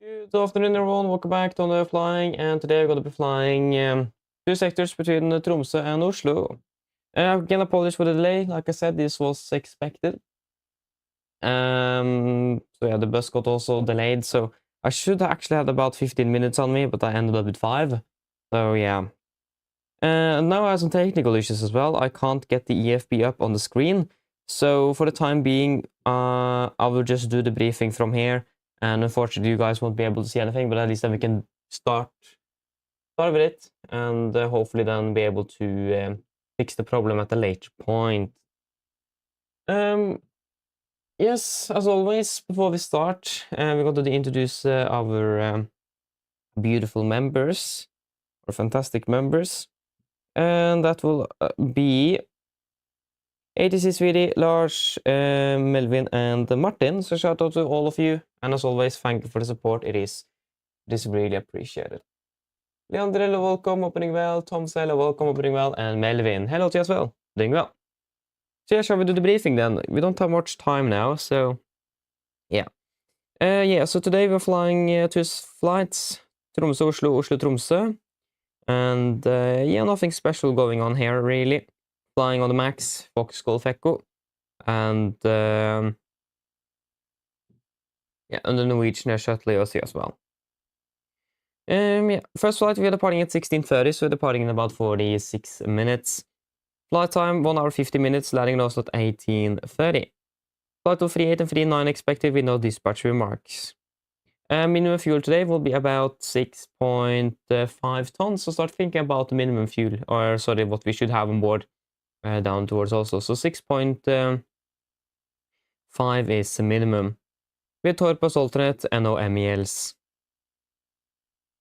Good afternoon, everyone. Welcome back to Another Flying, and today we're going to be flying two sectors between Tromsø and Oslo. Again, apologies for the delay. Like I said, this was expected. So yeah, the bus got also delayed. So I should actually have about 15 minutes on me, but I ended up with 5. So yeah. And now I have some technical issues as well. I can't get the EFB up on the screen. So for the time being, I will just do the briefing from here. And unfortunately, you guys won't be able to see anything, but at least then we can start with it, and hopefully then be able to fix the problem at a later point. Yes, as always, before we start, we're going to introduce our beautiful members, or fantastic members, and that will be 86 Vidi, Lars, Melvin, and Martin. So shout out to all of you, and as always, thank you for the support. It is really appreciated. Leander, hello, welcome, opening well. Tom, hello, welcome, opening well. And Melvin, hello to you as well, doing well. So yeah, shall we do the briefing then? We don't have much time now, so yeah. So today we're flying 2 flights, Tromsø, Oslo, Oslo, Tromsø. And yeah, nothing special going on here, really. Flying on the Max, Fox Golf Echo. And yeah, and the Norwegian shuttle EOC as well. Yeah, first flight we are departing at 16:30, so we're departing in about 46 minutes. Flight time 1 hour 50 minutes, landing also at 18:30. Flight of 38 and 39 expected with no dispatch remarks. Minimum fuel today will be about 6.5 tons, so start thinking about the minimum fuel, or sorry, what we should have on board down towards also. So 6.5 is the minimum. With Torpos alternate and no MELs.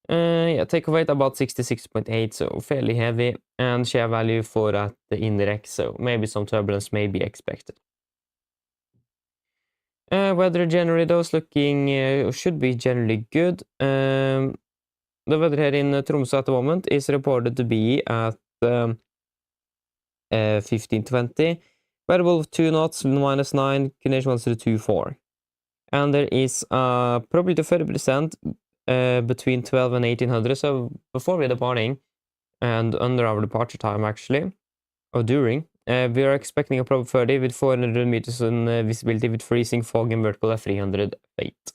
Yeah, take weight about 66.8, so fairly heavy, and share value for at the indirect, so maybe some turbulence may be expected. Weather generally though is looking, should be generally good. The weather here in Tromsø at the moment is reported to be at 15:20, variable 2 knots, -9, condition 1024. And there is probably 30% between 12 and 1800, so before we're departing, and under our departure time actually, or during, we are expecting a probe 30 with 400 meters in visibility with freezing fog and vertical at 300 feet.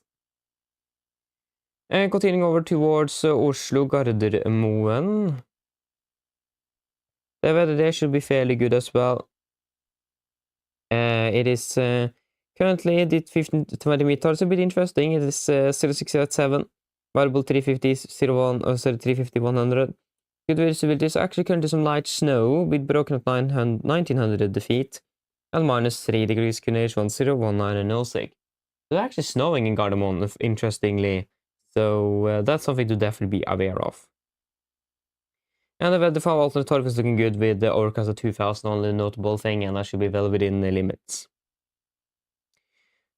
And continuing over towards Oslo Gardermoen. The weather there should be fairly good as well. It is currently did 15 to 20 meters, a bit interesting. It is 0687, variable 350, 01, or sorry, 350, 100. Good visibility is actually currently some light snow with broken at 1900 feet and -3 degrees, condition 1019 and 06. It's actually snowing in Gardermoen, interestingly, so that's something to definitely be aware of. And the weather for alternate torque is looking good with the Orcas at 2000, only notable thing, and that should be well within the limits.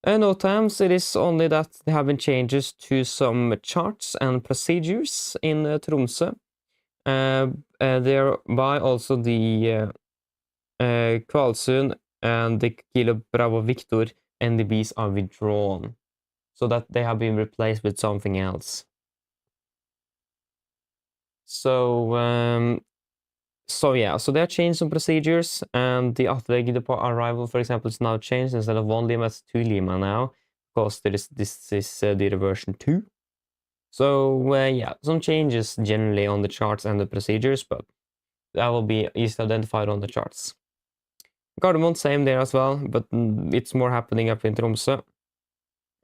No times, it is only that there have been changes to some charts and procedures in Tromsø. Thereby also the Kvalsund and the Kilo Bravo Victor NDBs are withdrawn, so that they have been replaced with something else. So yeah, so they have changed some procedures, and the Atveg arrival, for example, is now changed. Instead of 1 Lima, it's 2 Lima now, because this is the version 2. So yeah, some changes generally on the charts and the procedures, but that will be easily identified on the charts. Gardermoen, same there as well, but it's more happening up in Tromsø.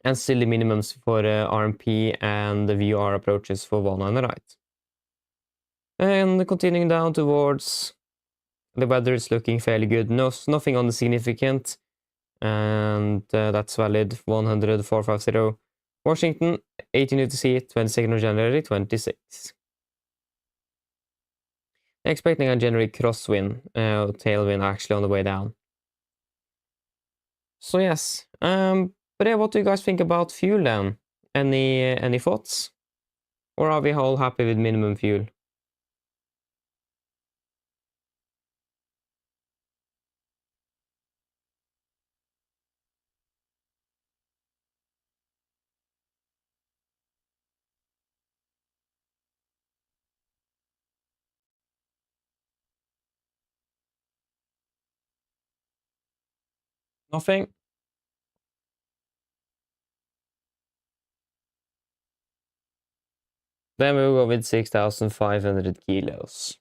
And still the minimums for RMP and the VR approaches for one on the right. And continuing down towards, the weather is looking fairly good. Nothing on the significant, and that's valid 10450 Washington, 18 UTC, 22nd of January 26. Expecting a January crosswind, tailwind actually on the way down. So yes, but yeah, what do you guys think about fuel then? Any thoughts? Or are we all happy with minimum fuel? Nothing. Then we'll go with 6,500 kilos.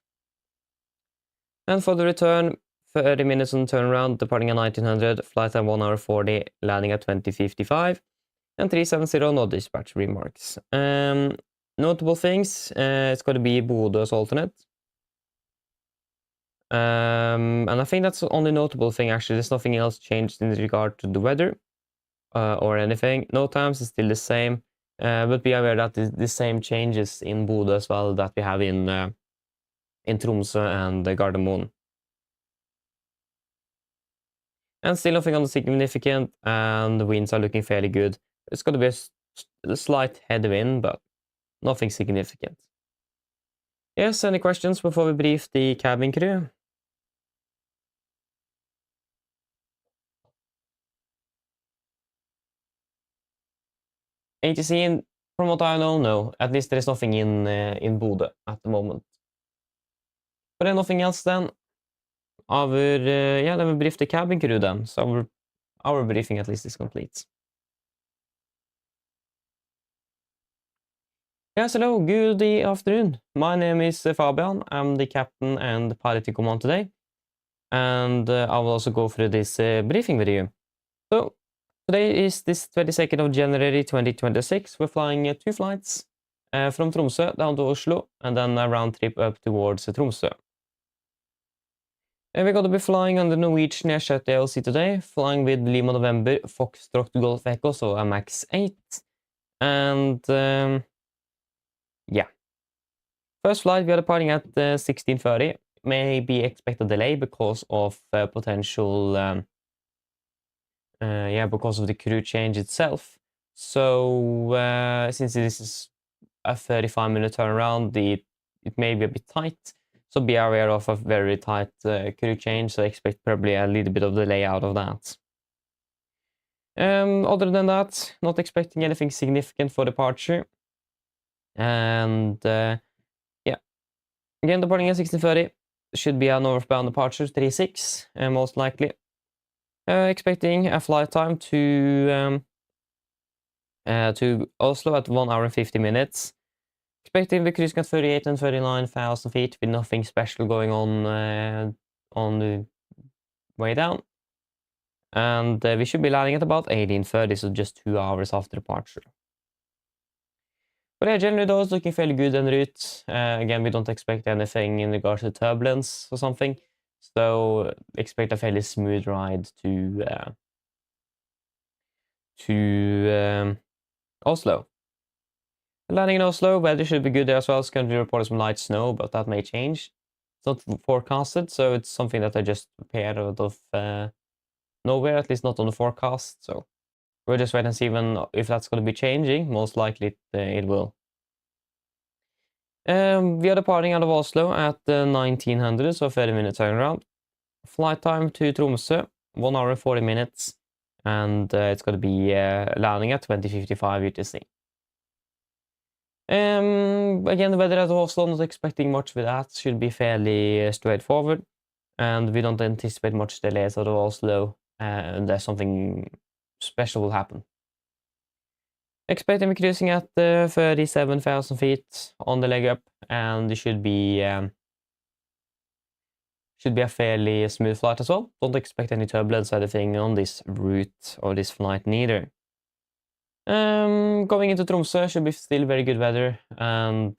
And for the return, 30 minutes on turnaround, departing at 1900, flight time 1 hour 40, landing at 2055, and 370 no dispatch remarks. Notable things, it's going to be Bodø as alternate. And I think that's the only notable thing, actually. There's nothing else changed in regard to the weather or anything. No times is still the same, but be aware that the same changes in Bodø as well that we have in Tromsø and Gardermoen. And still nothing on the significant, and the winds are looking fairly good. It's going to be a slight headwind, but nothing significant. Yes, any questions before we brief the cabin crew? ATC, from what I know, no. At least there is nothing in Bodø at the moment. But then nothing else then. Then we brief the cabin crew then. So our briefing at least is complete. Yes, hello, good afternoon. My name is Fabian. I'm the captain and pilot in command today. And I will also go through this briefing with you. So, today is this 22nd of January 2026. We're flying 2 flights from Tromsø down to Oslo, and then a round trip up towards Tromsø. And we're going to be flying on the Norwegian FSLTL today, flying with Lima November, Foxtrot Golf Echo, so a max 8. And yeah. First flight, we are departing at 16:30. Maybe expect a delay because of potential, because of the crew change itself. So since this is a 35-minute turnaround, it may be a bit tight. So be aware of a very tight crew change. So expect probably a little bit of delay out of that. Other than that, not expecting anything significant for departure. And again, departing at 16:30. Should be a northbound departure, 36, most likely. Expecting a flight time to Oslo at 1 hour and 50 minutes. Expecting the cruising at 38 and 39,000 feet with nothing special going on the way down. And we should be landing at about 18:30, so just 2 hours after departure. But yeah, generally those looking fairly good en route. Again, we don't expect anything in regards to turbulence or something. So expect a fairly smooth ride to Oslo. Landing in Oslo, weather should be good there as well. It's going to be reported some light snow, but that may change. It's not forecasted, so it's something that I just prepared out of nowhere, at least not on the forecast. So we'll just wait and see if that's going to be changing. Most likely it will. We are departing out of Oslo at 1900, so 30-minute turnaround. Flight time to Tromsø, 1 hour and 40 minutes. And it's going to be landing at 2055 UTC. Again, the weather at Oslo, not expecting much with that. Should be fairly straightforward. And we don't anticipate much delays out of Oslo unless something special will happen. Expecting me cruising at 37,000 feet on the leg up, and it should be a fairly smooth flight as well. Don't expect any turbulence or anything on this route or this flight neither. Going into Tromsø should be still very good weather, and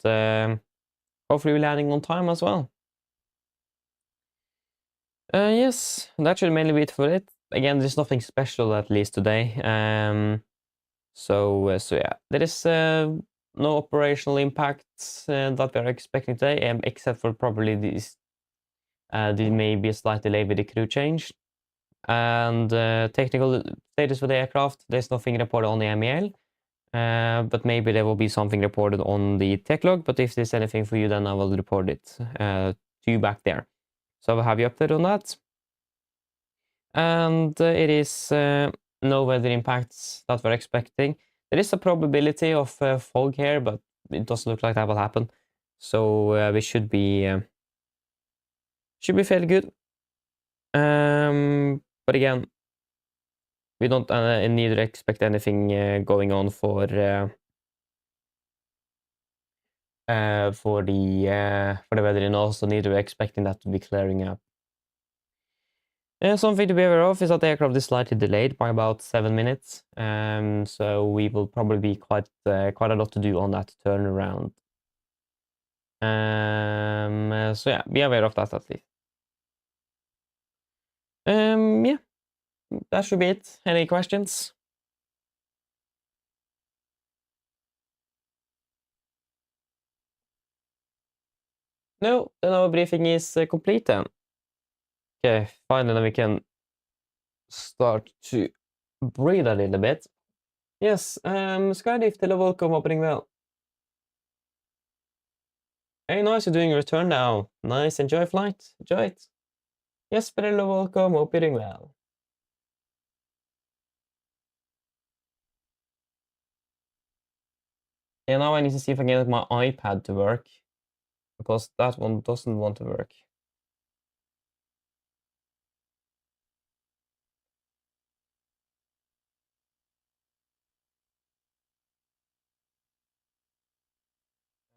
hopefully we're landing on time as well. Yes, that should mainly be it for it. Again, there's nothing special at least today. So yeah, there is no operational impacts that we are expecting today, except for probably there may be a slight delay with the crew change. And technical status for the aircraft, there's nothing reported on the MEL, but maybe there will be something reported on the tech log. But if there's anything for you, then I will report it to you back there. So I will have you updated on that. And it is no weather impacts that we're expecting. There is a probability of fog here, but it doesn't look like that will happen. So we should be fairly good. But again, We don't neither expect anything going on for the weather in Oslo, neither expecting that to be clearing up. Something to be aware of is that the aircraft is slightly delayed by about 7 minutes, so we will probably be quite a lot to do on that turnaround. So yeah, be aware of that at least. Yeah, that should be it. Any questions? No, then our briefing is complete then. Okay, finally we can start to breathe a little bit. Yes, Skylift, hello, welcome, opening well. Hey, nice, you're doing a return now. Nice, enjoy flight, enjoy it. Yes, but hello, welcome, hope you're doing well. And now I need to see if I can get my iPad to work, because that one doesn't want to work.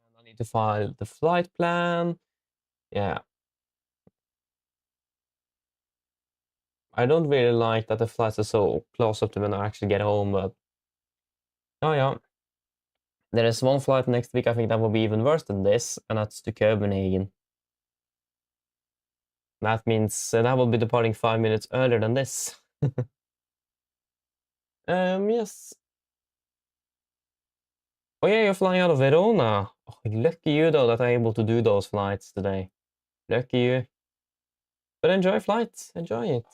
And I need to file the flight plan. Yeah. I don't really like that the flights are so close up to when I actually get home, but oh yeah. There is one flight next week, I think that will be even worse than this, and that's to Copenhagen. That means that will be departing 5 minutes earlier than this. Yes. Oh yeah, you're flying out of Verona. Oh, lucky you though that I'm able to do those flights today. Lucky you. But enjoy flights, enjoy it.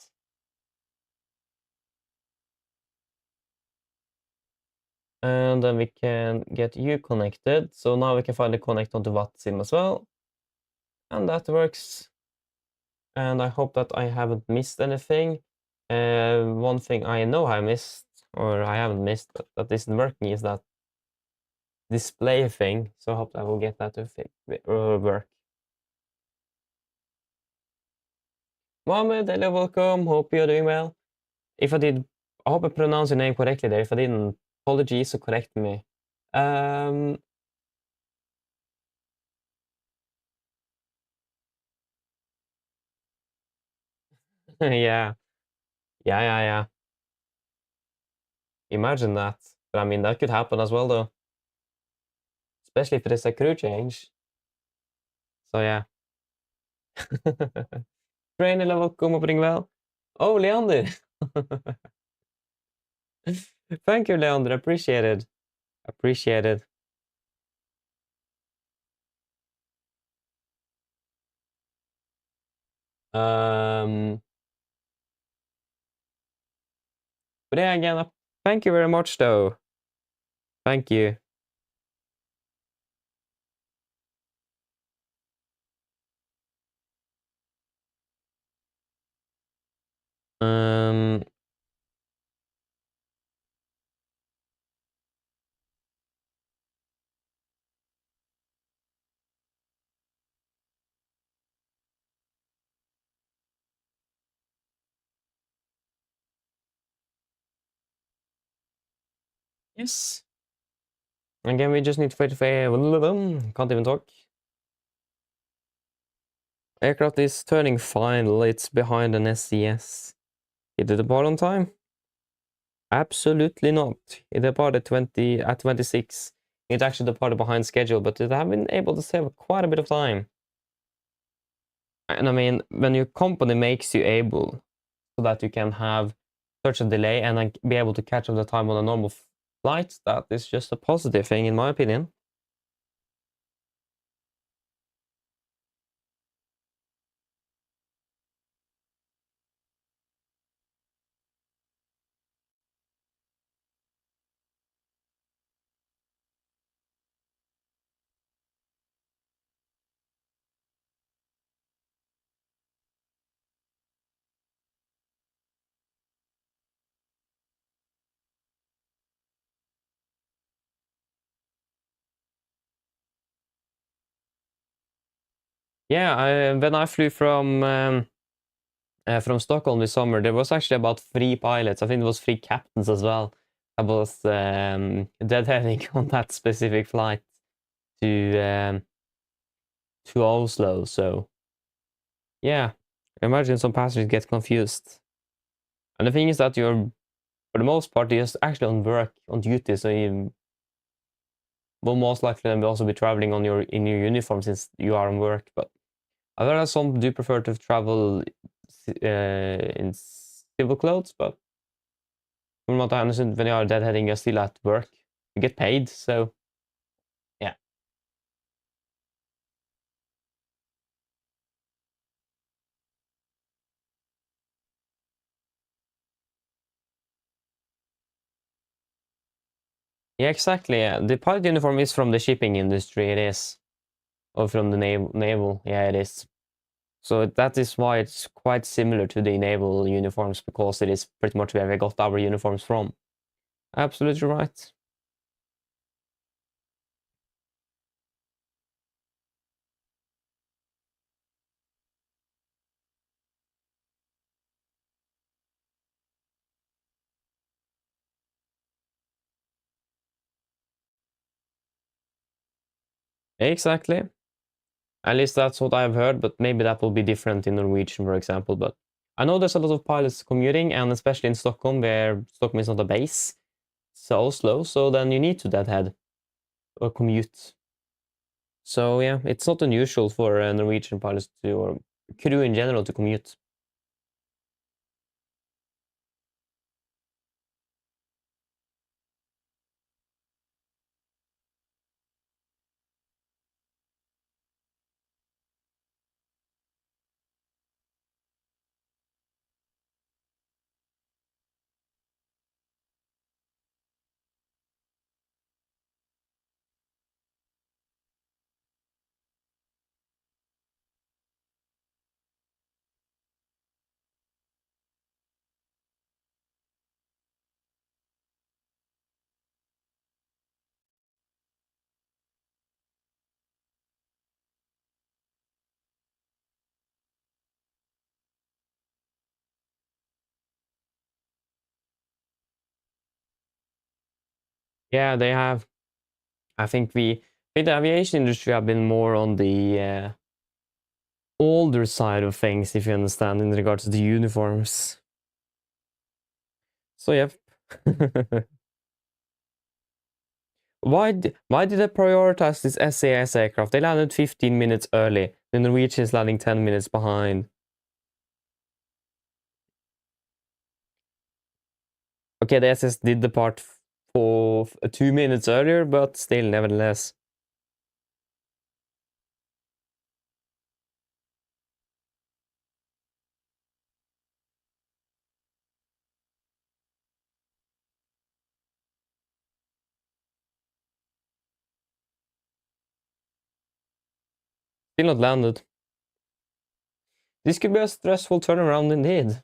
And then we can get you connected. So now we can finally connect onto VATSIM as well. And that works. And I hope that I haven't missed anything. One thing I know I missed, or I haven't missed, but that isn't working, is that display thing. So I hope I will get that to work. Mohammed, hello, welcome. Hope you're doing well. If I did, I hope I pronounced your name correctly there. If I didn't, apologies, so correct me. Um, yeah, yeah. Imagine that. But I mean, that could happen as well, though. Especially if it is a crew change. So yeah. Trainer level, kom opening well. Oh, Leander. Thank you, Leander. Appreciate it. Appreciate it. But yeah, again, thank you very much, though. Thank you. Um, yes. Again, we just need to wait for can't even talk. Aircraft is turning final. It's behind an SCS. Did it depart on time? Absolutely not. It departed at 26. It actually departed behind schedule, but it have been able to save quite a bit of time. And I mean, when your company makes you able so that you can have such a delay and like be able to catch up the time on a normal flight, that is just a positive thing, in my opinion. Yeah, when I flew from from Stockholm this summer, there was actually about 3 pilots. I think there was 3 captains as well. I was deadheading on that specific flight to Oslo. So yeah, imagine some passengers get confused. And the thing is that you're, for the most part, you're just actually on work, on duty, so you will most likely then also be traveling in your uniform since you are on work. But I've heard that some do prefer to travel in civil clothes, but from what I understand, when you are deadheading, you're still at work. You get paid, so yeah. Yeah, exactly. Yeah. The pilot uniform is from the shipping industry, it is. Or from the naval. Yeah, it is. So that is why it's quite similar to the naval uniforms, because it is pretty much where we got our uniforms from. Absolutely right. Exactly. At least that's what I've heard, but maybe that will be different in Norwegian, for example. But I know there's a lot of pilots commuting, and especially in Stockholm, where Stockholm is not a base, so Oslo, so then you need to deadhead or commute. So yeah, it's not unusual for Norwegian pilots to, or crew in general, to commute. Yeah, they have. I think the aviation industry have been more on the older side of things, if you understand, in regards to the uniforms. So yeah. Why did they prioritize this SAS aircraft? They landed 15 minutes early. The Norwegian is landing 10 minutes behind. Okay, the SS did depart for 2 minutes earlier, but still, nevertheless. Still not landed. This could be a stressful turnaround indeed.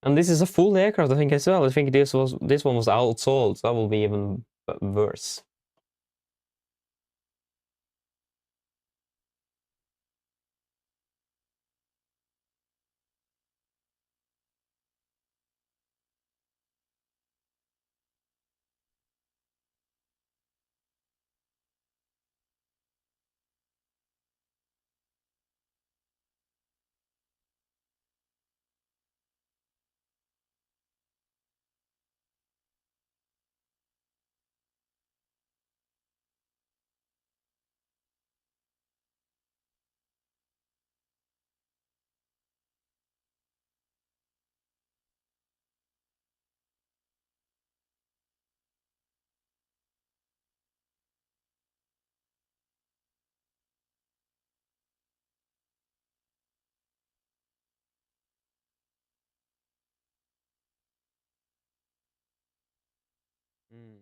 And this is a full aircraft, I think, as well. I think this one was outsold, so that will be even worse. Mm.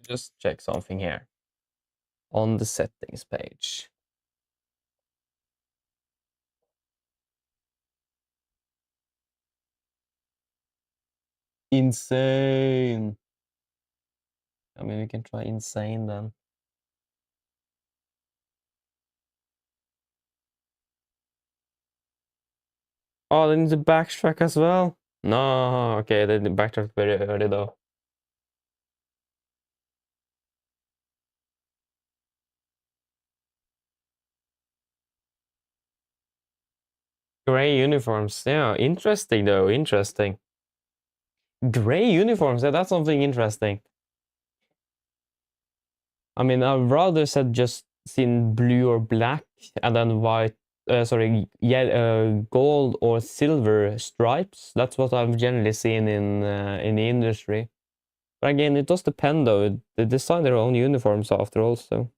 Just check something here on the settings page. Insane. I mean, we can try insane then. Oh, they need to backtrack as well? No, okay, they backtracked very early though. Gray uniforms, yeah, interesting though, interesting. Gray uniforms, yeah, that's something interesting. I mean, I'd rather said just seen blue or black, and then white, gold or silver stripes. That's what I've generally seen in the industry. But again, it does depend though. They design their own uniforms after all, so.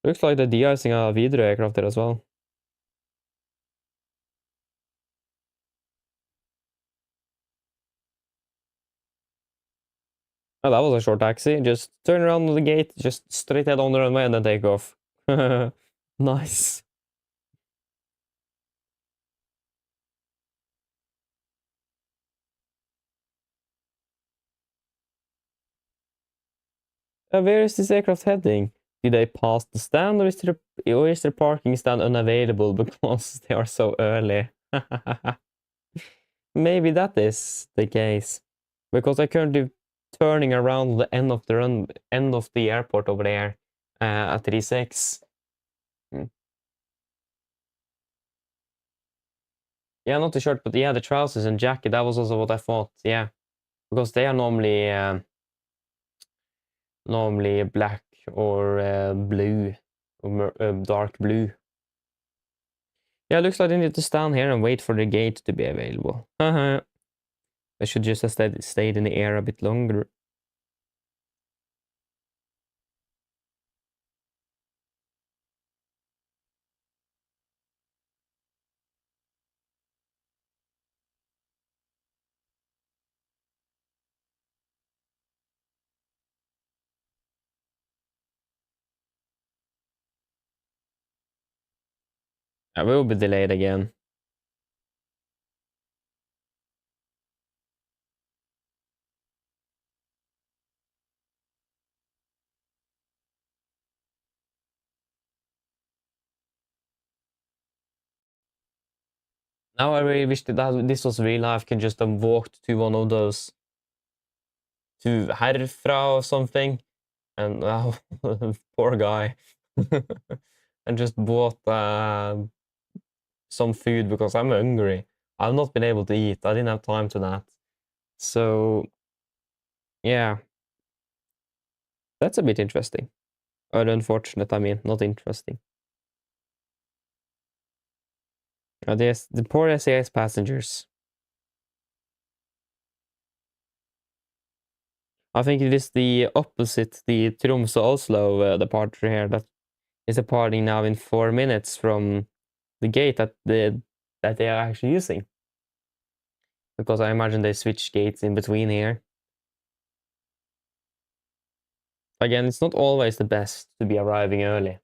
Looks like they're de-icing a Widerøe aircraft there as well. Oh, that was a short taxi. Just turn around the gate, just straight head on the runway, and then take off. Nice. Where is this aircraft heading? Did they pass the stand, or is their parking stand unavailable because they are so early? Maybe that is the case, because they're currently turning around the end of the airport over there at 36. Yeah, not the shirt, but yeah, the trousers and jacket. That was also what I thought. Yeah, because they are normally black or blue, or dark blue. Yeah, it looks like they need to stand here and wait for the gate to be available. Haha. They should just have stayed in the air a bit longer. I will be delayed again. Now I really wish that this was real life. Can just have walked to one of those, to Herfra or something, and poor guy, and just bought some food because I'm hungry. I've not been able to eat. I didn't have time to that. So yeah, that's a bit interesting. Or unfortunate, I mean, not interesting. The poor SAS passengers. I think it is the opposite, the Tromsø Oslo departure here, that is departing now in 4 minutes from the gate that they are actually using. Because I imagine they switch gates in between here. Again, it's not always the best to be arriving early.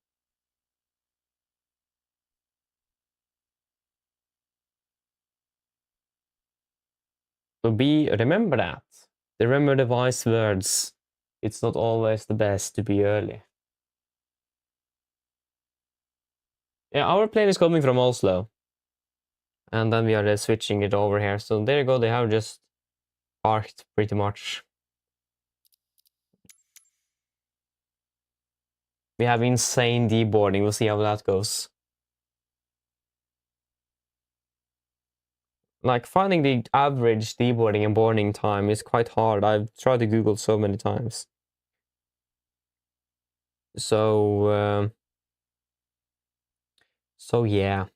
So remember that. Remember the wise words. It's not always the best to be early. Yeah, our plane is coming from Oslo. And then we are switching it over here. So there you go, they have just parked pretty much. We have insane deboarding. We'll see how that goes. Like, finding the average deboarding and boarding time is quite hard. I've tried to Google so many times. So yeah.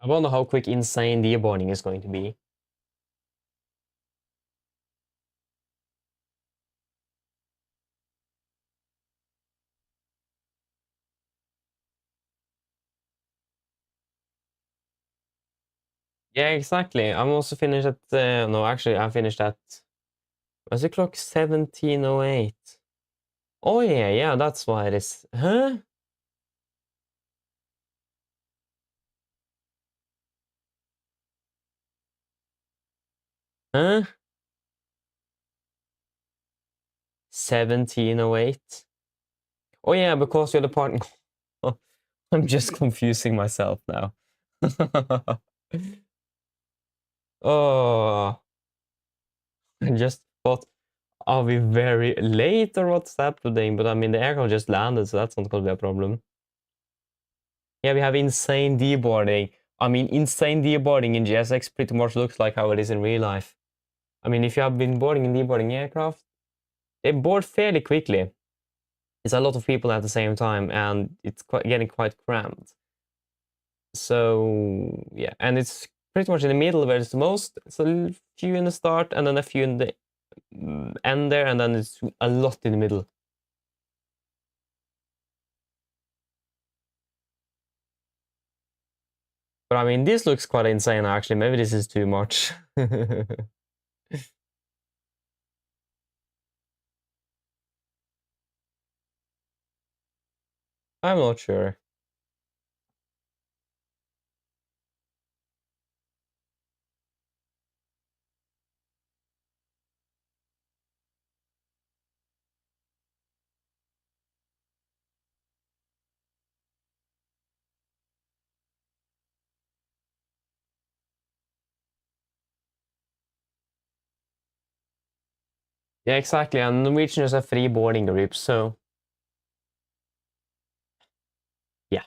I wonder how quick insane deboarding is going to be. Yeah, exactly. I'm also finished at, no, actually, I finished at, was the clock 17:08? Oh, yeah, that's why it is. Huh? Huh? 17:08? Oh, yeah, because you're the partner. I'm just confusing myself now. Oh, I just thought, are we very late or what's happening? But I mean, the aircraft just landed, so that's not going to be a problem. Yeah, we have insane deboarding. I mean, insane deboarding in GSX pretty much looks like how it is in real life. I mean, if you have been boarding and deboarding aircraft, they board fairly quickly. It's a lot of people at the same time, and it's getting quite cramped. So, yeah, and it's pretty much in the middle where it's the most. It's a few in the start, and then a few in the end there, and then it's a lot in the middle. But I mean, this looks quite insane, actually. Maybe this is too much. I'm not sure. Yeah, exactly. And Norwegian is a free boarding group, so yeah.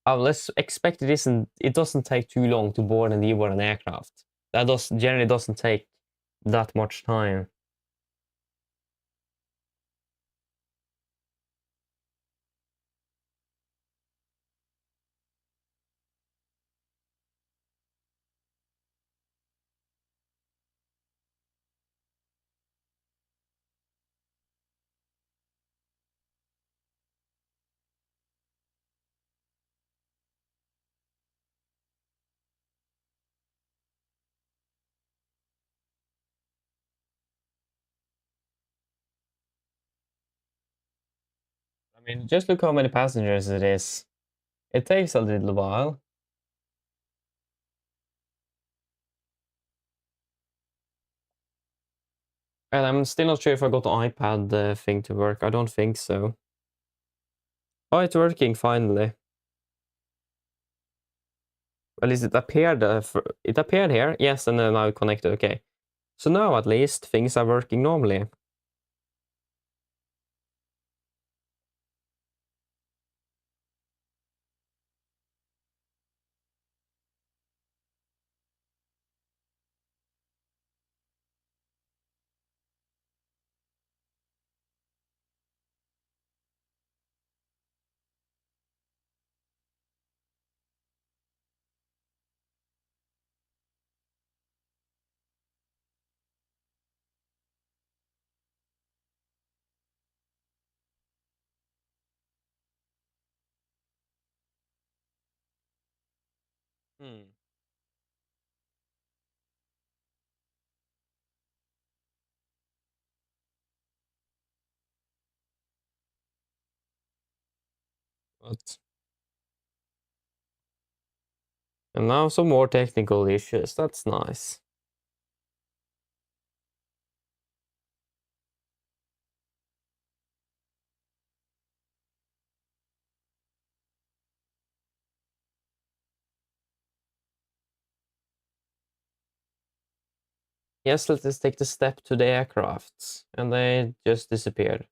Let's expect it doesn't take too long to board and deboard an aircraft. That generally doesn't take that much time. I mean, just look how many passengers it is. It takes a little while. And I'm still not sure if I got the iPad thing to work. I don't think so. Oh, it's working finally. At least it appeared. It appeared here. Yes, and then now connected. Okay. So now at least things are working normally. Hmm. But and now some more technical issues. That's nice. Yes, let's take the step to the aircrafts. And they just disappeared.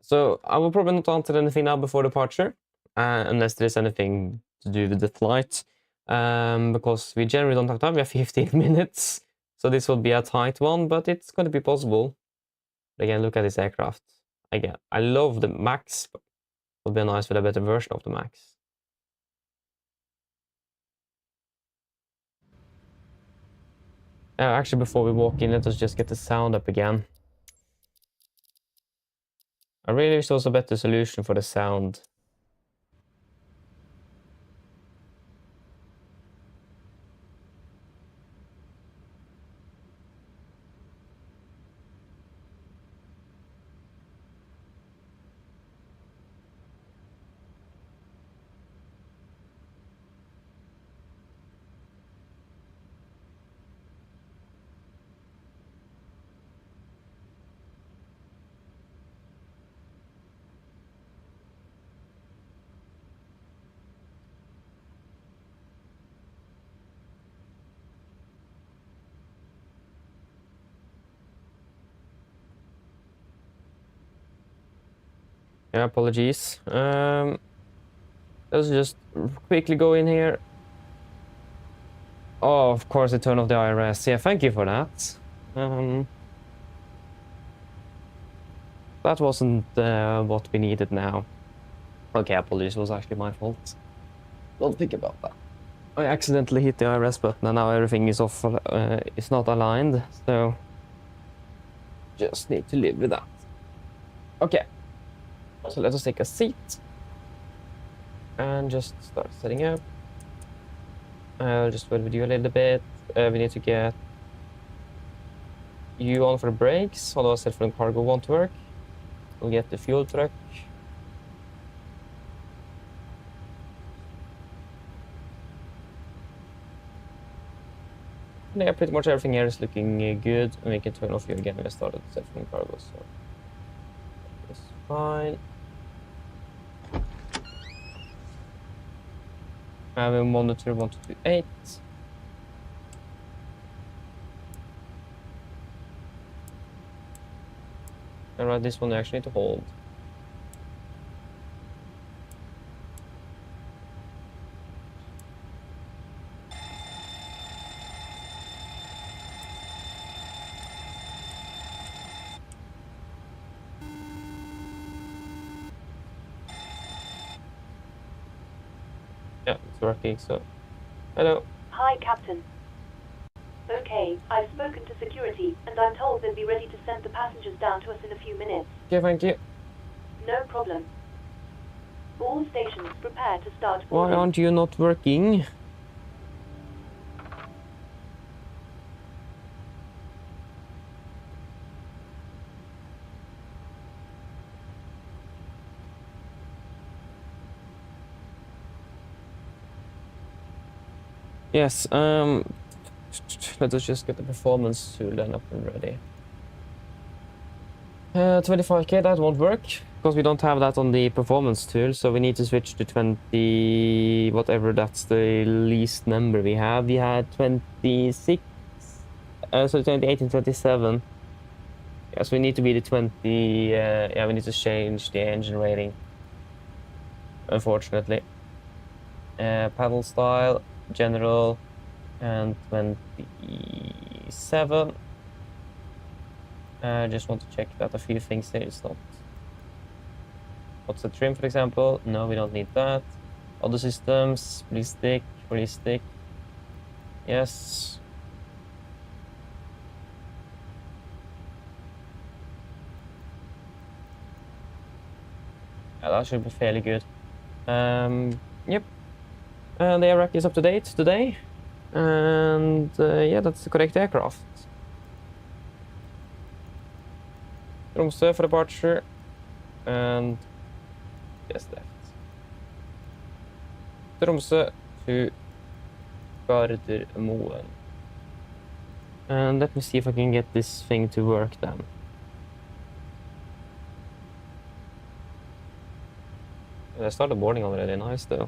so I will probably not answer anything now before departure, unless there's anything to do with the flight, because we generally don't have time. We have 15 minutes, so this will be a tight one, but it's going to be possible. But again, look at this aircraft. Again, I love the Max, but it would be nice with a better version of the Max. Actually, before we walk in, let us just get the sound up again. I really wish there was a better solution for the sound. Yeah, apologies. Let's just quickly go in here. Oh, of course, the turn of the IRS. Yeah, thank you for that. That wasn't what we needed now. Okay, apologies, it was actually my fault. Don't think about that. I accidentally hit the IRS button and now everything is off. It's not aligned, so just need to live with that. Okay, so let us take a seat and just start setting up. I'll just wait with you a little bit. We need to get you on for the brakes, otherwise the front cargo won't work. We'll get the fuel truck. Yeah, pretty much everything here is looking good, and we can turn off here again when I started the front cargo, so it's fine. I will monitor 1228. Alright, this one I actually need to hold. Yeah, it's working, so... Hello. Hi, Captain. Okay, I've spoken to security, and I'm told they'll be ready to send the passengers down to us in a few minutes. Okay, thank you. No problem. All stations prepare to start Why boarding. aren't you not working? Yes, let us just get the performance tool then up and ready. 25k, that won't work, because we don't have that on the performance tool, so we need to switch to 20, whatever, that's the least number we have. We had 26, so 28 and 27. Yes, we need to be the 20, yeah, we need to change the engine rating, unfortunately. Paddle style, general, and 27. I just want to check that a few things here is not. What's the trim, for example? No, we don't need that. Other systems, ballistic, ballistic. Yes. Yeah, that should be fairly good. Yep. And the air rack is up to date today. And yeah, that's the correct aircraft. Tromsø for departure. And yes, left. Tromsø to Gardermoen. And let me see if I can get this thing to work then. I started boarding already, nice though.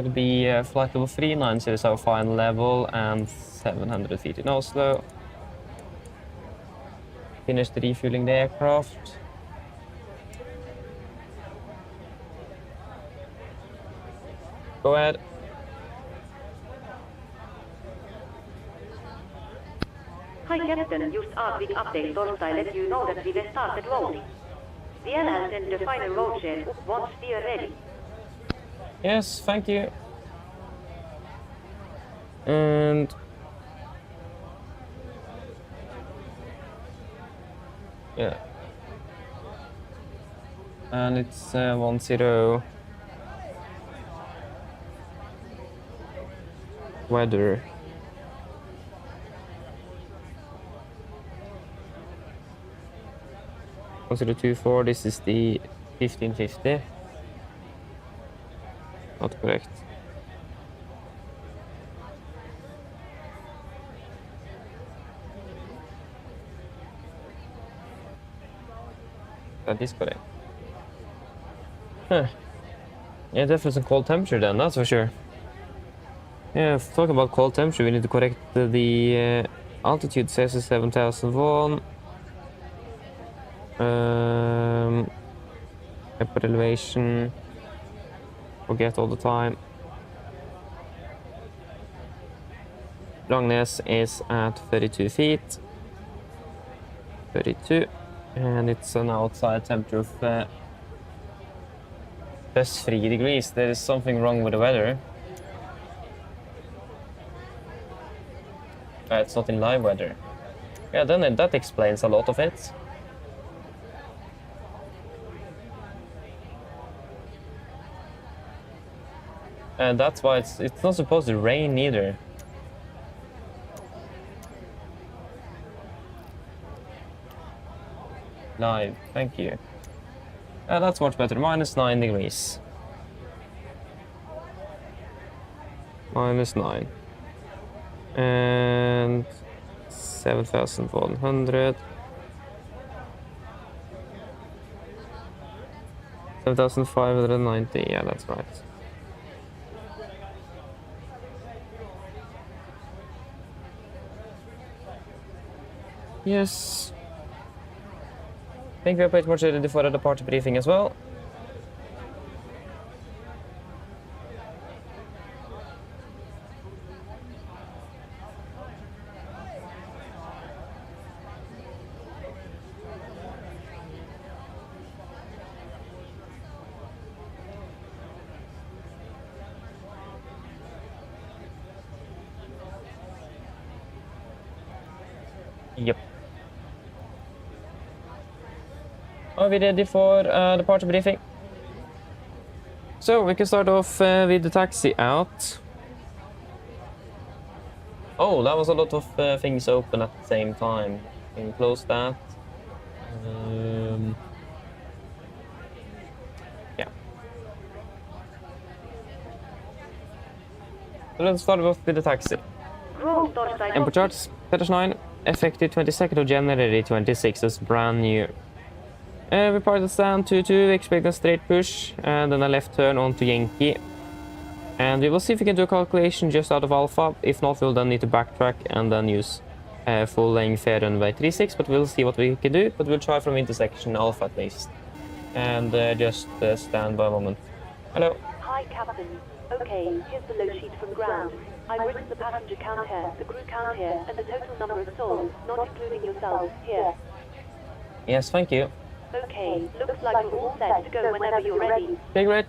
Will be flight level 390 is our final level and 700 feet in Oslo. Finished refueling the aircraft. Go ahead. Hi Captain, just a quick update. Torsday let you know that we will start rolling. VLL send the final road share up once we are ready. Yes, thank you. And yeah, and it's 10 weather. Consider 24. This is the 1550. Not correct. That is correct. Huh. Yeah, definitely some cold temperature then, that's for sure. Yeah, if talking about cold temperature, we need to correct the altitude says is 7001. Upper elevation. Forget all the time. Longness is at 32 feet. 32. And it's an outside temperature of plus 3 degrees. There is something wrong with the weather. It's not in live weather. Yeah, then that explains a lot of it. And that's why it's not supposed to rain either. Live, thank you. That's much better. -9 degrees. -9. And 7,100. 7,590, yeah, that's right. Yes. I think we're pretty much ready for the departure briefing as well. Yep. Are we ready for departure briefing? So we can start off with the taxi out. Oh, that was a lot of things open at the same time. Can you close that? Yeah. So let's start off with the taxi. Import charts, Petters 9, effective 22nd of January 26. That's brand new. We parked at stand 22, expect a straight push, and then a left turn onto Yankee. And we will see if we can do a calculation just out of Alpha. If not, we'll then need to backtrack and then use full length fair runway 36, but we'll see what we can do. But we'll try from intersection Alpha at least. And just stand by a moment. Hello. Hi, Captain. Okay, here's the load sheet from ground. I've written the passenger count here, the crew count here, and the total number of souls, not including yourselves, here. Yes, thank you. Okay, looks like we're all set to go whenever you're ready. Okay, great.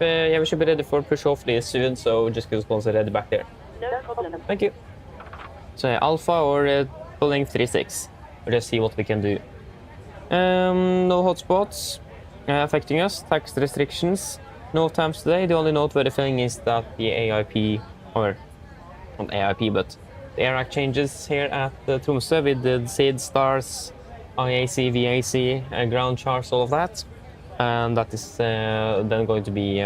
Yeah, we should be ready for push-off soon, so just give us once ready back there. No problem. Thank you. So Alpha or full length 36. We'll just see what we can do. No hotspots affecting us. Tax restrictions. No times today. The only noteworthy thing is that the AIP, or not AIP, but the AIRAC changes here at Tromsø with the SID, stars, IAC, VAC, ground charts, all of that. And that is then going to be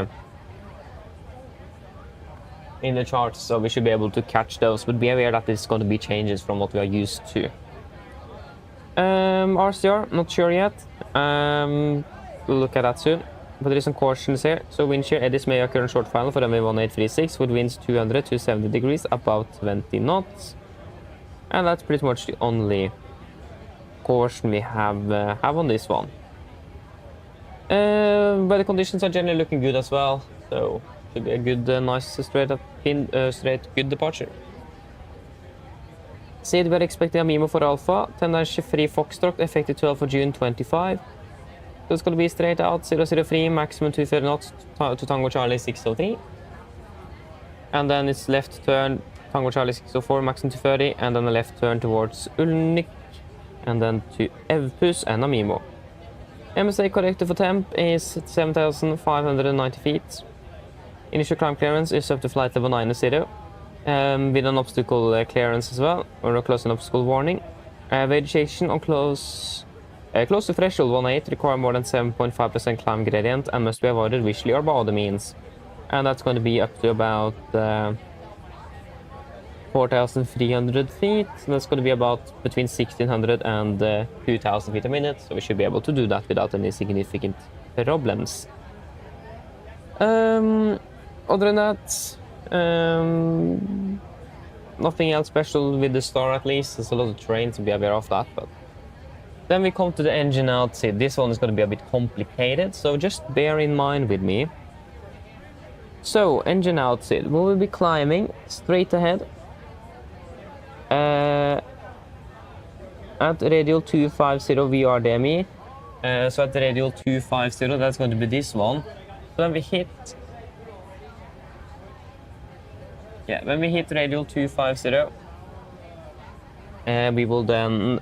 in the charts, so we should be able to catch those, but be aware that it's going to be changes from what we are used to. RCR, not sure yet. We'll look at that soon. but there is some cautions here. So wind shear eddies may occur in short final for MV1836 with winds 200 to 70 degrees, about 20 knots. And that's pretty much the only caution we have on this one. But the conditions are generally looking good as well, so should be a good, nice straight good departure. SID, we're expecting a MIMO for Alpha, 10-free Foxtrot, effective 12th of June 25. So it's going to be straight out 003, maximum 230 knots to Tango Charlie 603. And then it's left turn Tango Charlie 604, maximum 230, and then a left turn towards Ulnik, and then to Evpus and a MIMO. MSA corrected for temp is 7,590 feet. Initial climb clearance is up to flight level 90, with an obstacle clearance as well, or a close and obstacle warning. Vegetation on close to threshold 18 require more than 7.5% climb gradient and must be avoided visually or by other means. And that's going to be up to about 4,300 feet. So that's going to be about between 1,600 and 2,000 feet a minute. So we should be able to do that without any significant problems. Other than that, nothing else special with the star at least. There's a lot of terrain to be aware of that. But then we come to the engine outside. This one is going to be a bit complicated, so just bear in mind with me. So, engine outside. We will be climbing straight ahead at radial 250 VRDME. So at the radial 250, that's going to be this one. So when we hit, when we hit radial 250, we will then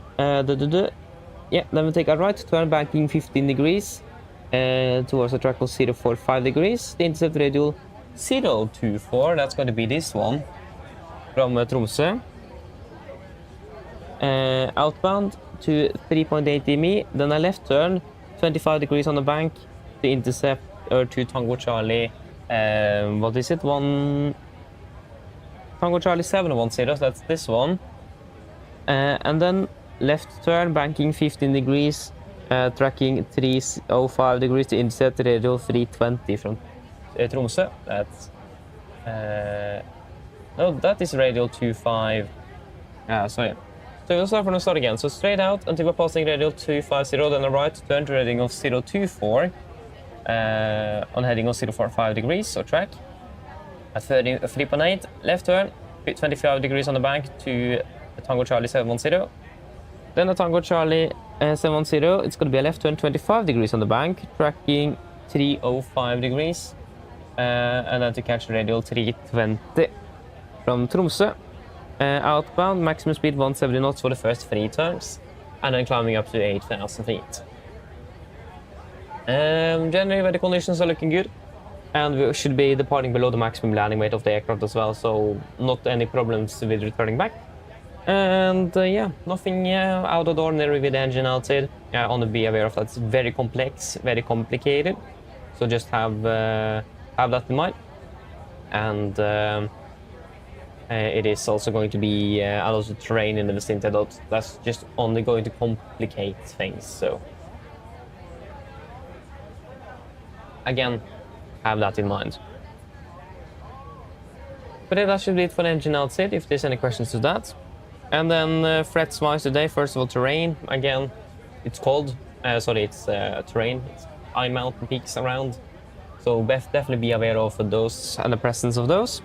then we take a right turn, banking 15 degrees towards the track called 045 degrees. The intercept radial 024, that's going to be this one from Tromsø. Outbound to 3.8 me, then a left turn 25 degrees on the bank to intercept or to Tango Charlie what is it, Tango Charlie 710, so that's this one, and then left turn banking 15 degrees, tracking 305 degrees to intercept radial 320 from Tromsø. That's no, that is radial 25. Sorry. So we'll start from the start again. So straight out until we're passing radial 250, then a right turn to heading of 024 on heading of 045 degrees, so track. At 3.8, left turn, 25 degrees on the bank to Tango Charlie 710. Then a Tango Charlie 710, it's going to be a left turn 25 degrees on the bank, tracking 305 degrees. And then to catch radial 320 from Tromsø. Outbound, maximum speed 170 knots for the first 3 turns, and then climbing up to 8,000 feet. Generally, weather conditions are looking good, and we should be departing below the maximum landing weight of the aircraft as well, so not any problems with returning back. And nothing out of the ordinary with the engine outside. On the be aware of that's very complex, very complicated, so just have that in mind. And it is also going to be a lot of terrain in the vicinity that's just only going to complicate things, so again, have that in mind. But that should be it for the engine outside, if there's any questions to that. And then threats wise today, first of all, terrain. Again, it's cold, it's terrain, it's high mountain peaks around, so definitely be aware of those and the presence of those.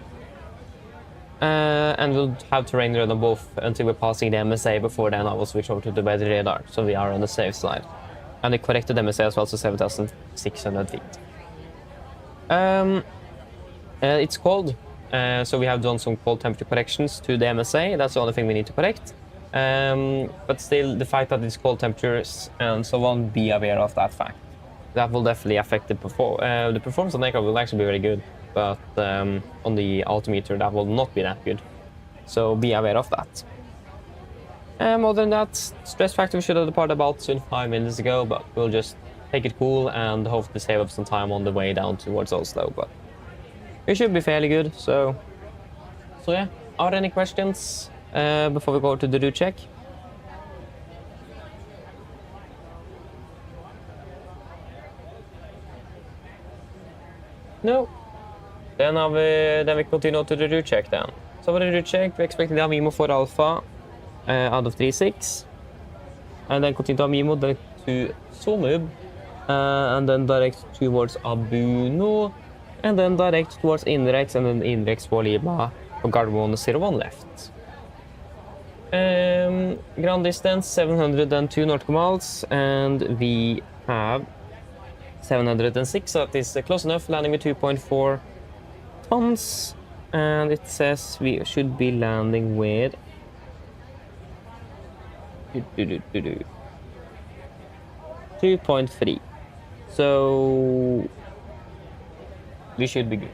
And we'll have terrain radar on both until we're passing the MSA. Before then I will switch over to the weather radar, so we are on the safe side. And the corrected MSA as well, so 7,600 feet. It's cold, so we have done some cold temperature corrections to the MSA. That's the only thing we need to correct. But still, the fact that it's cold temperatures and so on, be aware of that fact. That will definitely affect the performance on the aircraft will actually be very good. But on the altimeter that will not be that good, so be aware of that. Other than that, stress factor we should have departed about 5 minutes ago, but we'll just take it cool and hope to save up some time on the way down towards Oslo. But we should be fairly good. So yeah, are there any questions before we go to the route check? No. Then we continue to the route check then. So for the route check, we expect the Amimo 4 Alpha out of 3.6. And then continue Amimo direct to Sonub. And then direct towards Abuno. And then direct towards Inrex, and then Inrex for Lima for guard 101 left. Ground distance 702 nautical miles, and we have 706, so that is close enough, landing with 2.4 tons. And it says we should be landing with 2.3. So we should be good.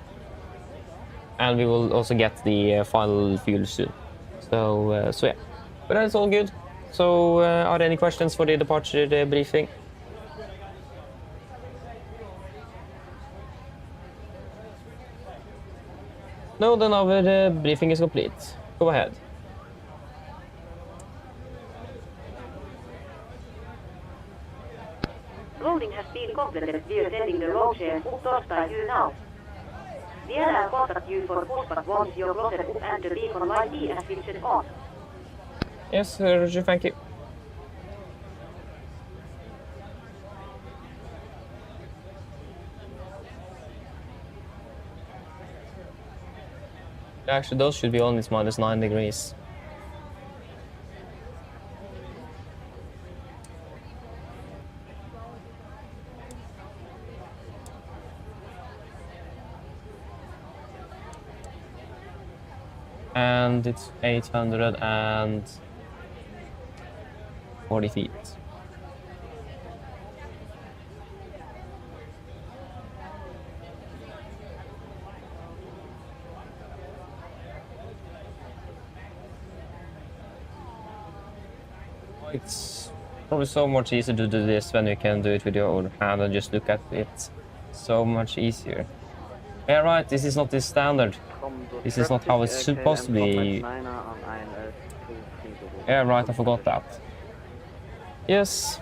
And we will also get the final fuel soon. So yeah, but that's all good. So are there any questions for the departure briefing? No, then our briefing is complete. Go ahead. Loading has been completed. We are sending the road share torstai you now. The airline contact you for pushback once your rotor up and the beacon light E has been shut off. Yes, Roger, thank you. Actually, those should be only -9 degrees. And it's 840 feet. It's probably so much easier to do this when you can do it with your own hand and just look at it. So much easier. Yeah, right, this is not the standard. This is not how it's supposed to be. Yeah, right, I forgot that. Yes.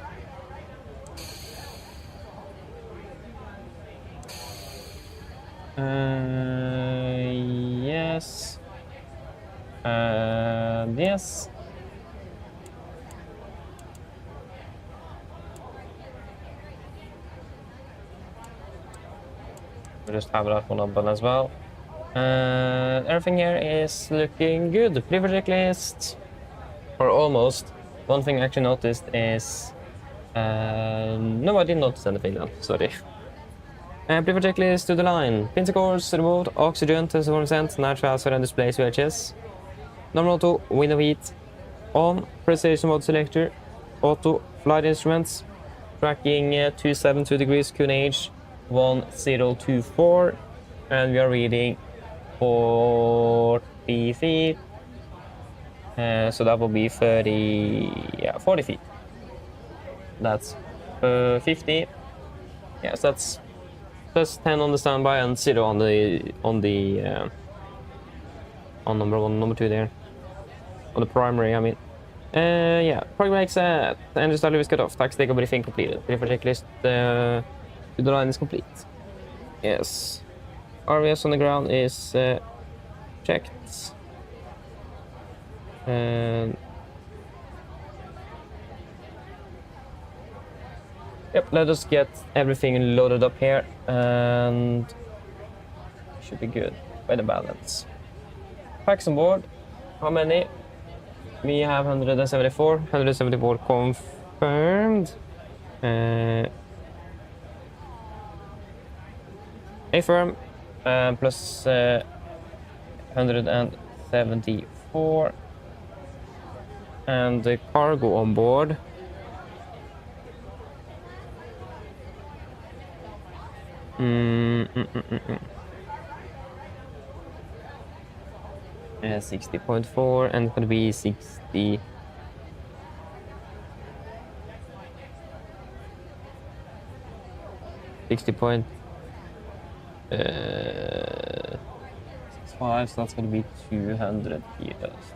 Yes. Yes. We just have that one open as well. Everything here is looking good. Preferred checklist, or almost. One thing I actually noticed is no, I didn't notice anything now. Sorry. Preferred checklist to the line. Pincer course, remote, oxygen, 24%, natural hazard and displays VHS. Normal auto, window heat, on, precision mode selector, auto, flight instruments, tracking 272 degrees, QNH 1024, and we are reading 40 feet. So that will be 40 feet. That's 50. Yes, that's plus 10 on the standby and 0 on number 1, number 2 there. On the primary, I mean. Yeah, primary set. Engine starter is cut off. Tax take briefing completed. Preferred checklist to the line is complete. Yes. RVS on the ground is checked. And yep, let us get everything loaded up here and should be good by the balance. Packs on board. How many? We have 174. 174 confirmed. A firm plus 174. And the cargo on board. 60.4, and it could be 60. .65, so that's going to be 200 kilos.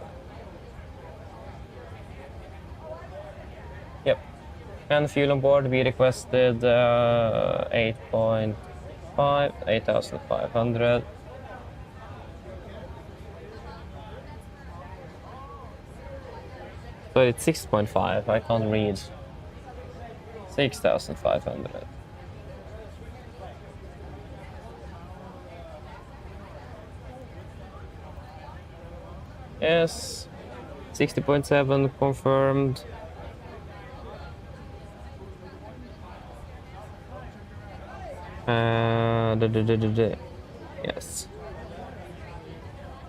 Yep. And fuel on board, we requested 8.5 8.5, 8,500. So it's 6.5, I can't read. 6,500. Yes, 60.7 confirmed. Yes.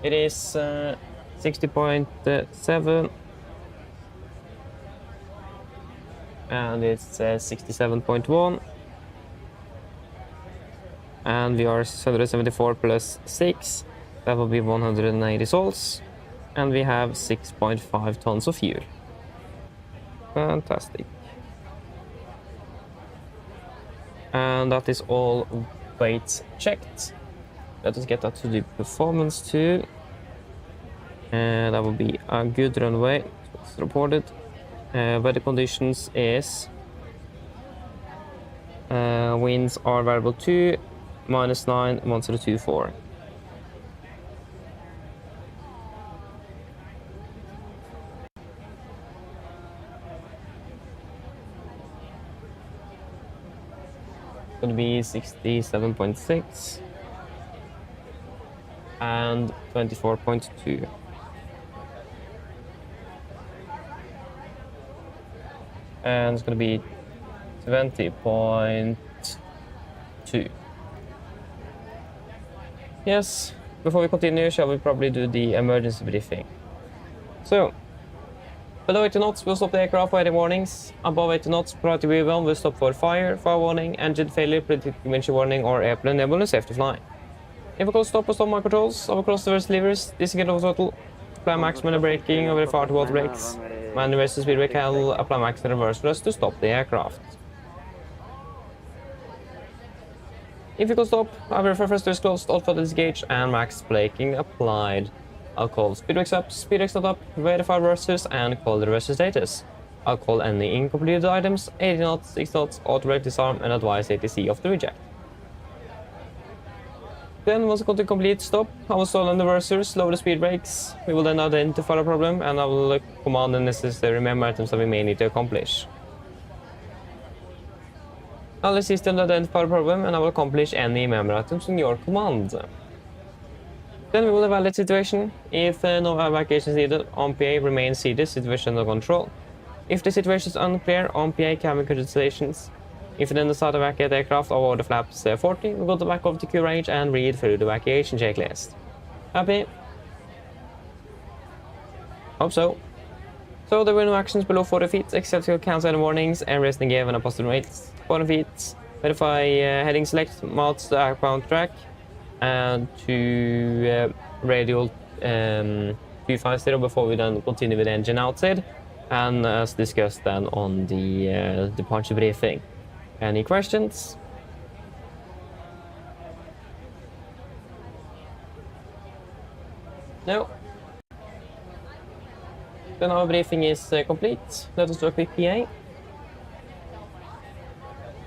It is 60.7. And it's 67.1. And we are 174 plus 6. That will be 180 souls. And we have 6.5 tons of fuel. Fantastic. And that is all weights checked. Let us get that to the performance too. And that will be a good runway. It's reported. Weather conditions is winds are variable 2, -9, 1024. Could be 67.6 and 24.2. And it's going to be 20.2. Yes, before we continue, shall we probably do the emergency briefing. So, below 80 knots, we'll stop the aircraft for any warnings. Above 80 knots, priority V1 will stop for fire warning, engine failure, predicted windshield warning, or airplane enabling safety fly. If we call stop or stop my controls, over cross the reverse levers, disengage over throttle, apply maximum braking over far to water brakes. Man reverse speed brake handle, apply max reverse thrust to stop the aircraft. If you can stop, I will refer first to closed, all throttle disengage, and max braking applied. I'll call speed brakes up, speed brakes not up, verify reversers, and call the reverser status. I'll call any incompleted items, 80 knots, 6 knots, auto brake disarm, and advise ATC of the reject. Then, once I got to complete stop, I will stall on the reversers, lower the speed brakes. We will then identify the problem, and I will command the necessary memo items that we may need to accomplish. I'll assist in identify the problem, and I will accomplish any memo items in your command. Then we will evaluate the situation. If no evacuation is needed, OMPA remains seated, situation under control. If the situation is unclear, OMPA can make congratulations. If you then decide to evacuate the aircraft over the flaps 40, we'll go back over to Q range and read through the evacuation checklist. Happy? Hope so. So there were no actions below 40 feet, except to cancel any warnings and resting gear when a positive rate. 40 feet, verify heading select, mounts the outbound track, and to radial 250 before we then continue with the engine outside, and as discussed then on the departure briefing. Any questions? No. Then our briefing is complete. Let us do a quick PA.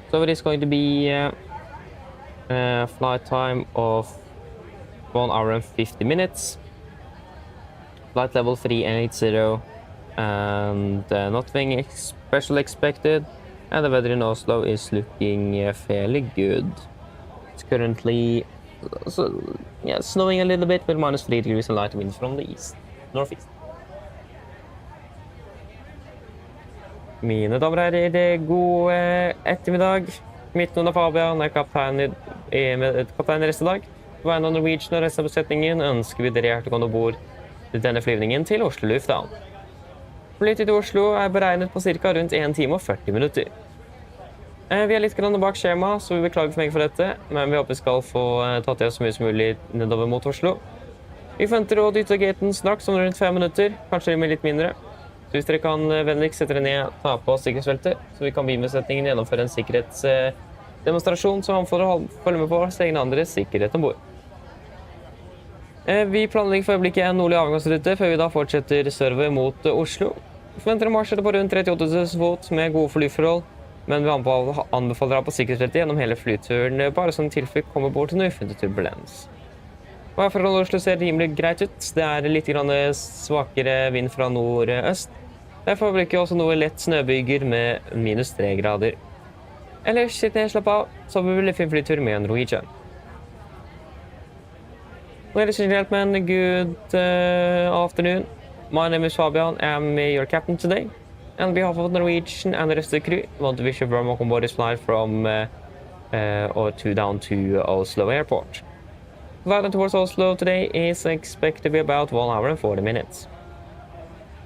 So it is going to be flight time of 1 hour and 50 minutes. Flight level 380, and nothing special expected. And the weather in Oslo is looking fairly good. It's currently snowing a little bit with -3 degrees and light winds from the northeast. Mine damer og herrer, god ettermiddag. Mitt navn er Fabian, jeg er kaptein i resten dag. På vegne av Norwegian og resten av besetningen ønsker vi dere hjertelig velkommen bord til denne flyvningen til Oslo lufthavn. Flytid til Oslo er beregnet på ca. rundt 1 time og 40 minutter. Vi er litt bak skjema, så vi beklager for meg for dette, men vi håper vi skal få tatt det så mye som mulig nedover mot Oslo. Vi forventer å dytte gaten straks om rundt 5 minutter, kanskje med litt mindre. Så hvis dere kan vennligst sette dere ned, ta på sikkerhetsfeltet, så vi kan beambesetningen gjennomføre en sikkerhetsdemonstrasjon, så han får følge med på oss egne andres sikkerhet ombord. Vi planlegger for øyeblikket en nordlig avgangsrute, før vi da fortsetter server mot Oslo. Vi forventer en marsjere på rundt 38 000 fot med gode flyforhold. men vi anbefaler deg på sikkerhetsrettet gjennom hele flyturen, bare som tilfelle kommer bort til noe ufunnet turbulens. For Oslo ser rimelig greit ut. Det er litt svakere vind fra nordøst. Derfor bruker jeg også noe lett snøbyger med -3 grader. Ellers sitter jeg slapp av, så vi vil fin flytur med Norwegian. Ladies and gentlemen, good afternoon. My name is Fabian. I'm your captain today. On behalf of Norwegian and the rest of the crew, I want to wish you a warm welcome aboard this flight from down to Oslo Airport. The flight towards Oslo today is expected to be about 1 hour and 40 minutes.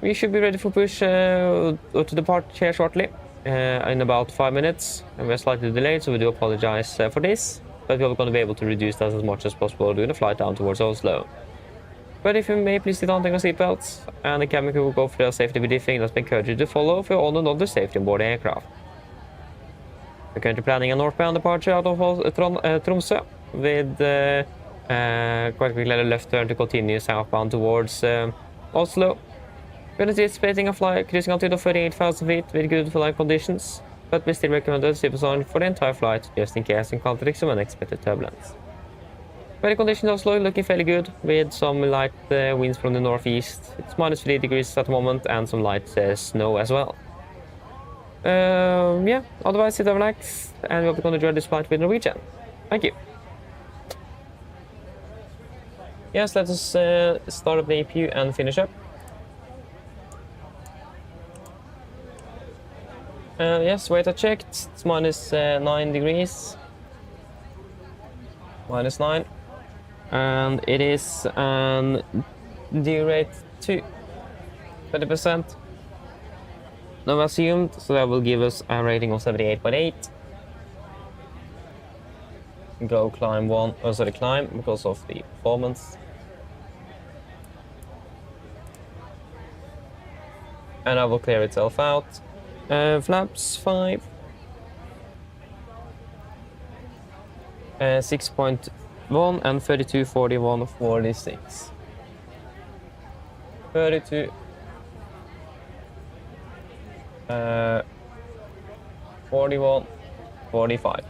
We should be ready for push to depart here shortly, in about 5 minutes. And we're slightly delayed, so we do apologize for this, but we're going to be able to reduce that as much as possible during the flight down towards Oslo. But if you may, please sit on your seatbelts, and the cabin crew will go through a safety briefing that's been encouraged you to follow for all and other safety on board the aircraft. We're currently planning a northbound departure out of Tromsø, with quite quickly left turn to continue southbound towards Oslo. We're anticipating a cruising altitude of 38,000 feet with good flight conditions, but we still recommend a supersonic for the entire flight, just in case encountering some unexpected turbulence. Weather conditions in Oslo looking fairly good, with some light winds from the northeast. It's -3 degrees at the moment, and some light snow as well. Yeah, otherwise sit and relax, and we hope you're going to enjoy this flight with Norwegian. Thank you. Yes, let us start up the APU and finish up. Yes, weight I checked, it's -9 degrees. -9. And it is an D rate to 30%. No assumed, so that will give us a rating of 78.8. Go climb climb because of the performance. And I will clear itself out. Flaps 5. 6.1 and 32, 41, 46. 32. 41, 45.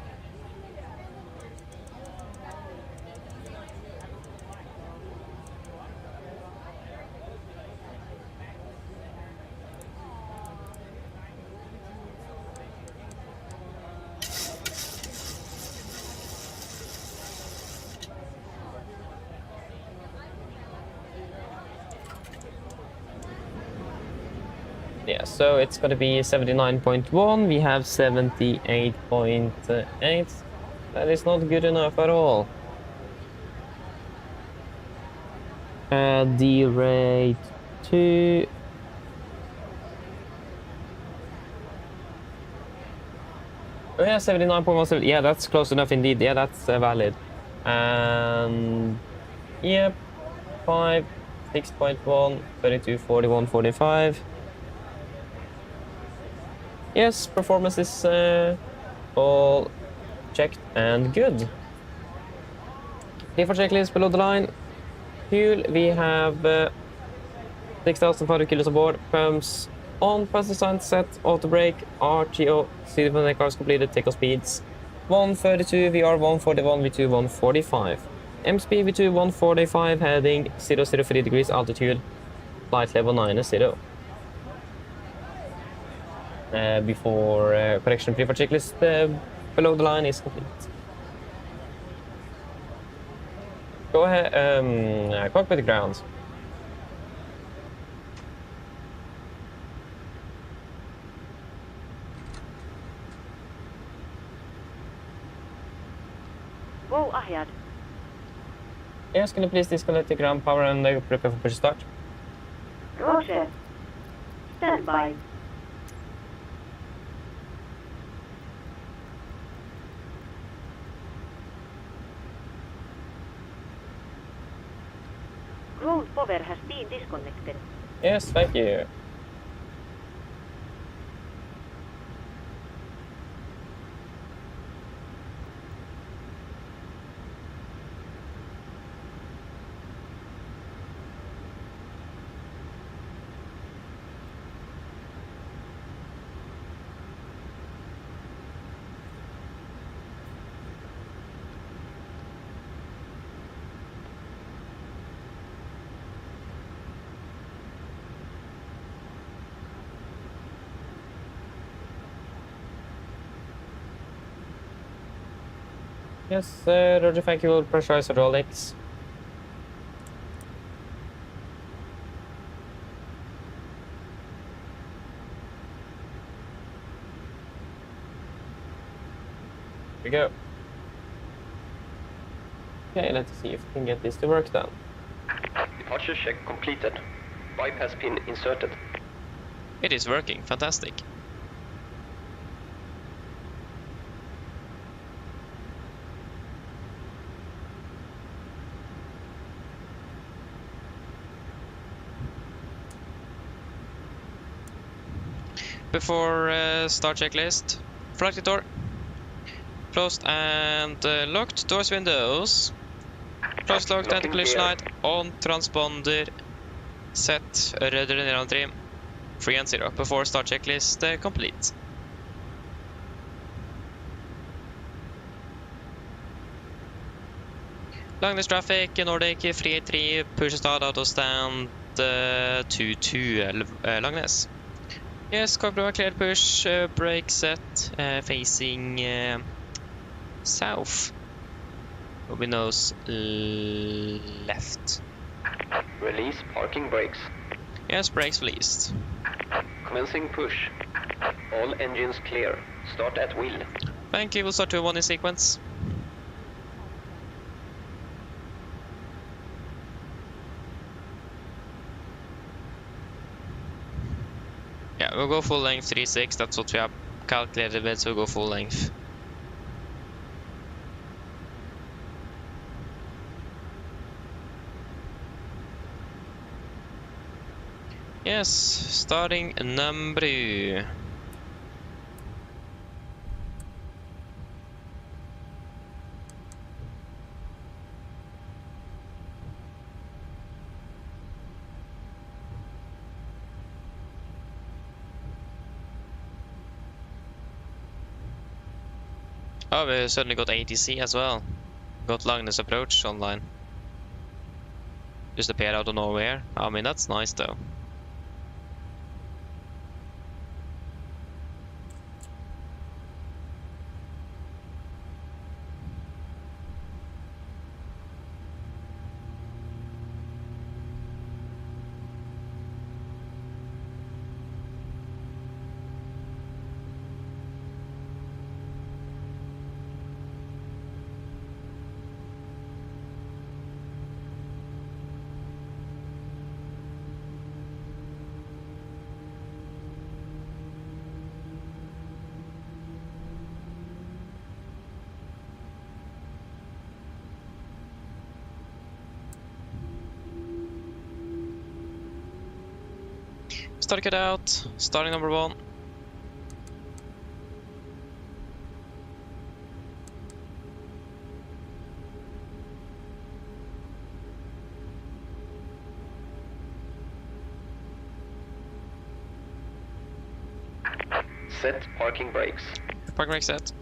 Yeah, so it's going to be 79.1. We have 78.8. That is not good enough at all. D rate 2. Oh yeah, 79.17. Yeah, that's close enough indeed. Yeah, that's valid. And yep, 5, 6.1, 32, 41, 45. Yes, performance is all checked and good. For checklist below the line. Fuel, we have 6,500 kilos aboard. Pumps on, press design set, auto brake, RTO, CD cars completed, takeoff speeds 132, VR 141, V2 145. MSP V2 145, heading 003 degrees altitude, flight level 90. Before correction pre-for checklist below the line is complete. Go ahead, cockpit grounds. Whoa, ahead. Yes, can you please disconnect the ground power and prepare for push start? Roger. Stand by. Ground power has been disconnected. Yes, thank you. Yes, Roger, thank you for pressurize hydraulics. Here we go. Okay, let's see if we can get this to work then. Departure check completed. Bypass pin inserted. It is working, fantastic. Before start checklist, flight door closed and locked, doors, windows closed, locked, anti-collision light on, transponder set, rudder and trim 3 and 0. Before start checklist complete. Langnes traffic, Nordic 383, push start out of stand 22 Langnes. Yes, cockpit cleared push, brake set, facing south. Obi nose left. Release parking brakes. Yes, brakes released. Commencing push. All engines clear. Start at wheel. Thank you, we'll start to 1 in sequence. Yeah, we'll go full length 3.6, that's what we have calculated with, so we'll go full length. Yes, starting number 2. Oh, we suddenly got ATC as well. Got Langnes approach online. Just appeared out of nowhere. I mean, that's nice though. Start it out. Starting number 1. Set parking brakes. Park brake set.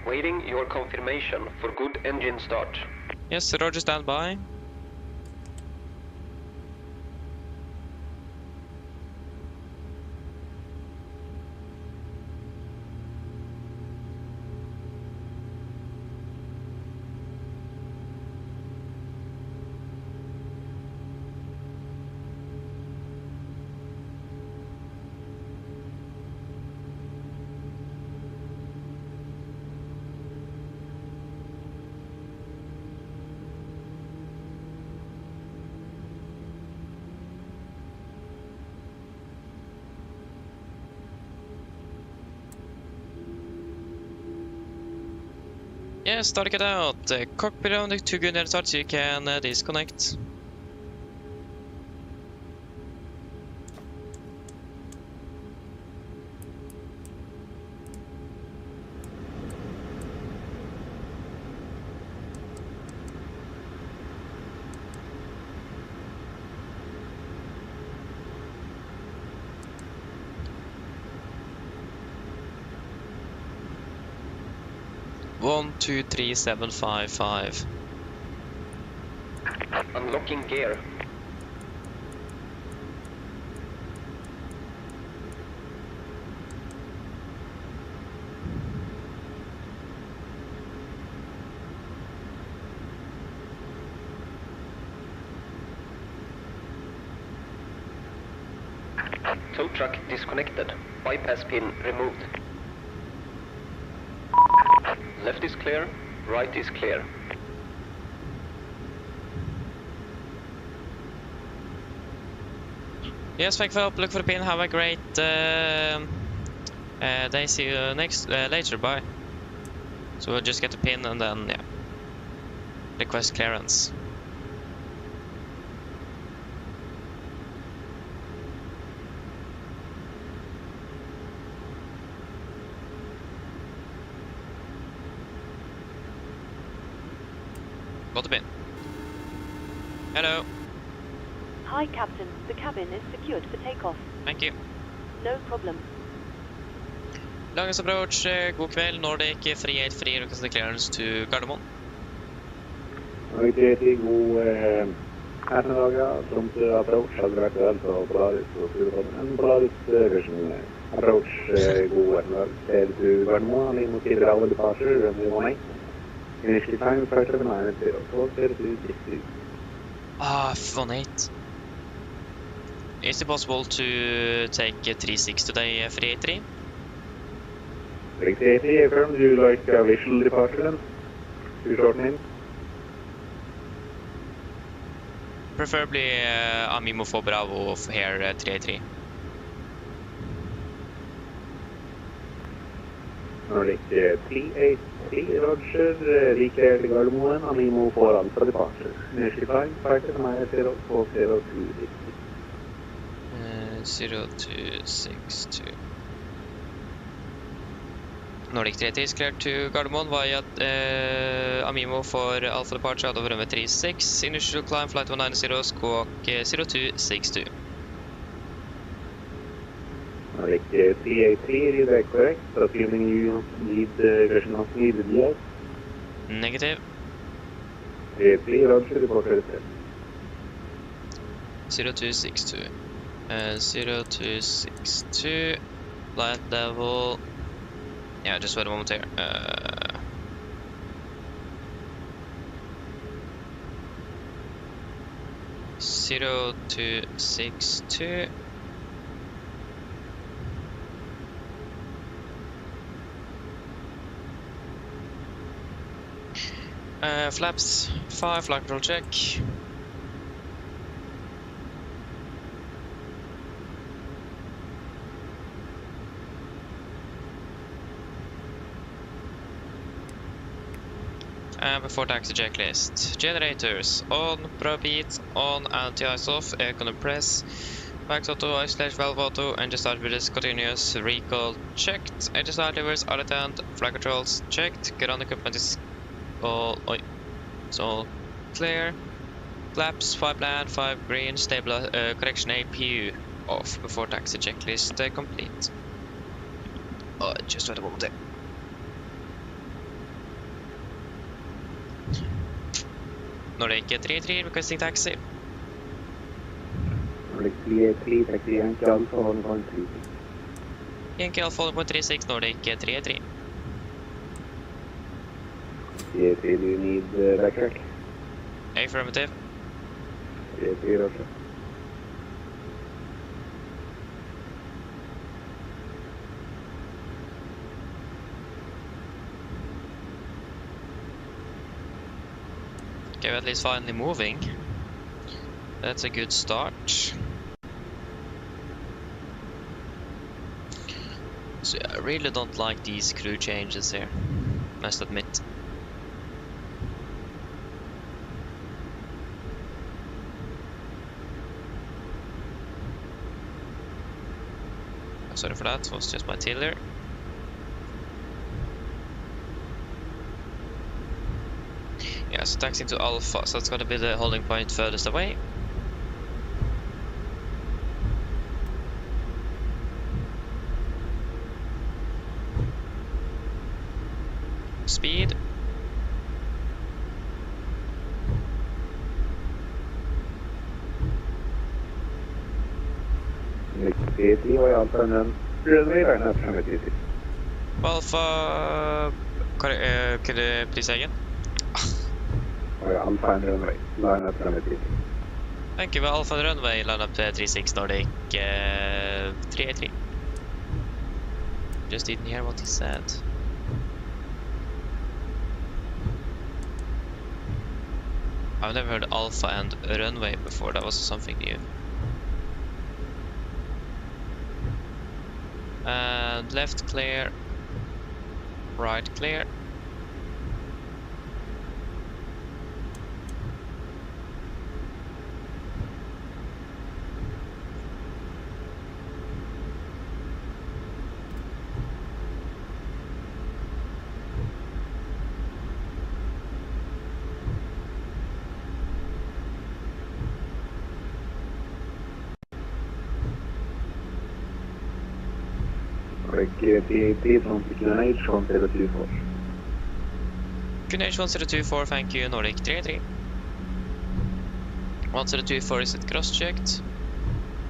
Waiting your confirmation for good engine start. Yes, Roger, stand by. Yeah, start it out. Cockpit on the 2 good start so you can disconnect. One, 2, 3, 7, 5, 5. Unlocking gear. Tow truck disconnected. Bypass pin removed. Left is clear. Right is clear. Yes, thank you for help. Look for the pin. Have a great day. See you later. Bye. So we'll just get the pin and then, yeah. Request clearance. Got the pin. Hello. Hi, Captain. The cabin is secured for takeoff. Thank you. No problem. Longest approach, god kväll, Nordic 383, request the clearance to Gardermoen. Nordic 383, god ettermiddag, Tromsø approach, hadde vært vel på Boris, og skulle komme en Boris version approach, god ettermiddag, til Gardermoen, inn mot Federal Departure, runway 18. Initially time, flight 79, 02, Ah, 18. Is it possible to take 36 today, 383? 383, affirm, do you like a visual departure then? To shorten in? Preferably Amimo for Bravo here, 383. Nordic 383, Roger, reclear to Gardermoen, Amimo for Alpha departure. Initially time, flight 79, 02, 0262. Nordic 383 is cleared to Gardermoen via Amimo for Alpha departure out of runway 36. Initial climb flight 190, squawk 0262. Nordic 383, is that correct? Assuming you need the version of needed yes. Negative. 383, Roger, reported it. 0262. 0262. Light level. Yeah, just wait a moment here. 0262. Flaps 5, flight control check. Before taxi checklist. Generators on, probeat on, anti-ice off, aircon press, max auto, isolation valve auto, engine start with discontinuous, recall checked, engine start levers are attend, flight controls checked, ground equipment is all, it's all clear. Flaps 5 land, 5 green, stable correction APU off before taxi checklist complete. Just wait a moment there. Nordic 383 requesting taxi. Nordic 383, taxi Yankee Alpha 1.36. Yankee Alpha 1.36, Nordic 383. 383, do you need backtrack? Affirmative. 383, Roger. Okay, we're at least finally moving. That's a good start. So yeah, I really don't like these crew changes here, must admit. Sorry for that, it was just my tiller. Yeah, so taxiing to Alpha, so it's gonna be the holding point furthest away. Speed. Nordic 383, og Alpha and then runway line up from 383. Alpha, could you please say again? Og Alpha and runway line up from 383. Thank you, Alpha runway, line up to 36 Nordic, 383. Just didn't hear what he said. I've never heard Alpha and runway before, that was something new. And left clear, right clear. QNH 10224. QNH 1024, thank you, Nordic 383. 1024 is it cross-checked.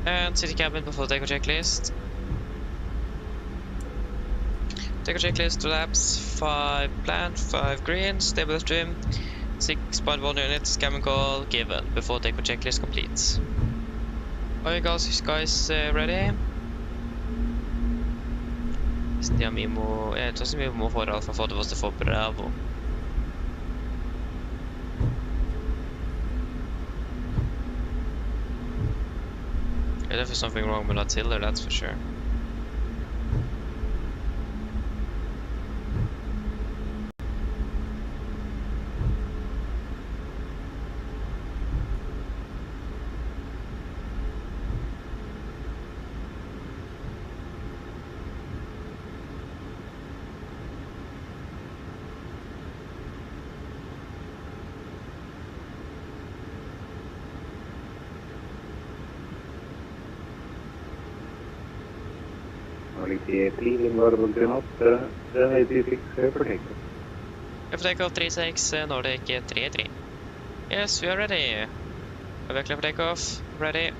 And city cabin before deco checklist. Deco checklist, laps, 5 plan, 5 green, stable trim, 6.1 units, cabin call given before deco checklist completes. Are you guys ready? Ja, vi må, jeg tror ikke vi må få Alfa for det var for Bravo. Yeah, there's something wrong with Attila, that's for sure. For takeoff 36, Nordic 383. Yes, we are ready. Are we clear for takeoff? Ready.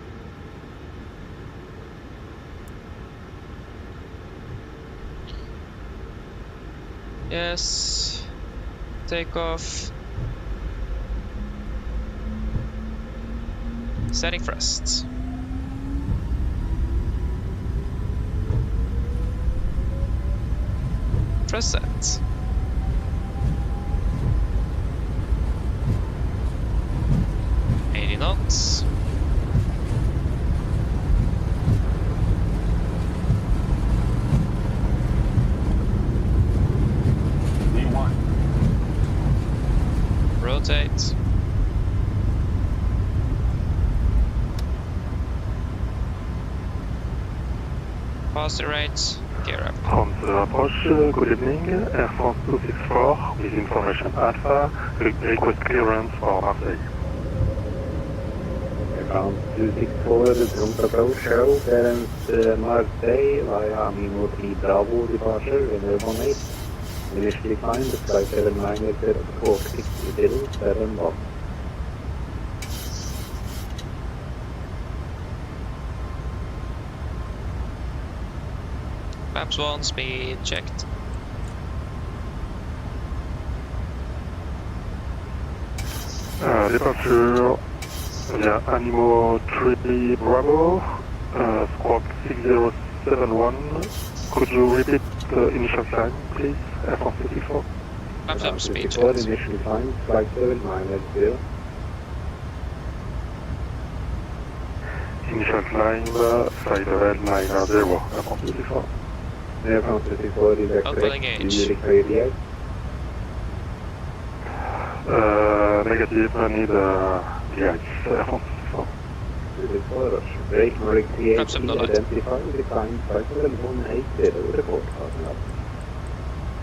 Yes. Takeoff. Setting thrust. Thrust set. Knots. V1. Rotate. Faster rate. Gear up. Tromsø approach, good evening. Air France 264 with information Alpha. Request clearance for Marseille. France 264, the Tromsø approach, show clearance Marseille via Mimo 3 Bravo departure, winner 18. Initially climb the Sky 79 at 460 71. Maps 1, speed checked. Departure via Animo 3 Bravo, squawk 6071. Could you repeat the initial time, please? Air France 264. Maps up, speed 264, checked. initially climb Sky 79 at 0. Initial climb, Cyberel 90, Air France 264. Air France 264 is Output correct. engage. Do you require the out? Negative, I need the ice. Air France 264. 264, rush. Break Nordic 380, Perhaps I'm not right. identify the climb Sky 7180, report passing.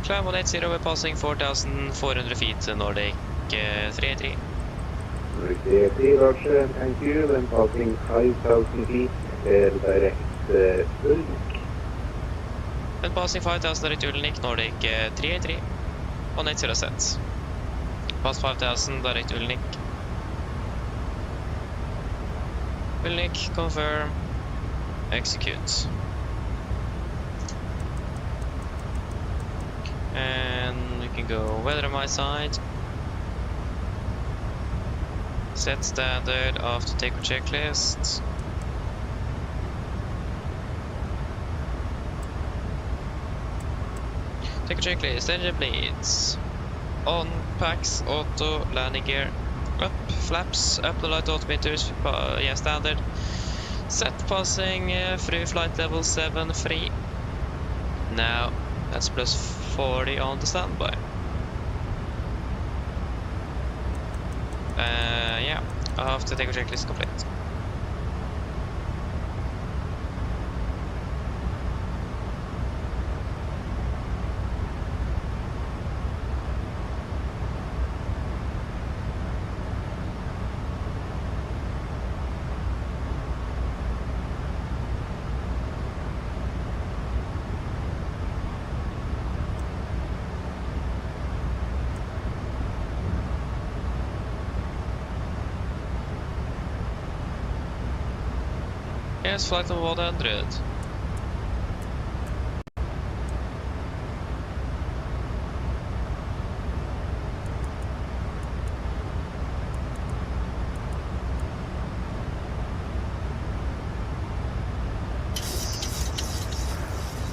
Climb 180, we're passing 4,400 feet, Nordic 383. Nordic 380, roger, thank you. When passing 5,000 feet, direct Ulrik. When passing 5,000 direct Ulnik, Nordic 383. 180 sets. Pass 5,000 direct Ulnik. Ulnik, confirm, execute. And we can go weather on my side. Set standard after take checklist. Take checklist, engine bleeds. On, packs, auto, landing gear. Up, flaps, up the light altimeters, yeah, standard. Set passing through flight level 7 free. Now, that's plus 40 on the standby. Yeah, after take checklist complete. Yes, flight number 100.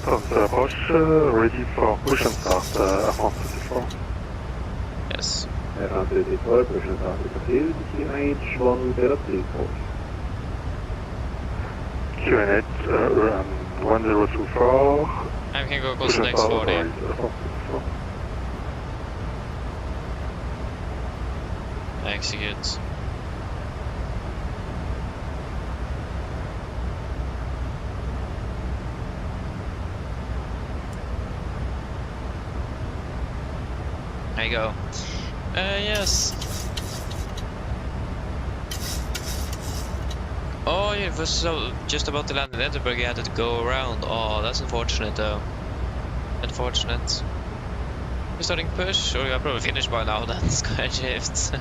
Tromsø approach, ready for push and start, Air France 34. Yes. Air France 34, push and start altitude, QNH 1024. QNH 1024. And we can go Push to and next start 40. authorized, Air France 34. Execute. There you go. Yes. Oh, you was so just about to land in Edinburgh, you had to go around. Oh, that's unfortunate though. Unfortunate. You're starting push, or you're probably finished by now then, square shift.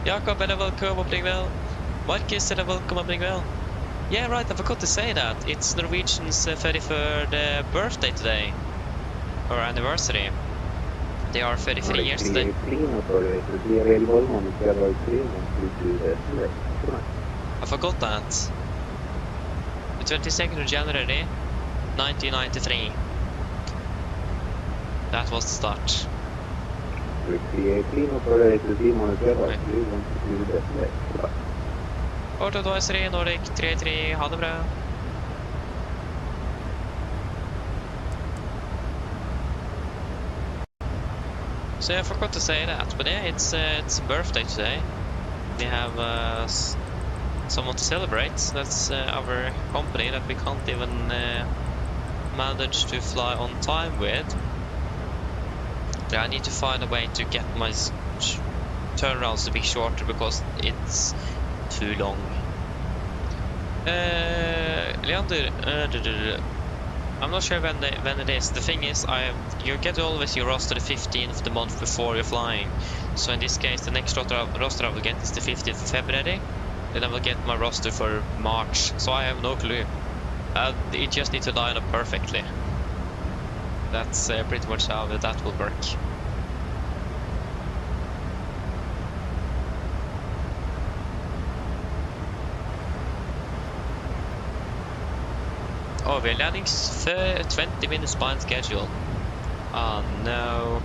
Jakob, eller welcome opening well. Marcus, eller welcome opening well. Yeah, right, I forgot to say that. It's Norwegian's 33rd birthday today. Or anniversary. They are 33 years today. I forgot that. The 22nd of January, 1993. That was the start. Port advisory, Nordic 33, ha det bra. So yeah, I forgot to say that, but yeah, it's a birthday today. We have someone to celebrate. That's our company that we can't even manage to fly on time with. I need to find a way to get my turnarounds to be shorter because it's too long. Leander, I'm not sure when it is. The thing is, you get always your roster the 15th of the month before you're flying. So in this case, the next roster I will get is the 15th of February. Then I will get my roster for March. So I have no clue. It just needs to line up perfectly. That's pretty much how that will work. Oh, we're landing 20 minutes behind schedule. Oh no.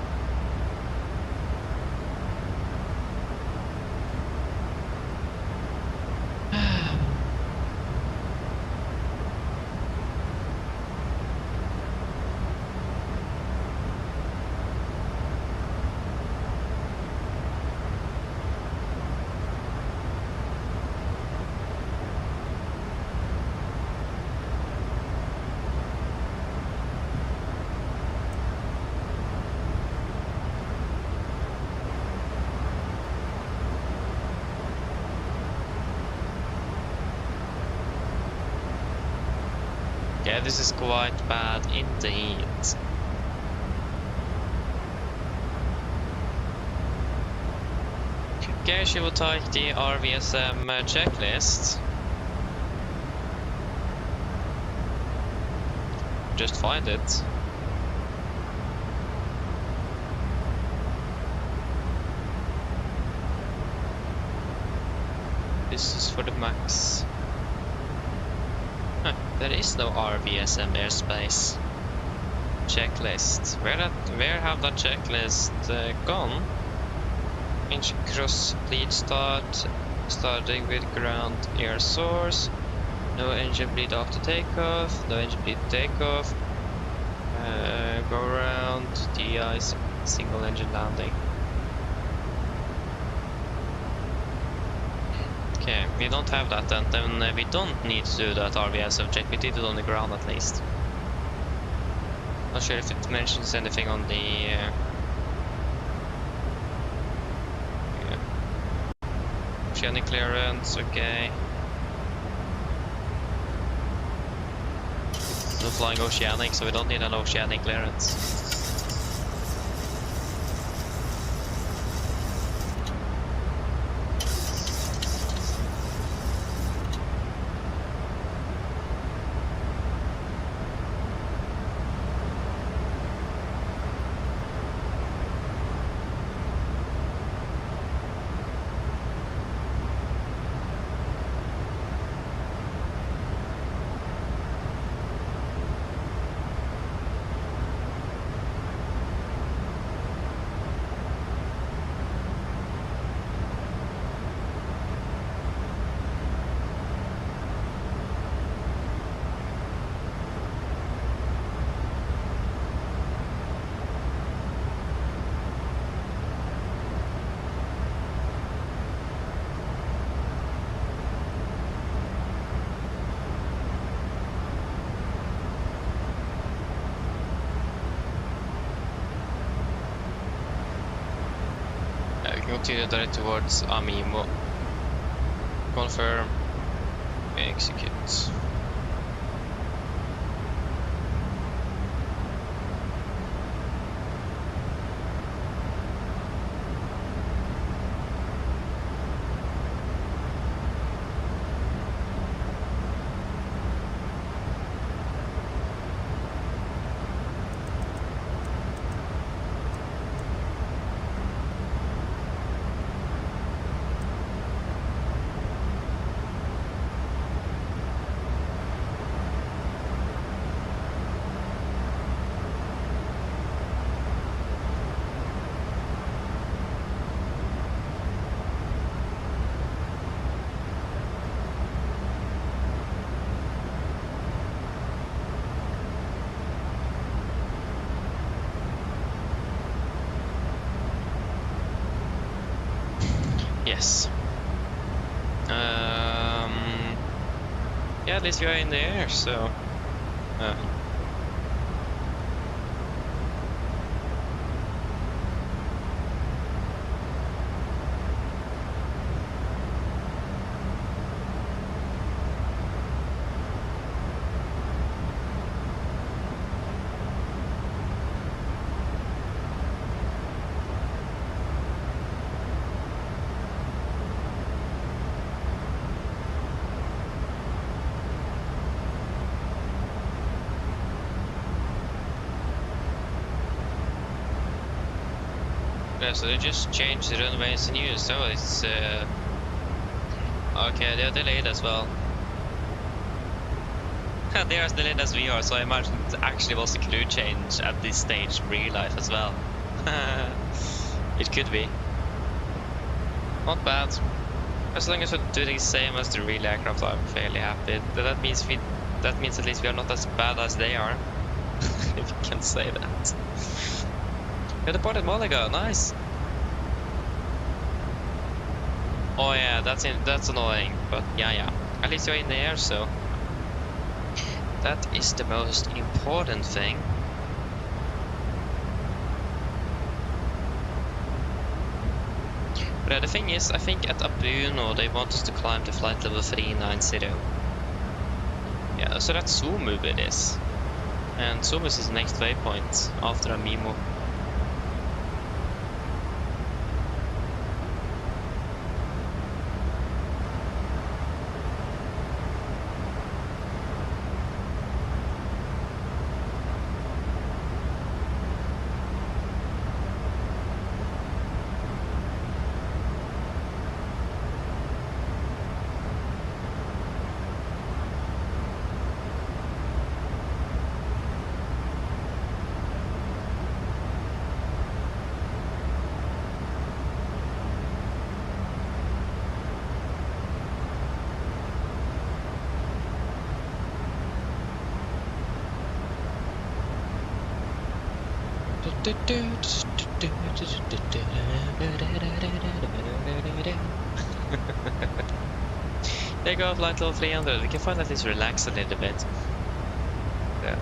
Yeah, this is quite bad indeed. Okay, she will take the RVSM checklist. Just find it. this is for the max. Huh, there is no RVSM airspace checklist. Where have that checklist gone? Engine cross bleed starting with ground air source. No engine bleed after takeoff. No engine bleed takeoff. Go around. DI single engine landing. Okay, we don't have that, and then we don't need to do that RVSM check. We did it on the ground at least. Not sure if it mentions anything on the oceanic clearance. Okay. No flying oceanic, so we don't need an oceanic clearance. Continue direct towards Amimo. Confirm. Execute. Yes. Yeah, at least we are in the air, so. Yeah, so they just changed the runways in use, so it's okay, they're delayed as well. They're as delayed as we are, so I imagine it actually was a crew change at this stage in real life as well. It could be. Not bad. As long as we're doing the same as the real aircraft, I'm fairly happy. That means at least we are not as bad as they are. If you can say that. We departed Malaga, nice. Oh yeah, that's annoying, but yeah. At least you're in the air, so that is the most important thing. But the thing is, I think at Abuno they want us to climb to flight level 390. Yeah, so that's Sumu it is. And Sumu is the next waypoint after Amimo. Take off flight level 300. We can find at least relax a little bit. Yeah.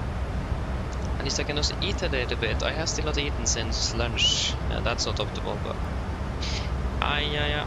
At least I can also eat a little bit. I have still not eaten since lunch. That's not optimal, but... yeah.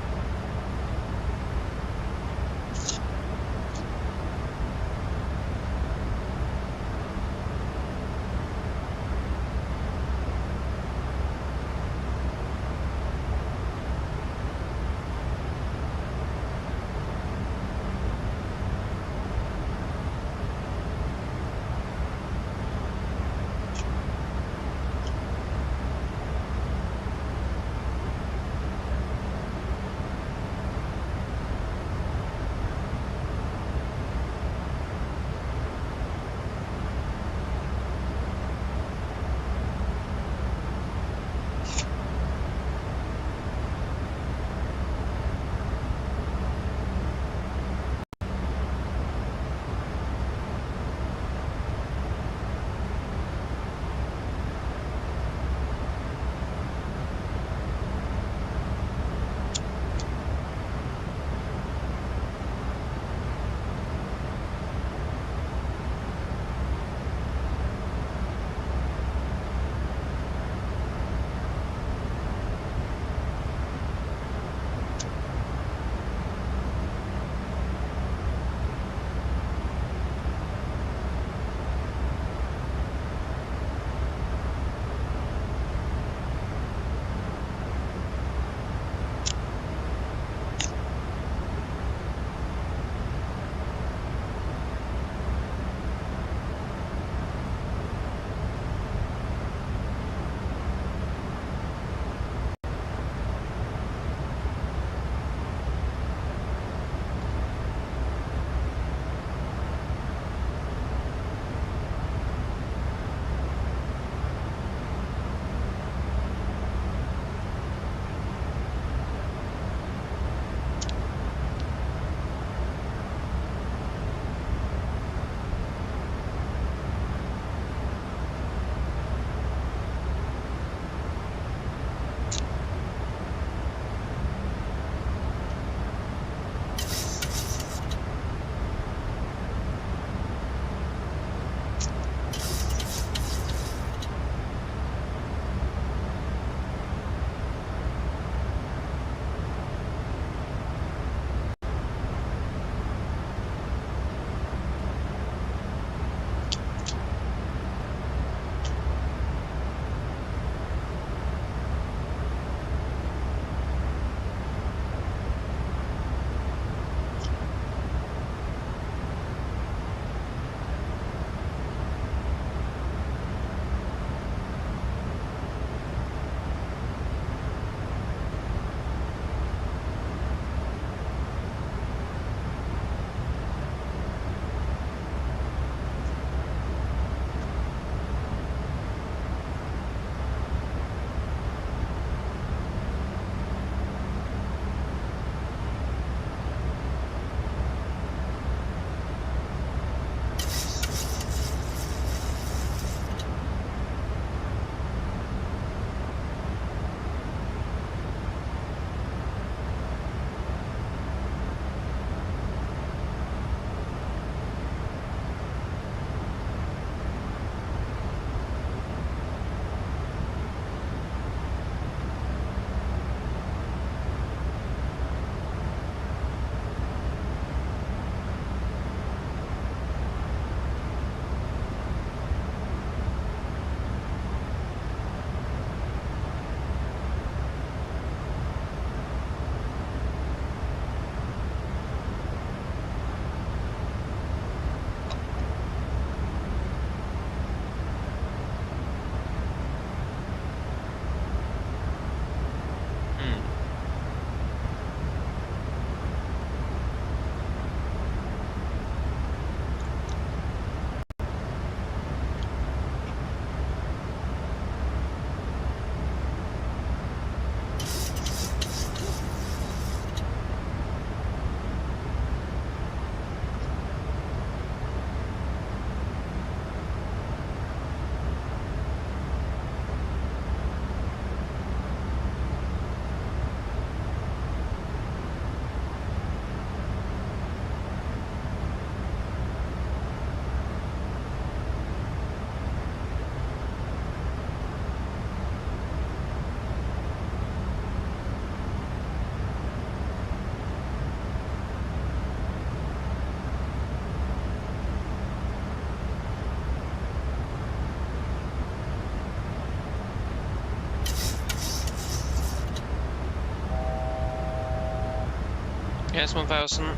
Yes, 1000.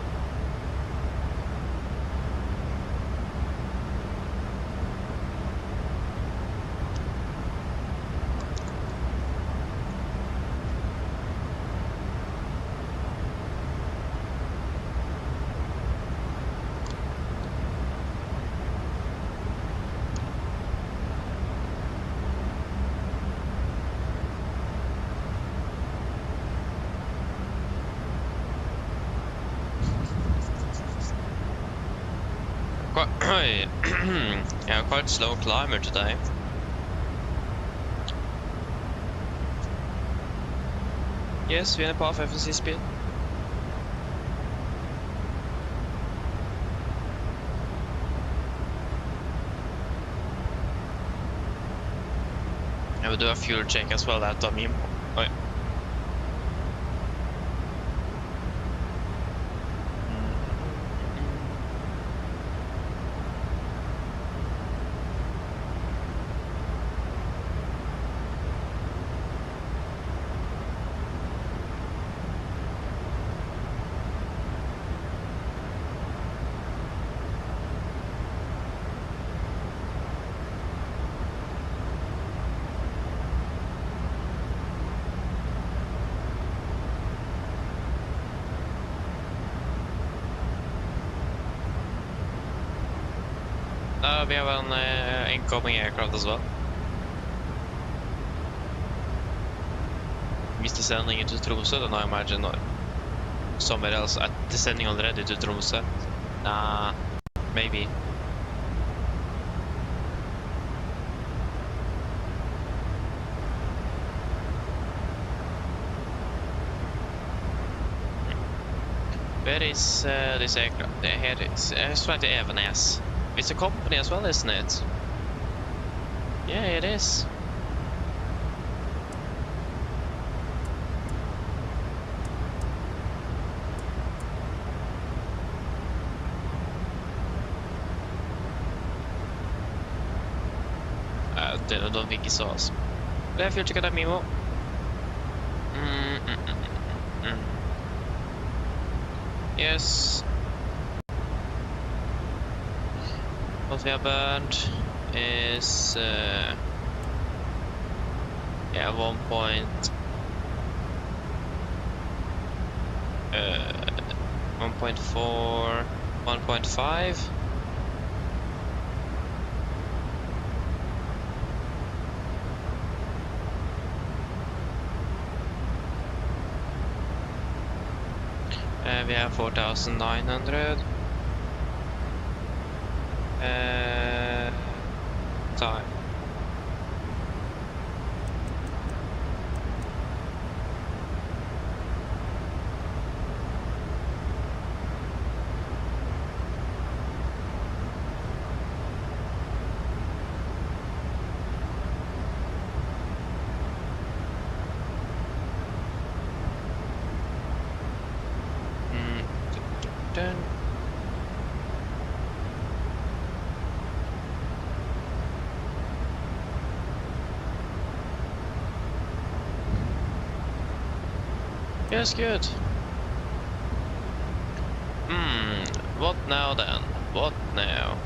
Yeah, quite slow climber today. Yes, vi er på FSIPanel. I will do a fuel check as well at Mimo. Oh, yeah. We have an incoming aircraft as well. Missed descending into Tromsø, then I imagine somewhere else at descending already to Tromsø. Nah, maybe. Where is this aircraft? Here it is. It's right to Evenes. It's a company as well, isn't it? Yeah, it is. Don't think he saw us. Det er fuel check Mimo. Yes. What we have burned is 1.4, 1.5. We have 4,900. Time. Done. Yes, good. What now then? What now?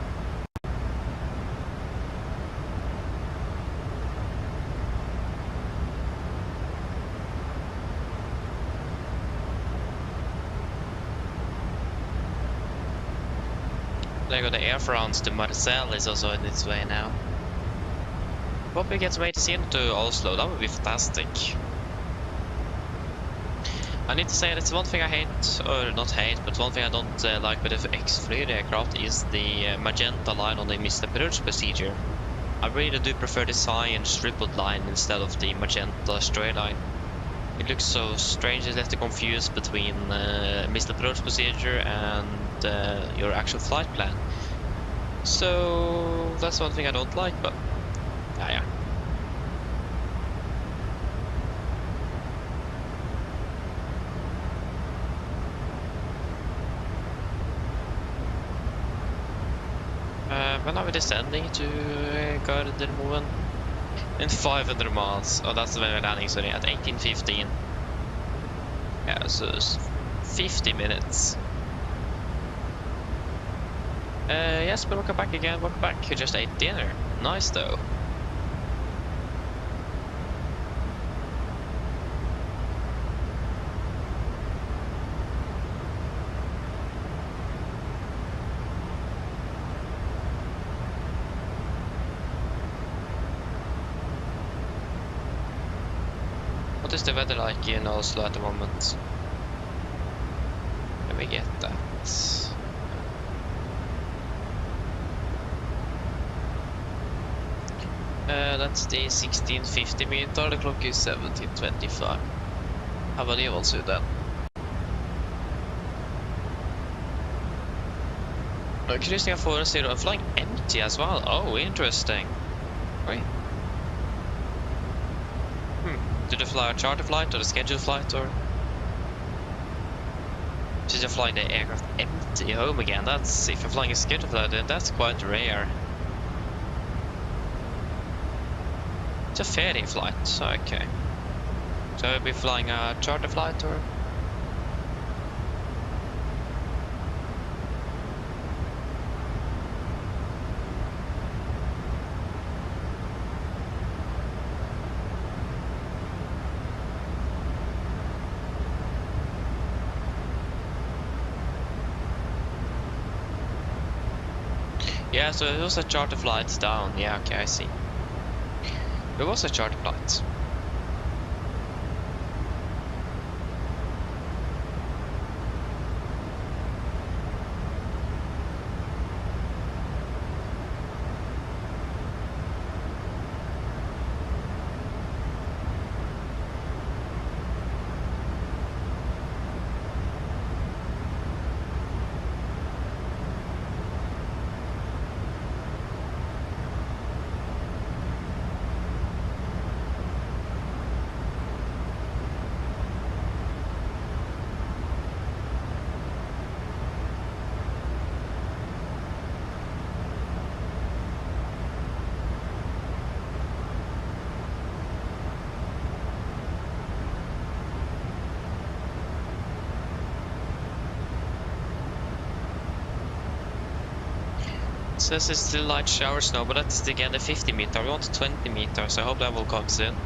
Like the Air France to Marseille is also in its way now. Hope we get some ATC to Oslo, that would be fantastic. I need to say that it's one thing I hate, or not hate, but one thing I don't like with the X-Flyr aircraft is the magenta line on the missed approach procedure. I really do prefer the cyan tripled line instead of the magenta straight line. It looks so strangely left confused between missed approach procedure and your actual flight plan. So that's one thing I don't like, but yeah. When are we descending to Gardermoen? In 500 miles. Oh, that's when we're landing, sorry, at 1815. Yeah, so 50 minutes. Yes, but welcome back again. Welcome back. You just ate dinner. Nice though. What is the weather like in Oslo at the moment? Let me get that. That's the 1650 meter, the clock is 1725. How about you also then? Kryssningar 4 I'm flying empty as well. Oh, interesting. Wait. Did you fly a charter flight or a scheduled flight or? Did you fly the aircraft empty home again? That's, if you're flying a scheduled flight, then that's quite rare. It's a ferry flight, so okay. So you'll be flying a charter flight or? Yeah, so it was a charter flight down. Yeah, okay, I see. It was a charter flight. It says it's still light shower snow, but that's again the 50 meter. We want 20 meters. I hope that will come soon.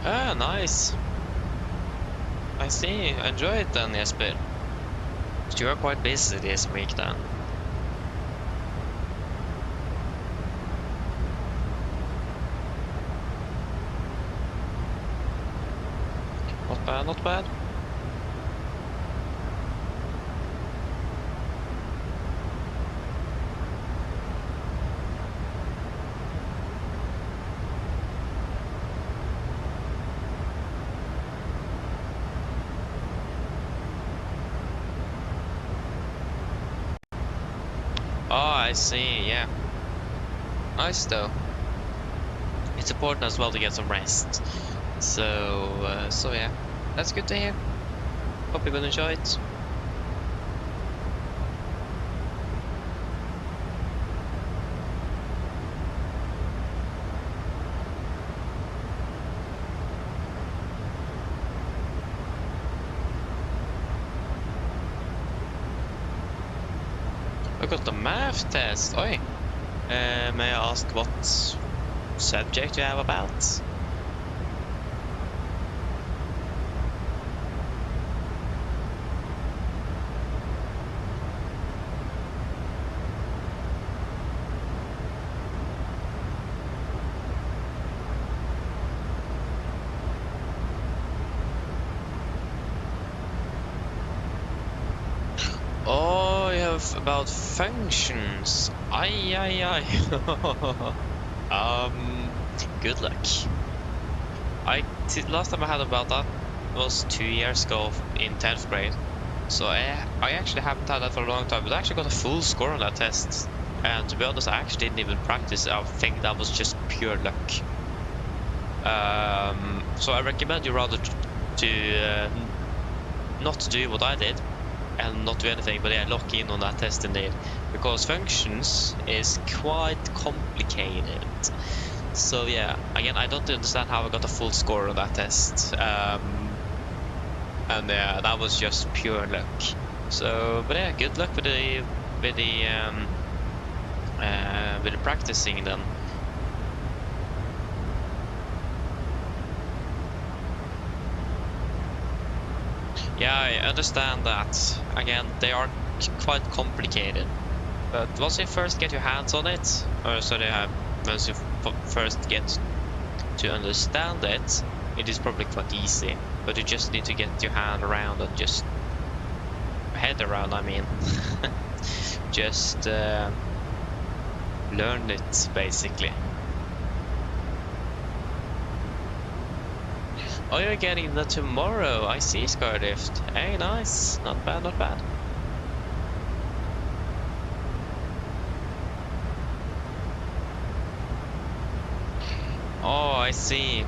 Ah, nice. I see. Enjoy it then, Jesper. You are quite busy this week then. Not bad, not bad. Oh, I see, yeah. Nice though. It's important as well to get some rest. So yeah, that's good to hear. Hope you will enjoy it. I got the math test. Oi. May I ask what subject you have about? Oh, you have about functions. Aye. Good luck. Last time I had about that was 2 years ago in 10th grade. So I actually haven't had that for a long time, but I actually got a full score on that test. And to be honest, I actually didn't even practice. I think that was just pure luck. So I recommend you rather to not do what I did and not do anything, but yeah, lock in on that test indeed, because functions is quite complicated. So yeah, again, I don't understand how I got a full score on that test, and yeah, that was just pure luck. So, but yeah, good luck with the practicing then. Yeah, I understand that. Again, they are quite complicated. But once you first get your hands on it, or so they have, once you first get to understand it, it is probably quite easy. But you just need to get your hand around and just head around, I mean. Just learn it, basically. Oh, you're getting that tomorrow. I see, Scardift. Hey, nice. Not bad, not bad. Oh, I see.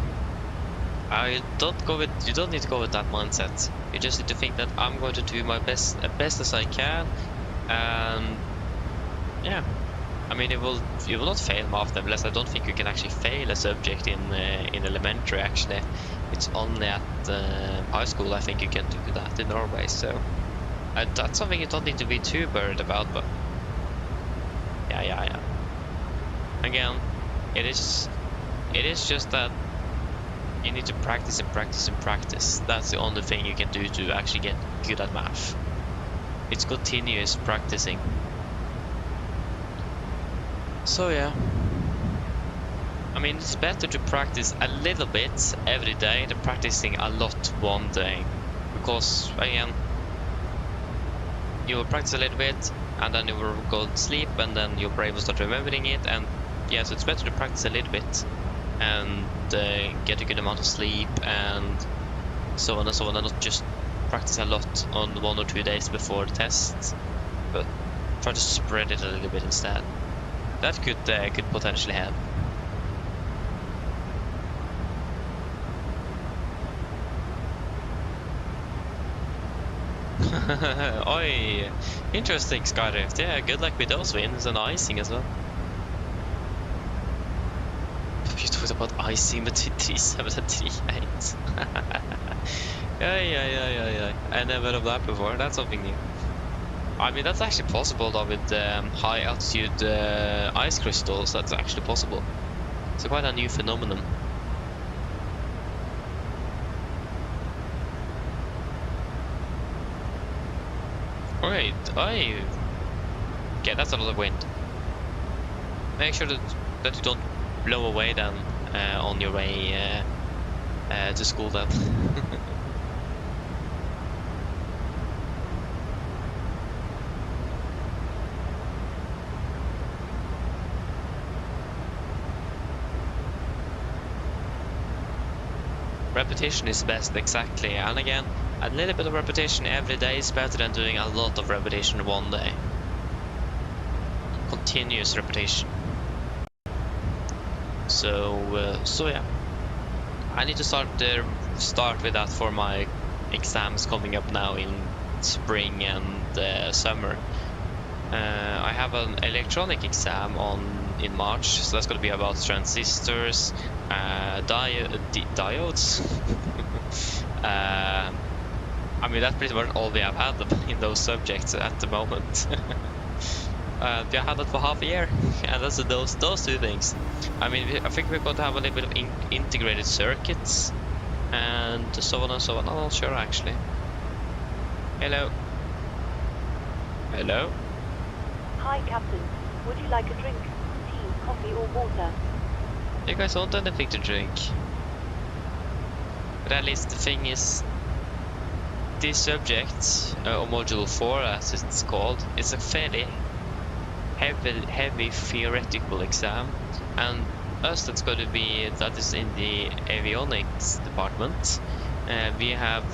You don't need to go with that mindset. You just need to think that I'm going to do my best as I can, and yeah. I mean, you will not fail math unless I don't think you can actually fail a subject in elementary. Actually, it's only at high school I think you can do that in Norway. So that's something you don't need to be too worried about. But yeah. Again, it is just that you need to practice and practice and practice. That's the only thing you can do to actually get good at math. It's continuous practicing. So yeah, I mean, it's better to practice a little bit every day than practicing a lot one day, because again, you will practice a little bit and then you will go to sleep and then your brain will start remembering it, and yeah, so it's better to practice a little bit and get a good amount of sleep and so on and so on, and not just practice a lot on 1 or 2 days before the test, but try to spread it a little bit instead. That could potentially help. Oi, interesting, Skyrift. Yeah, good luck with those wins and icing as well. You talked about icing between 3.7 and 3.8. Yeah. I never heard of that before. That's something new. I mean, that's actually possible though with high altitude ice crystals. That's actually possible. It's quite a new phenomenon. Alright, okay, that's a lot of wind. Make sure that you don't blow away then on your way to school then. Repetition is best, exactly, and again, a little bit of repetition every day is better than doing a lot of repetition one day. Continuous repetition. So yeah, I need to start with that for my exams coming up now in spring and summer. I have an electronic exam in March, so that's going to be about transistors, diodes. I mean, that's pretty much all we have had in those subjects at the moment. We have had that for half a year, and that's those two things. I mean, I think we're going to have a little bit of integrated circuits and so on and so on. I'm not sure actually. Hello. Hello. Hi, Captain. Would you like a drink? Tea, coffee, or water? You guys want anything to drink? But at least the thing is, this subject, or module 4 as it's called, is a fairly heavy theoretical exam, and us that is in the avionics department, we have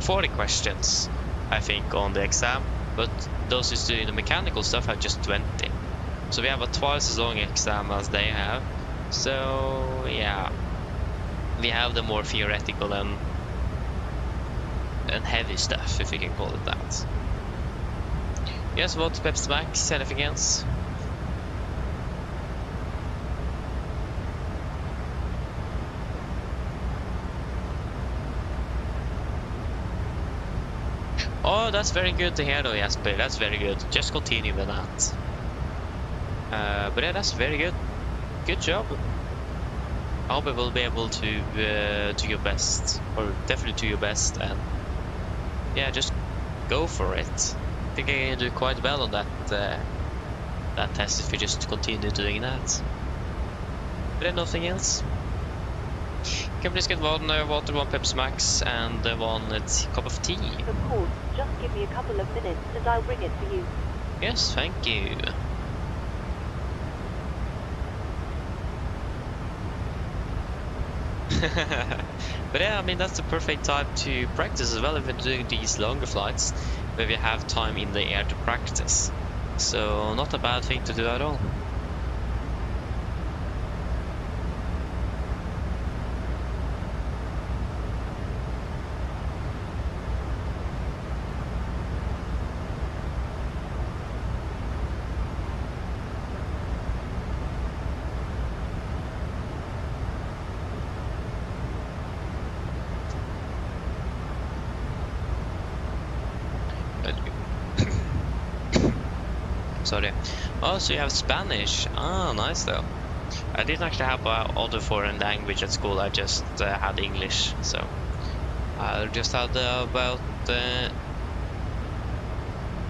40 questions I think on the exam, but those who's doing the mechanical stuff have just 20. So we have a twice as long exam as they have. So yeah, we have the more theoretical and and heavy stuff, if you can call it that. Yes, what Pepsi Max? Anything else? Oh, that's very good to hear though, Jasper. That's very good. Just continue with that. But yeah, that's very good. Good job. I hope you will be able to do your best, or definitely do your best, and yeah, just go for it. I think I can do quite well on that that test if you just continue doing that. But then nothing else. Can we please get one water, one Pepsi Max, and one cup of tea? Of course, just give me a couple of minutes and I'll bring it for you. Yes, thank you. But yeah, I mean, that's the perfect time to practice as well if you're doing these longer flights where you have time in the air to practice. So not a bad thing to do at all. Sorry. Oh, so you have Spanish. Ah, nice though. I didn't actually have other foreign language at school. I just had English. So I just had about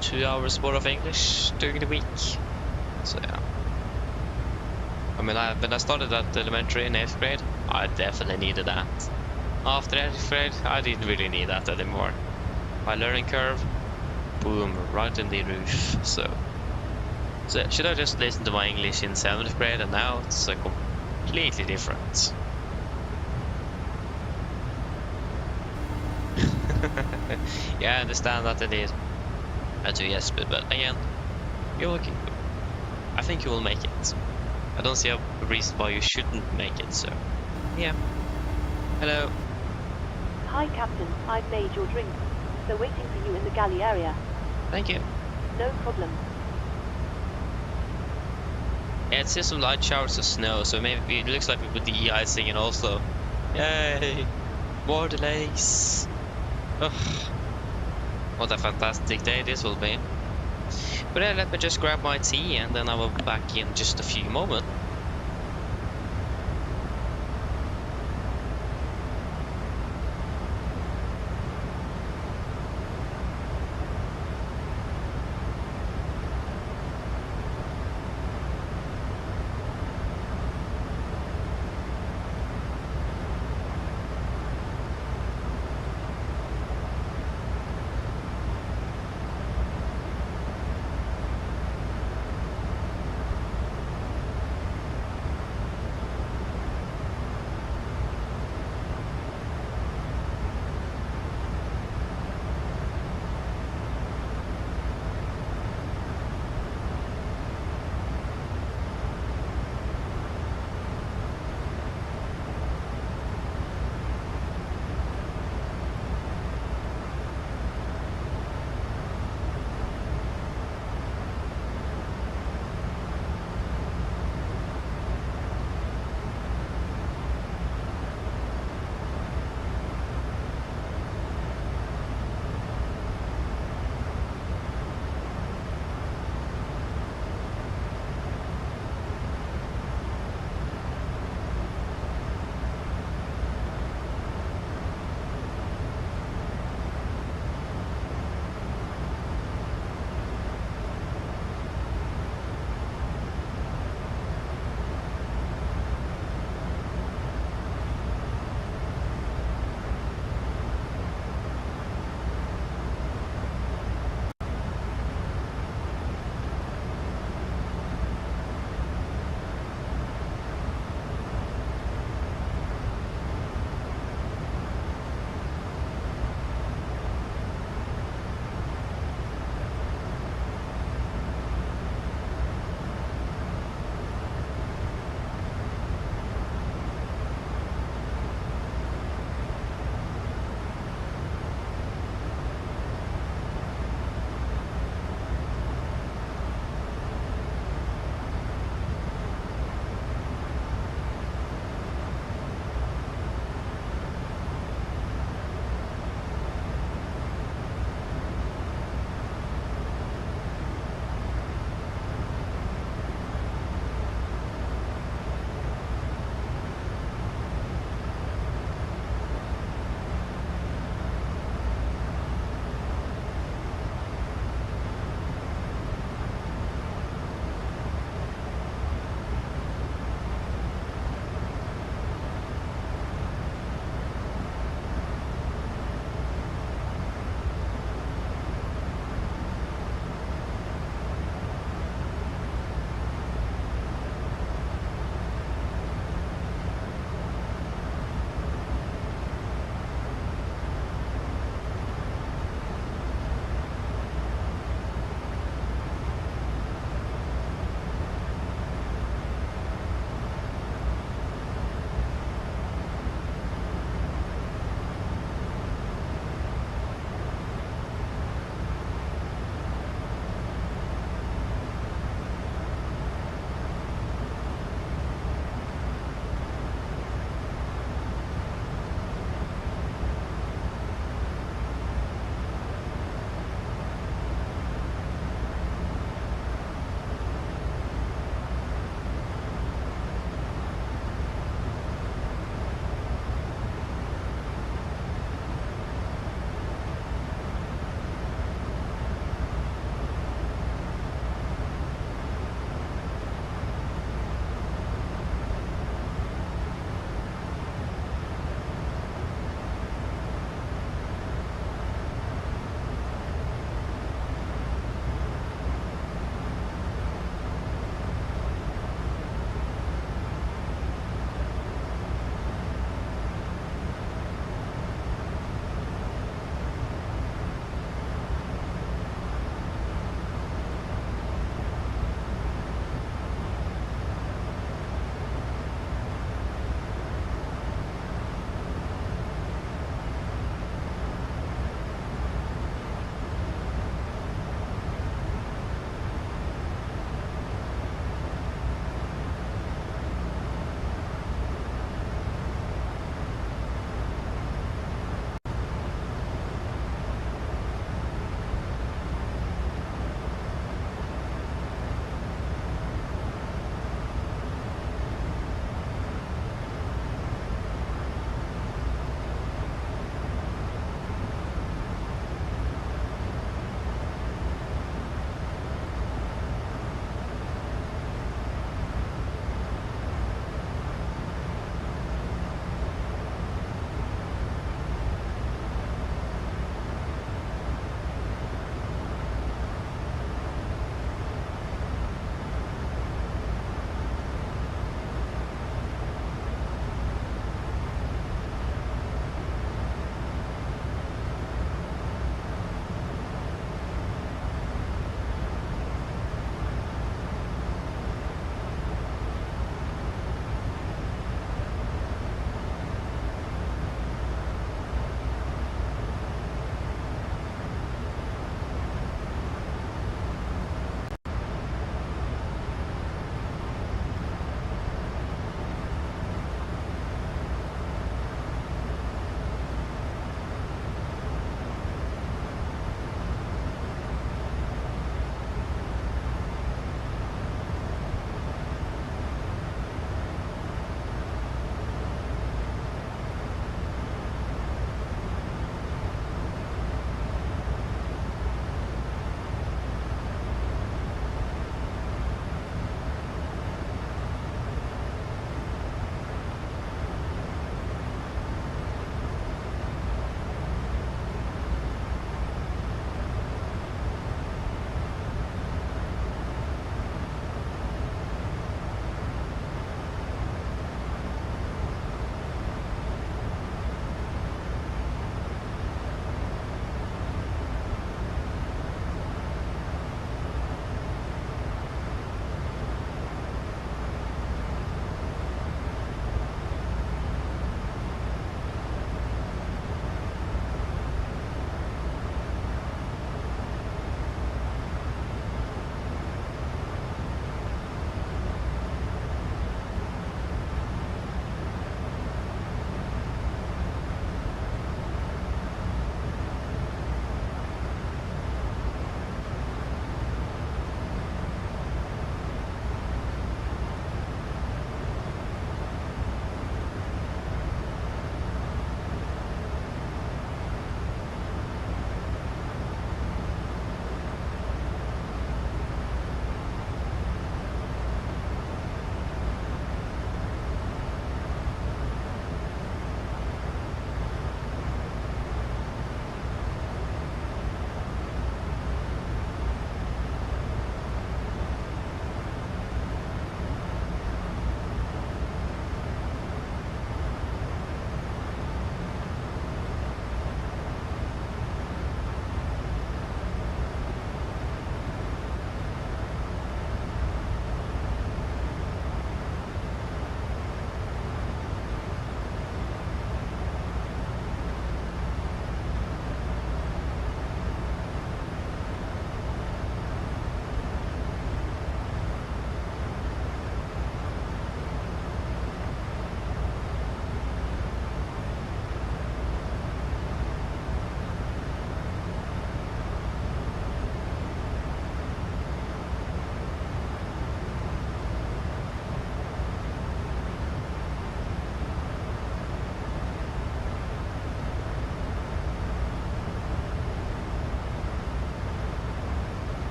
2 hours worth of English during the week. So yeah. I mean, when I started at elementary in 8th grade, I definitely needed that. After 8th grade, I didn't really need that anymore. My learning curve, boom, right in the roof. So should I just listen to my English in 7th grade, and now it's completely different. Yeah, I understand that indeed. I do, yes, but again, you're looking good. I think you will make it. I don't see a reason why you shouldn't make it, so yeah. Hello. Hi Captain, I've made your drink. So waiting for you in the galley area. Thank you. No problem. Yeah, it's just some light showers of snow, so maybe it looks like we put the de-icing in Oslo. Yay! More delays! Ugh. What a fantastic day this will be. But yeah, let me just grab my tea and then I will be back in just a few moments.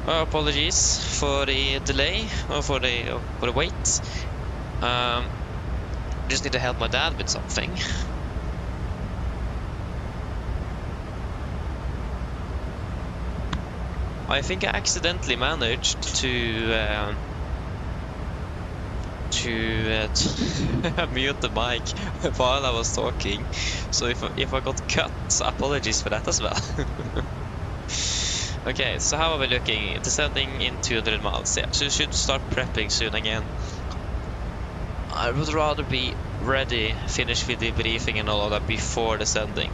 Apologies for the delay or for the wait. Just need to help my dad with something. I think I accidentally managed to mute the mic while I was talking. So if I got cut, apologies for that as well. Okay, so how are we looking? Descending in 200 miles. Yeah, so you should start prepping soon again. I would rather be ready, finish with the briefing and all of that before descending.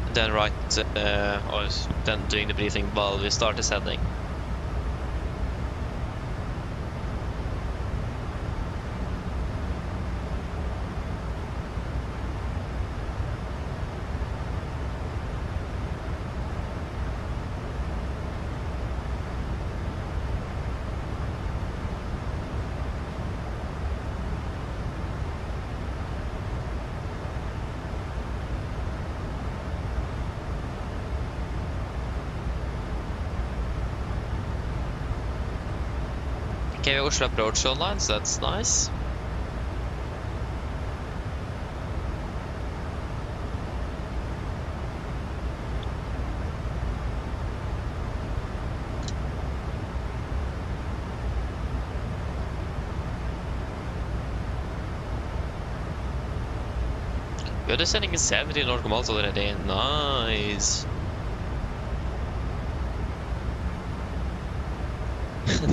Then or then doing the briefing while we start descending. Okay, Oslo approach online, so that's nice. We're descending in 70 North miles already. Nice.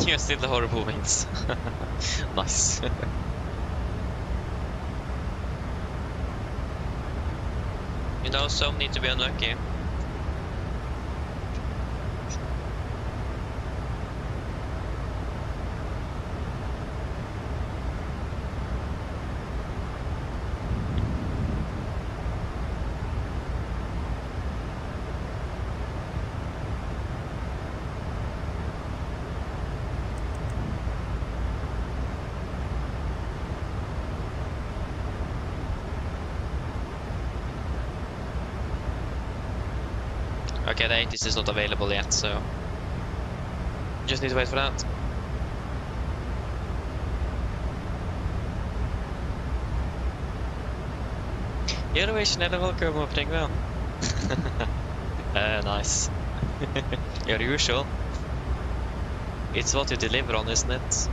You're still the horrible wings. Nice. You know, some need to be unlucky. Okay, the 80s is not available yet, so just need to wait for that. Norwegian eller welcome opening well. Nice. Your usual. It's what you deliver on, isn't it?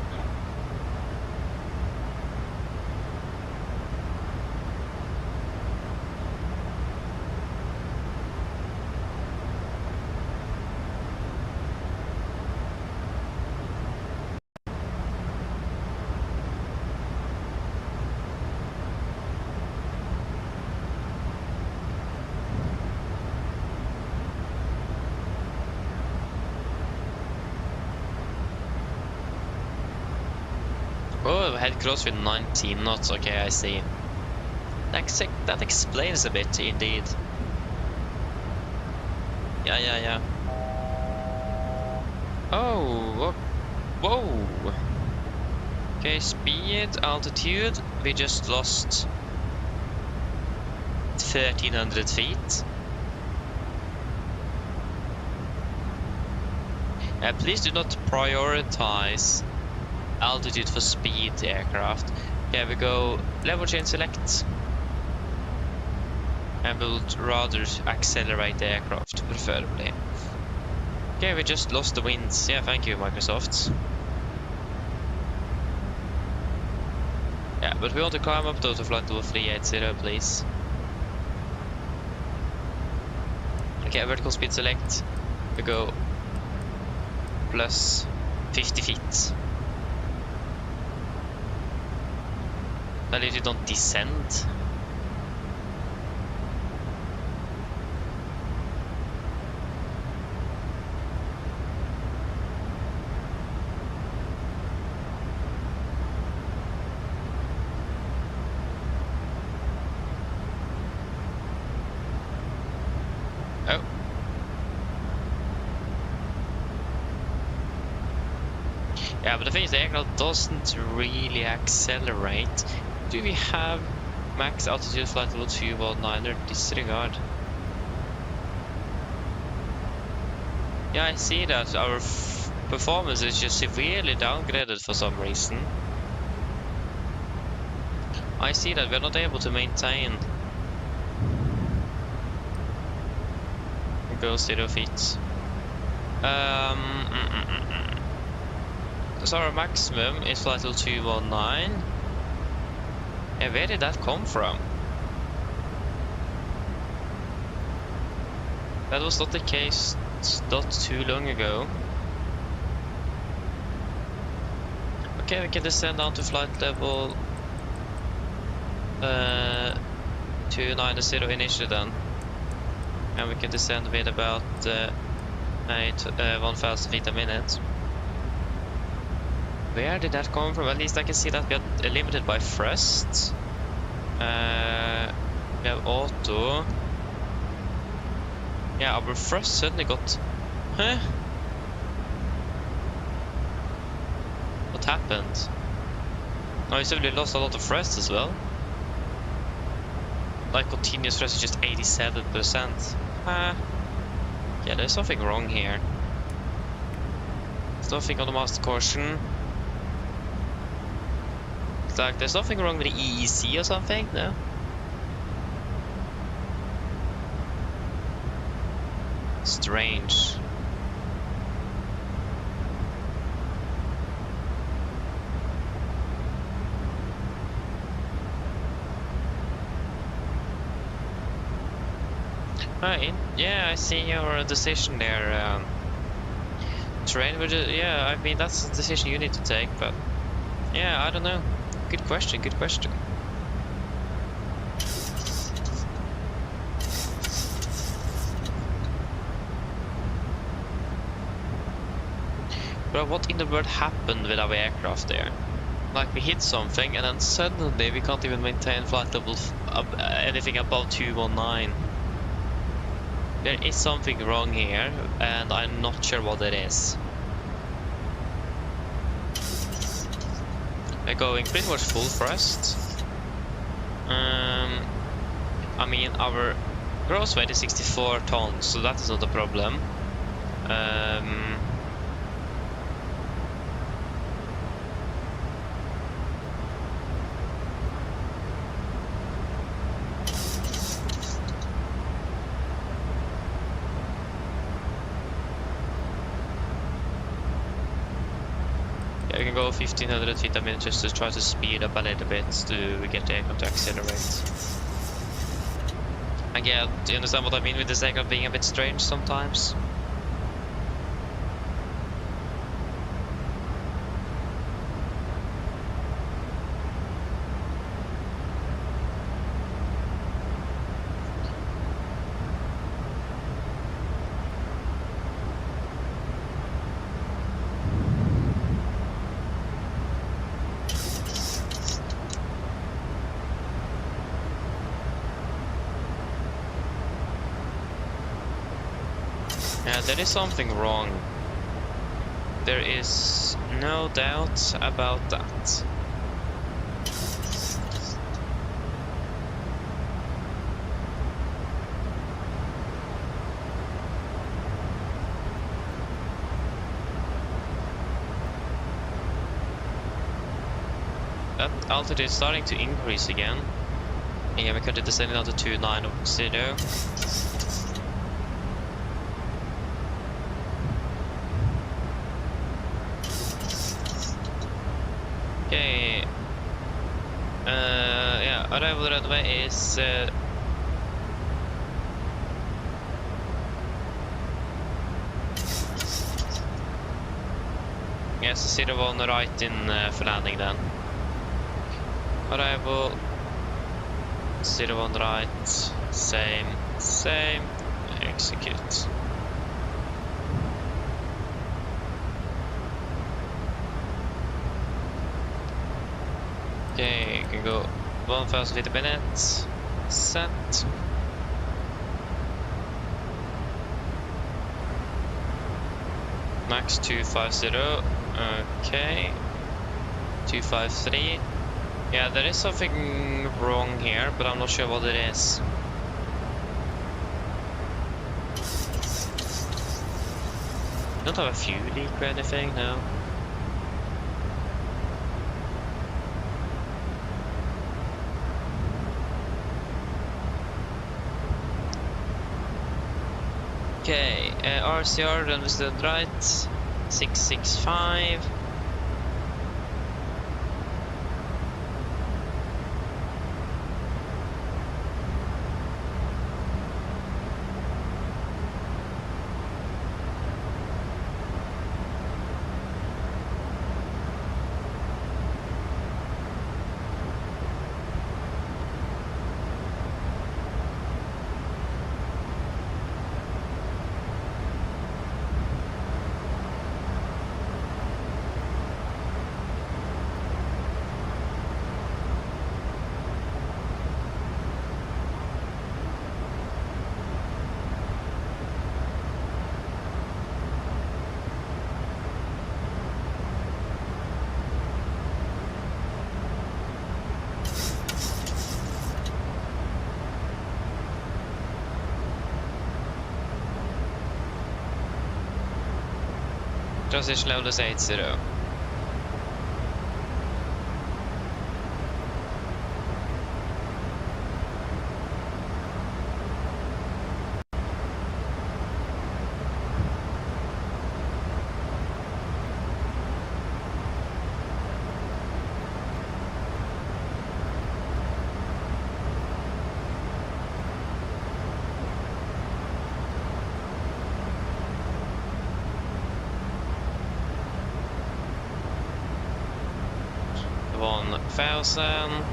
Yeah. Oh, head close with 19 knots. Okay, I see. That explains a bit, indeed. Yeah. Oh, whoa. Okay, speed, altitude, we just lost 1300 feet. Please do not prioritize altitude for speed aircraft. Okay, we go level change select. And we'll rather accelerate the aircraft, preferably. Okay, we just lost the winds. Yeah, thank you, Microsoft. Yeah, but we want to climb up to flight level 380, please. Okay, vertical speed select. We go plus 50 feet. At least you don't descend. Oh. Yeah, but the thing is, the aircraft doesn't really accelerate. Do we have max altitude flight level 219 or disregard? Yeah, I see that our performance is just severely downgraded for some reason. I see that we're not able to maintain. Go 0 feet. So our maximum is flight level 219. And where did that come from? That was not the case not too long ago. Okay, we can descend down to flight level 290 initially then. And we can descend with about 1000 feet a minute. Where did that come from? At least I can see that we are limited by thrust. We have auto. Yeah, our thrust suddenly got... Huh? What happened? Oh, we suddenly lost a lot of thrust as well. Like continuous thrust is just 87%. Yeah, there's something wrong here. There's nothing on the master caution. It's like there's something wrong with the EEC or something, no? Strange. Right, yeah, I see your decision there. Terrain, yeah, I mean, that's a decision you need to take, but yeah, I don't know. Good question, good question. But what in the world happened with our aircraft there? Like, we hit something and then suddenly we can't even maintain flight level anything above 219. There is something wrong here, and I'm not sure what it is. We're going pretty much full thrust. I mean, our gross weight is 64 tons, so that is not a problem. We can go 1500 feet a minute just to try to speed up a little bit to get the aircraft to accelerate. Again, do you understand what I mean with this aircraft being a bit strange sometimes? Yeah, there is something wrong. There is no doubt about that. that altitude is starting to increase again. Yeah, we're currently descending down to 2990. Okay. Yeah, arrival runway is yes, 01 right in for landing then. Arrival 01 right, same, execute. Okay, you can go 1000 feet a minute, set. Max 250, okay. 253. Yeah, there is something wrong here, but I'm not sure what it is. Don't have a fuel leak or anything, no. Okay, RCR understood right, 665. Transition level is 80. $1,000.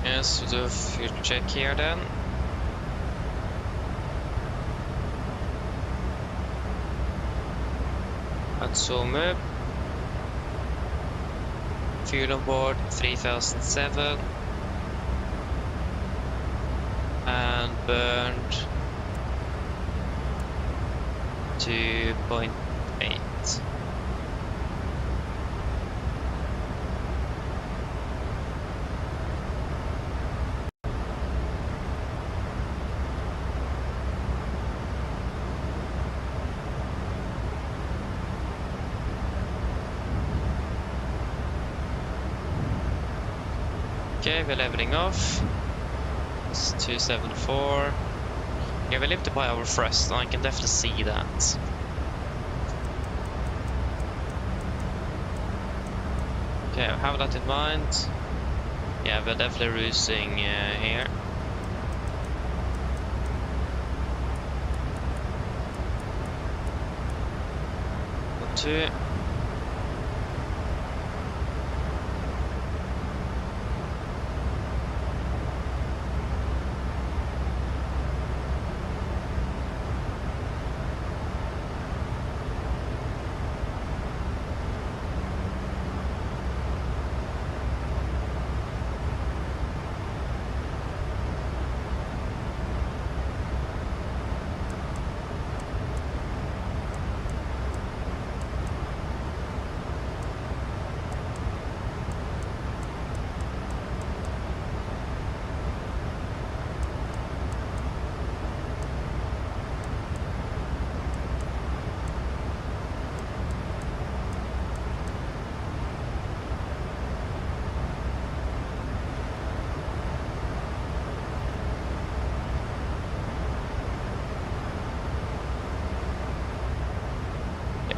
Yes, we'll do a fuel check here then. Let's zoom up. Fuel on board 3007 and burned 2.8. Okay, we're leveling off. It's 274. Yeah, we limited by our thrust, and I can definitely see that. Okay, have that in mind. Yeah, we're definitely losing here. Two.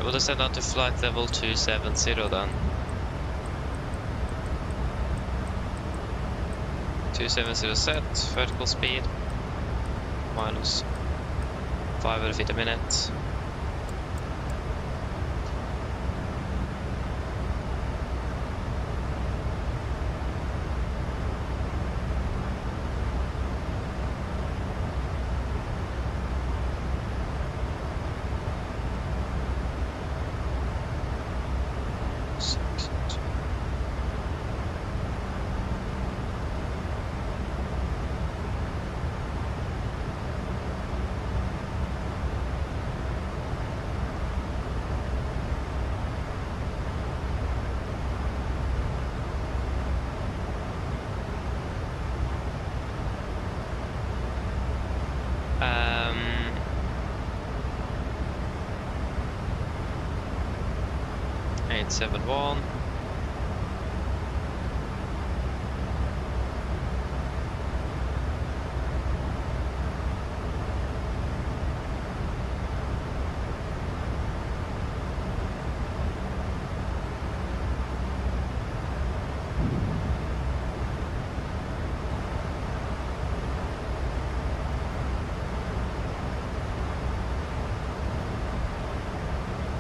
we'll descend down to flight level 270 then. 270 set, vertical speed, minus 500 feet a minute. Eight 7-1.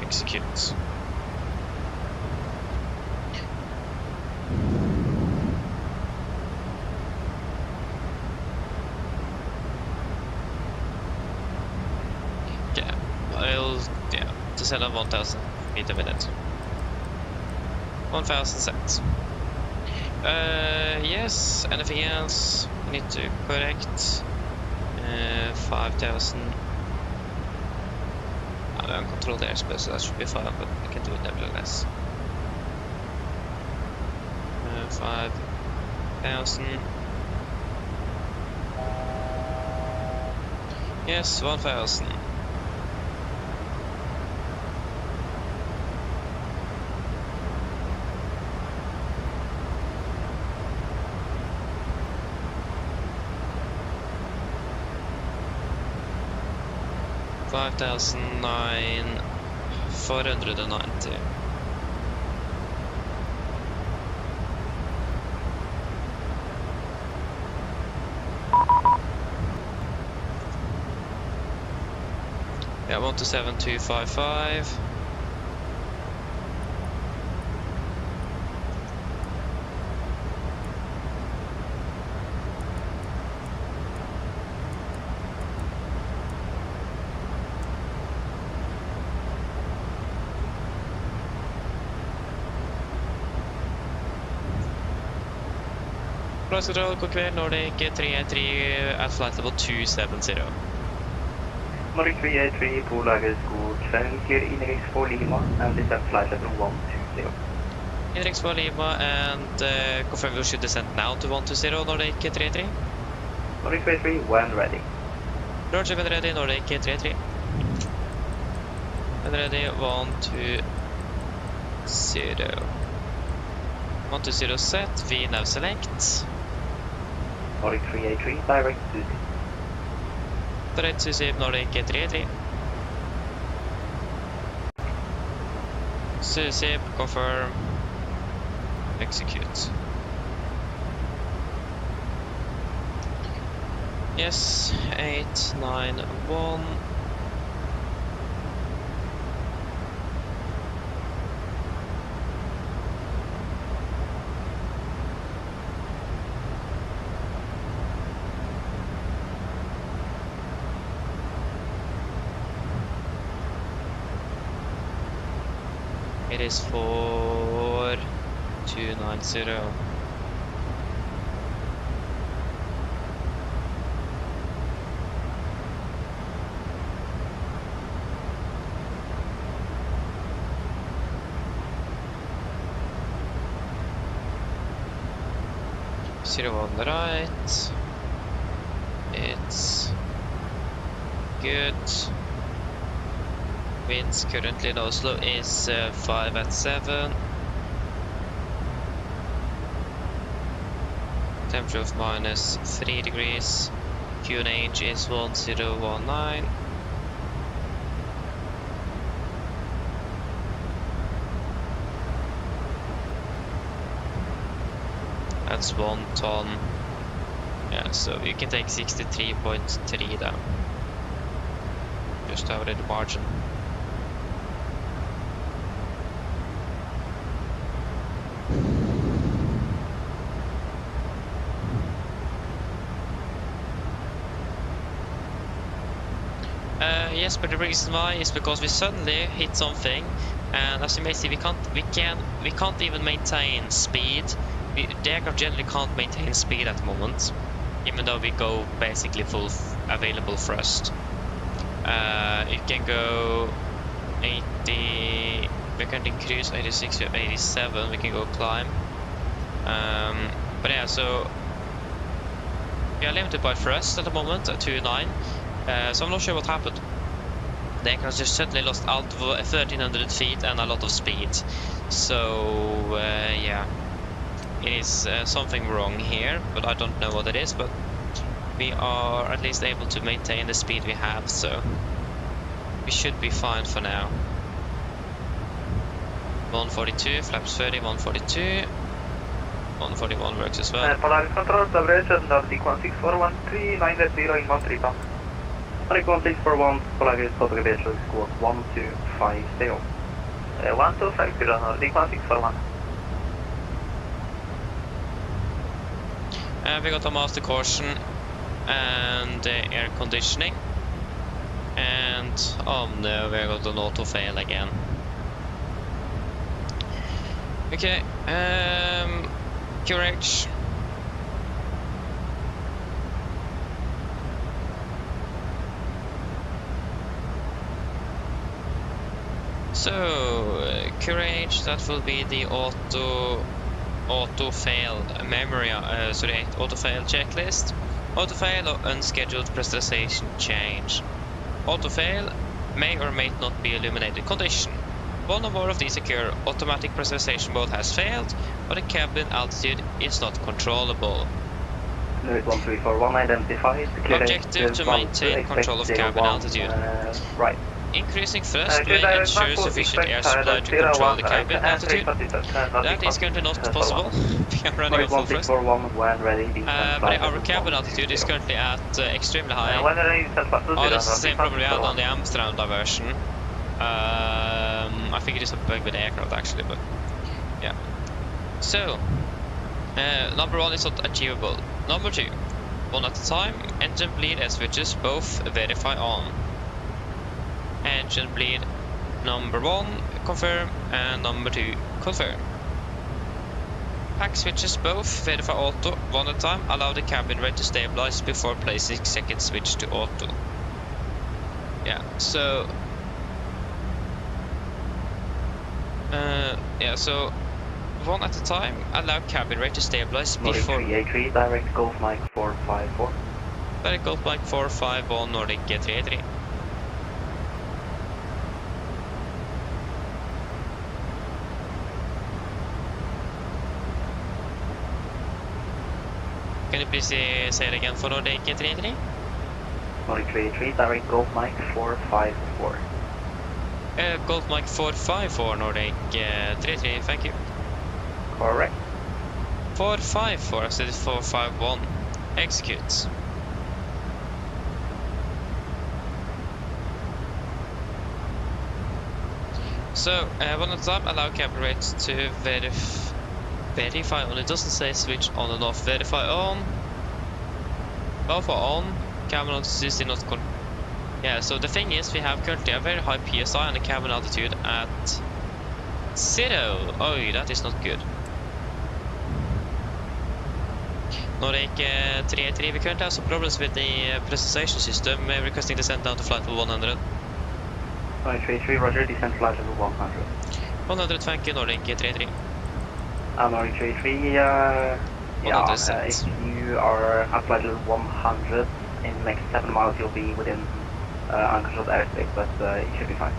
Execute. Descend on 1000 feet a minute. 1000 set. Yes, anything else we need to correct? 5000. I don't control the airspace, so that should be fine, but I can do it nevertheless. 5000. Yes, 1000. $5,990. Yeah, 127,255. Flight control, god kveld, Nordic 313 at flight level 270. Nordic 383, Polar is god kveld, clear index for Lima and descend flight level 120. Index for Lima and confirm we should descend now to 120, Nordic 383. Nordic 383, when ready. Roger, when ready, Nordic 383. When ready, 120. 120 set, vNav select. Nordic 383, direct to SIP. Direct to SIP, Nordic 383. SIP, confirm, execute. Yes, 891. It is 4290. Zero on the right. It's good. Winds currently in Oslo is 5 at 7. Temperature of minus 3 degrees. QNH is 1019. that's 1 ton. Yeah, so you can take 63.3 down. Just out of the margin. Yes, but the reason why is because we suddenly hit something, and as you may see, we can't even maintain speed. The aircraft generally can't maintain speed at the moment, even though we go basically full available thrust. It can go 80. We can cruise 86 or 87. We can go climb. But yeah, so we are limited by thrust at the moment at 2.9. So I'm not sure what happened. The aircraft just suddenly lost out of 1300 feet and a lot of speed. So yeah, it is something wrong here, but I don't know what it is. But we are at least able to maintain the speed we have, so we should be fine for now. 142, flaps 30, 142. 141 works as well. Polaris Control, average and D16413, 980 in 13 pounds. 1641, Polaris Total Aviation squawk 1250. 1250, D16441. We got a master caution and air conditioning. And oh no, we got an auto fail again. Okay, QRH. So QRH, that will be the auto fail memory, auto fail checklist. Auto fail or unscheduled pressurization change. Auto fail may or may not be illuminated. Condition: one or more of these occur. Automatic pressurization mode has failed, or the cabin altitude is not controllable. 1341 identified. Objective to maintain control of cabin altitude. Right. Increasing thrust may ensure sufficient air supply to control the cabin altitude. That is currently not possible. We are running on full thrust. But our cabin altitude is currently at extremely high. Oh, this is the same problem we had on the Amsterdam diversion. I think it is a bug with the aircraft actually, but yeah. So, number 1 is not achievable. Number 2, one at a time. Engine bleed and switches both verify on. Engine bleed number 1 confirm and number 2 confirm. Pack switches both verify auto one at a time. Allow the cabin rate to stabilize before placing second switch to auto. Yeah, so yeah, so one at a time. Allow cabin rate to stabilize before. 383 direct Golf Mike 454. Direct Golf Mike 451 Nordic 383. Can you please say it again for Nordic 383? Nordic 383 direct Golf Mike 454. Golf Mike 454 Nordic 383, thank you. Correct. 454, I said 451. Execute. So, one at a time, allow cabin rate to verify on. It doesn't say switch on and off. Verify on. Both are on. Cabin altitude is not con. Yeah, so the thing is, we have currently a very high PSI and a cabin altitude at 0. Oh, that is not good. Nordic 383, we currently have some problems with the pressurization system. Requesting descent down to flight level 100. Nordic 383, roger, descent flight level 100. 100, thank you, Nordic 383. Nordic 383, if you are at flight level 100, in the next 7 miles you'll be within uncontrolled airspace, but it should be fine.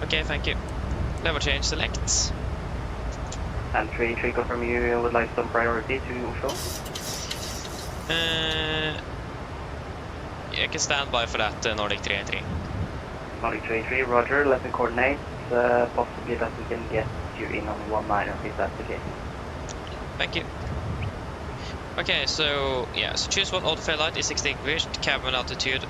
Okay, thank you. Level change, select. And 383, confirm you would like some priority to Oslo? I can stand by for that, Nordic 383. Nordic 383, roger, let me coordinate, possibly that we can get you in on 19 if that's the case. Thank you. Okay, so yeah, so choose one. Auto fail light is extinguished, cabin altitude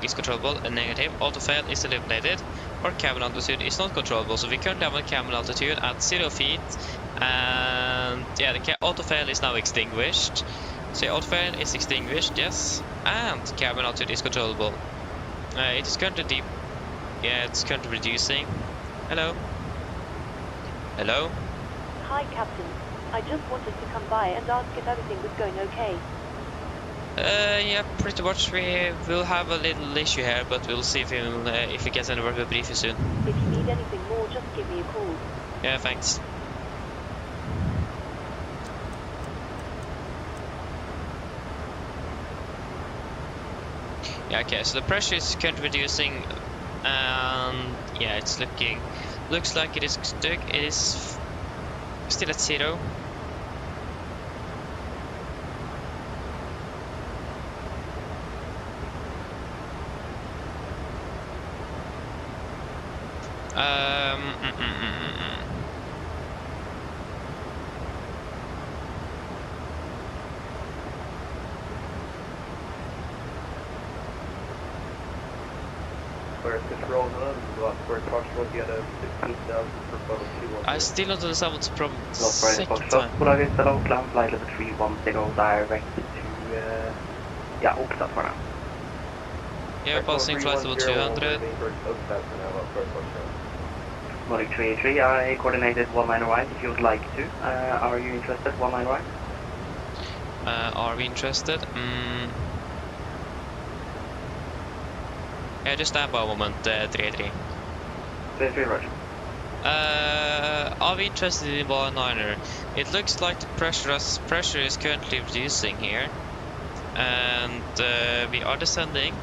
is controllable and negative. Auto fail is eliminated, or cabin altitude is not controllable. So we currently have a cabin altitude at 0 feet, and yeah, the auto fail is now extinguished. So auto fail is extinguished, yes, and cabin altitude is controllable. It is currently deep. Yeah, it's currently reducing. Hello. Hello. Hi, Captain. I just wanted to come by and ask if everything was going okay. Yeah, pretty much. We will have a little issue here, but we'll see if he gets anywhere. We'll brief you soon. If you need anything more, just give me a call. Yeah, thanks. Yeah, okay, so the pressure is currently reducing, and yeah, it's looks like it is stuck. It is still at 0. I still don't understand what's the problem. Second time. Bolaget til Oakland, flight level 310 direct to, yeah, Oakland for now. Yeah, passing flight level 200. Morning 383, I coordinated 19 right if you would like to. Are you interested, 19 right? Are we interested? Yeah, just stand by a moment, 383. 383, roger. Are we interested in one-liner? It looks like the pressure is currently reducing here, and we are descending.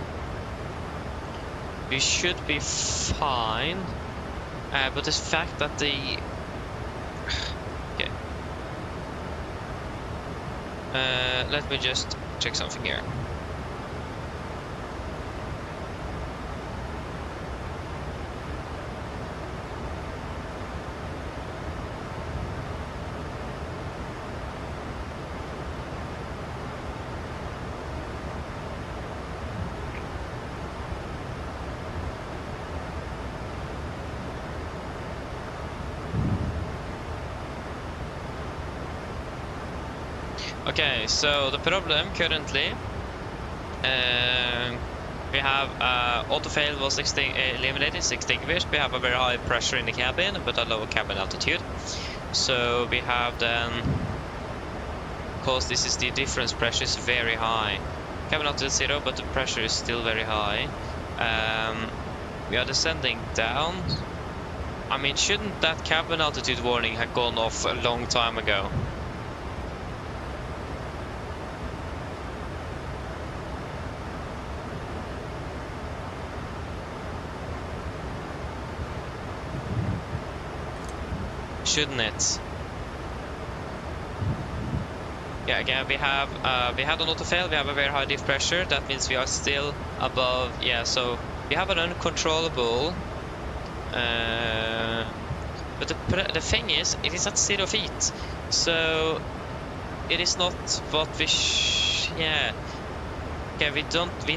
We should be fine, but the fact that the okay. Let me just check something here. Okay, so the problem currently, we have auto fail was eliminated, it's extinguished. We have a very high pressure in the cabin, but a lower cabin altitude. So we have then, because this is the difference, pressure is very high. Cabin altitude 0, but the pressure is still very high. We are descending down. I mean, shouldn't that cabin altitude warning have gone off a long time ago? Shouldn't it? Yeah, again, we had an auto fail, we have a very high diff pressure, that means we are still above, yeah, so we have an uncontrollable, but the thing is, it is at 0 feet, so it is not what we yeah, okay, we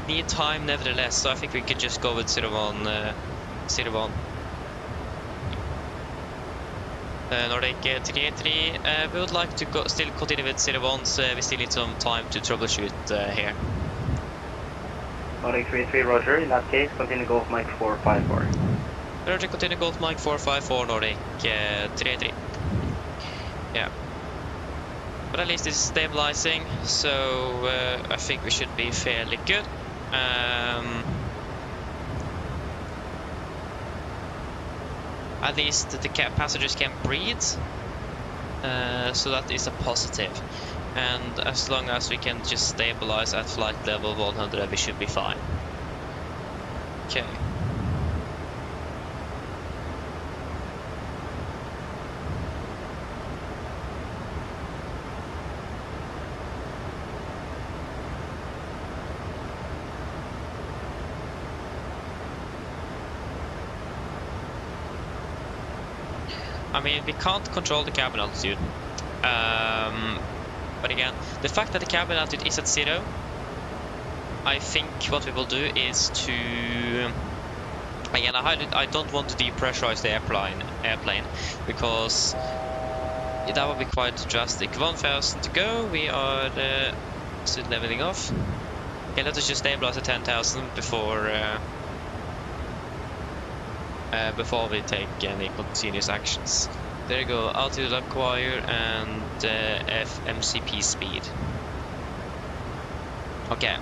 need time nevertheless, so I think we could just go with 01, 01. Nordic 383, we would like to still continue with 01s, we still need some time to troubleshoot here. Nordic 383, roger, in that case, continue Golf Mike 454. Roger, continue Golf Mike 454, Nordic 383. Yeah. But at least it's stabilizing, so I think we should be fairly good. At least the passengers can breathe, so that is a positive. And as long as we can just stabilize at flight level 100, we should be fine. Okay. I mean, we can't control the cabin altitude. But again, the fact that the cabin altitude is at 0, I think what we will do is to... Again, I don't want to depressurize the airplane because that would be quite drastic. 1,000 to go, we are still leveling off. Okay, let us just stabilize at 10,000 before we take any continuous actions. There you go, altitude acquire and FMCP speed. Okay,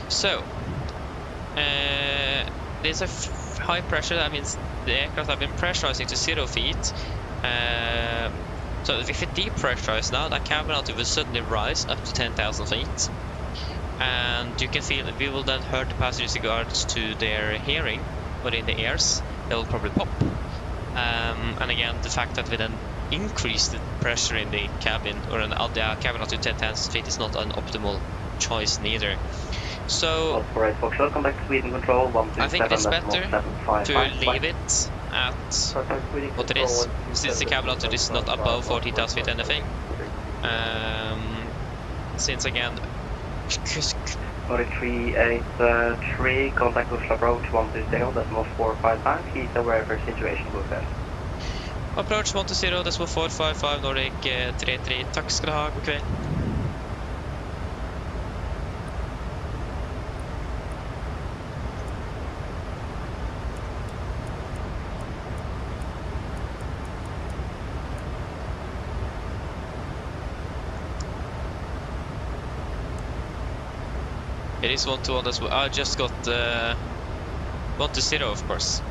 so there's a high pressure, that means the aircraft have been pressurizing to 0 feet. So if it depressurize now, that cabin altitude will suddenly rise up to 10,000 feet. And you can feel that we will then hurt the passengers regards to their hearing, but in the ears, they'll probably pop. And again, the fact that we then increase the pressure in the cabin, or the cabin altitude 10,000 feet, is not an optimal choice neither. So come back to Sweden control. I think it's better to leave it at what it is, since the cabin altitude is not above 14,000 feet anything. Since again, Nordic 383, contact Oslo approach 120, decimal 455, he's aware of her situation, go ahead. Approach 120, decimal 455, Nordic 383, takk skal du ha, god kveld. It is 1-2 as well. I just got 1-0, of course.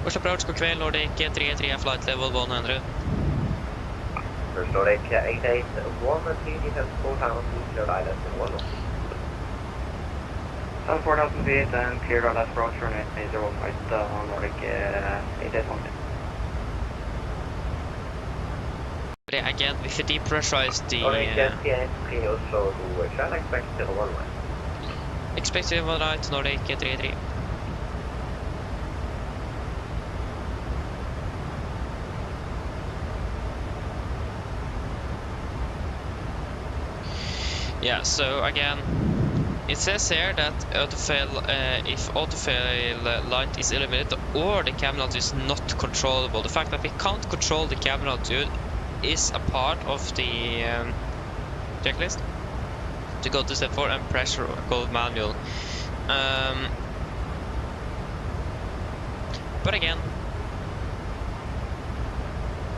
Push approach, god kveld, Nordic 383, flight level 100. First Nordic 881, please, you have 4,000 feet, cleared island in 1. 4,000 feet and cleared island approach for 0 flight Nordic 881. Again, if you depressurize the... Oslo to channel, expect to 1 line. Expect to 1 right, Nordic 383. Yeah, so again, it says here that if autofail light is eliminated or the cabin altitude is not controllable. The fact that we can't control the cabin altitude is a part of the checklist. To go to step 4 and pressure go manual. But again,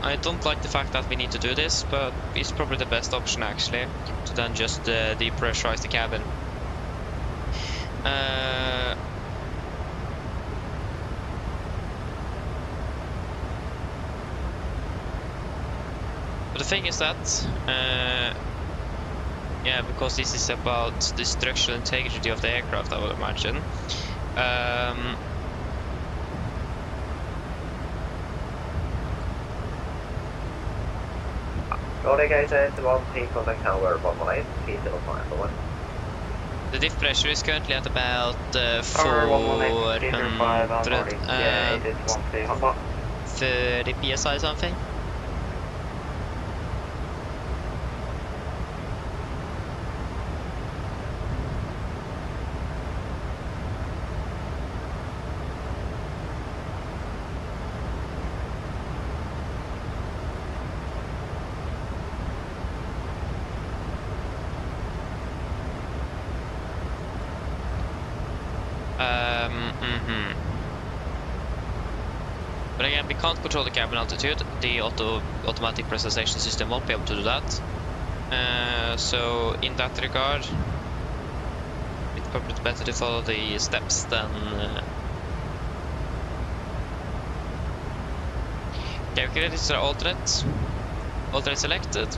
I don't like the fact that we need to do this, but it's probably the best option actually, to then just depressurize the cabin. But the thing is that, yeah, because this is about the structural integrity of the aircraft, I would imagine. Nordic 881, please contact tower 118, please 05. The diff pressure is currently at about 430 psi something. But again, we can't control the cabin altitude. The automatic pressurization system won't be able to do that. So in that regard, it's probably better to follow the steps than... Okay, okay, this is our alternate. Alternate selected.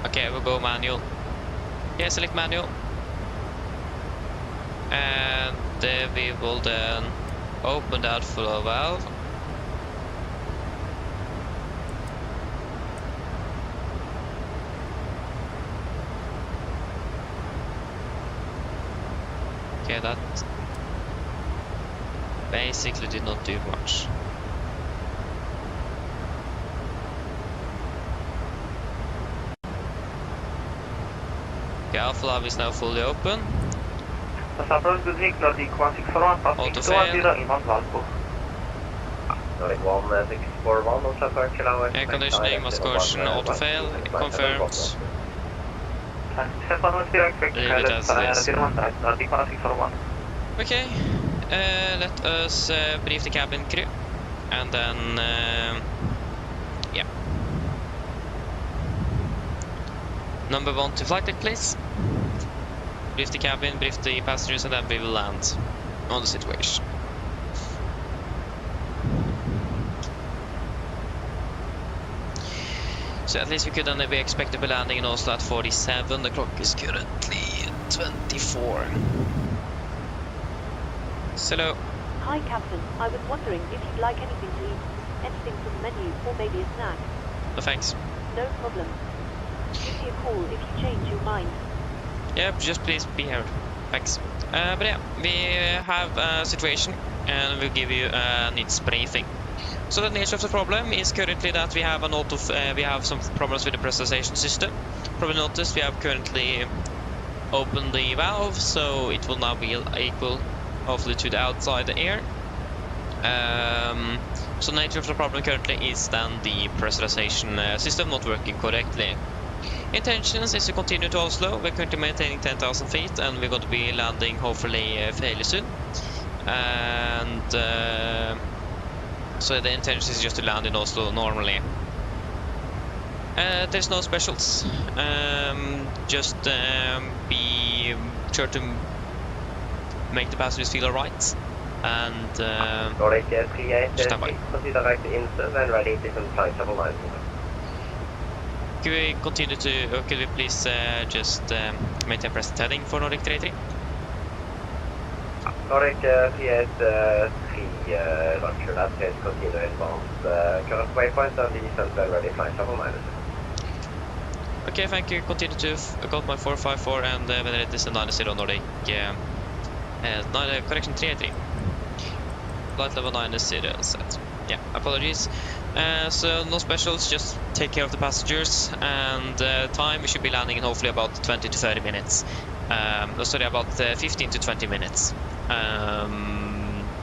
Okay, we'll go manual. Yeah, select manual. And we will then open the outflow valve. Okay, that basically did not do much. Okay, Alpha Lab is now fully open. Auto fail. Air conditioning must caution, auto fail, confirmed. Leave it as it is. Okay, let us brief the cabin crew, and then, yeah. Number 1 to flight deck, please. Brief the cabin, brief the passengers, and then we will land on the situation. So at least we could then be expected to be landing in Oslo at 47. The clock is currently 24. Hello. Hi, Captain. I was wondering if you'd like anything to eat. Anything from the menu, or maybe a snack. No thanks. No problem. Give me a call if you change your mind. Yep, just please be here. Thanks. But yeah, we have a situation and we'll give you a needs briefing. So the nature of the problem is currently that we have we have some problems with the pressurization system. Probably noticed we have currently opened the valve, so it will now be equal, hopefully, to the outside air. So the nature of the problem currently is then the pressurization system not working correctly. Intentions is to continue to Oslo. We're currently maintaining 10,000 feet and we're going to be landing hopefully fairly soon. And so the intention is just to land in Oslo normally. There's no specials. Just be sure to make the passengers feel alright. And stand by. Could we continue to, or could we please just maintain present heading for Nordic 33? Nordic 38, 3, Roger, that is continue advanced current waypoint and descent when ready, flight level minus. Okay, thank you. Continue to got my 454 and when it is a 90 Nordic, correction 383. Flight level 90 set. Yeah, apologies. So no specials, just take care of the passengers, and time we should be landing in hopefully about 20 to 30 minutes. Sorry, about 15 to 20 minutes.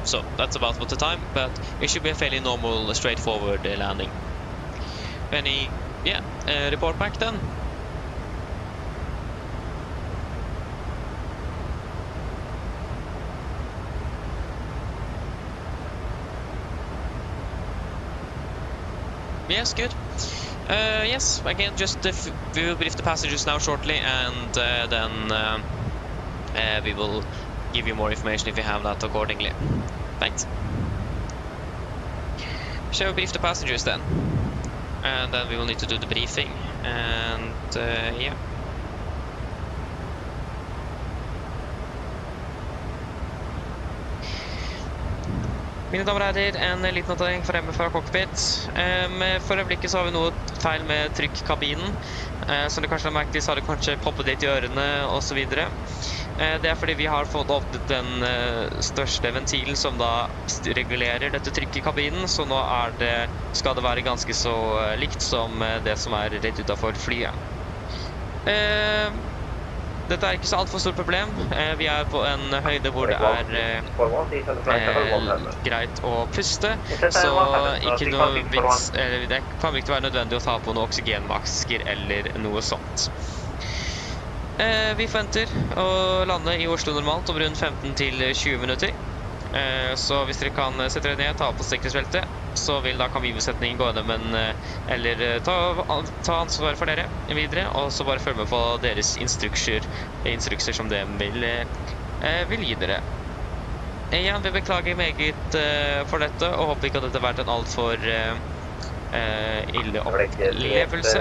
So that's about what the time, but it should be a fairly normal, straightforward landing. Any, yeah, report back then. Yes, good. Yes, again, just we will brief the passengers now shortly, and then we will give you more information if you have that accordingly. Thanks. Shall we brief the passengers then? And then we will need to do the briefing, and yeah. Mine damer og herrer, en liten notering fremme fra cockpit. For øyeblikket så har vi noe feil med trykkabinen. Som du kanskje har merket, så har det kanskje poppet litt i ørene og så videre. Det er fordi vi har fått åpnet den største ventilen som da regulerer dette trykket i kabinen, så nå skal det være ganske så likt som det som er rett utenfor flyet. Dette er ikke så alt for stort problem. Vi er på en høyde hvor det er greit å puste, så ikke noe vits, det kan ikke være nødvendig å ta på noen oksygenmasker eller noe sånt. Vi forventer å lande i Oslo normalt om rundt 15 til 20 minutter. Så hvis dere kan sette dere ned, ta på sikkerhetsbeltet, så vil da kan vi-besetningen gå gjennom eller ta ansvar for dere videre, og så bare følge med på deres instrukser som de vil gi dere. Igjen, vi beklager meget for dette, og håper ikke at dette har vært en alt for ille opplevelse.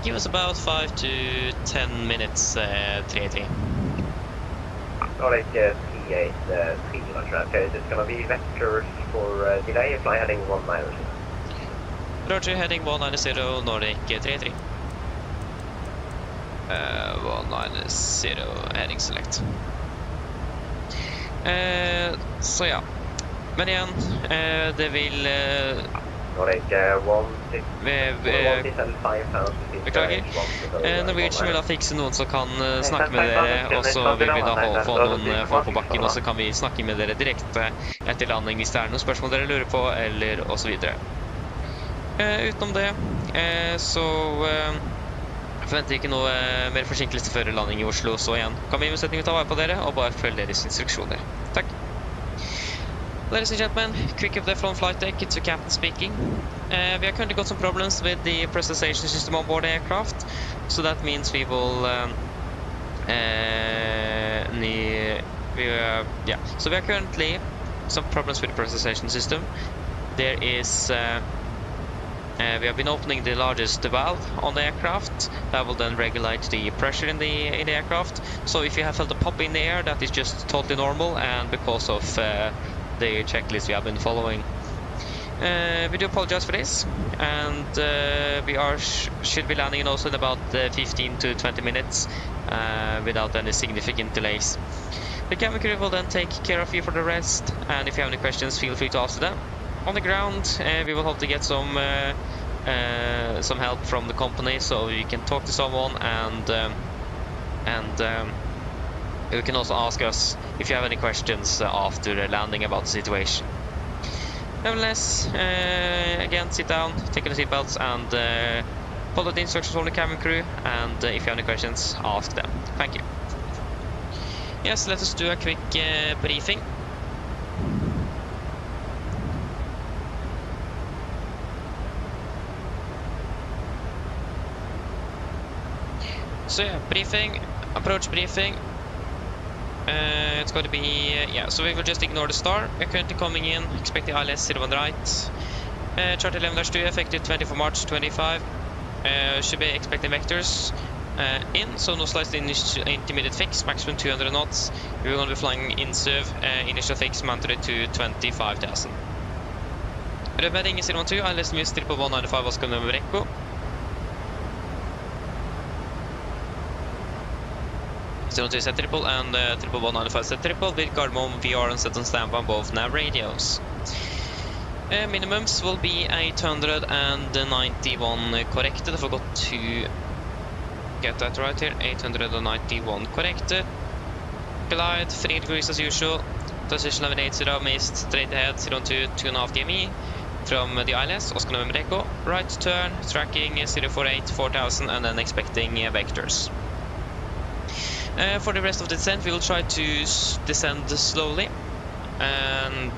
Give us about 5 to 10 minutes, 383. Nordic 38, 3, okay, it's going to be vectors for delay, fly heading 190. Roger, heading 190, Nordic 383. 190 heading select. Så ja. Men igjen, det vil beklager. Norwegian vil da fikse noen som kan snakke med dere, og så vil vi da få noen folk på bakken, og så kan vi snakke med dere direkte etter landing hvis det er noen spørsmål dere lurer på, eller og så videre. Utenom det, så forventer ikke noe mer forsinkelse før landing i Oslo, så igjen kan vi i besetningen ta vare på dere og bare følge deres instruksjoner. Takk. Ladies and gentlemen, quick update from flight deck, it's the captain speaking. We are currently got some problems with the pressurization system on board the aircraft, so that means we will so we are currently some problems with the pressurization system. There is we have been opening the largest valve on the aircraft that will then regulate the pressure in the aircraft. So if you have felt a pop in the air, that is just totally normal and because of the checklist we have been following. We do apologize for this, and we should be landing also in about 15 to 20 minutes without any significant delays. The cabin crew will then take care of you for the rest, and if you have any questions, feel free to ask them. On the ground, we will hope to get some help from the company, so you can talk to someone, and you can also ask us if you have any questions after the landing about the situation. Nevertheless, again, sit down, take on the seatbelts, and follow the instructions from the cabin crew, and if you have any questions, ask them. Thank you. Yes, let us do a quick briefing. So yeah, briefing, approach briefing. It's going to be, so we will just ignore the star. We're currently coming in, expecting ILS 01 right. Chart 11-2, effective 24 March 25. Should be expecting vectors in, so no slight intermediate fix, maximum 200 knots. We're going to be flying in SUV, initial fix mounted to 25,000. Rødmed Inge 012, ILS Mr. på 195, Oslo nummer Echo. Set triple and triple 195 set triple with Gardermoen VR and set on standby on both nav radios. Minimums will be 891 corrected. I forgot to get that right here. 891 corrected. Glide 3 degrees as usual. Transition level 80 missed straight ahead 02 2.5 DME from the ILS Oscar November Echo. Right turn tracking 048 4000 and then expecting vectors. For the rest of the descent, we will try to descend slowly, and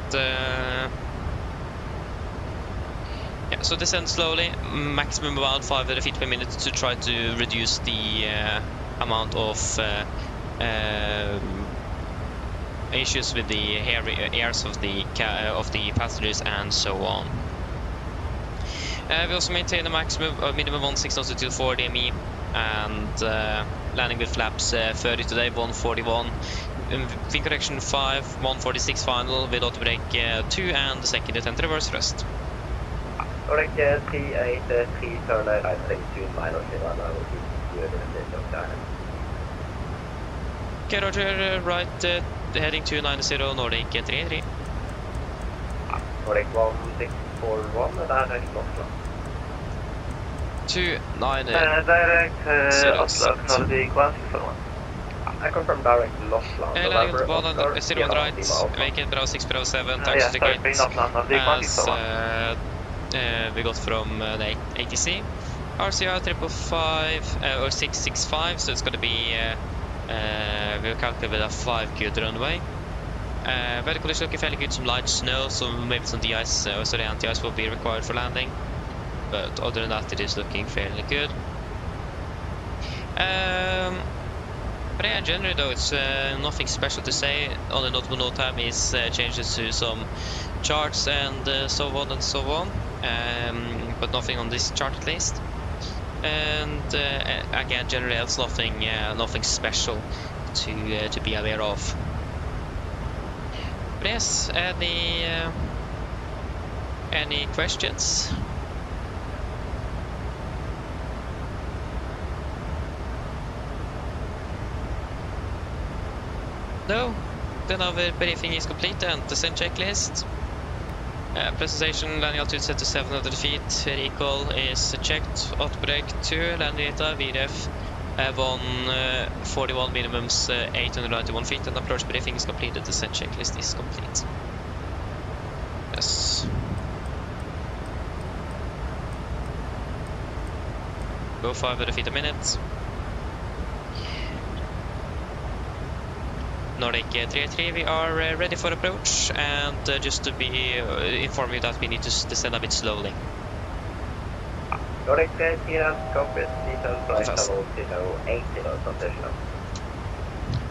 so descend slowly, maximum about 500 feet per minute to try to reduce the amount of issues with the airs of the passengers and so on. We also maintain a minimum 16.24 DME and landing with flaps 30 today, 141. Fin correction 5, 146 final with auto brake 2 and the second attempt reverse thrust. Correct, 38, 3 turn right, heading 2 final, and I will keep you in the down. Okay, roger, right, heading 290 Nordic 33. Nordic 1641, and that is Oslo. 290. Direct Oslo, acknowledge Quantic for 1. I confirm direct Oslo. Landing with 1 right, make it Bravo 6, Bravo 7, taxi to gate. As we got from the ATC. RCR 555 or 665, so it's going to be we'll calculate with a 5 good runway. Weather conditions looking fairly good, some light snow, so maybe some de-ice, anti-ice will be required for landing. But other than that, it is looking fairly good. But yeah, generally though, it's nothing special to say. Only notable note time is changes to some charts and so on and so on. But nothing on this chart at least. And again, generally else nothing special to be aware of. But yes, any questions? No, then our briefing is complete and descent checklist. Presentation, landing altitude set to 700 feet, recall is checked, autobrake 2, landing data, VRF 141 minimums 891 feet, and approach briefing is completed, descent checklist is complete. Yes. Go 500 feet a minute. Nordic 383, we are ready for approach, and just to be inform you that we need to descend a bit slowly. Nordic 383, copy, details flight level 080, transitional.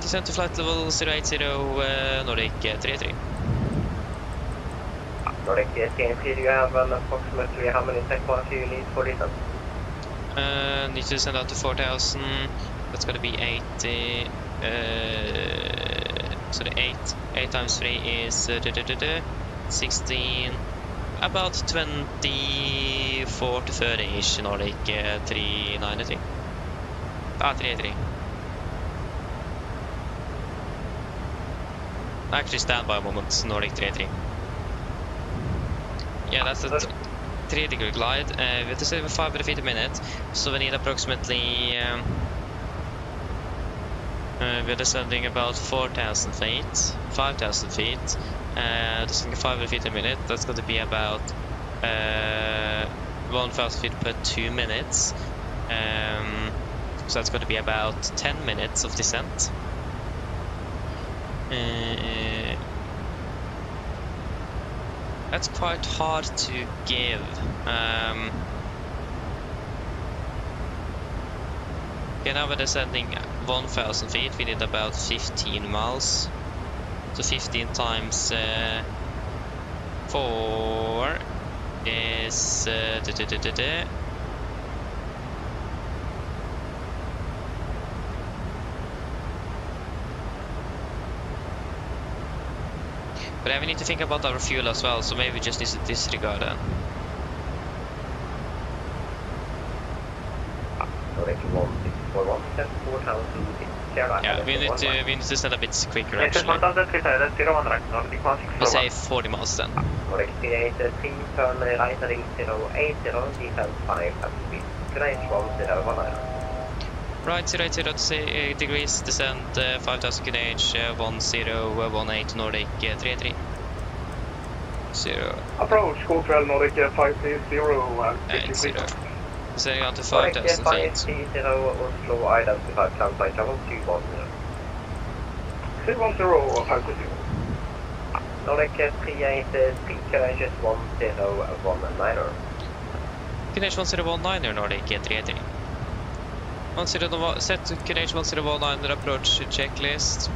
Descend to flight level 080, Nordic 383. Nordic 383, do you have an approximately how many seconds you need for descent? Need to descend out to 4,000, that's gonna be 80, so the 8 times 3 is 16, about 24 to 30-ish, Nordic 393. 383. Actually stand by a moment, Nordic 383. Yeah, that's a 3-degree glide. We have to stay with 500 feet a minute, so we need approximately we're descending about 4,000 feet, 5,000 feet, descending 500 feet a minute. That's going to be about 1,000 feet per 2 minutes. So that's going to be about 10 minutes of descent. That's quite hard to give. Okay, now we're descending 1,000 feet, we need about 15 miles. So 15 times 4 is... But we need to think about our fuel as well, so maybe we just need to disregard that. Yeah, we need to set a bit quicker actually. We say 40 miles then. Nordic 383, turn right heading 080, descend 5 feet, range 1019. Right, 080 degrees, descend 5000 knh, 1018 Nordic 383. 0. Approach, Courtrell Nordic 530 and 80. Descending down to 5,000 feet. 530 Oslo, identified climb flight level 210. 210 or 530. Nordic 383, knh 1019. Knh 1019 Nordic 383. Set to knh 1019 approach checklist.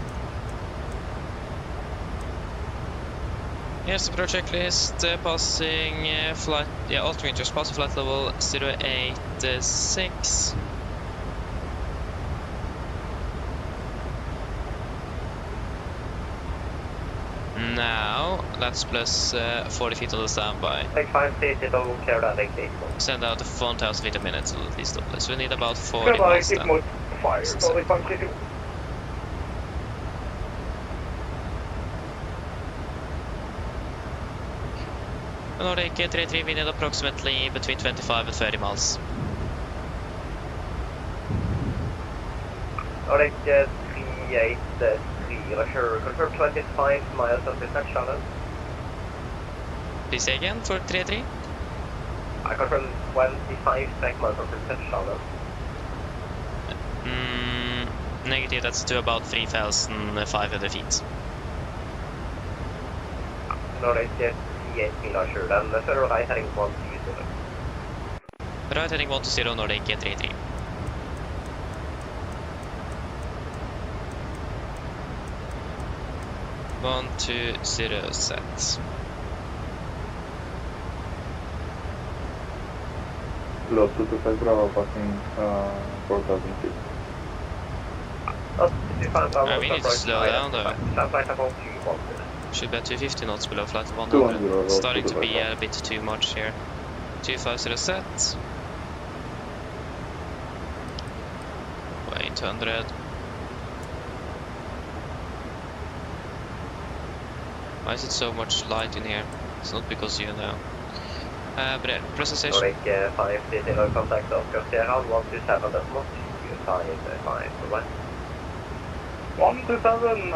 Yes, approach checklist, passing flight, altimeters, passing flight level 086. Now, that's plus 40 feet on the standby. Take 530, clear that exit. Send out 1,000 feet a minute, so at least so we need about 40 miles then. Nordic 383, we need approximately between 25 and 30 miles. Nordic 383, Roger, confirm 25 miles of descent channel. Please say again for 383? I confirm 25 segments of descent channel. Negative, that's to about 3,500 feet. Nordic 383, Roger, then further right heading 120. Right heading 120, Nordic 383. One, 2, 0, set. Los 25 Bravo passing 4,000 feet. We need to slow down though. Should be at 250 knots below flight 100. Starting to be a bit too much here. 250 set. 800. Why is it so much light in here? It's not because you know. But processation. Nordic 530 low contact Oscar Sierra 127 decimal 255, right? 127,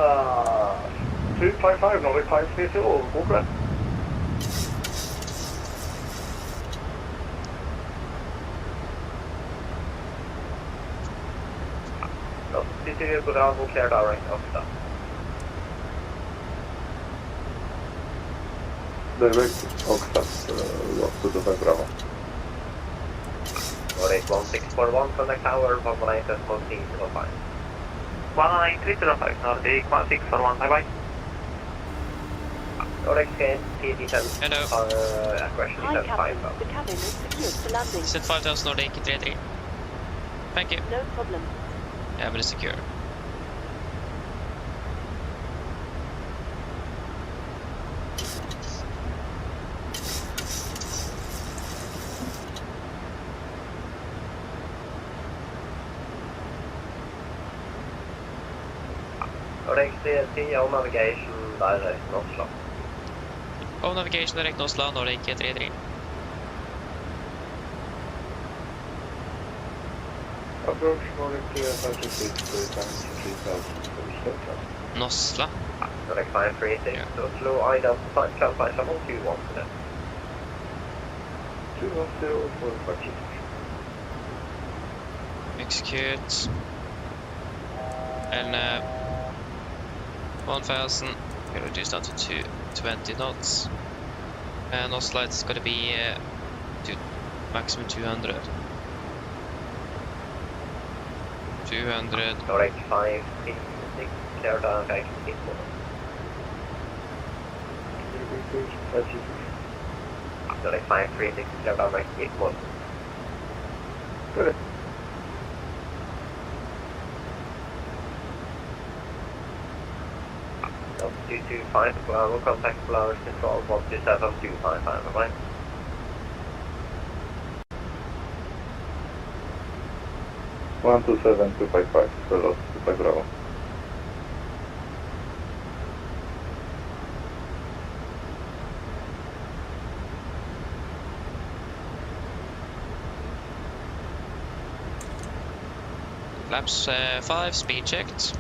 255, Nordic 530, go for it. CTV Bravo clear direct Oscar. Direct Oxford, to the Bravo. Nordic 1641 connect tower 118 decimal 305. 19305, Nordic 1641, bye bye. Nordic TD10 Hello. aggression Hi, 10 Captain. 5. The cabin is secured for landing. Send 5000 Nordic 33. Thank you. No problem. Yeah, but it's secure. Nordic CLT on navigation direct Oslo. Oh, navigation direct Oslo, Nordic 33. Approach Nordic 526, times 3000, Nosla. Nordic 536 Oslo identified Calpine 721 today. 210 for budget. Execute. And 1000. Okay, reduce down to 220 knots. And Oslo it's gonna be maximum 200. 200. Nordic 556 clear direct equal. Nordic 536 clear direct equal. Good. Up 225 Bravo contact Flowers control 127255, right? One 227 255, Velos 25 Bravo. Flaps 5, speed checked.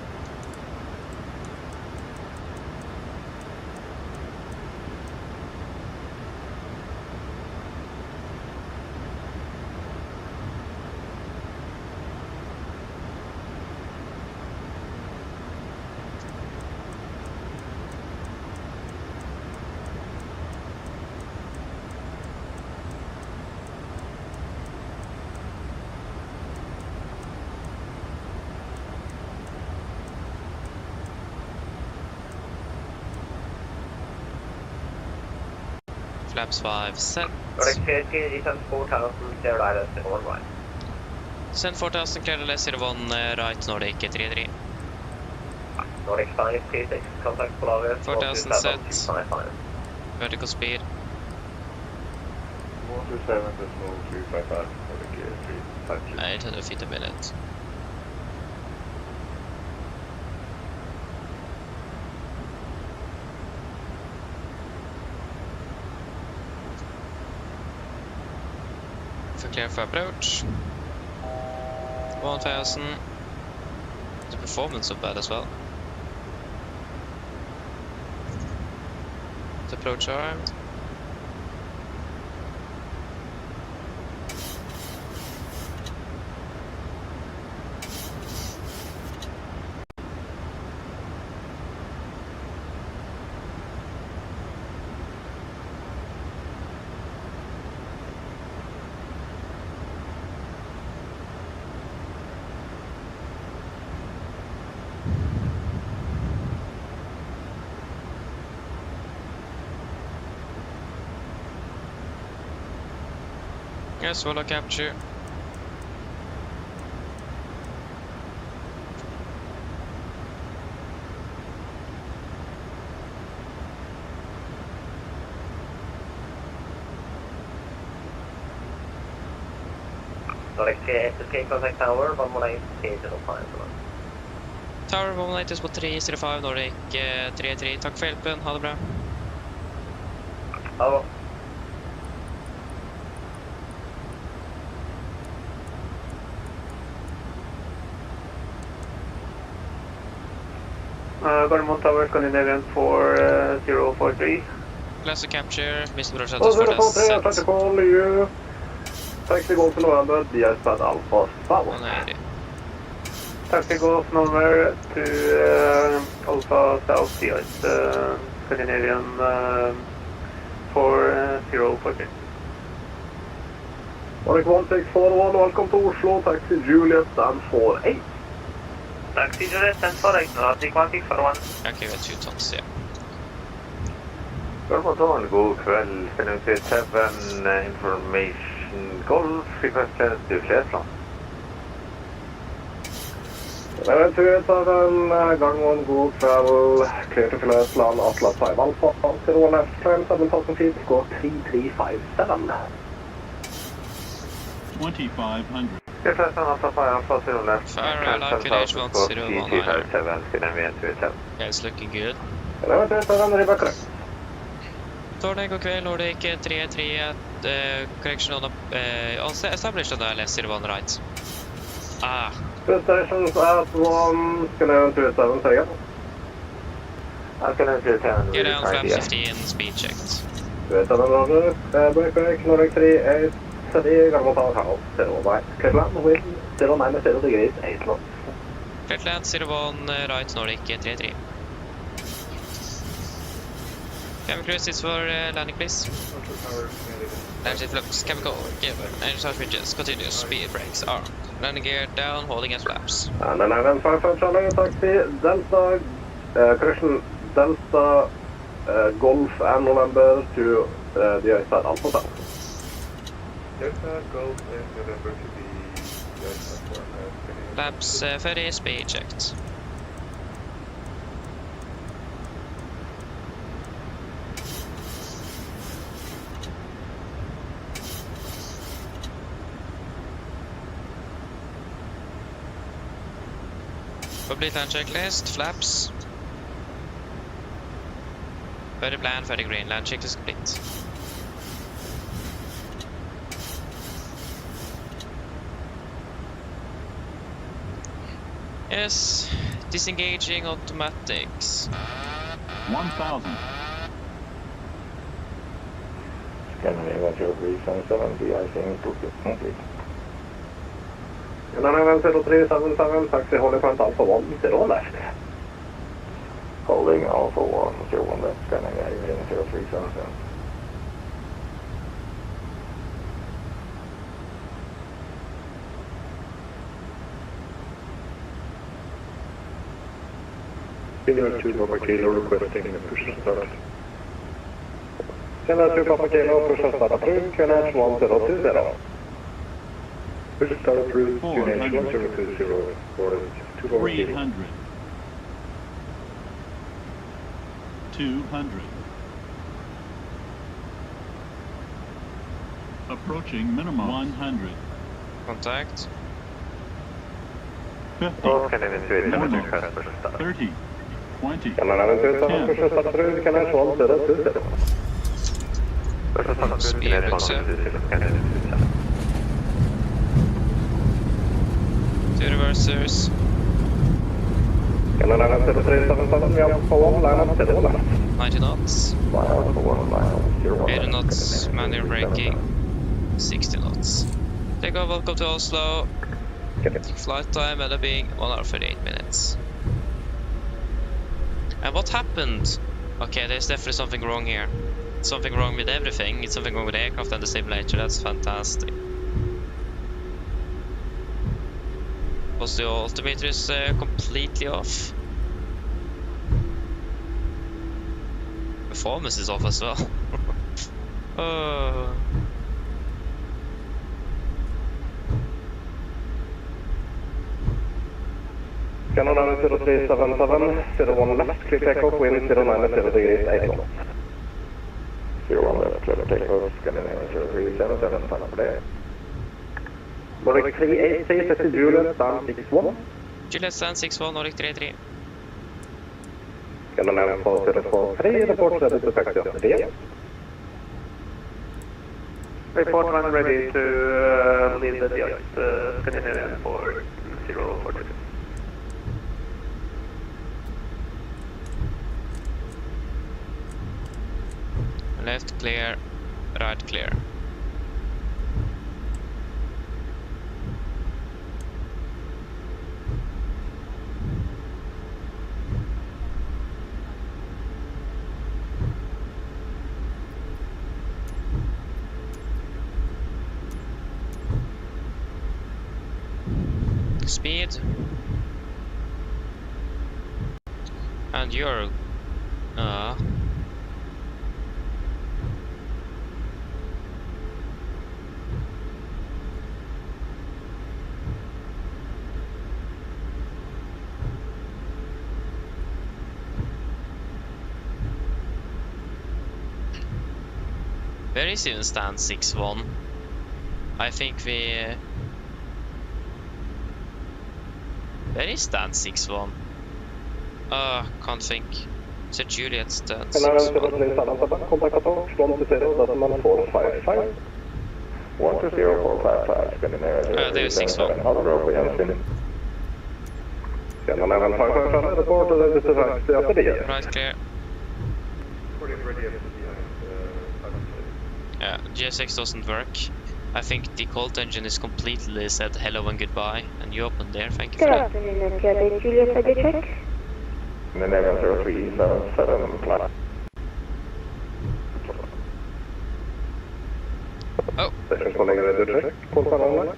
Flaps 5 set. Nordic CLT send 4000 clear direct 01 right. Send 4000 clear less 01 right Nordic 33. Nordic 536 contact Flowers 4000 set. 127255. Vertical speed. 127 decimal 355, Nordic 352. 800 feet a minute. For clear for approach. 1000. The performance of bad as well. The approach armed. Yes, swallow capture. Nordic SSK contact tower 118 05. Tower 180 på 305 Nordic 33. Takk for hjelpen, ha det bra. Hallo. Gardermoen Tower, Scandinavian 4043. Classic capture, Mr. Brorsa, Og 043, takk call you. Taxi Golf November, DSPad Alpha South. Taxi Golf number to Alpha South, Scandinavian 4043. Nordic 1641, welcome to Oslo, Taxi Juliet and 48. Taxi Juliet and 48, Nordic 1641. Okay, that's 2 tons, yeah. Gardermoen, god kveld. 7 information golf. Request clearance to Flesland. Gardermoen, god kveld. Clear to Flesland, Atlas 5 Alpha, 0 left, climb 7000 feet, score 3357. 2500. Flesland, Atlas 5 Alpha, 0 left, Fire, like it, H1, 3357, Yeah, it's looking good. Torneg, god kveld, Nordic 33, correction on established on the LS01 right. Ah. Stations at 1, Scandinavian 27, say again. Scandinavian 27. Get down, flap 15, speed checked. 27 Roger, break, Nordic 38, steady, Gardermoen Tower House, 0 right, Cleveland, wind, 09 0 degrees, 8 knots. Cleveland 01 right, Nordic 33. Cabin crew sits for landing, please. Landing shift flux, chemical, given, engine start switches, continuous, speed brakes, arm. Landing gear down, holding at flaps. And then 955 Charlie, taxi, Delta, correction, Delta, Golf and November to the iPad Alpha Tower. Delta, Golf and November to the iPad. Flaps, ferry, speed checked. Complete land checklist, flaps. Very bland, very green, land checklist complete. Yes, disengaging automatics. 1000. Scandinavian 0377, de-icing complete. Scandinavian 0377, taxi holding point Alpha 1, 0 left. Holding Alpha 1, 01 left, Scandinavian 0377. Senior 2 Papa Kilo requesting a push and start. Senior 2 Papa Kilo, push and start approved, QNH 1020. Push start approved, QNH 1020, Boris 2 Papa Kilo. 300. 200. Approaching minimum 100. Contact. 50. Scandinavian 287 request 30. push and start. 20. Scandinavian 277, push and start approved, QNH 1020. Push and start approved, QNH 1020, Scandinavian 287. 2 reversers. Scandinavian 0377, we have for 1 line up 0 left. 90 knots. Line up for 1 line up 0 left. 80 knots, manual braking. 60 knots. Take off, welcome to Oslo. Flight time ended up being 1 hour 38 minutes. And what happened? Okay, there's definitely something wrong here. Something wrong with everything. It's something wrong with the aircraft and the simulator. That's fantastic. Was the altimeter is completely off. Performance is off as well. Scandinavian 0377, 01 left, clear takeoff, wind 09 degrees, 8 knots. 01 left, clear takeoff, Scandinavian 0377, sign up there. Nordic 380, Taxi Juliet, down 61. Juliet stand 61, Nordic 33. Can I have 4043, report ready to taxi after the Report one ready to leave the yacht, Scandinavian for 042. Left clear, right clear. Speed. And you're very soon stand 6-1. I think we where is stand 6-1? Can't think. It's a Juliet stand 6-1. Contact approach 120.455. 120.455, Scandinavia. There's 6-1. Can I have 555, report ready to taxi after the Right clear. Yeah, GSX doesn't work. I think the cold engine is completely said hello and goodbye, and you opened there, thank you for that. Juliet, I did check. Navigraph 0377 class. Oh. Station calling ready to check. Call online.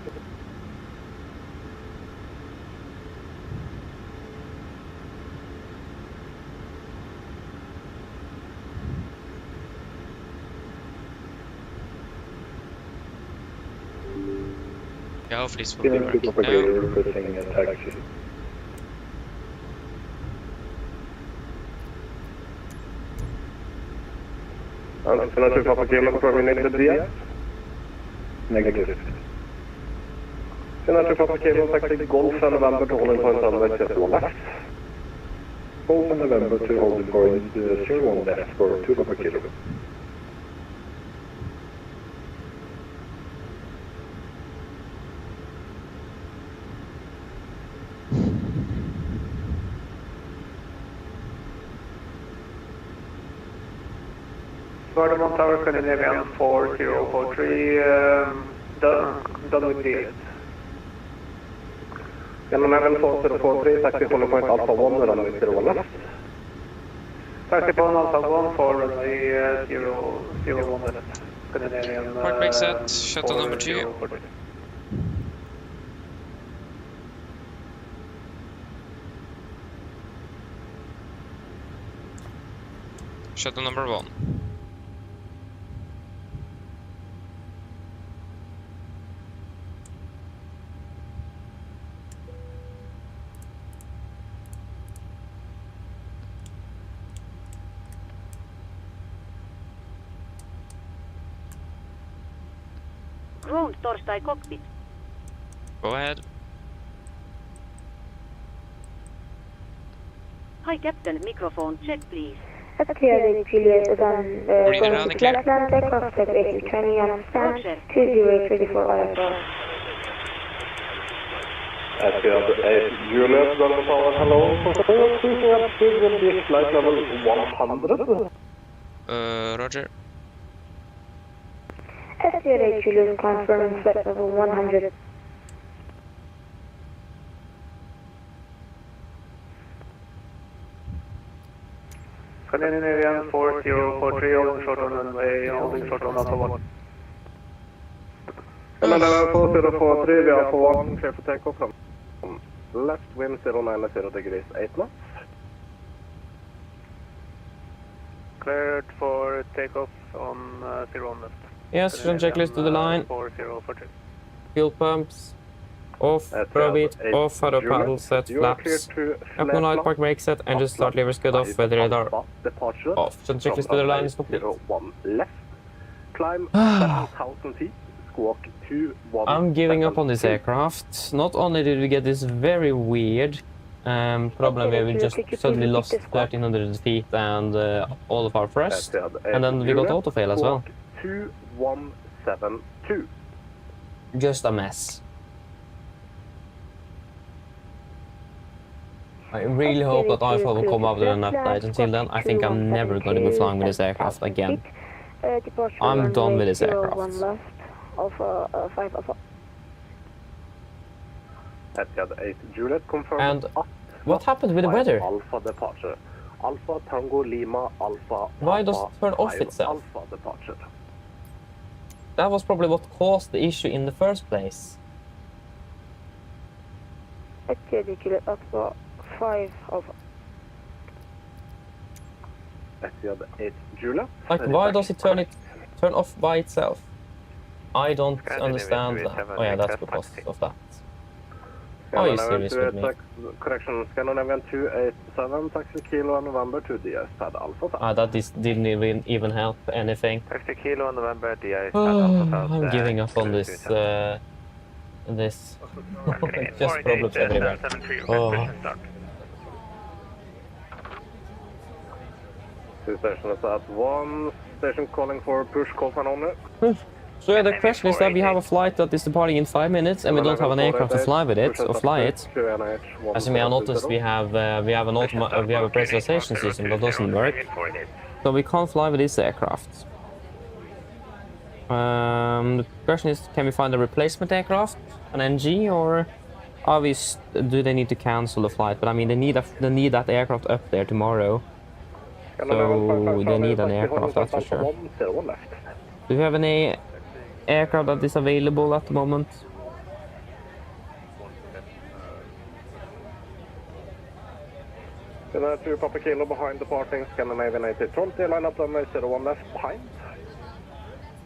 Yeah, hopefully this will be working now. Requesting a taxi. Alternative application terminated DS? Negative. Alternative application taxi Golf and November to holding point runway 01 left. Golf and November to holding point 01 left for 2 per kilo. Guardamont Tower, Scandinavian 4043, done with the 8. Scandinavian 4043, taxi holding point Alpha 1, runway 01 left. Taxi point Alpha 1 for runway 01 left. Scandinavian. Park brake set, shuttle number 2. Shuttle number 1. Ground Torstai cockpit. Go ahead. Hi Captain, microphone check please. Clear, Juliet is on Read it around going the to left land, takeoff, type 80, training on stand, 2034 IFL. Juliet, Golf Tower, hello. Speaking up, speed will be flight level 100. Roger. SCRA Juliet confirming flight level 100. Scandinavian 4043, holding short on runway, holding short on Alpha 1. Scandinavian 4043, we are for 1, clear for takeoff from left wind 090 degrees 8 knots. Cleared for takeoff on 01 left. Yes, run checklist to the line. 4043. Fuel pumps. Off, probate, off, throttle paddle set, flaps. Up on right park brake set, engine start lever scud off, weather radar off. Run checklist to the line is complete. 01 left. Climb 7,000 feet. squawk 217. I'm giving up on this aircraft. Not only did we get this very weird problem where we just suddenly lost 1300 feet and all of our thrust, and then we got autofail as well. 2172. Just a mess. I really hope that iFly will come up with an update. Until then, I think I'm never going to be flying with this aircraft again. I'm done with this aircraft. Etihad 8 Juliet confirmed. And what happened with the weather? Alpha departure. Alpha Tango Lima Alpha. Why does it turn off itself? Alpha departure. That was probably what caused the issue in the first place. Etihad Juliet Alpha 5 Alpha. Etihad 8 Juliet. Like, why does it turn off by itself? I don't understand that. Oh yeah, that's because of that. Are you serious with me? Correction, Scandinavian 287, taxi Kilo November to DS pad Alpha. That didn't even help anything. Taxi Kilo November DS pad Alpha. I'm giving up on this. Just problems everywhere. Oh. Two stations at 1 station calling for push call for only. So yeah, the question is that we have a flight that is departing in 5 minutes, and we don't have an aircraft to fly with it or fly it. As you may have noticed, we have a pressurization system that doesn't work, so we can't fly with this aircraft. The question is, can we find a replacement aircraft, an NG, or do they need to cancel the flight? But I mean, they need that aircraft up there tomorrow, so they need an aircraft, that's for sure. Do you have any aircraft that is available at the moment? Two Papa Kilo behind departing Scandinavian 80 Tromsø, line up runway 01 left behind.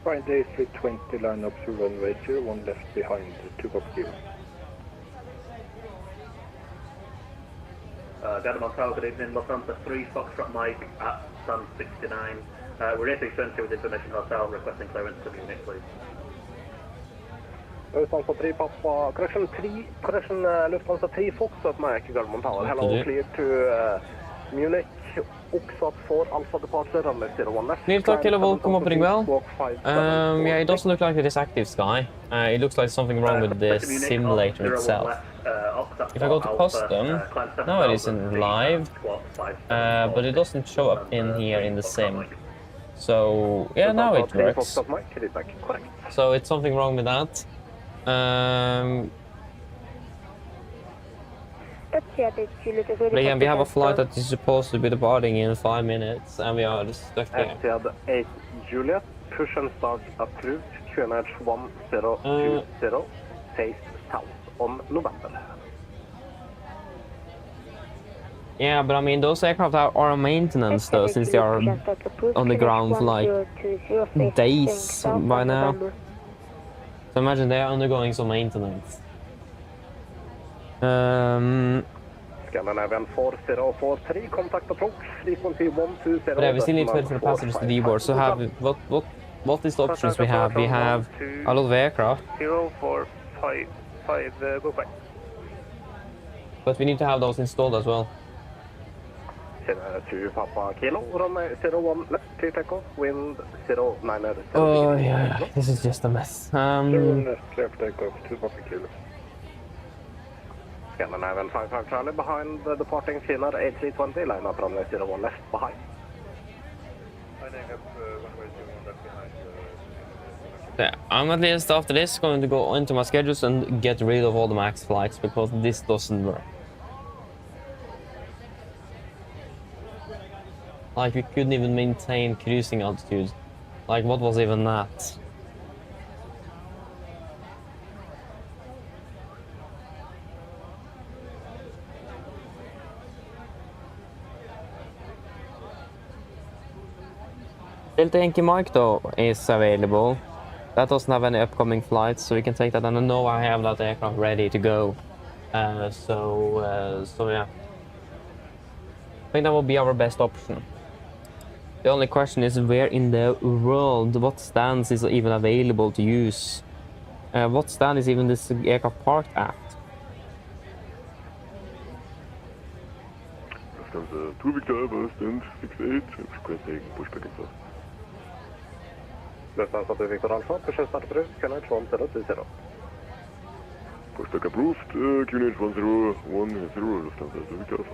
Right, A320 line up to runway 01 left behind, 2 Papa Kilo. Got him on tower, good evening, Volanta 3 Foxtrot Mike at Sun 69. We're A320 with information hotel, requesting clearance to the unit, please. Lufthansa 3 Papa, correction Lufthansa 3 Foxtrot Mike, Garmon Tower, hello, clear to Munich, Oxford 4 Alpha departure, runway 01 left. Clear to Kilo Volcom opening well. Yeah, it doesn't look like it is active, Sky. It looks like something wrong with the simulator itself. If I go to custom, now it isn't live, but it doesn't show up in here in the sim. So yeah, now it works. So it's something wrong with that. But again, we have a flight that is supposed to be departing in 5 minutes, and we are just stuck there. Etihad 8 Juliet, push and start approved, QNH 1020, face south on November. Yeah, but I mean, those aircraft are on maintenance though, since they are on the ground for like days by now. So imagine they are undergoing some maintenance. Scandinavian 4043, contact approach, frequency 120. But yeah, we still need to wait for the passengers to deboard. So what is the options we have? We have a lot of aircraft. 0455, go back. But we need to have those installed as well. 2 Papa Kilo, runway 01 left, clear takeoff, wind 09. Oh yeah, this is just a mess. 01 left, clear takeoff, 2 Papa Kilo. Scandinavian 55 Charlie behind the departing Finnair A320, line up runway 01 left behind. Yeah, I'm at least after this going to go into my schedules and get rid of all the max flights because this doesn't work. Like, we couldn't even maintain cruising altitude. Like, what was even that? Delta Yankee Mike though is available. That doesn't have any upcoming flights, so we can take that. And I know I have that aircraft ready to go. So yeah. I think that will be our best option. The only question is where in the world, what stands is even available to use What stand is even this aircraft parked at? Lufthansa 2 Victoria, bus stand 68, requesting pushback and first. Lufthansa 2 Victor Alpha, push and start approach, QNH 1020. Pushback approved, QNH 1010, Lufthansa 2 Victoria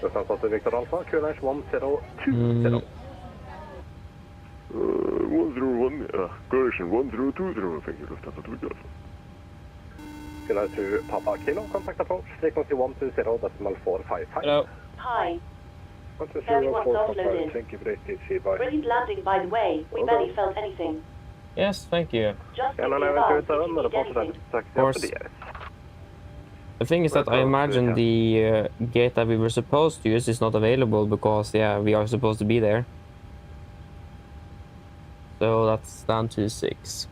Alpha. Lufthansa 2 Victor Alpha, QNH 1020. 101, correction, 1020, thank you, Lufthansa 2 Victoria Alpha. QNH 2 Papa Kilo, contact approach, frequency 120.455. Hello. Hi. 120, Everyone's offloaded. thank you for ATC, bye. Brilliant landing, by the way. We barely felt anything. Yes, thank you. Just Can thinking I about have if you need anything. Of course. The thing is that I imagine the gate that we were supposed to use is not available because, yeah, we are supposed to be there. So that's down to 6.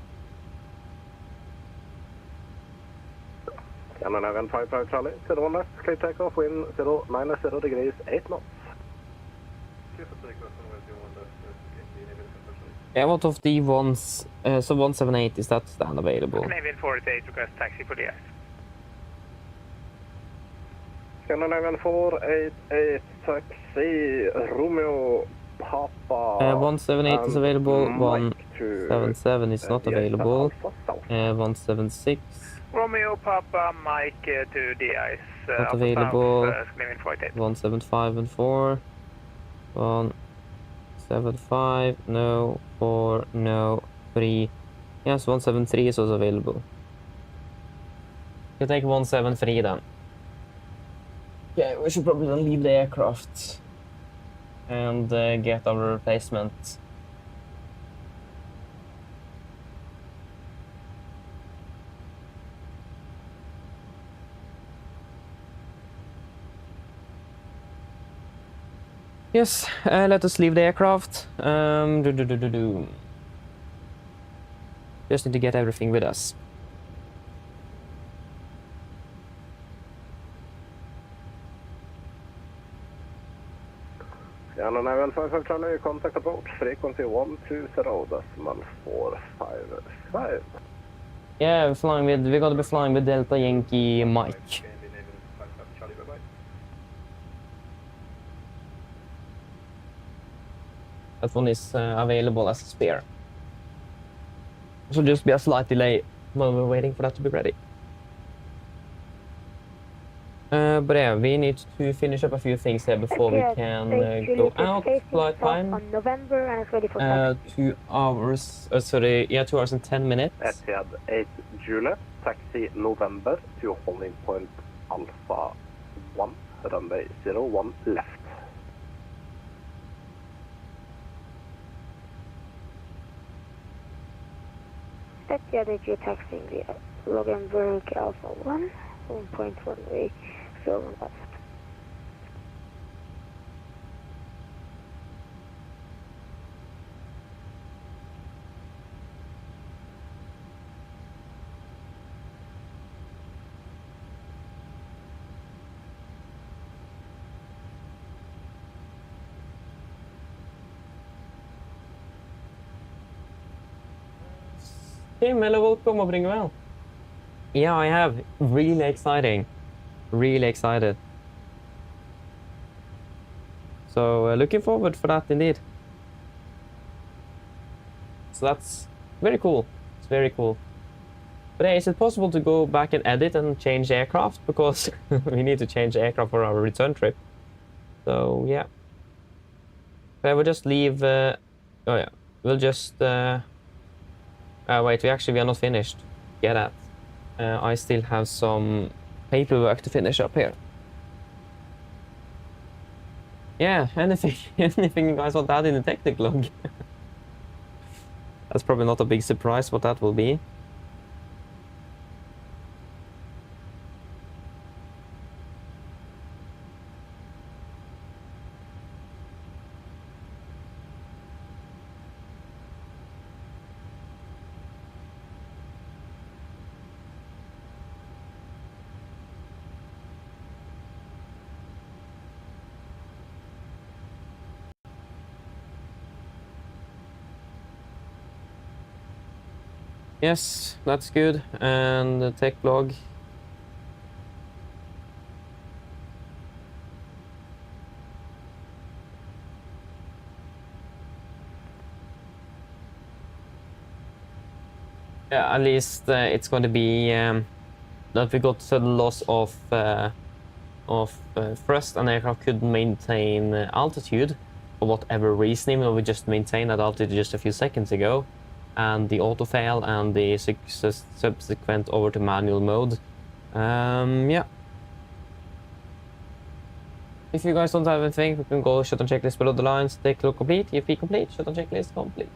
Can I have 55 Charlie, 01 left, clear takeoff, wind 090 degrees, 8 knots. Yeah, what of the ones? So 178, is that stand available? Canadian 48 request taxi for the ice. Scandinavian 488 taxi, Romeo Papa. 178 is available, Mike to 177 is not available, Alpha South. 176 Romeo Papa Mike to the ice. not available, Scandinavian 48. 175 and 4, 175, no, 4, no, 3, yes, 173 is also available. You take 173 then. Okay, we should probably then leave the aircraft and get our replacement. Yes, let us leave the aircraft. Just need to get everything with us. Scandinavian 55 Charlie, contact approach, frequency 120.455. Yeah, we're gonna be flying with Delta Yankee Mike. That one is available as a spare. So just be a slight delay while we're waiting for that to be ready. But yeah, we need to finish up a few things here before we can go out. Flight time on November and it's ready for taxi. 2 hours. Sorry, yeah, 2 hours and 10 minutes. Etihad 8 Juliet, taxi November to holding point Alpha 1, runway 01 left. Etihad 8 Juliet taxiing via Loganburg Alpha 1, 1.1 way, 01 left. Tim, hello, welcome, og bring vel. Yeah, I have. Really exciting. Really excited. So, looking forward for that indeed. So that's very cool. It's very cool. But hey, is it possible to go back and edit and change aircraft? Because we need to change the aircraft for our return trip. So, yeah. Okay, we'll just leave... oh, yeah. We'll just... wait, we are not finished. Get that. I still have some paperwork to finish up here. Yeah, anything you guys want to add in the technical log? That's probably not a big surprise what that will be. Yes, that's good. And the tech log. Yeah, at least it's going to be that we got sudden loss of thrust, and aircraft couldn't maintain altitude for whatever reason, even though we just maintained that altitude just a few seconds ago. And the auto fail and the subsequent over to manual mode. Yeah. If you guys don't have anything, we can go shutdown checklist below the lines. Take look complete. If we complete, shutdown checklist complete.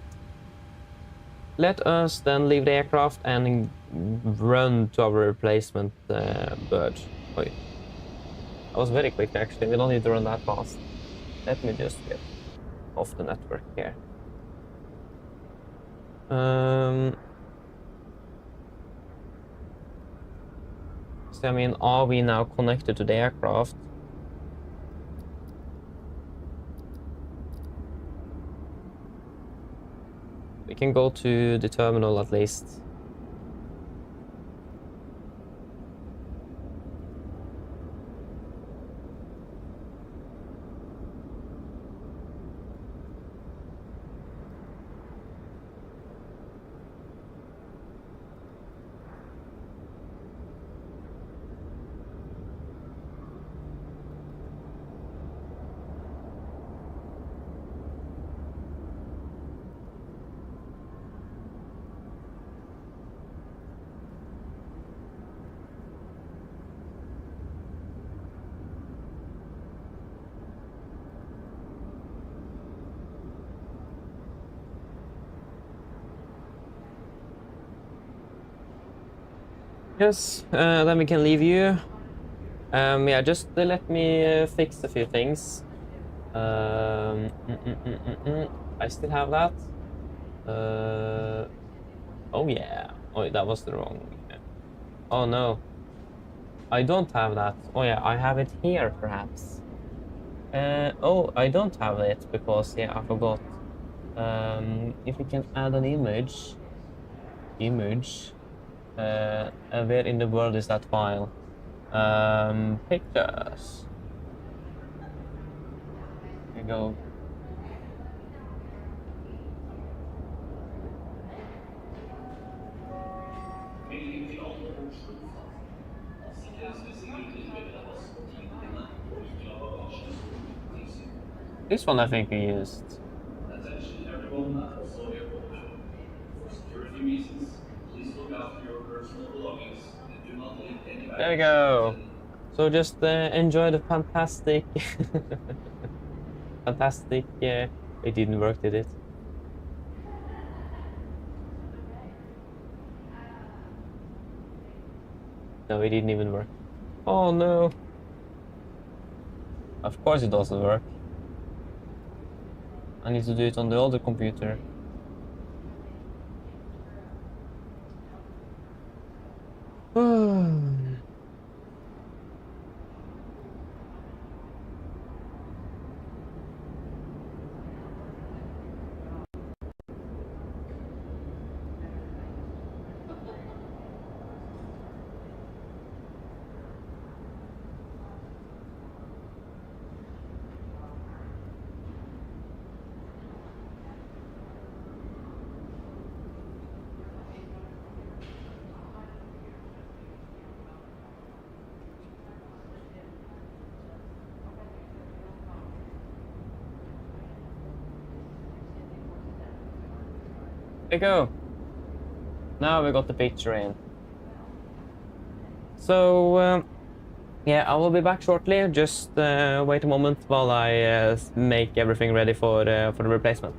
Let us then leave the aircraft and run to our replacement bird. Wait. That was very quick actually. We don't need to run that fast. Let me just get off the network here. So I mean, are we now connected to the aircraft? We can go to the terminal at least. Yes, then we can leave you. Yeah, just let me fix a few things. I still have that. Oh yeah. Oh, that was the wrong. Oh no. I don't have that. Oh yeah, I have it here perhaps. Oh, I don't have it because yeah, I forgot. If we can add an image. Where in the world is that file? Pictures. Here we go. This one I think we used. Attention everyone at Oslo Airport. For security reasons, please look after your personal belongings and do not leave any baggage. There we go. So just enjoy the fantastic, fantastic. It didn't work, did it? No, it didn't even work. Oh no. Of course it doesn't work. I need to do it on the older computer. There we go. Now we got the picture in. So, yeah, I will be back shortly. Just wait a moment while I make everything ready for the replacement.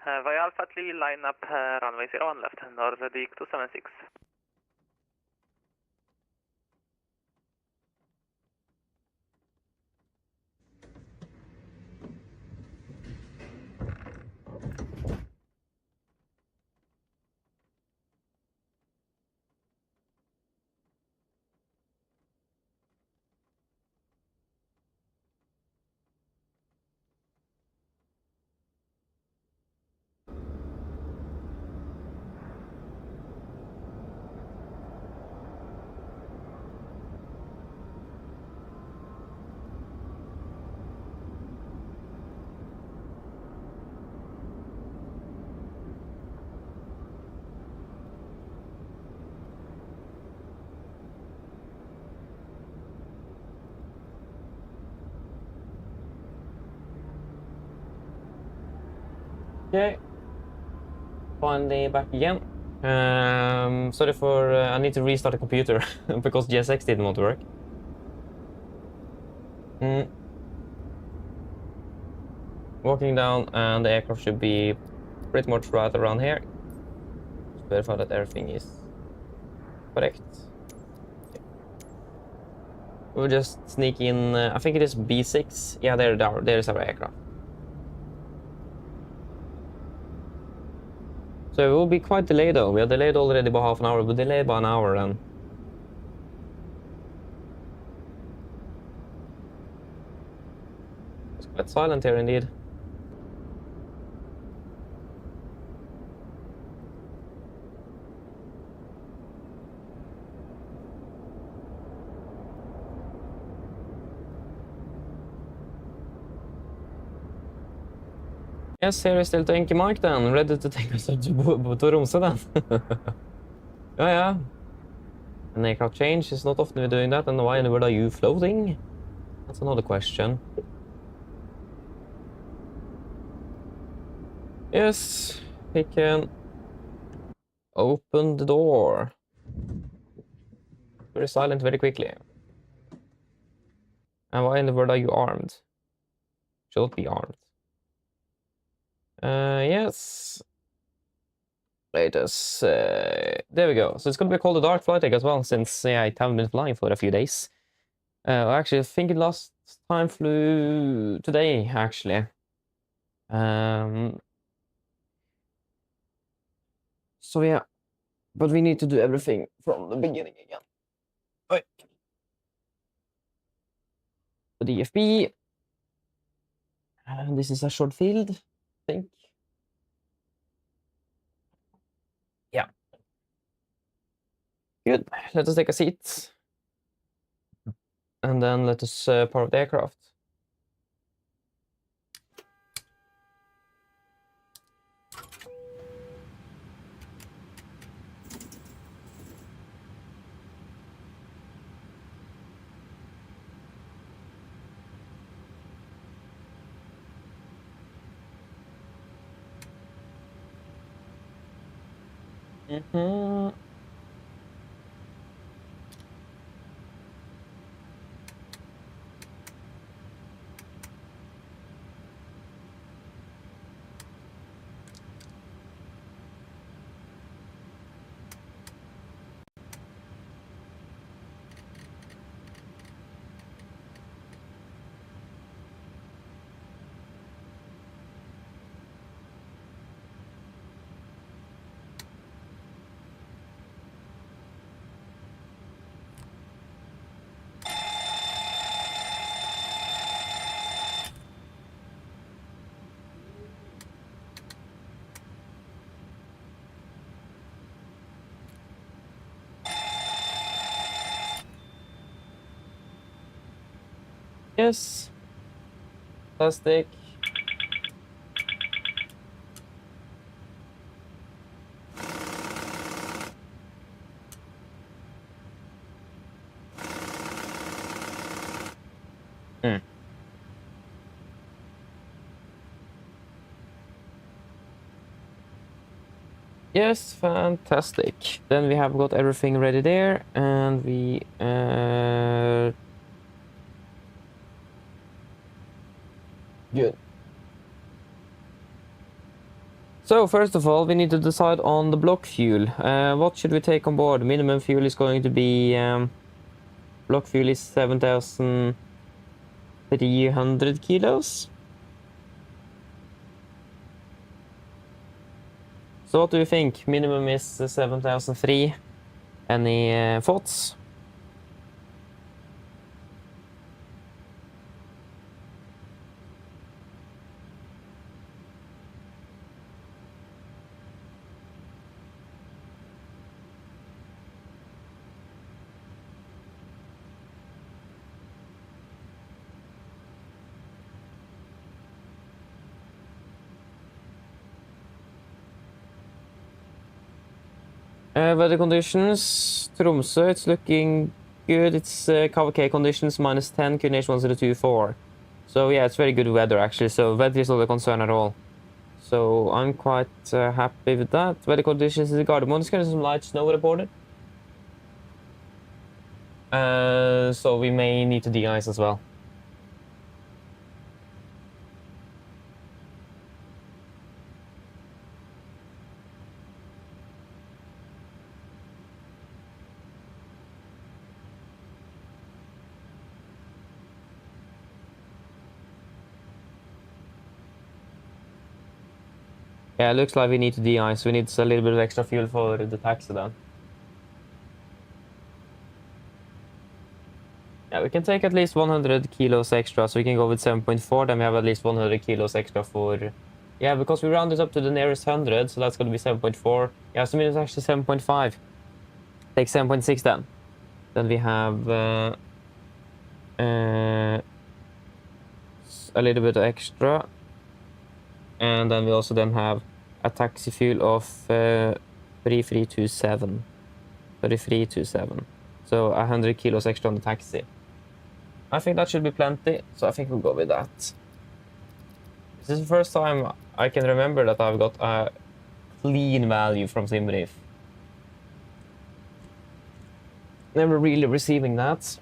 Via Alpha 3, line up runway 01 left, Nordic 276. Okay. Finally back again. Sorry for I need to restart the computer because GSX didn't want to work. Walking down, and the aircraft should be pretty much right around here. Just verify that everything is correct. Okay. We'll just sneak in. I think it is B6. Yeah, there's our aircraft. So it will be quite delayed though. We are delayed already by half an hour. We're delayed by an hour then. It's quite silent here indeed. Yes, here is still to Enki Mike then. Ready to take us to Tromsø then. Yeah. An aircraft change is not often we're doing that, and why in the world are you floating? That's another question. Yes, we can open the door. Very silent very quickly. And why in the world are you armed? Should be armed. Yes. Let us, there we go. So it's gonna be called a dark flight deck as well, since I haven't been flying for a few days. Actually, I think it last time flew today, actually. So yeah, but we need to do everything from the beginning again. Oi. The DFB. And this is a short field, I think. Yeah. Good. Let us take a seat. And then let us power up the aircraft. Yes. Fantastic. Yes, fantastic. Then we have got everything ready there, and we good. So first of all, we need to decide on the block fuel. What should we take on board? Minimum fuel is going to be block fuel is 7,300 kilos. So what do you think? Minimum is 7,003. Any thoughts? Weather conditions, Tromsø, it's looking good. It's KVK conditions -10, QNH 1024. So yeah, it's very good weather actually, so weather is not a concern at all. So I'm quite happy with that. Weather conditions in Gardermoen, it's going to be some light snow reported. So we may need to de-ice as well. Yeah, it looks like we need to de-ice. We need a little bit of extra fuel for the taxi then. Yeah, we can take at least 100 kilos extra, so we can go with 7.4, then we have at least 100 kilos extra for... Yeah, because we rounded up to the nearest 100, so that's going to be 7.4. Yeah, so it's actually 7.5. Take 7.6 then. Then we have a little bit extra. And then we also then have a taxi fuel of 3327. 3327. So 100 kilos extra on the taxi. I think that should be plenty, so I think we'll go with that. This is the first time I can remember that I've got a clean value from SimBrief. Never really receiving that.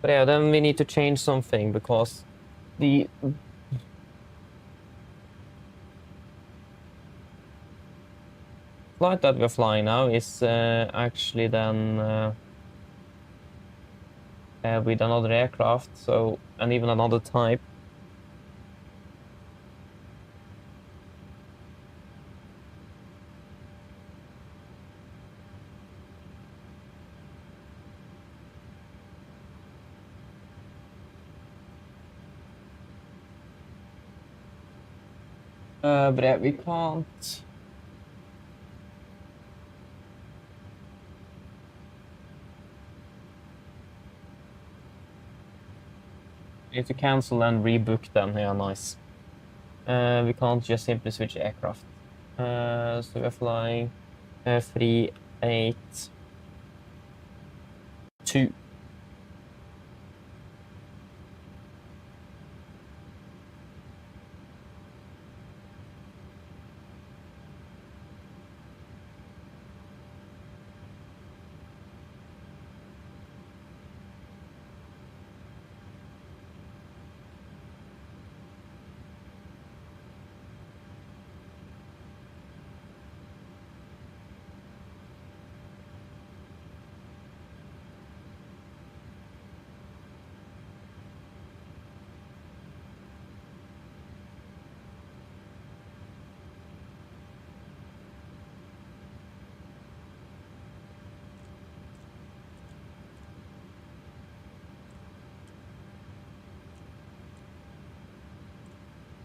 But yeah, then we need to change something because the flight that we're flying now is actually then with another aircraft, so, and even another type. But yeah, we can't. We need to cancel and rebook them. Yeah, nice. We can't just simply switch aircraft. So we're flying 382.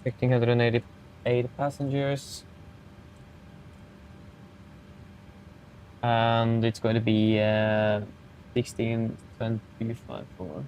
Expecting 188 passengers. And it's going to be 16.254.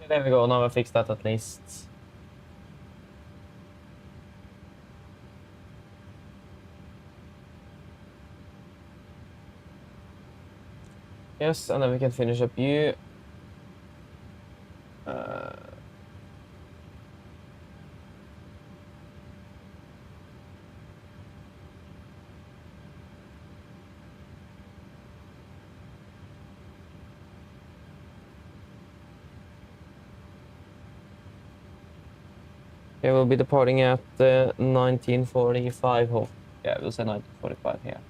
There we go, now I fixed that at least. Yes, and then we can finish up you. Okay, we'll be departing at 1945. Yeah, we'll say 1945 here.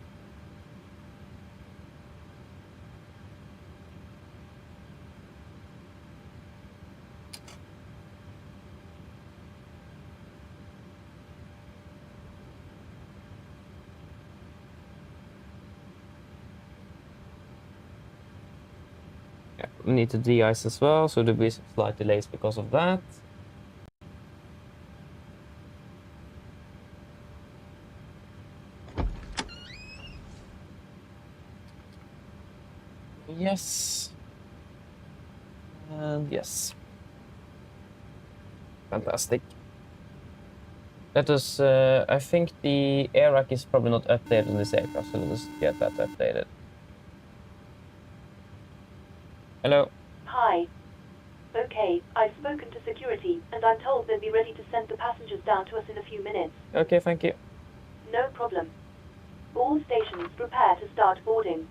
Yeah, we need to de-ice as well, so there'll be some slight delays because of that. Yes. And yes. Fantastic. Let us, I think the air rack is probably not updated on this aircraft, so let's get that updated. Hello. Hi. Okay, I've spoken to security, and I'm told they'll be ready to send the passengers down to us in a few minutes. Okay, thank you. No problem. All stations prepare to start boarding.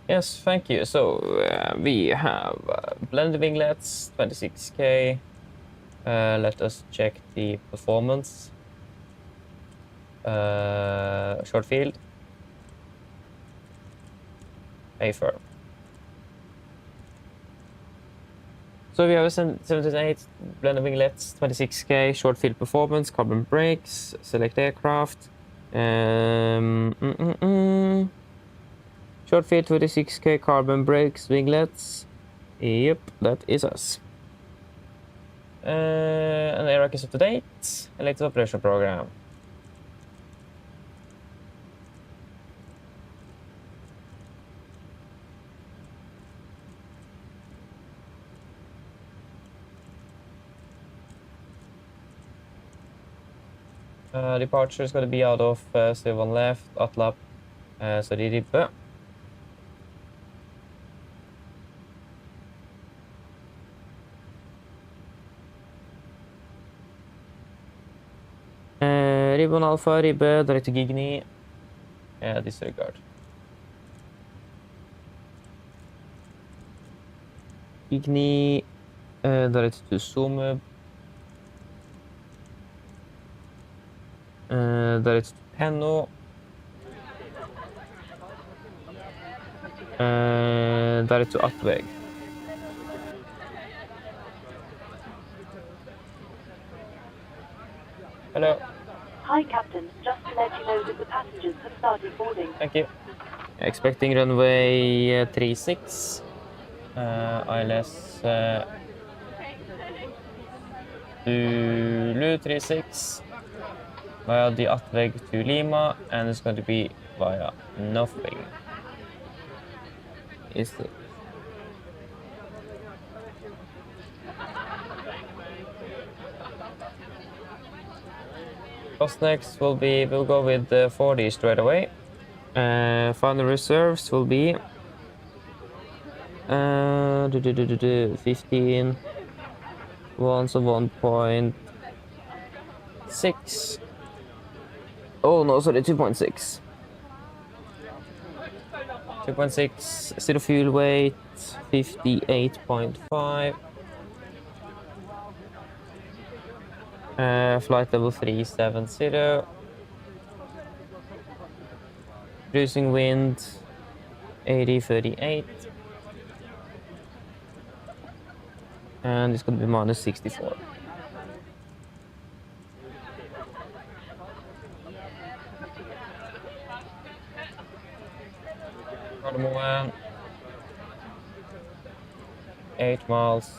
Yes, thank you. So we have blended winglets, 26K. Let us check the performance. Short field. A-firm. So we have a 78 blended winglets, 26K, short field performance, carbon brakes, select aircraft. Short field 26K, carbon brakes, winglets. Yep, that is us. And the air rack is up to date. Electric operation program. Departure is going to be out of Stefan left, Atlap, så det är Ribbe. Ribbon Alpha, Ribbe, direct to Gigni, disregard. Gigni, direct to Sumub. Direct to Penno. Direct to Attveg. Hello. Hi, Captain. Just to let you know that the passengers have started boarding. Thank you. Expecting runway 36. ILS Zulu 36 via the Attveg to Lima, and it's going to be via nothing. Is it? What's next will be, we'll go with the 40 straight away. Final reserves will be 15 ones of 1.6. Oh no, sorry, 2.6. 2.6, zero fuel weight, 58.5. Flight level 370. Cruising wind 80-38. And it's going to be minus 64. Cardamom, 8 miles.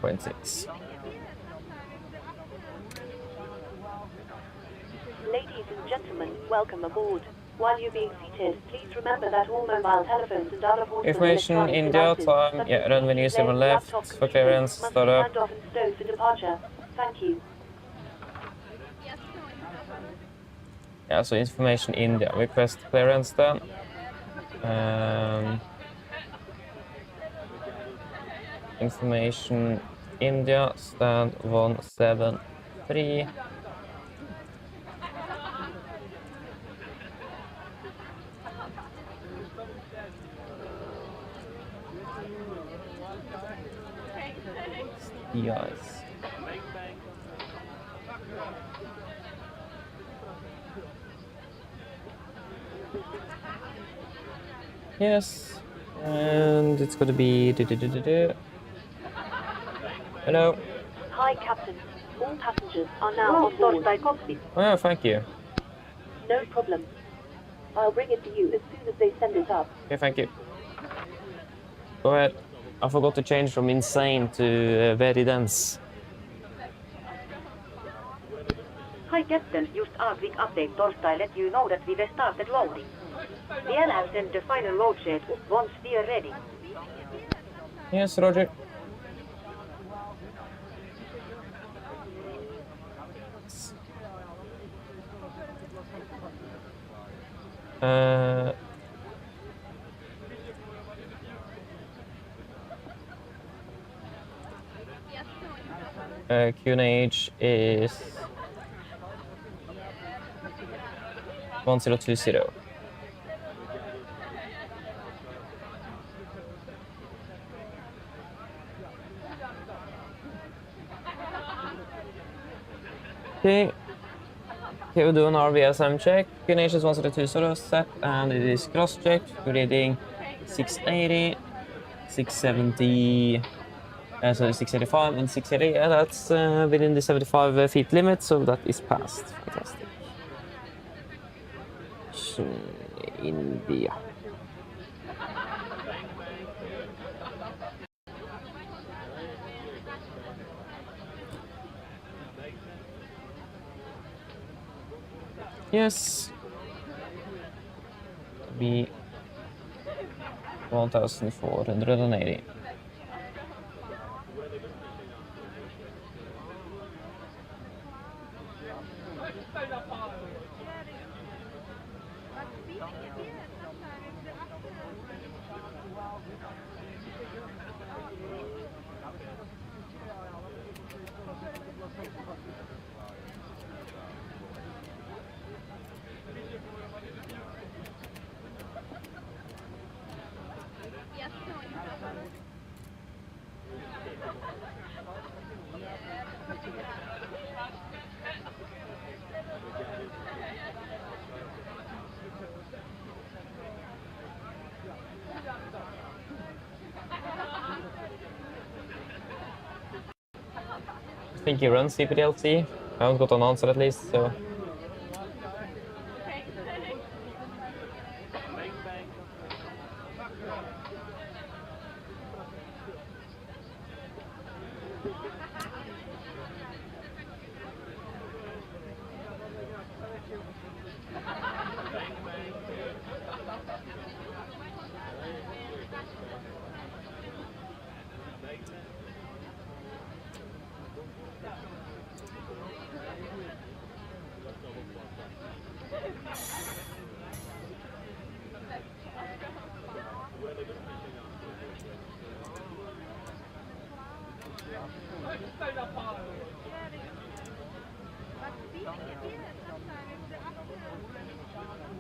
0.6. Ladies and gentlemen, welcome aboard. While you're being seated, please remember that all mobile telephones and other portable Information electronic India devices, time, such yeah, as runway displays, 07 left laptop for computers, clearance, must be start up. turned off and stowed for departure. Thank you. Yeah, so information India, request clearance then. Information India, stand 173. Yes. Yes, and it's going to be. Hello. Hi, Captain. All passengers are now on board. Oh, yeah, thank you. No problem. I'll bring it to you as soon as they send it up. Okay, thank you. Go ahead. I forgot to change from insane to very dense. Hi Captain, just a quick update. Torstai let you know that we have started loading. We have sent the final load set once we are ready. Yes, Roger. QNH is 1020. Okay. Okay, we'll do an RVSM check. QNH is 1020 set, and it is cross-checked. Reading 680, 670. So 685 and 680, yeah, that's within the 75 feet limit, so that is passed. Fantastic. India. Yes. Be 1480. I think he runs CPDLC. I haven't got an answer at least, so.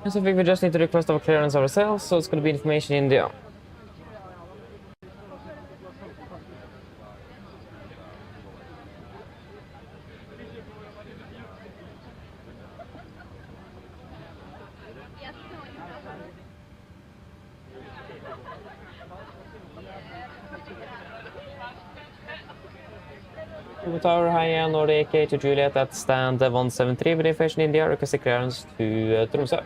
Yes, I think we just need to request our clearance ourselves, so it's going to be information India. Tower, hi, Nordic to Juliet at stand 173 with Aviation India, requesting clearance to Tromsø.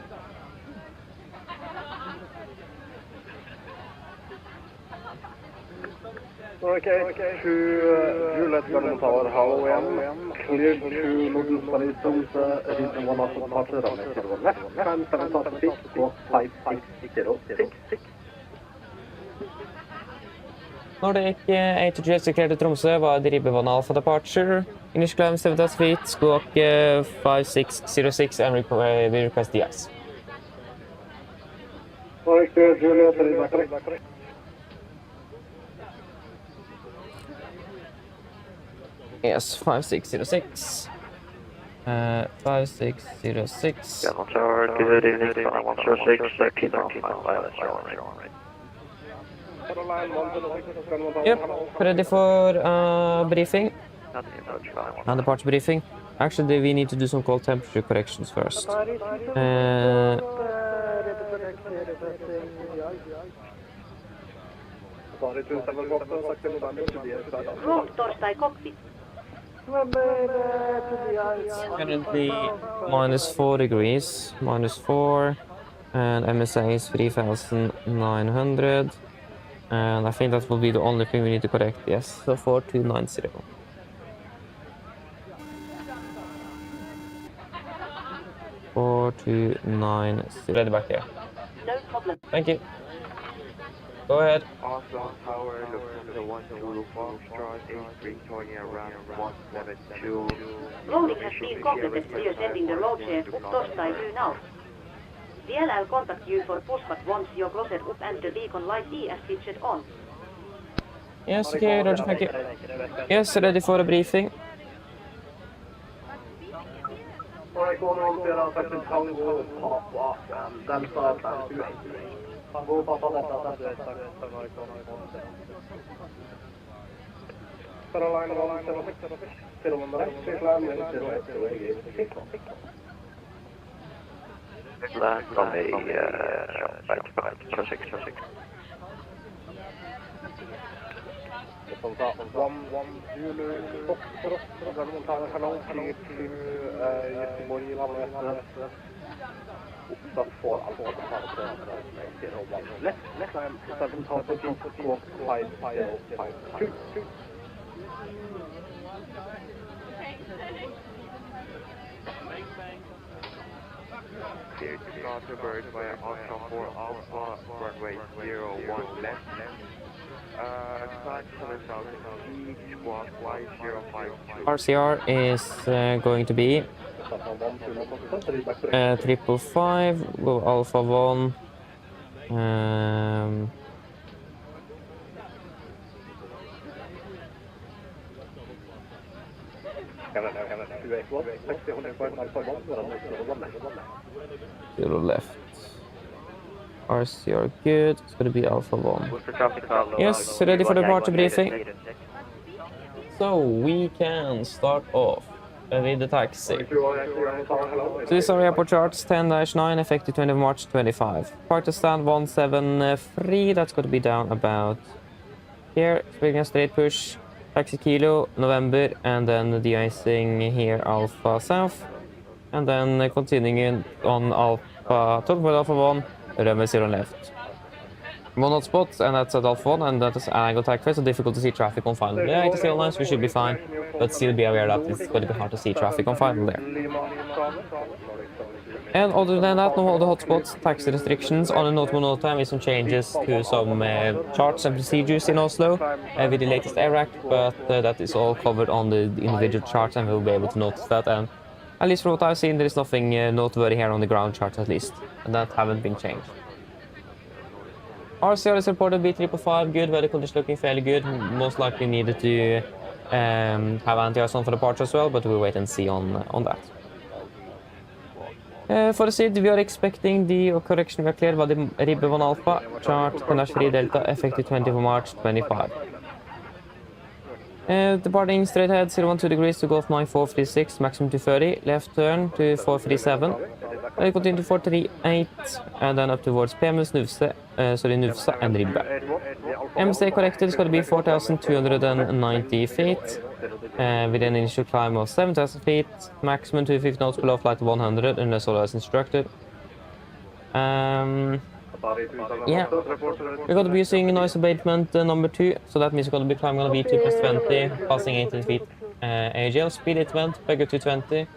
Okay, to Juliet Garden Tower, hello AM, clear to Norden Paris, region 1 of departure, runway 01 left, climb 7,000 feet, squawk 5606. Nordic A2G declared to Tromsø var Ribbevann Alpha departure. Initial climb 7,000 feet, squawk 5606 and we request DX. Nordic to Juliet, correct. Yes, 5606. 5606. General Tower, good evening, 106, keep on wireless, Yep, ready for briefing. And departure briefing. Actually, we need to do some cold temperature corrections first. Torstai cockpit. Currently -4 degrees, -4, and MSA is 3,900. And I think that will be the only thing we need to correct, yes. So 4290. Ready back here. No problem. Thank you. Go ahead. Oslo Tower, looking to 12 Foxtrot, 83, turning around 172. Loading has been completed. We are sending the load share up Torstai you now. DLL contact you for pushback once you're closer up and the beacon light D as switched on. Yes, okay, Roger, thank you. Yes, ready for a briefing. Alright, going on to the second Tango, pop off, Delta, Tango, pop off, Caroline 176, 01 left, straight line, 08, Land on the back 6. One Zulu, Garden Tower, hello, clear to Göteborg, landvetter, Uppsatt 4, Alfa, 01 left, climb 7,000 feet, squawk 5052. Clear to Gothenburg via Oslo 4 Alpha, runway 01 left. Climb 7,000 feet, squawk 5052. RCR is going to be 555, go Alpha 1. Zero left. RCR good. It's going to be Alpha 1. Yes, ready for the departure briefing. So we can start off with the taxi. So these are airport charts 10-9, effective 20 of March 25. Park to stand 173, that's going to be down about here. Speaking a straight push. Taxi Kilo, November, and then de-icing here Alpha South. And then continuing on Alpha, talking about Alpha 1, runway 0 left. One hotspot, and that's at Alpha 1, and that is angle taxiway, so difficult to see traffic on final. Yeah, it's still nice, we should be fine, but still be aware that it's going to be hard to see traffic on final there. And other than that, no other hotspots, taxi restrictions. On a notable note time with some changes to some charts and procedures in Oslo with the latest air act, but that is all covered on the individual charts and we'll be able to notice that. And at least from what I've seen, there is nothing noteworthy here on the ground charts at least, and that haven't been changed. RCR is reported B355, good, weather conditions looking fairly good. Most likely needed to have anti-ice on for departure as well, but we'll wait and see on that. For the SID, we are expecting the correction we are cleared by the Ribbevann Alpha, chart 10-3 Delta, effective 20 of March 25. Departing straight ahead 012 degrees to Golf 9436, maximum to 30, left turn to 437, then continue to 438, and then up towards PMS Nuvse, Nuvsa and Ribbe. MSA corrected is going to be 4,290 feet, with an initial climb of 7,000 feet, maximum 250 knots below flight 100, unless otherwise instructed. Yeah, we're going to be using noise abatement number 2, so that means we're going to be climbing on a V2 plus 20, passing 18 feet AGL, speed 820, Pegger 220,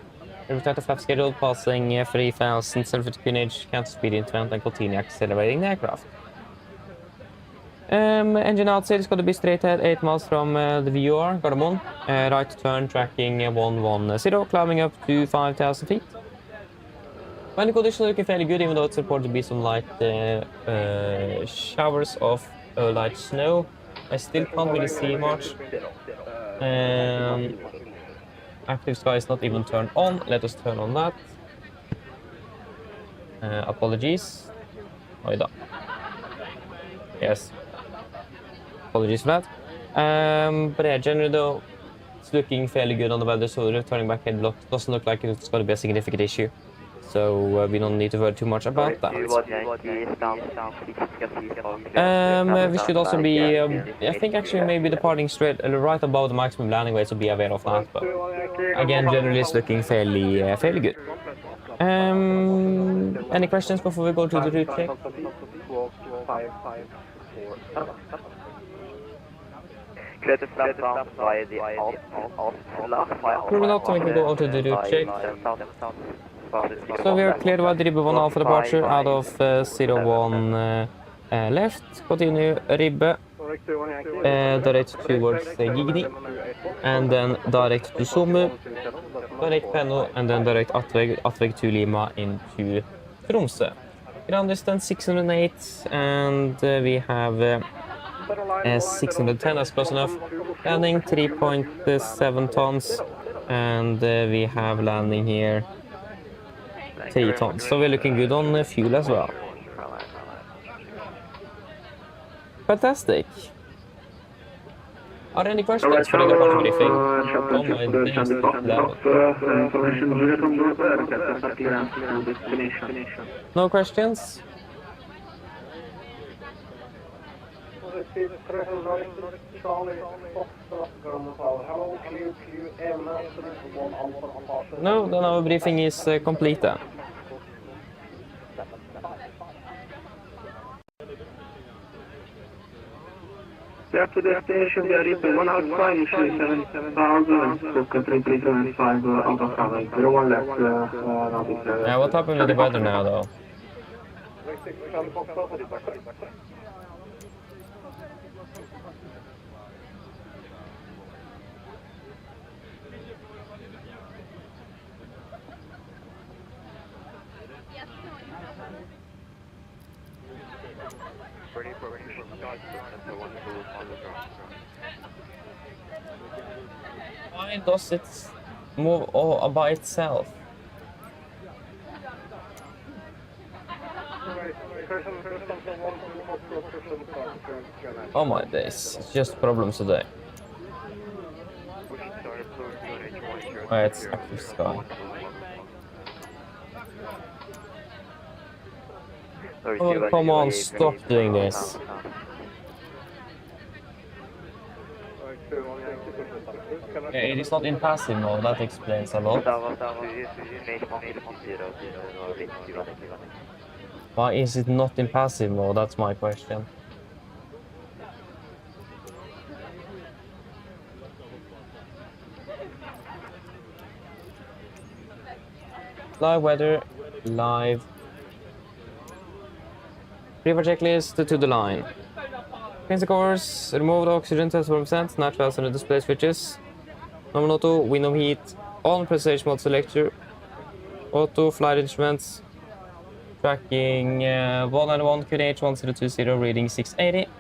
return flap schedule, passing 3,000, self-tunage, counter speed in 20, and continue accelerating the aircraft. Engine outside is going to be straight ahead 8 miles from the VOR, Gardermoen, right turn tracking 110, climbing up to 5,000 feet. Final conditions are looking fairly good, even though it's reported to be some light showers of light snow. I still can't really see much. Active sky is not even turned on. Let us turn on that. Apologies. Oida. Yes. Apologies for that. But yeah, generally though, it's looking fairly good on the weather, so returning back head block doesn't look like it's going to be a significant issue. So we don't need to worry too much about that. We should also be, I think actually maybe departing straight right above the maximum landing weight, so be aware of that. But again, generally it's looking fairly good. Any questions before we go to the route check? Moving up, we can go on to the route check. So we are cleared by the Ribbe 1 Alpha departure out of 01 left. Continue Ribbe, direct towards Gigdi, and then direct to Somu, direct Penno, and then direct Atveg to Lima into Tromsø. Ground distance 608, and we have 610, that's close enough. Landing 3.7 tons, and we have landing here 3 tons, so we're looking good on fuel as well. Fantastic. Are there any questions for the departure briefing? Oh my days, no questions? No, then our briefing is complete then. Back to destination, we are reaching 1 outside, initially 7,000, spoken 3375 out of travel, 01 left, yeah, what happened with the weather now though? Why does it move all by itself? Oh my days, it's just problems today. Oh, it's active sky. Oh, come on, stop doing this. Okay, it is not in passive mode, that explains a lot. Why is it not in passive mode? That's my question. Live weather, live. River checklist to the line. Change the course, remove the oxygen test 4%, natural and the display switches. Normal auto, window heat, on presentation mode selector. Auto, flight instruments. Tracking 191 QNH 1020, reading 680.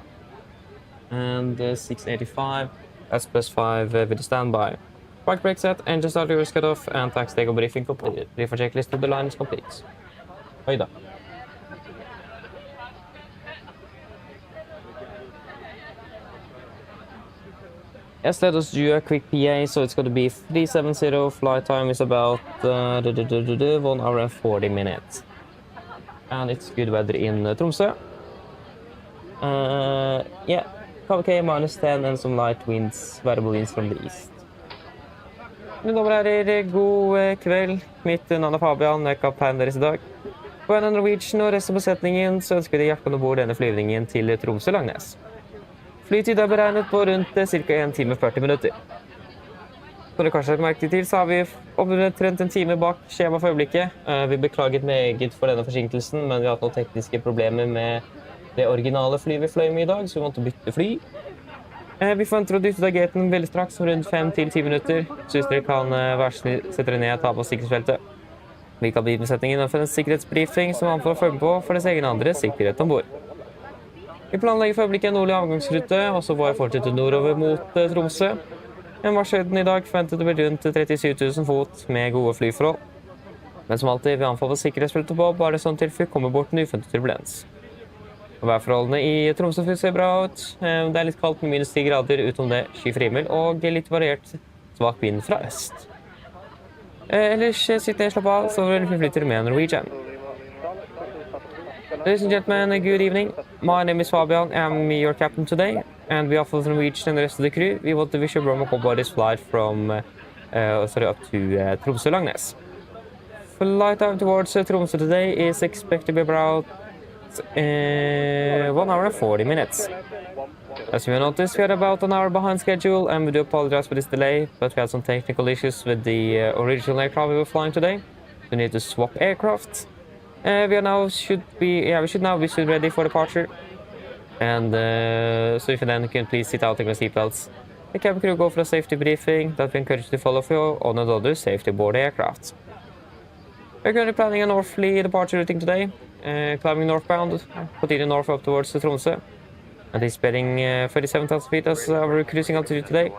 And 685. That's plus 5 with the standby. Park brake set, engine start reverse cut off, and tax take briefing completed. Brief checklist to the line is complete. Oida. Yes, let us do a quick PA. So it's going to be 370. Flight time is about 1 hour and 40 minutes. And it's good weather in Tromsø. Yeah, KVK -10 and some light winds, variable winds from the east. Mine damer og herrer, god kveld. Mitt navn er Fabian, jeg er kaptein deres i dag. På AMD Norwegian og resten av besetningen så ønsker vi deg hjertelig om bord denne flyvningen til Tromsø-Langnes. Flytid er beregnet på rundt ca. 1 time og 40 minutter. Som dere kanskje har merket til, så har vi omtrent en time bak skjema for øyeblikket. Vi beklaget meget for denne forsinkelsen, men vi har hatt noen tekniske problemer med det originale flyet vi fløy med i dag, så vi måtte bytte fly. Vi forventer å dytte av gaten veldig straks, om rundt 5 til 10 minutter. Så hvis dere kan være snill, sette dere ned og ta på sikkerhetsfeltet. Vi kan kabinbesetningen for en sikkerhetsbriefing som anfører å følge på for deres egen andre sikkerhet ombord. Vi planlegger for øyeblikket en nordlig avgangsrute, og så får jeg fortsette nordover mot Tromsø. En varshøyden i dag forventet å bli rundt 37 000 fot med gode flyforhold. Men som alltid, vi anbefaler sikkerhetsfeltet på, bare sånn til vi kommer bort en uventet turbulens. Værforholdene i Tromsø ser bra ut. Det er litt kaldt med minus 10 grader utom det skyfri himmel, og litt variert svak vind fra øst. Ellers sitt ned og slapp av, så vi flytter med Norwegian. Ladies and gentlemen, good evening. My name is Fabian. I'm your captain today, and we offer Norwegian and the rest of the crew. We want to wish you a warm welcome aboard this flight from, up to Tromsø Langnes. Flight time towards Tromsø today is expected to be about 1 hour and 40 minutes. As you may notice, we are about an hour behind schedule, and we do apologize for this delay, but we had some technical issues with the original aircraft we were flying today. We need to swap aircraft. We should now be ready for departure. And so if you then can please sit out in your seatbelts. The cabin crew go for a safety briefing that we encourage you to follow for your own and other safety aboard the aircraft. We're currently planning a northerly departure routing today. Climbing northbound, continue north up towards Tromsø. Anticipating 37,000 feet as our cruising altitude today.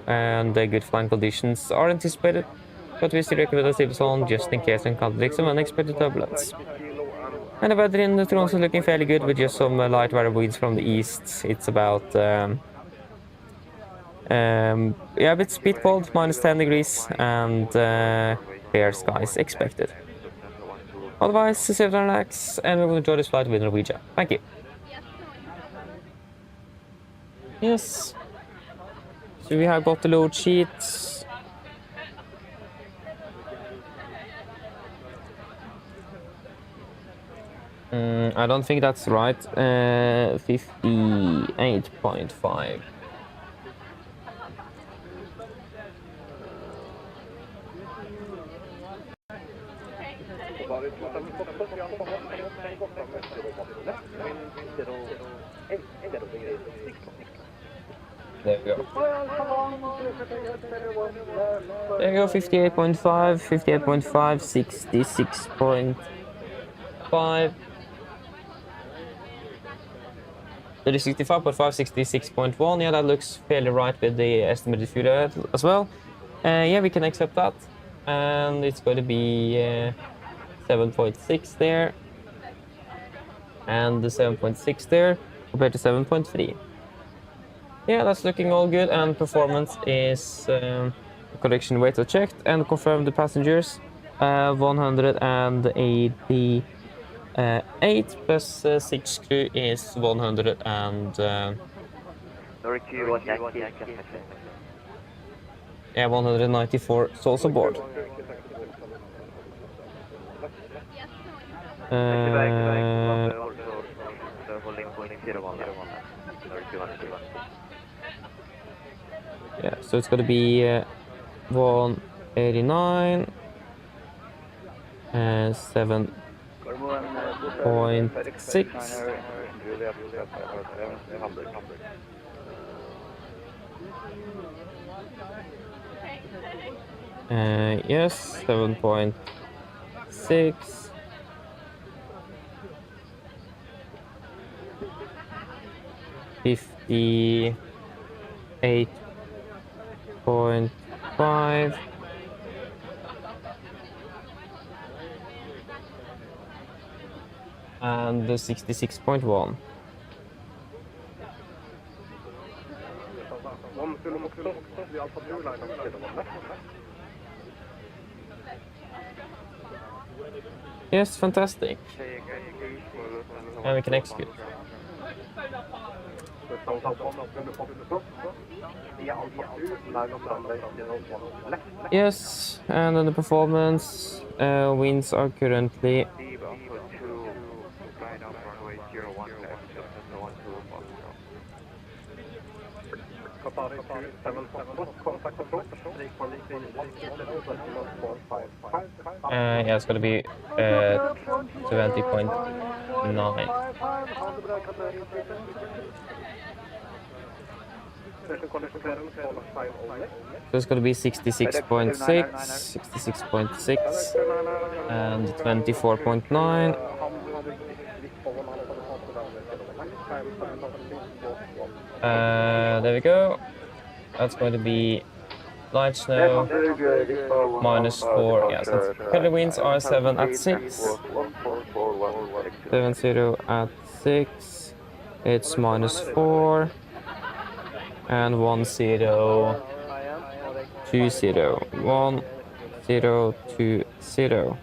And good flying conditions are anticipated, but we still recommend a stable zone just in case we encounter some unexpected turbulence. And the weather in Tromsø is looking fairly good with just some light variable winds from the east. It's about a bit speed cold, -10 degrees, and clear skies expected. Otherwise, safe and relax, and we will enjoy this flight with Norwegian. Thank you. Yes. So we have got the load sheets. I don't think that's right. 58.5. There we go. There you go, 58.5, 58.5, 66.5. 65.5, 66.1. Yeah, that looks fairly right with the estimated fuel as well. Yeah, we can accept that. And it's going to be 7.6 there. And the 7.6 there compared to 7.3. Yeah, that's looking all good, and performance is correction weight are checked and confirmed the passengers. 188 plus 6 crew is 100 and yeah, 194 souls aboard. Yeah, so it's going to be 189 and 7.6. Yes, 7.6. $58.5 and the 66.1. Yes, fantastic. And we can execute. Yes, and then the performance winds are currently yeah, it's gonna be 20.9. So it's gonna be 66.6, 66.6, and 24.9. There we go. That's going to be light snow, -4. Yeah, so currently winds are 7 at 6. 70 at 6. It's -4. And 10, 20. 1020.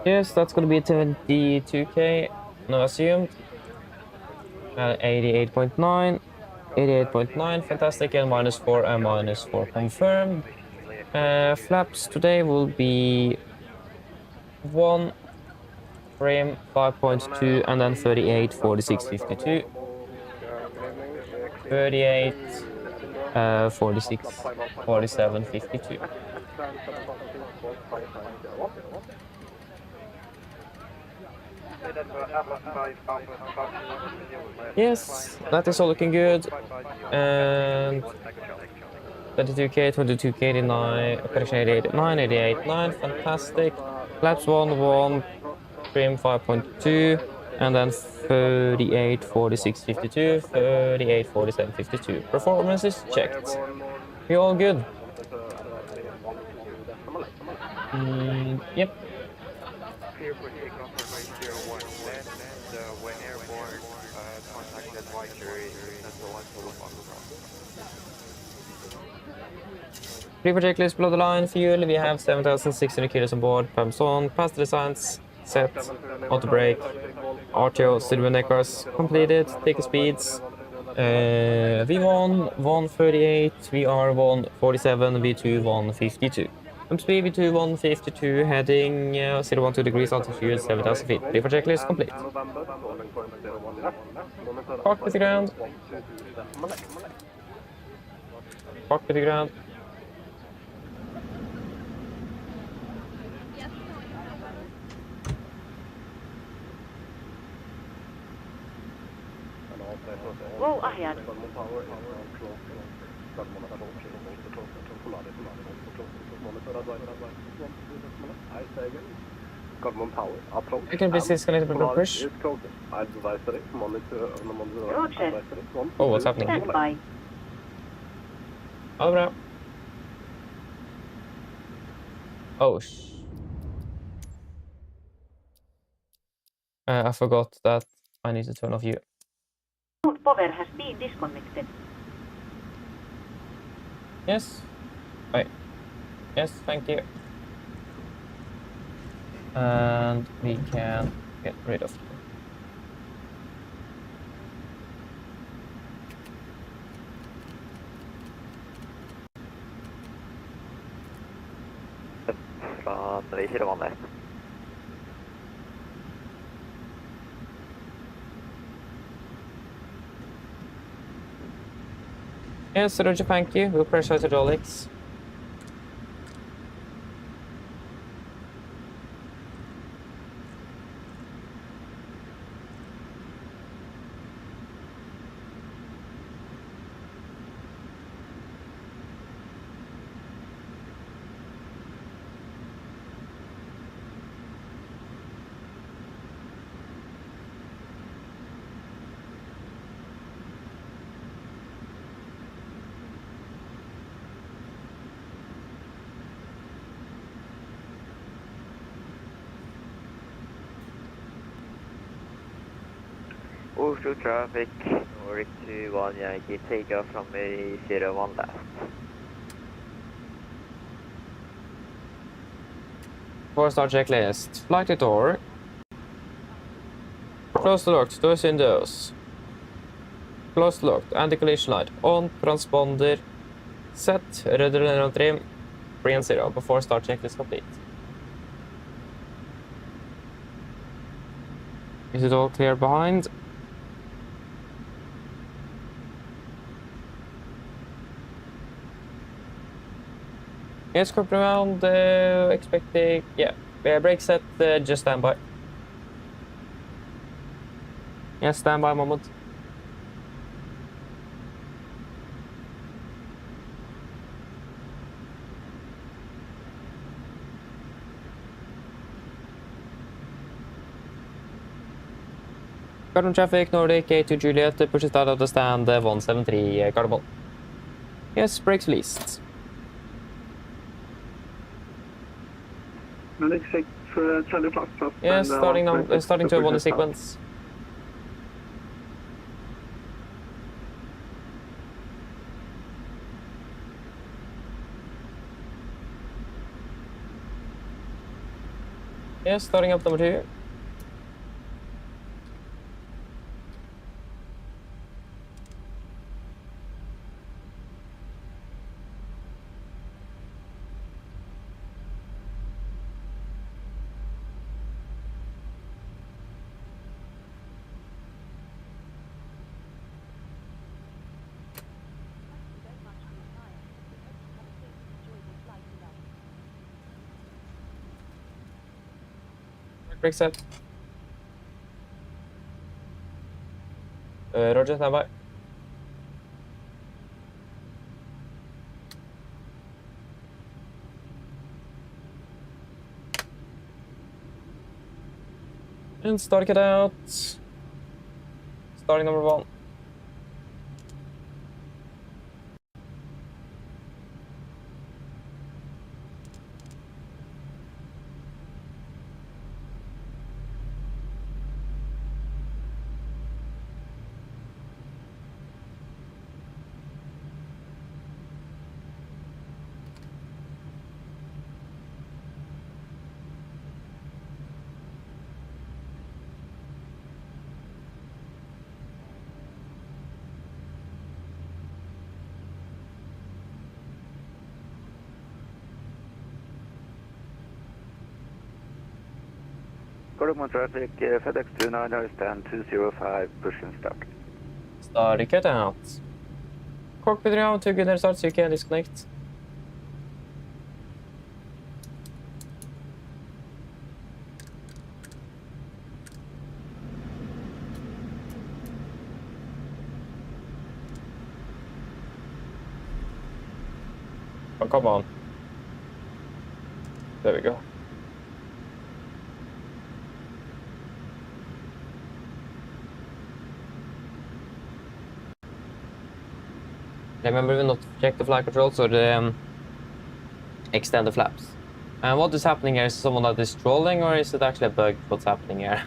Yes, that's going to be 22K, no assumed. 88.9, 88.9, fantastic, and -4 and -4 confirmed. Flaps today will be 1 frame 5.2 and then 38, 46, 52. 38, 46, 47, 52. Yes, that is all looking good. And 22K, 22K, 89, correction, 88, 88, fantastic. Flaps 1, trim 5.2, and then 38, 46, 52, 38, 47, 52. Performance is checked. We're all good. Yep. Pre-for checklist below the line. Fuel, we have 7,600 kilos on board. Pumps on. Pass the designs. Set. Auto brake. RTO. Silver necklace. Completed. Take speeds. V1 138. VR1 47. V2 152. Pump speed V2 152. Heading 012 degrees. Altitude 7,000 feet. Pre-for checklist complete. Park with the ground. Park with the ground. Go ahead. You can please disconnect from the push. Roger. Oh, what's happening? Stand by. All right. Oh, I forgot that I need to turn off you. Power has been disconnected. Yes. Right. Yes, thank you. And we can get rid of you. Yes, Roger, thank you. We'll pressurize hydraulics. Oslo traffic, Nordic to 1 Yankee, take off from a 01 left. Four-star checklist. Flight door. Close the locked, doors windows. Close the locked, anti-collision light on, transponder set, rudder trim, 3 and 0 before start checklist complete. Is it all clear behind? Yes, copy around, expecting, yeah, brake set, just stand by. Yes, stand by a moment. Cardinal traffic, Nordic, A2 Juliet, pushes out of the stand, 173, Cardinal. Yes, brakes released. Nordic 6, Charlie Plus. Yes, starting now, starting to 1 sequence. Yes, starting up number 2. Brake set. Roger, stand by. And start it out. Starting number 1. Cardinal traffic, FedEx 29 stand 205, pushing start. Start it out. Cockpit around to good start so you can disconnect. Oh, come on. There we go. Remember not to check the flight controls or the extend the flaps. And what is happening here? Is someone that is trolling or is it actually a bug? What's happening here?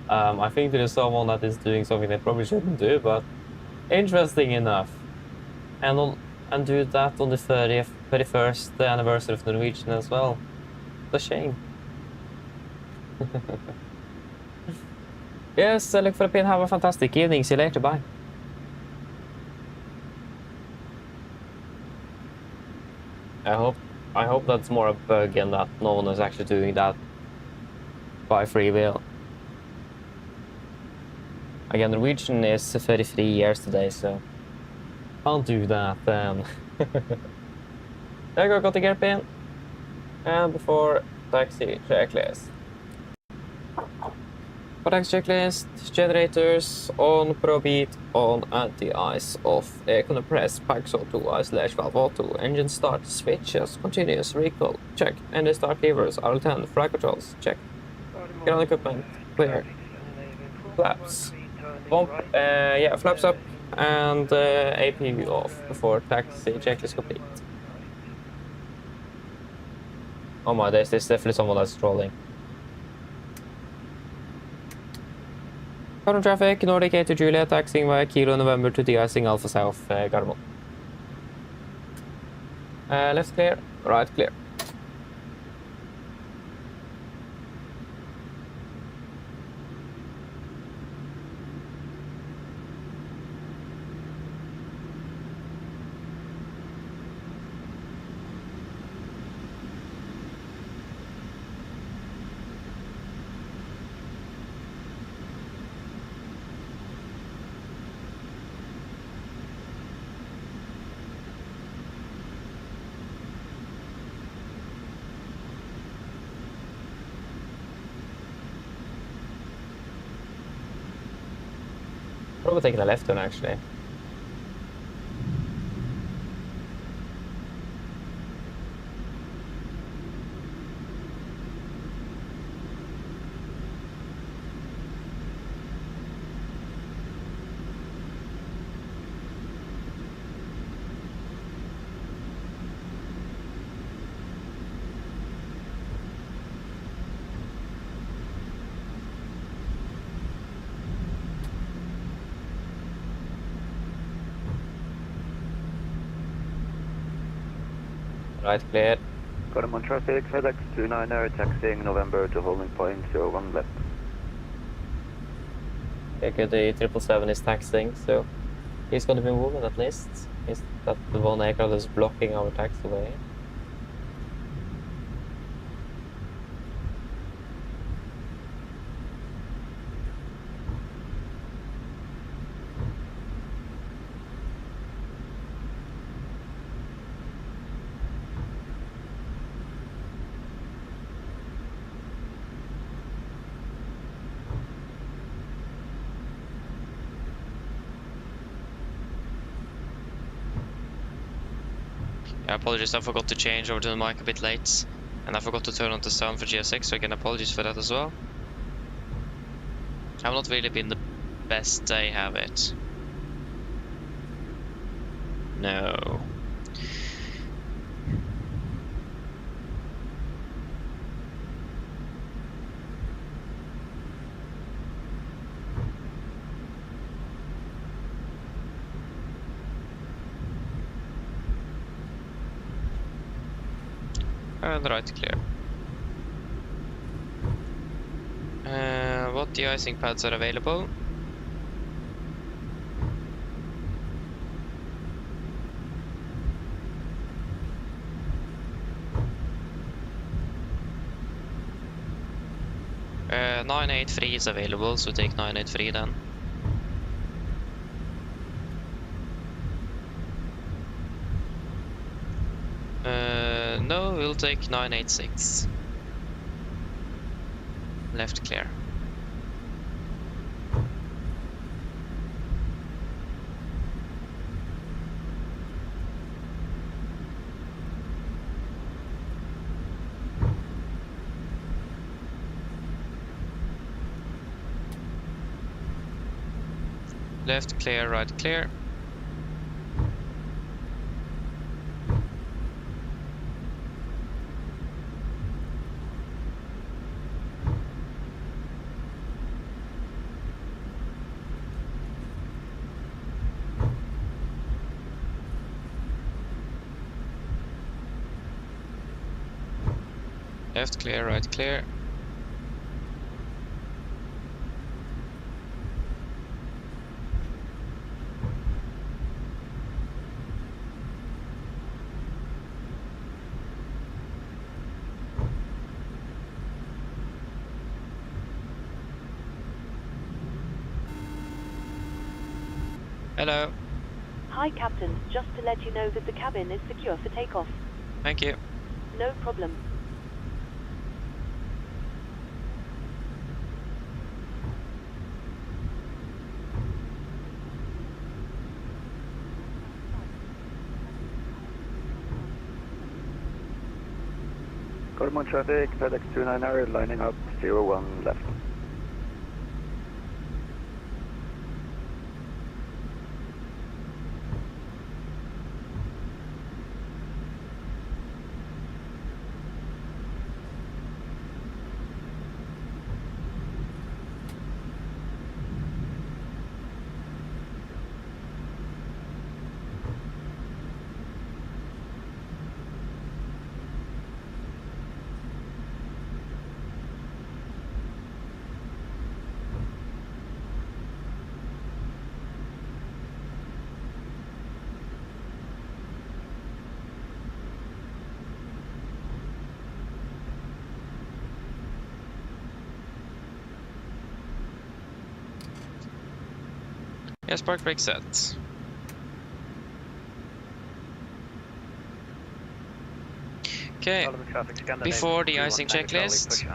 I think there is someone that is doing something they probably shouldn't do, but interesting enough. And do that on the 31st anniversary of Norwegian as well. What a shame. Yes, look for a pin. Have a fantastic evening. See you later. Bye. I hope that's more a bug and that no one is actually doing that by free will. Again, Norwegian is 33 years today, so I'll do that then. There you go, got the gear pin. And before taxi checklist. For taxi checklist, generators on, probeat on, anti-ice off, aircon press, packs auto, ice/valve auto, engine start, switches, continuous recall, check, engine start levers, R10, flight controls, check, ground equipment, clear, flaps, bump, yeah, flaps up, and AP off before taxi checklist complete. Oh my days, there's definitely someone that's trolling. Current traffic, Nordic 8 to Juliet, taxiing via Kilo November to de-icing Alpha South, Gardermoen. Left clear, right clear. Probably taking a left turn actually. Right clear. Gardermoen traffic, FedEx 290 taxiing November to holding point 01 left. Okay, good, the 777 is taxiing, so he's going to be moving at least. Is that the one aircraft is blocking our taxiway? Yeah, apologies, I forgot to change over to the mic a bit late. And I forgot to turn on the sound for GS6, so again, apologies for that as well. I've not really been the best day, have it? No. And right clear. What de-icing pads are available? Uh, 983 is available, so take 983 then. No, we'll take 986. Left clear. Left clear, right clear. Left clear, right clear. Hello. Hi, Captain. Just to let you know that the cabin is secure for takeoff. Thank you. No problem. Gardermoen traffic, FedEx 290 lining up 01 left. Yes, park brake set. Okay, before the icing checklist.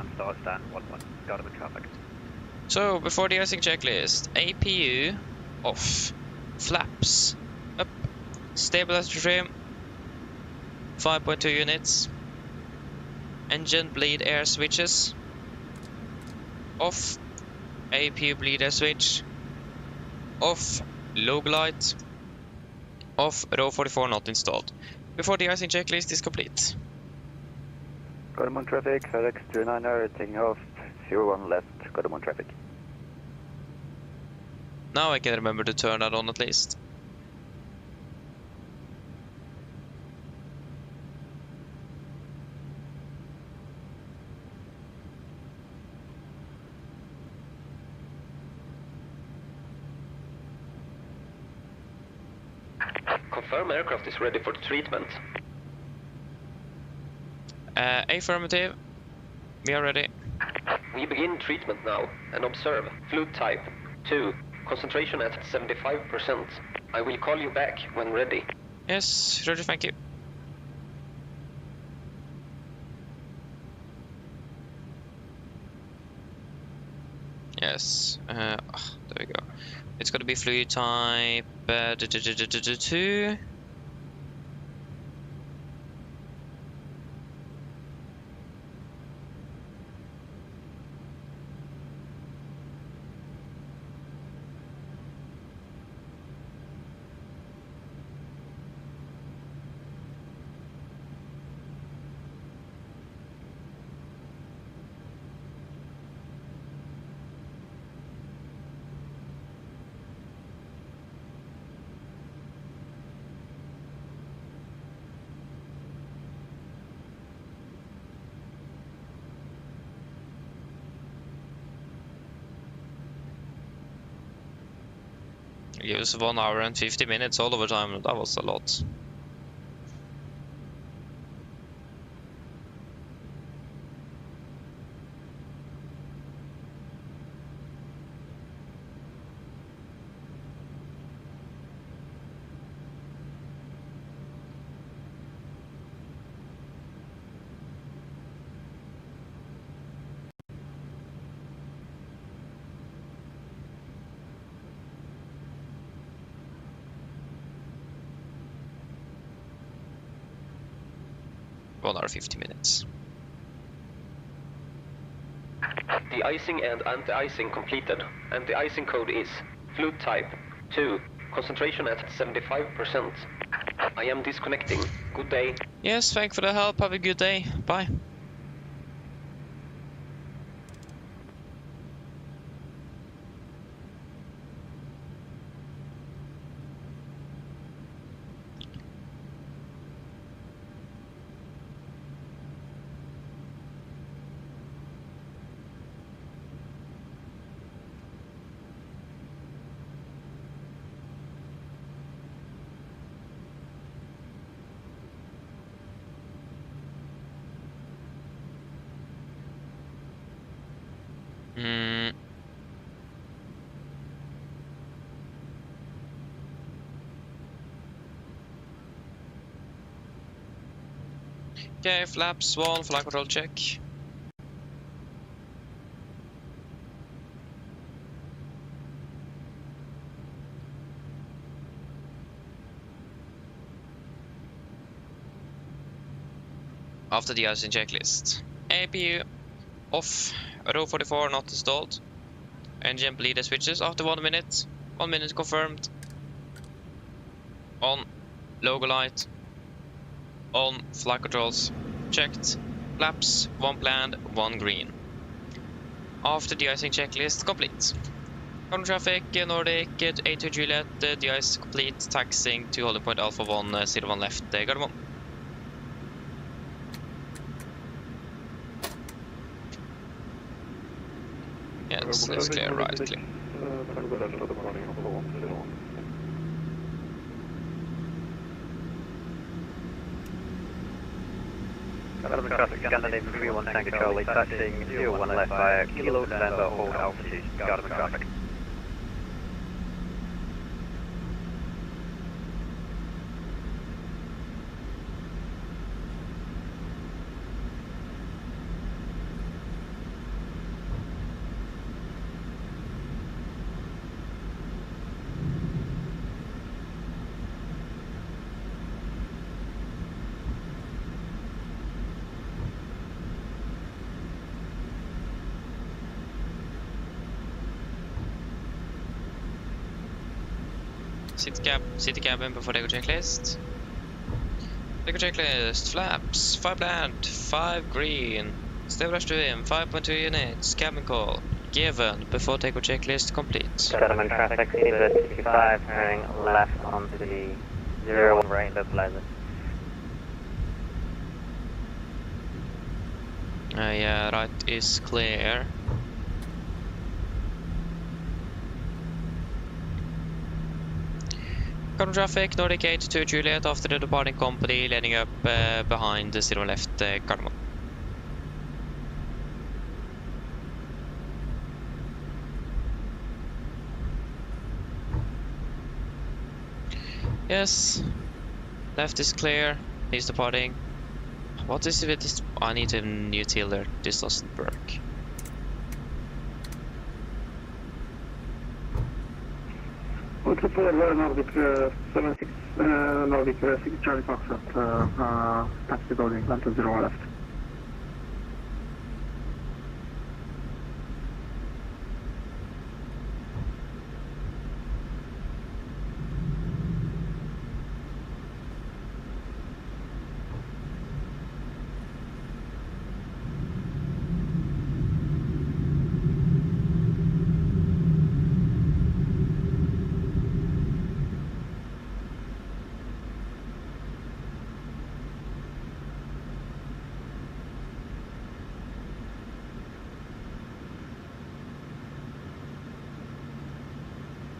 So, before the icing checklist, APU off, flaps up, stabilizer trim 5.2 units, engine bleed air switches off, APU bleed air switch off, log light off, row 44 not installed. Before the icing checklist is complete. Godamon traffic, FedEx 29er, taking off, 01 left, Godamon traffic. Now I can remember to turn that on at least. Confirm aircraft is ready for treatment. Affirmative. We are ready. We begin treatment now and observe fluid type 2, concentration at 75%. I will call you back when ready. Yes, Roger, thank you. Yes, there we go. It's gonna be fluid type 2. It was 1 hour and 50 minutes all over time. That was a lot. One hour 50 minutes. The icing and anti-icing completed. Anti-icing code is fluid type 2, concentration at 75%. I am disconnecting. Good day. Yes, thanks for the help. Have a good day. Bye. Okay, flaps 1, flight control check. After the icing checklist. APU off, row 44 not installed. Engine bleeder switches after 1 minute. 1 minute confirmed. On, logo light. On, flight controls checked. Flaps 1 planned, 1 green. After the icing checklist complete. Common traffic, Nordic, 82 Juliet, the ice complete, taxiing to holding point Alpha 1, 01 left, Gardermoen. Yes, let's clear right, clear. Gardermoen traffic, Scandinavian 31 Tango Charlie, taxiing 01 left via Kilo November, hold altitude, Gardermoen traffic. City cabin before deco checklist. Deco checklist. Flaps. 5 land. 5 green. Stable rush to him. 5.2 units. Cabin call. Given before deco checklist complete. Gentlemen, traffic Elevatex 55 turning left onto the 01 right localizer. Yeah, right is clear. Cardinal traffic, Nordic 8 to Juliet after the departing company, landing up behind the 0 left Cardinal. Yes, left is clear, he's departing. What is it with this? I need a new tiller, this doesn't work. Hotel 4, Nordic 76, Nordic 6 Charlie Foxtrot, taxi building, land to 0 left.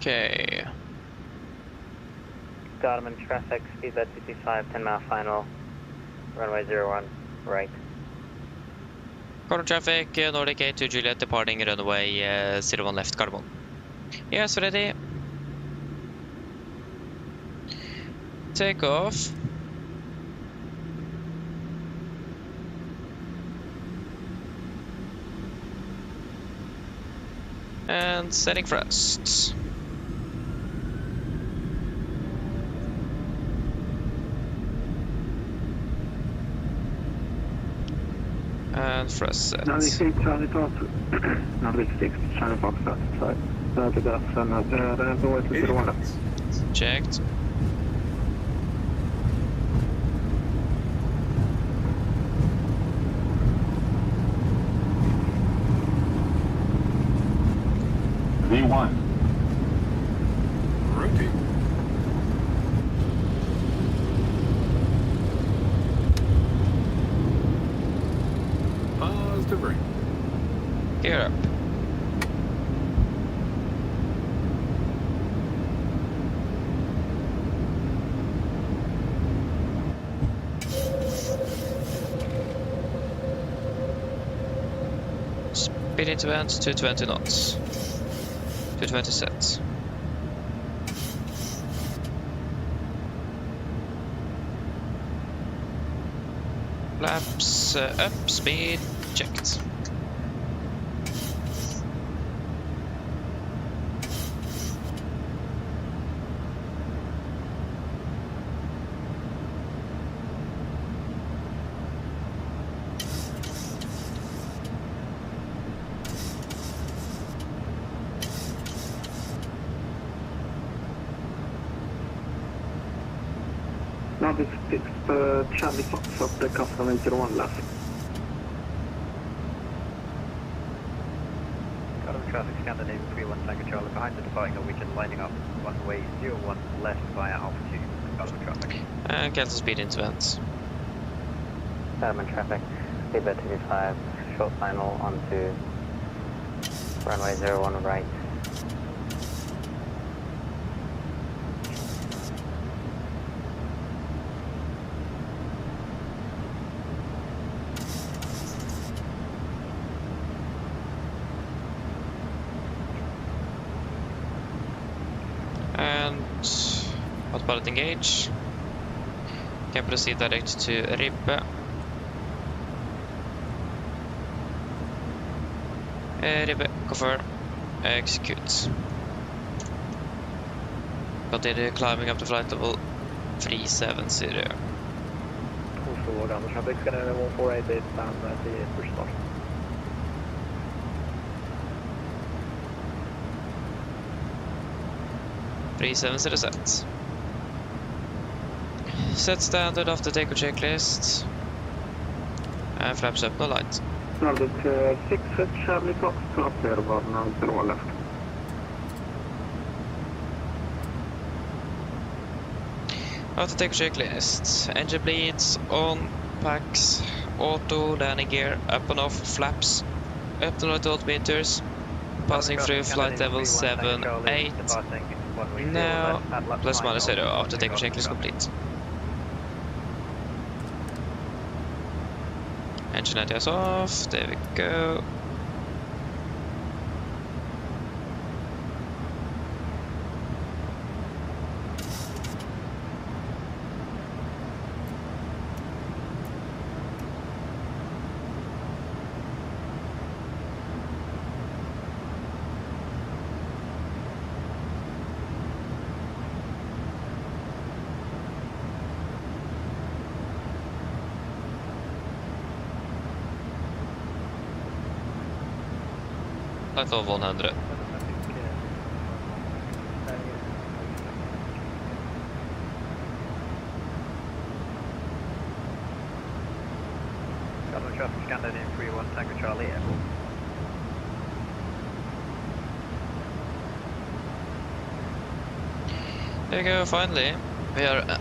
Okay. Godman traffic, speed at 55, 10 mile final, runway 01, right. Cardinal traffic, Nordic 8 to Juliet departing runway 01 left Carbon. Yes, ready. Take off. And setting thrust. And thrust set. Nordic 6 Charlie Fox, Nordic 6 Charlie Foxtrot, sorry. To gas and the way to 01 left. Checked. V1. Rookie. Positive ring. Gear up. Speed into vent to 20 knots. 220 sets. Flaps up, speed checked. Nordic 6 Charlie Foxtrot, the customer 01 left. Godman traffic, Scandinavian 31 Tango Charlie behind the departing Norwegian, lining up runway 01 left via altitude. Godman traffic. And cancel speed into vents. Godman traffic, speed at 55, short final onto runway 01 right. And autopilot engage. Can proceed direct to Ribbe. Ribbe, confirm, execute. Continue climbing up to flight level 370. Oslo, Godman traffic, Scandinavian 1488, stand at the first start. 3700 set. Set standard after takeoff checklist. And flaps up, no light. Standard 6 at Charlie Fox, up there about now, 0 left. After takeoff checklist. Engine bleeds, on, packs, auto, landing gear, up and off, flaps, up to not altimeters, passing through flight level 7, 8. Now, plus minus 0 after takeoff checklist complete. Engine ideas off, there we go. Flight level 100. Shuttle traffic scanned in 31 Tango Charlie Airport. There you go, finally. We are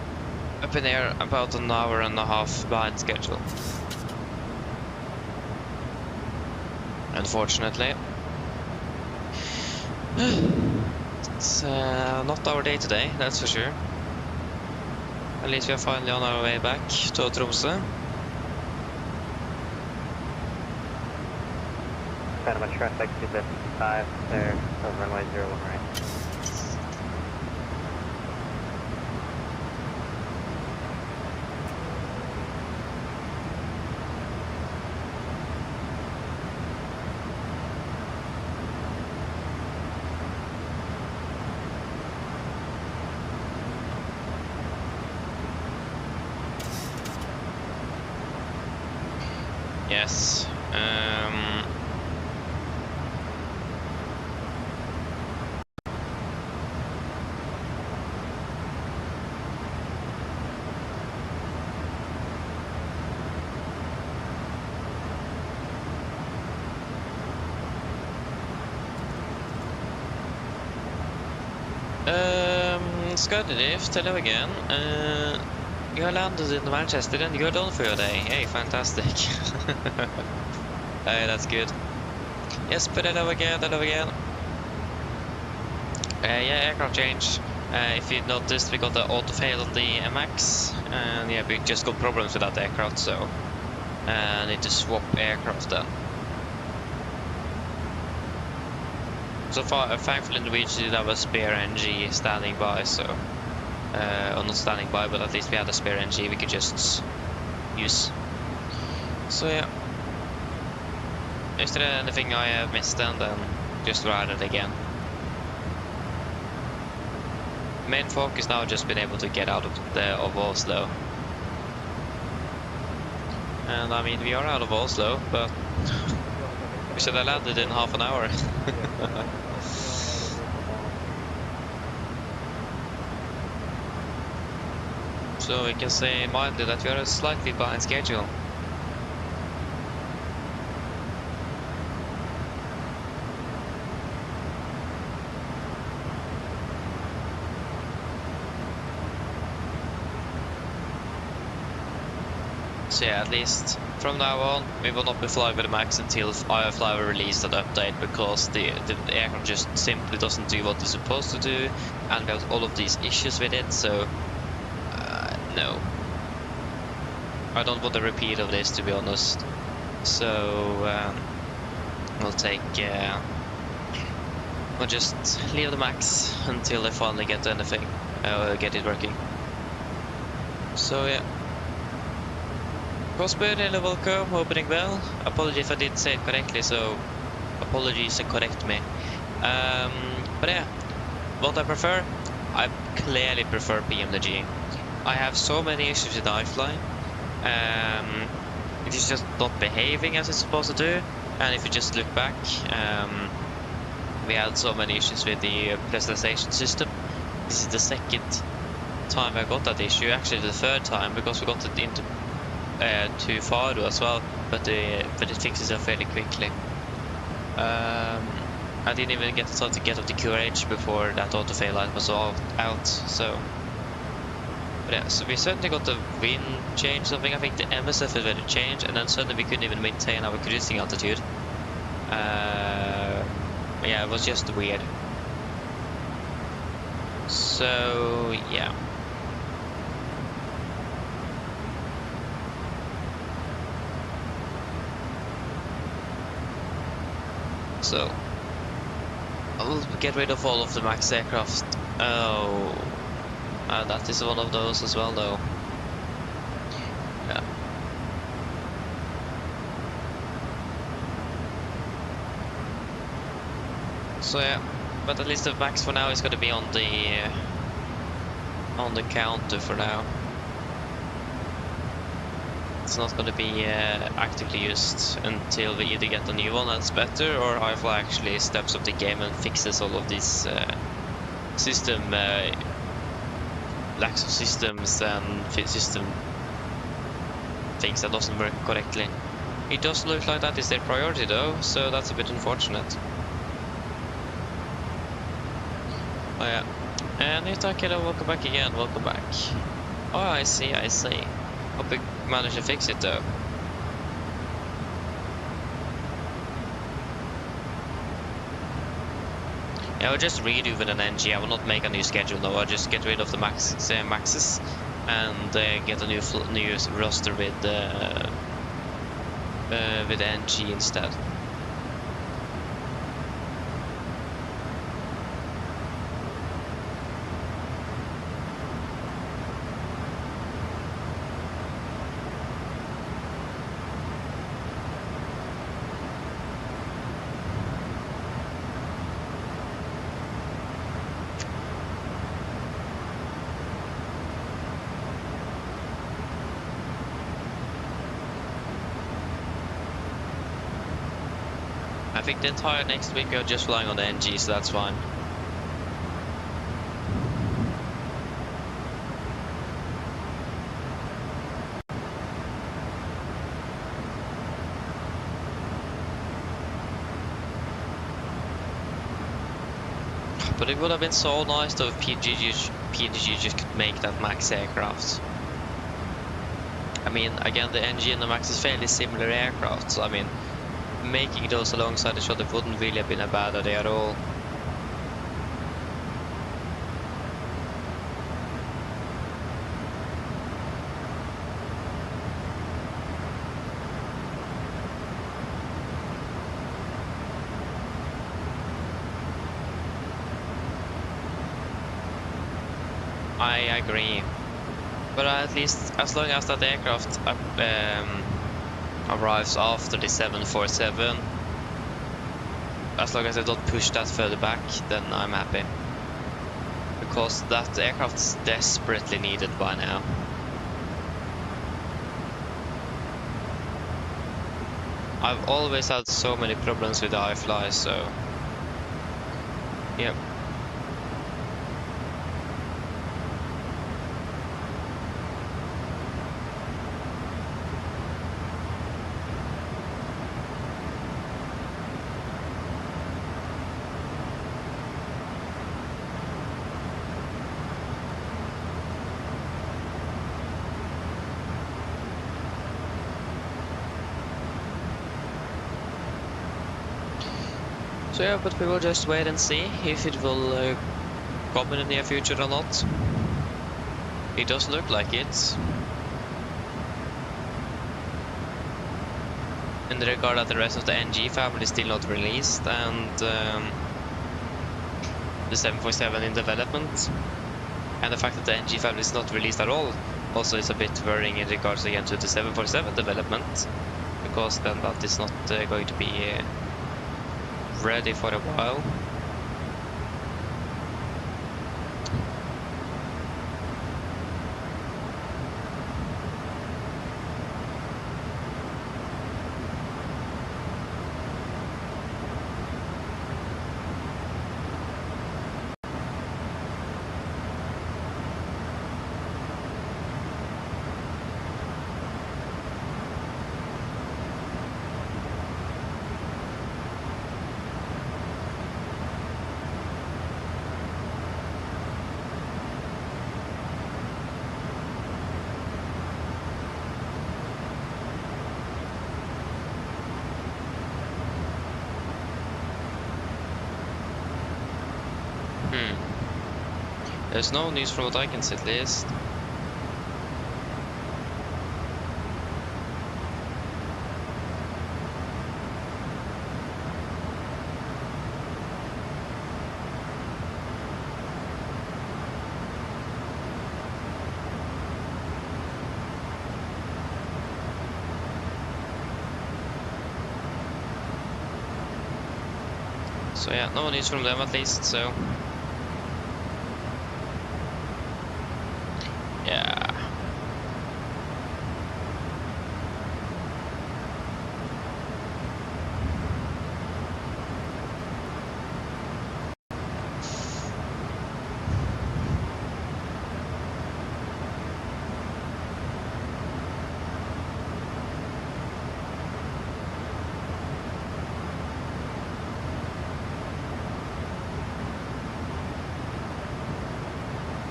up in air about an hour and a half behind schedule. Unfortunately. It's not our day today, that's for sure. At least we are finally on our way back to Tromsø. Panama traffic, 255, there, over runway 01 right. Yes. Skydrift, hello again. You landed in Manchester and you're done for your day. Hey, fantastic. Hey, that's good. Yes, but hello again, hello again. Yeah, aircraft change. If you noticed, we got the auto fail on the MX, and yeah, we just got problems with that aircraft, so need to swap aircraft then. So far, thankfully, Norwegian did have a spare NG standing by, so or not standing by, but at least we had a spare NG we could just use. So yeah. Is there anything I have missed then just write it again. Main focus now just been able to get out of Oslo. And I mean, we are out of Oslo, but we should have landed in half an hour. So we can say mildly that we are slightly behind schedule. So yeah, at least from now on, we will not be flying with the MAX until iFly will release that update, because the aircraft just simply doesn't do what it's supposed to do, and we have all of these issues with it, so no. I don't want a repeat of this, to be honest. So we'll just leave the MAX until they finally get anything, get it working. So yeah. Prosper, hello, welcome, opening well. Apologies if I didn't say it correctly, so apologies and correct me. But yeah, what I prefer? I clearly prefer PMDG. I have so many issues with iFly. It is just not behaving as it's supposed to do. And if you just look back, we had so many issues with the presentation system this is the second time I got that issue. Actually, the third time, because we got it into to Faro as well, but it fixes itself fairly quickly. I didn't even get the time to get off the QRH before that auto fail light was out. So, but yeah, so we certainly got the wind change. Something I think the MSFS2024 changed, and then suddenly we couldn't even maintain our cruising altitude. Yeah, it was just weird. So yeah. So I'll get rid of all of the max aircraft. Oh, that is one of those as well, though. Yeah. So yeah, but at least the max for now is going to be on the counter for now. It's not going to be actively used until we either get a new one that's better, or iFly actually steps up the game and fixes all of these system lacks of systems and system things that doesn't work correctly. It does look like that is their priority though, so that's a bit unfortunate. Oh yeah, and if I can welcome back again, welcome back. Oh, I see. Hope we managed to fix it though. Yeah, I'll just redo with an NG. I will not make a new schedule though. I'll just get rid of the maxes and get a new roster with NG instead. I think the entire next week we are just flying on the NG, so that's fine. But it would have been so nice though if PMDG just could make that max aircraft. I mean, again, the NG and the max is fairly similar aircraft, so I mean, making those alongside each other wouldn't really have been a bad idea at all. I agree, but at least as long as that aircraft arrives after the 747, as long as I don't push that further back, then I'm happy, because that aircraft is desperately needed by now. I've always had so many problems with the iFly, so yep. So yeah, but we will just wait and see if it will come in the near future or not. It does look like it. In the regard that the rest of the NG family is still not released, and the 747 in development, and the fact that the NG family is not released at all also is a bit worrying in regards again to the 747 development, because then that is not going to be ready for a while. There's no news from what I can see at least. So yeah, no news from them at least, so yeah.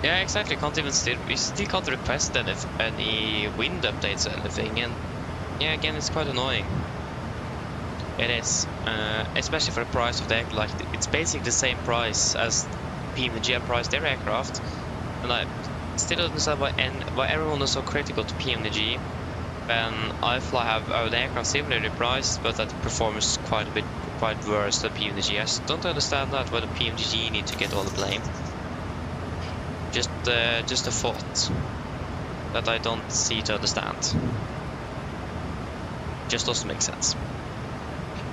Yeah, exactly. We still can't request any wind updates or anything, and yeah, again, it's quite annoying. It is, especially for the price of the aircraft. Like, it's basically the same price as PMDG priced their aircraft, and I still don't understand why everyone is so critical to PMDG when iFly have own aircraft similarly priced, but that performs quite worse than PMDG. I just don't understand that. Why the PMDG need to get all the blame. Just a thought that I don't see to understand. Just doesn't make sense.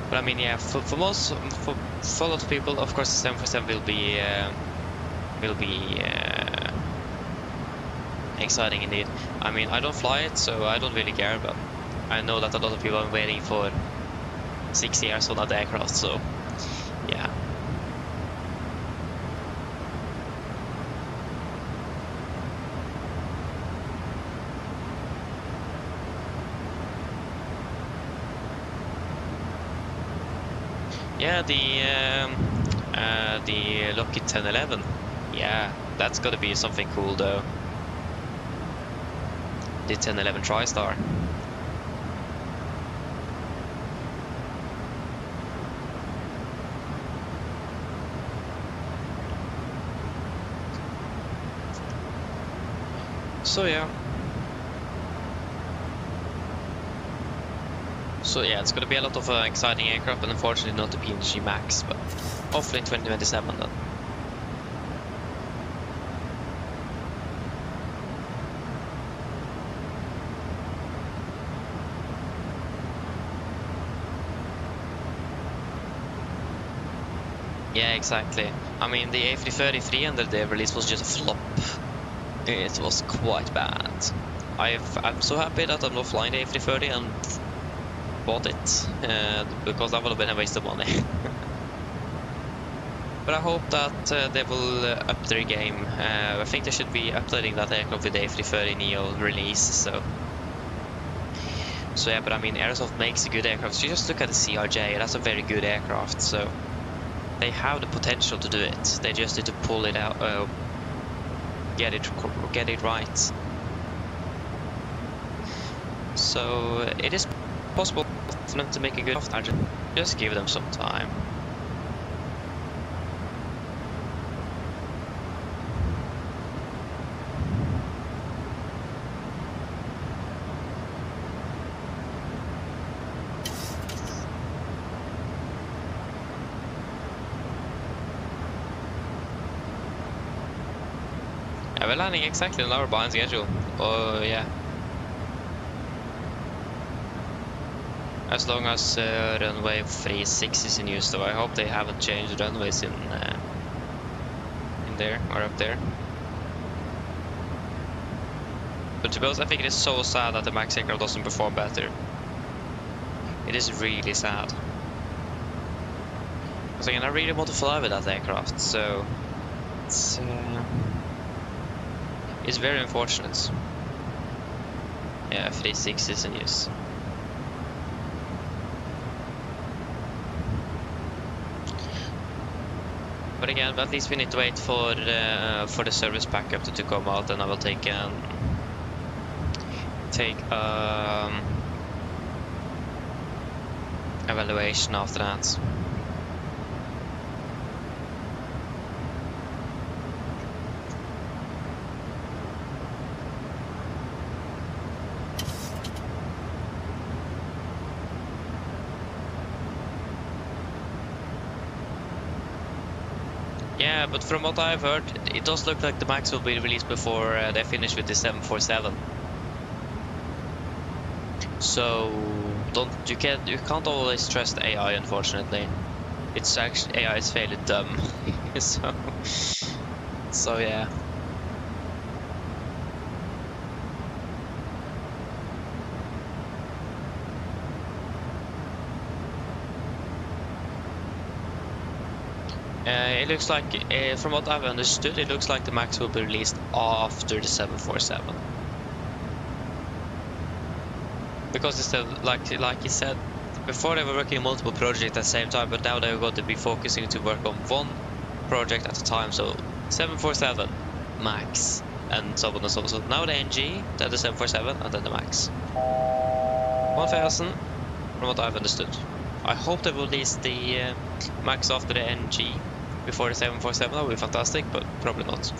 But I mean, yeah, for a lot of people, of course, the 747 will be exciting indeed. I mean, I don't fly it, so I don't really care. But I know that a lot of people are waiting for 6 years on that aircraft. So, yeah. Yeah, the Lockheed 1011. Yeah, that's gotta be something cool though. The 1011 TriStar. So yeah. So yeah, it's gonna be a lot of exciting aircraft, but unfortunately not the PMDG Max, but hopefully in 2027 then. Yeah, exactly. I mean, the A330-300 they released was just a flop. It was quite bad. I'm so happy that I'm not flying the A330 and bought it, because that would have been a waste of money. But I hope that they will up their game. I think they should be updating that aircraft with the A330 Neo release. So yeah, but I mean, Aerosoft makes a good aircraft. You just look at the CRJ, that's a very good aircraft. So they have the potential to do it. They just need to pull it out, get it right. So it is possible for them to make a good aircraft. Just give them some time. We're landing exactly an hour behind schedule. Oh yeah. As long as runway 36 is in use, though, I hope they haven't changed runways in there or up there. But to be honest, I think it is so sad that the Max aircraft doesn't perform better. It is really sad. Because again, I really want to fly with that aircraft, so it's very unfortunate. Yeah, 36 is in use. But again, at least we need to wait for the service backup to come out, and I will take evaluation after that. Yeah, but from what I've heard, it does look like the Max will be released before they finish with the 747. So you can't always trust AI, unfortunately. It's actually AI is fairly dumb. so yeah. It looks like, from what I've understood, it looks like the Max will be released after the 747. Because it's like you said, before they were working on multiple projects at the same time, but now they're going to be focusing to work on one project at a time. So 747, Max, and so on and so on. So now the NG, then the 747, and then the Max. 1000, from what I've understood. I hope they will release the Max after the NG before the 747. That would be fantastic, but probably not.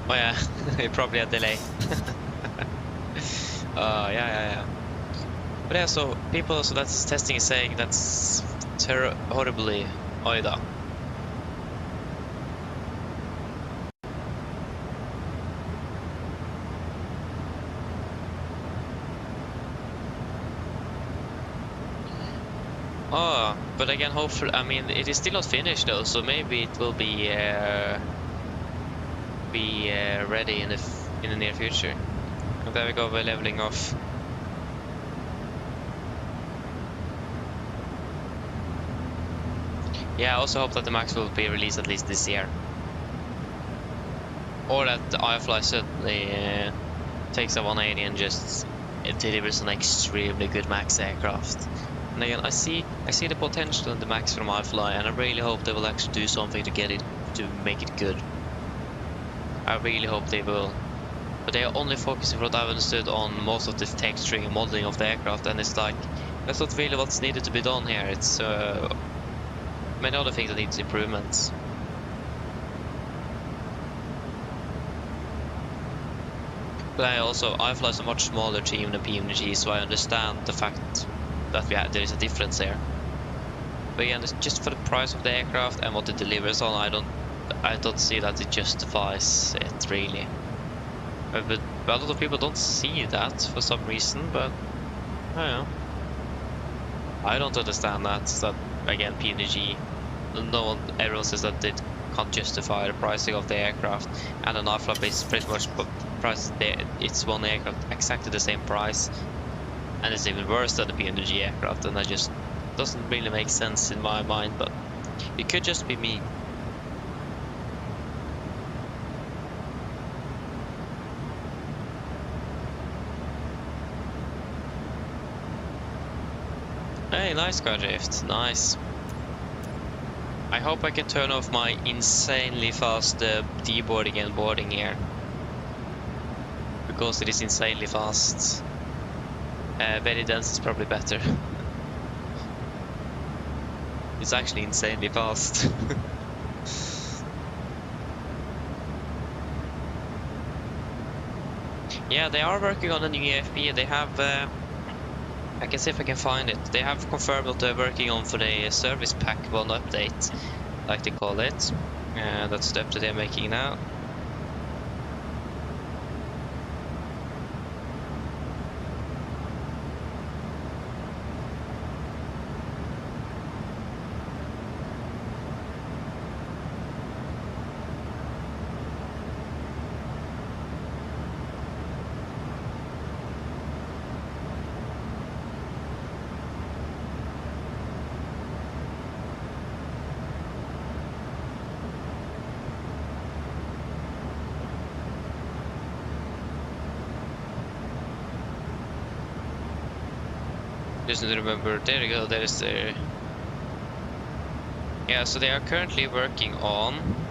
Oh yeah, probably a delay. Yeah. But yeah, so people also that's testing is saying that's horribly oida. Oh, but again, hopefully, I mean, it is still not finished though, so maybe it will be ready in the near future. And there we go, we're leveling off. Yeah, I also hope that the Max will be released at least this year, or that the iFly suddenly takes a 180 and just delivers an extremely good Max aircraft. And again, I see the potential in the Max from iFly, and I really hope they will actually do something to get it to make it good. I really hope they will, but they are only focusing, what I've understood, on most of the texturing and modeling of the aircraft, and it's like that's not really what's needed to be done here. It's many other things that needs improvements. But iFly is a much smaller team than PMDG, so I understand the fact that there is a difference there. But again, it's just for the price of the aircraft and what it delivers on, I don't see that it justifies it really. But a lot of people don't see that for some reason, but I don't know. I don't understand that. That again, PMDG, everyone says that they can't justify the pricing of the aircraft, and an iFly is pretty much priced it's one aircraft exactly the same price, and it's even worse than the PMDG aircraft, and that just doesn't really make sense in my mind, but it could just be me. Hey, nice car drift, nice. I hope I can turn off my insanely fast deboarding and boarding here, because it is insanely fast. Very dense is probably better. It's actually insanely fast. Yeah, they are working on a new EFP. They have I can see if I can find it. They have confirmed what they're working on for the service pack 1 update, like they call it. That's the update they're making now. Just need to remember, there you go, there's the... Yeah, so they are currently working on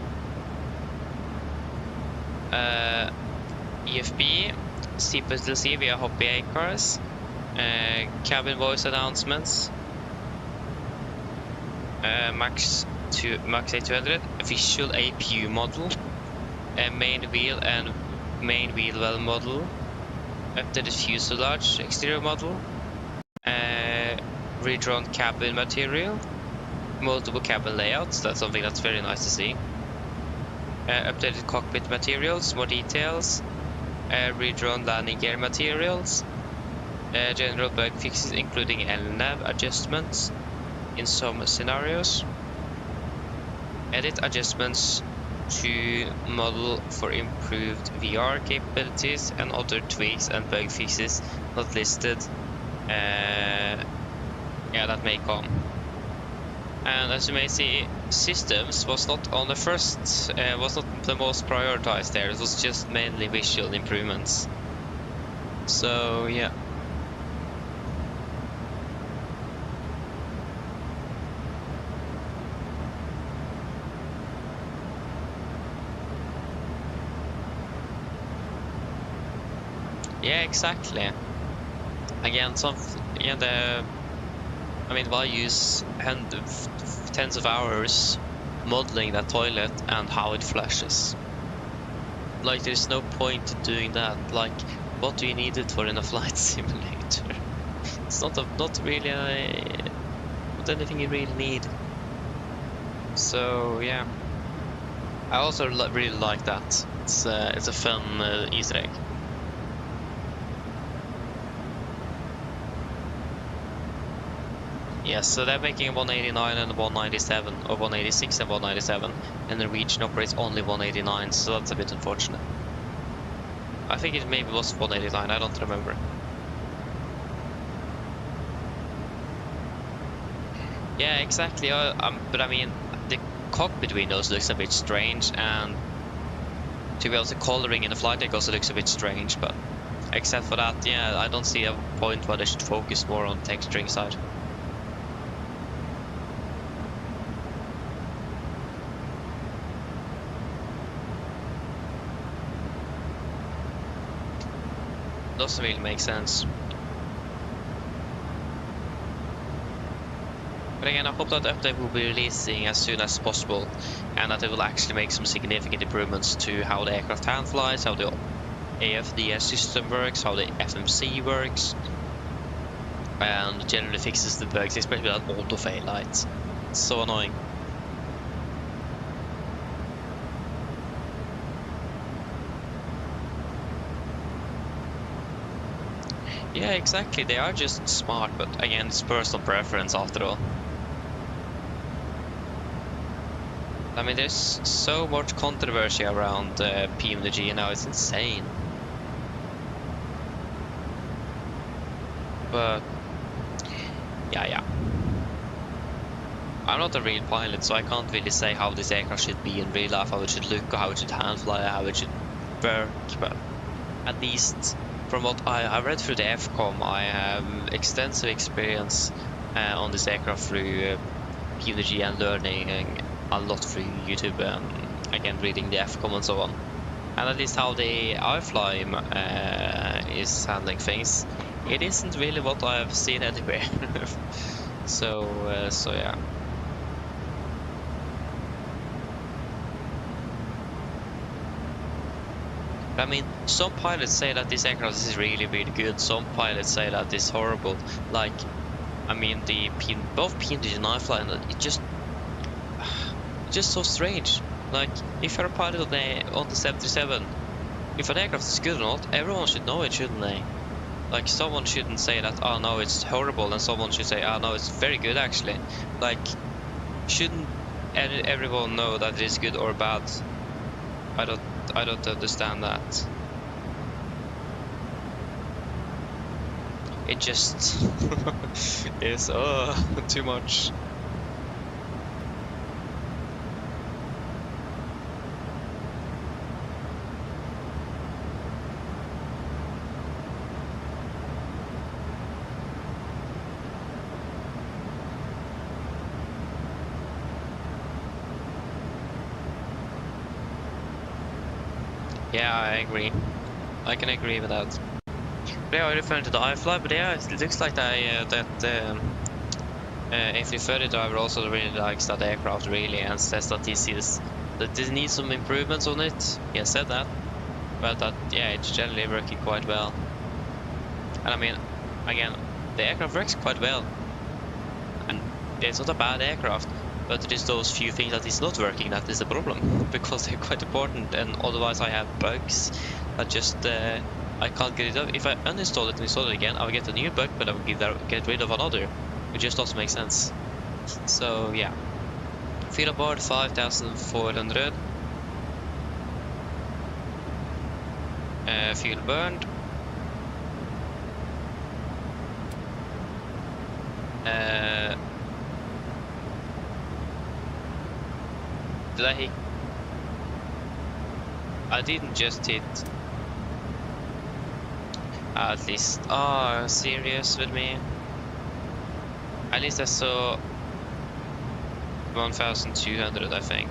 EFB, FSLTL via Hobby A cars, cabin voice announcements, Max 800, official APU model, main wheel and main wheel well model, updated fuselage exterior model, redrawn cabin material, multiple cabin layouts, that's something that's very nice to see. Updated cockpit materials, more details, redrawn landing gear materials, general bug fixes including LNAV adjustments in some scenarios, edit adjustments to model for improved VR capabilities, and other tweaks and bug fixes not listed that may come. And as you may see, systems was not on the first, was not the most prioritized there. It was just mainly visual improvements. So yeah. Yeah, exactly. Again, why use tens of hours modeling that toilet and how it flushes? Like, there's no point in doing that. Like, what do you need it for in a flight simulator? It's not really not anything you really need. So yeah, I also really like that. It's a fun Easter egg. Yes, so they're making 189 and 197, or 186 and 197, and the Norwegian operates only 189, so that's a bit unfortunate. I think it maybe was 189, I don't remember. Yeah, exactly, but I mean, the cockpit windows looks a bit strange, and to be honest, the coloring in the flight deck also looks a bit strange, but except for that, yeah, I don't see a point why they should focus more on the texturing side. Doesn't really make sense. But again, I hope that update will be releasing as soon as possible, and that it will actually make some significant improvements to how the aircraft hand flies, how the AFDS system works, how the FMC works, and generally fixes the bugs, especially that auto-fail light. It's so annoying. Yeah, exactly, they are just smart, but again, it's personal preference after all. I mean, there's so much controversy around PMDG now, it's insane. But, yeah. I'm not a real pilot, so I can't really say how this aircraft should be in real life, how it should look, or how it should hand fly, how it should work, but at least from what I read through the FCOM, I have extensive experience on this aircraft through PMDG and learning a lot through YouTube, again reading the FCOM and so on. And at least how the iFly is handling things, it isn't really what I've seen anywhere. So yeah. I mean, some pilots say that this aircraft is really, really good. Some pilots say that it's horrible. Like, I mean, both PMDG and iFly, it's just so strange. Like, if you're a pilot on the 737, if an aircraft is good or not, everyone should know it, shouldn't they? Like, someone shouldn't say that, oh no, it's horrible, and someone should say, oh no, it's very good actually. Like, shouldn't everyone know that it is good or bad? I don't understand that. It just is too much. Yeah, I agree. I can agree with that. They are referring to the iFly, but yeah, it looks like that A330 driver also really likes that aircraft really, and says that he sees that they need some improvements on it. He has said that, but that yeah, it's generally working quite well. And I mean, again, the aircraft works quite well. it's not a bad aircraft, but it is those few things that is not working that is the problem, because they're quite important, and otherwise I have bugs that just I can't get rid of. If I uninstall it and install it again, I'll get a new bug, but I will get rid of another. It just doesn't make sense. So yeah. Fuel aboard 5,400. Fuel burned. Did I hit? I didn't just hit. At least. Oh, serious with me? At least I saw 1,200, I think.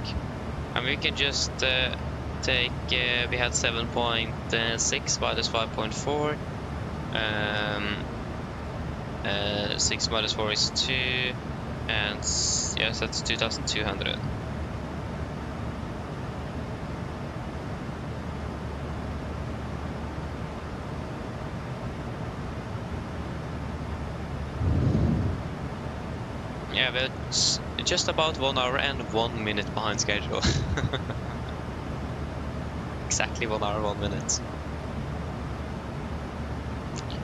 And we can just take. We had 7.6 minus 5.4. 6 minus 4 is 2. And yes, that's 2,200. Yeah, but it's just about 1 hour and 1 minute behind schedule. Exactly 1 hour, 1 minute.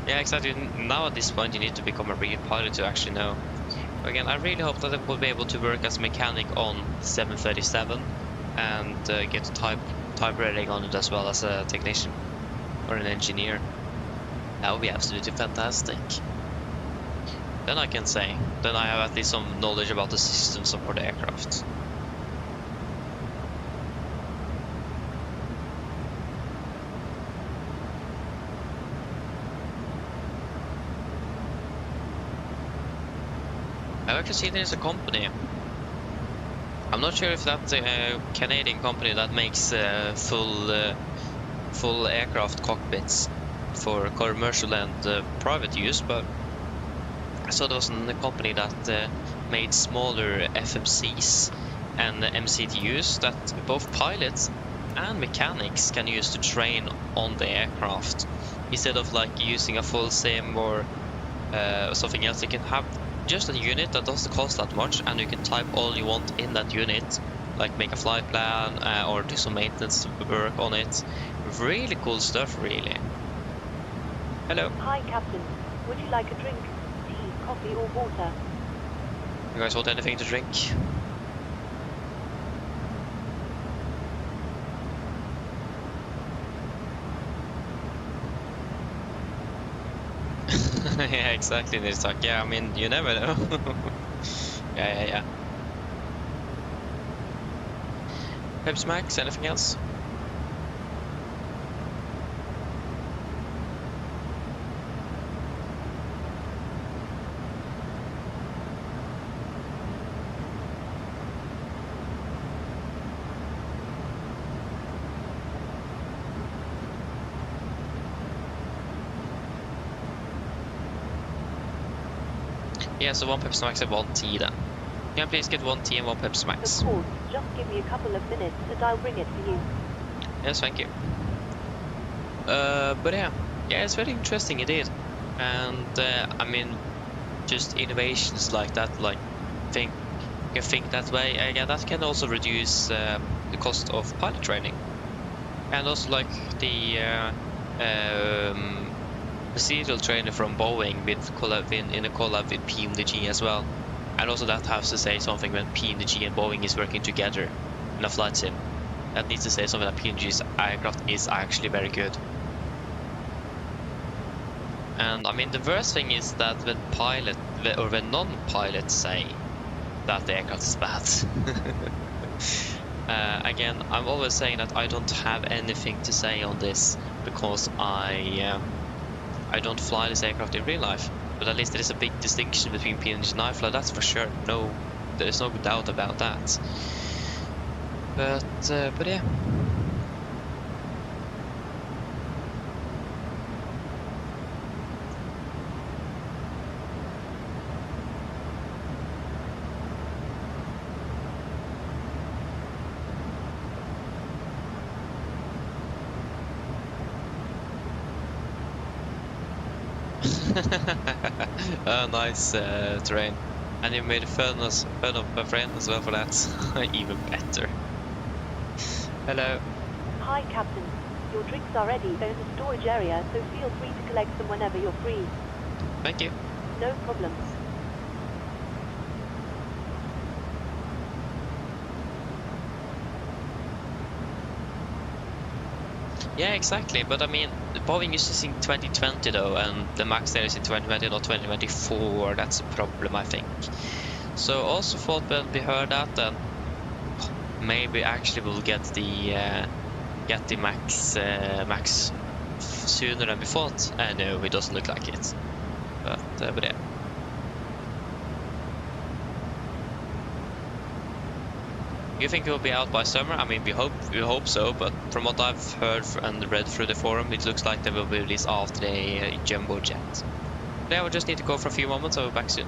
Yeah, exactly. Now at this point you need to become a real pilot to actually know. Again, I really hope that I will be able to work as a mechanic on 737 and get a type rating on it as well as a technician or an engineer. That would be absolutely fantastic. Then I can say, then I have at least some knowledge about the systems of the aircraft. I've actually seen there's a company. I'm not sure if that's a Canadian company that makes full aircraft cockpits for commercial and private use, but I saw there was a company that made smaller FMCs and MCTUs that both pilots and mechanics can use to train on the aircraft. Instead of like using a full sim or something else, you can have just a unit that doesn't cost that much, and you can type all you want in that unit, like make a flight plan or do some maintenance work on it. Really cool stuff, really. Hello. Hi, Captain. Would you like a drink? Tea, coffee, or water? You guys want anything to drink? Yeah, exactly. It's like, yeah, I mean, you never know. Yeah. Pepsi Max, anything else? Yeah, so 1 Pepsi Max and 1 tea then. Can I please get 1 tea and 1 Pepsi Max? Of course. Just give me a couple of minutes and I'll bring it for you. Yes, thank you. But yeah, it's very interesting indeed. And I mean, just innovations like that, like you can think that way. Again, that can also reduce the cost of pilot training. And also like the serial trainer from Boeing in a collab with PMDG as well. And also that has to say something when PMDG and Boeing is working together in a flight sim. That needs to say something that PMDG's aircraft is actually very good. And I mean, the worst thing is that when non-pilots say that the aircraft is bad. Again, I'm always saying that I don't have anything to say on this because I don't fly this aircraft in real life. But at least there is a big distinction between PMDG and iFly, that's for sure. No, there is no doubt about that. But yeah. Nice terrain. And you made fun of my friend as well for that. Even better. Hello. Hi, Captain. Your drinks are ready. There's a storage area, so feel free to collect them whenever you're free. Thank you. No problems. Yeah, exactly. But I mean, Boeing is using 2020 though, and the max there is in 2020, not 2024. That's a problem, I think. So also thought when we heard that, then maybe actually we'll get the max sooner than we thought. No, it doesn't look like it. But yeah. You think it will be out by summer? I mean, we hope so, but from what I've heard and read through the forum, it looks like they will be released after the jumbo jet. Yeah, we'll just need to go for a few moments. I'll be back soon.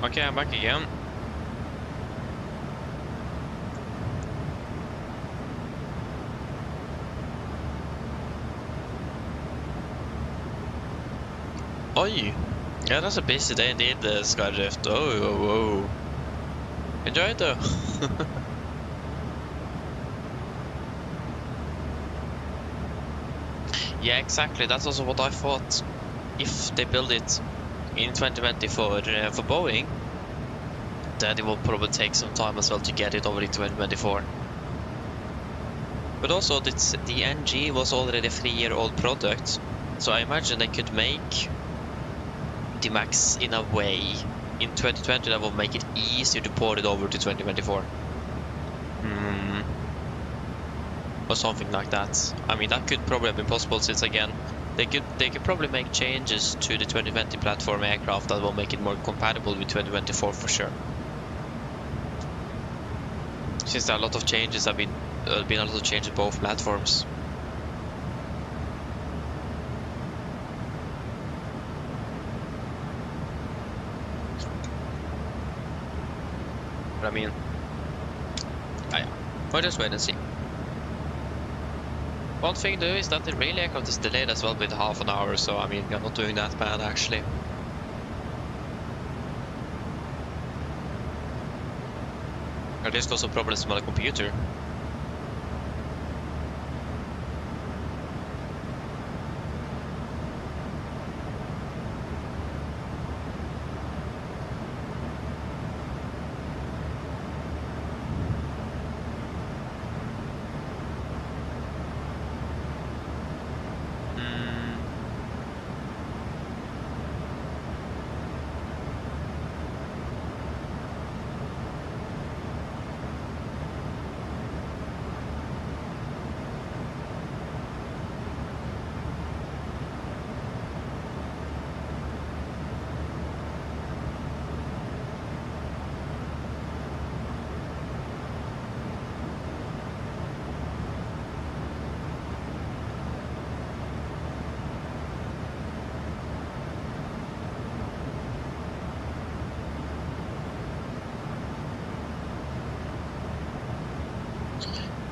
Okay, I'm back again. Oi! Yeah, that's a busy day indeed, Skydrift. Oh. Enjoy it though. Yeah, exactly. That's also what I thought. If they build it in 2024 for Boeing, then it will probably take some time as well to get it over in 2024. But also, the NG was already a 3-year-old product, so I imagine they could make the Max in a way in 2020 that will make it easier to port it over to 2024. Or something like that. I mean, that could probably have been possible since, again, they could probably make changes to the 2020 platform aircraft that will make it more compatible with 2024 for sure. Since there are a lot of changes, been a lot of changes both platforms. But I mean, yeah, we'll just wait and see. One thing though is that the rail aircraft is delayed as well with half an hour, so I mean, we are not doing that bad actually. I just got some problems with my computer.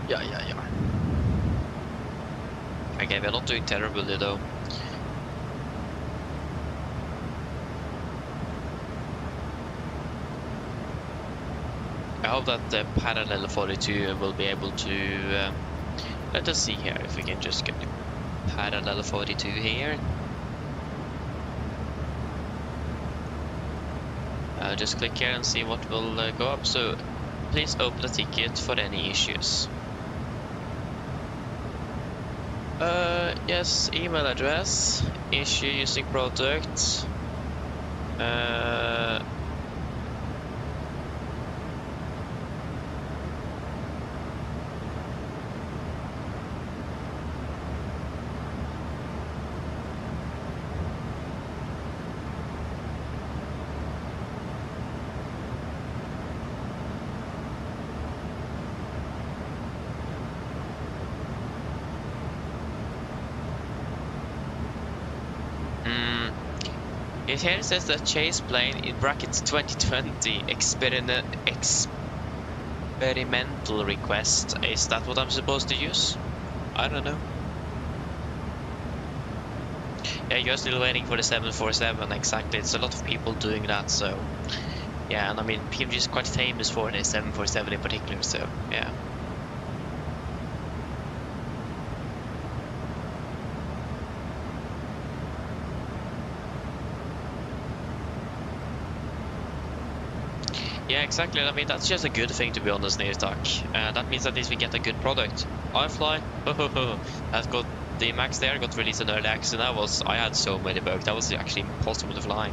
Yeah. Okay, we're not doing terribly though. I hope that the parallel 42 will be able to... let us see here if we can just get the parallel 42 here. Just click here and see what will go up. So please open the ticket for any issues. Yes, email address, issue using product, it here says that chase plane in brackets 2020 experimental request. Is that what I'm supposed to use? I don't know. Yeah, you're still waiting for the 747, exactly. It's a lot of people doing that, so yeah, and I mean PMG is quite famous for the 747 in particular, so yeah. Yeah, exactly. I mean, that's just a good thing, to be honest, Nearstock. That means at least we get a good product. iFly, that got the Max there, got released in early access, and I had so many bugs. That was actually impossible to fly.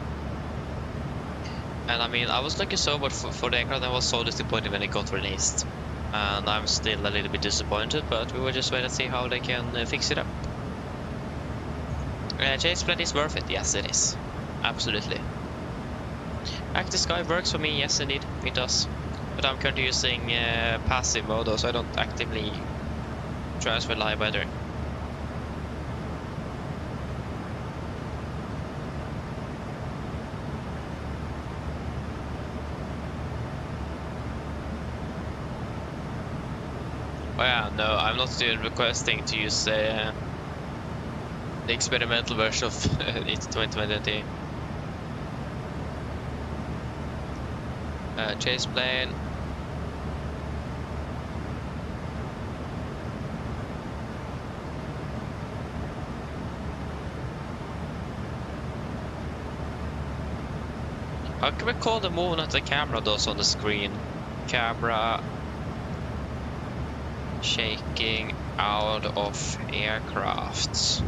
And I mean, I was looking so much for the aircraft, and I was so disappointed when it got released. And I'm still a little bit disappointed, but we will just wait and see how they can fix it up. Chase plane is worth it. Yes, it is. Absolutely. Active Sky works for me, yes indeed, it does. But I'm currently using passive mode, so I don't actively transfer live either. I'm not requesting to use the experimental version of it's 2020. Chase plane. How can we call the movement the camera does on the screen? Camera shaking out of aircrafts.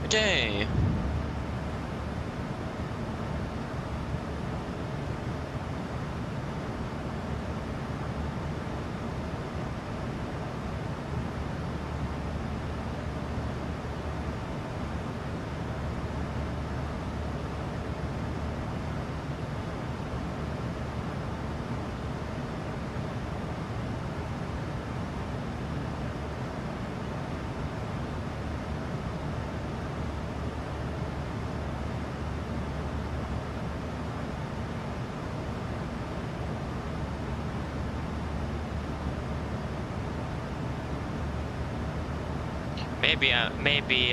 Okay. Maybe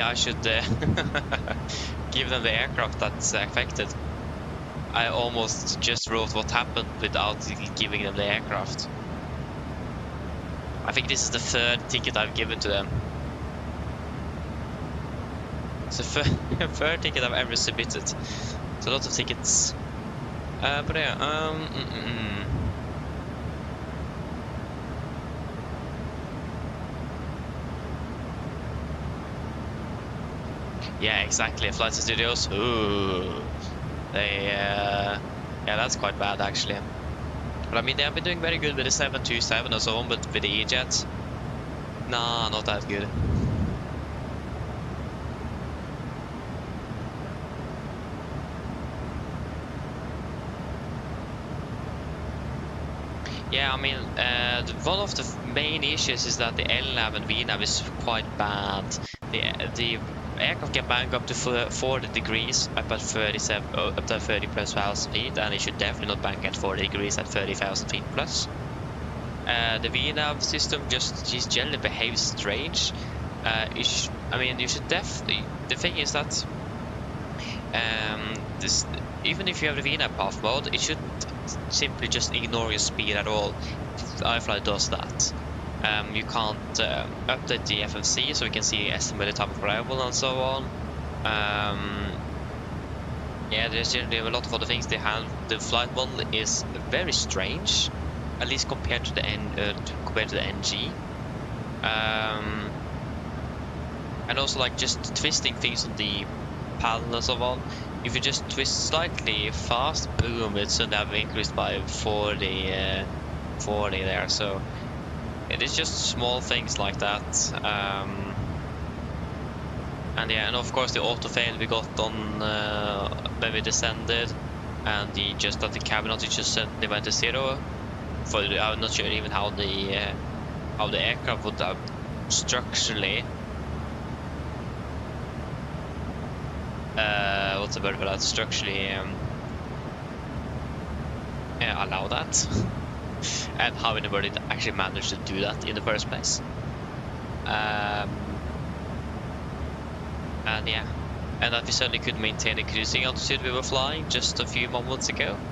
I should give them the aircraft that's affected. I almost just wrote what happened without giving them the aircraft. I think this is the third ticket I've given to them. It's the third ticket I've ever submitted. It's a lot of tickets. But yeah, yeah, exactly. Flight Studios. Ooh, they yeah, that's quite bad actually. But I mean, they have been doing very good with the 727 or so on, but with the E-Jet, nah, not that good. Yeah, I mean, one of the main issues is that the LNAV and VNAV is quite bad. The aircraft can bank up to 40 degrees up at 30 plus 1,000 feet, and it should definitely not bank at 40 degrees at 30,000 feet plus. The VNav system just generally behaves strange. I mean, you should definitely. The thing is that even if you have the VNav path mode, it shouldn't simply just ignore your speed at all. iFly does that. You can't update the FMC so we can see estimated time of arrival and so on. Yeah, there's generally a lot of other things. The flight model is very strange, at least compared to the NG. And also like just twisting things on the panel and so on. If you just twist slightly fast, boom, it's suddenly have increased by 40 there. So it is just small things like that. And yeah, and of course the auto fail we got on when we descended, and the cabin altitude just suddenly went to 0. I'm not sure even how the aircraft would have structurally what's the word for that? Structurally allow that, and how in the world it actually managed to do that in the first place. And yeah, and that we suddenly could maintain the cruising altitude we were flying just a few moments ago.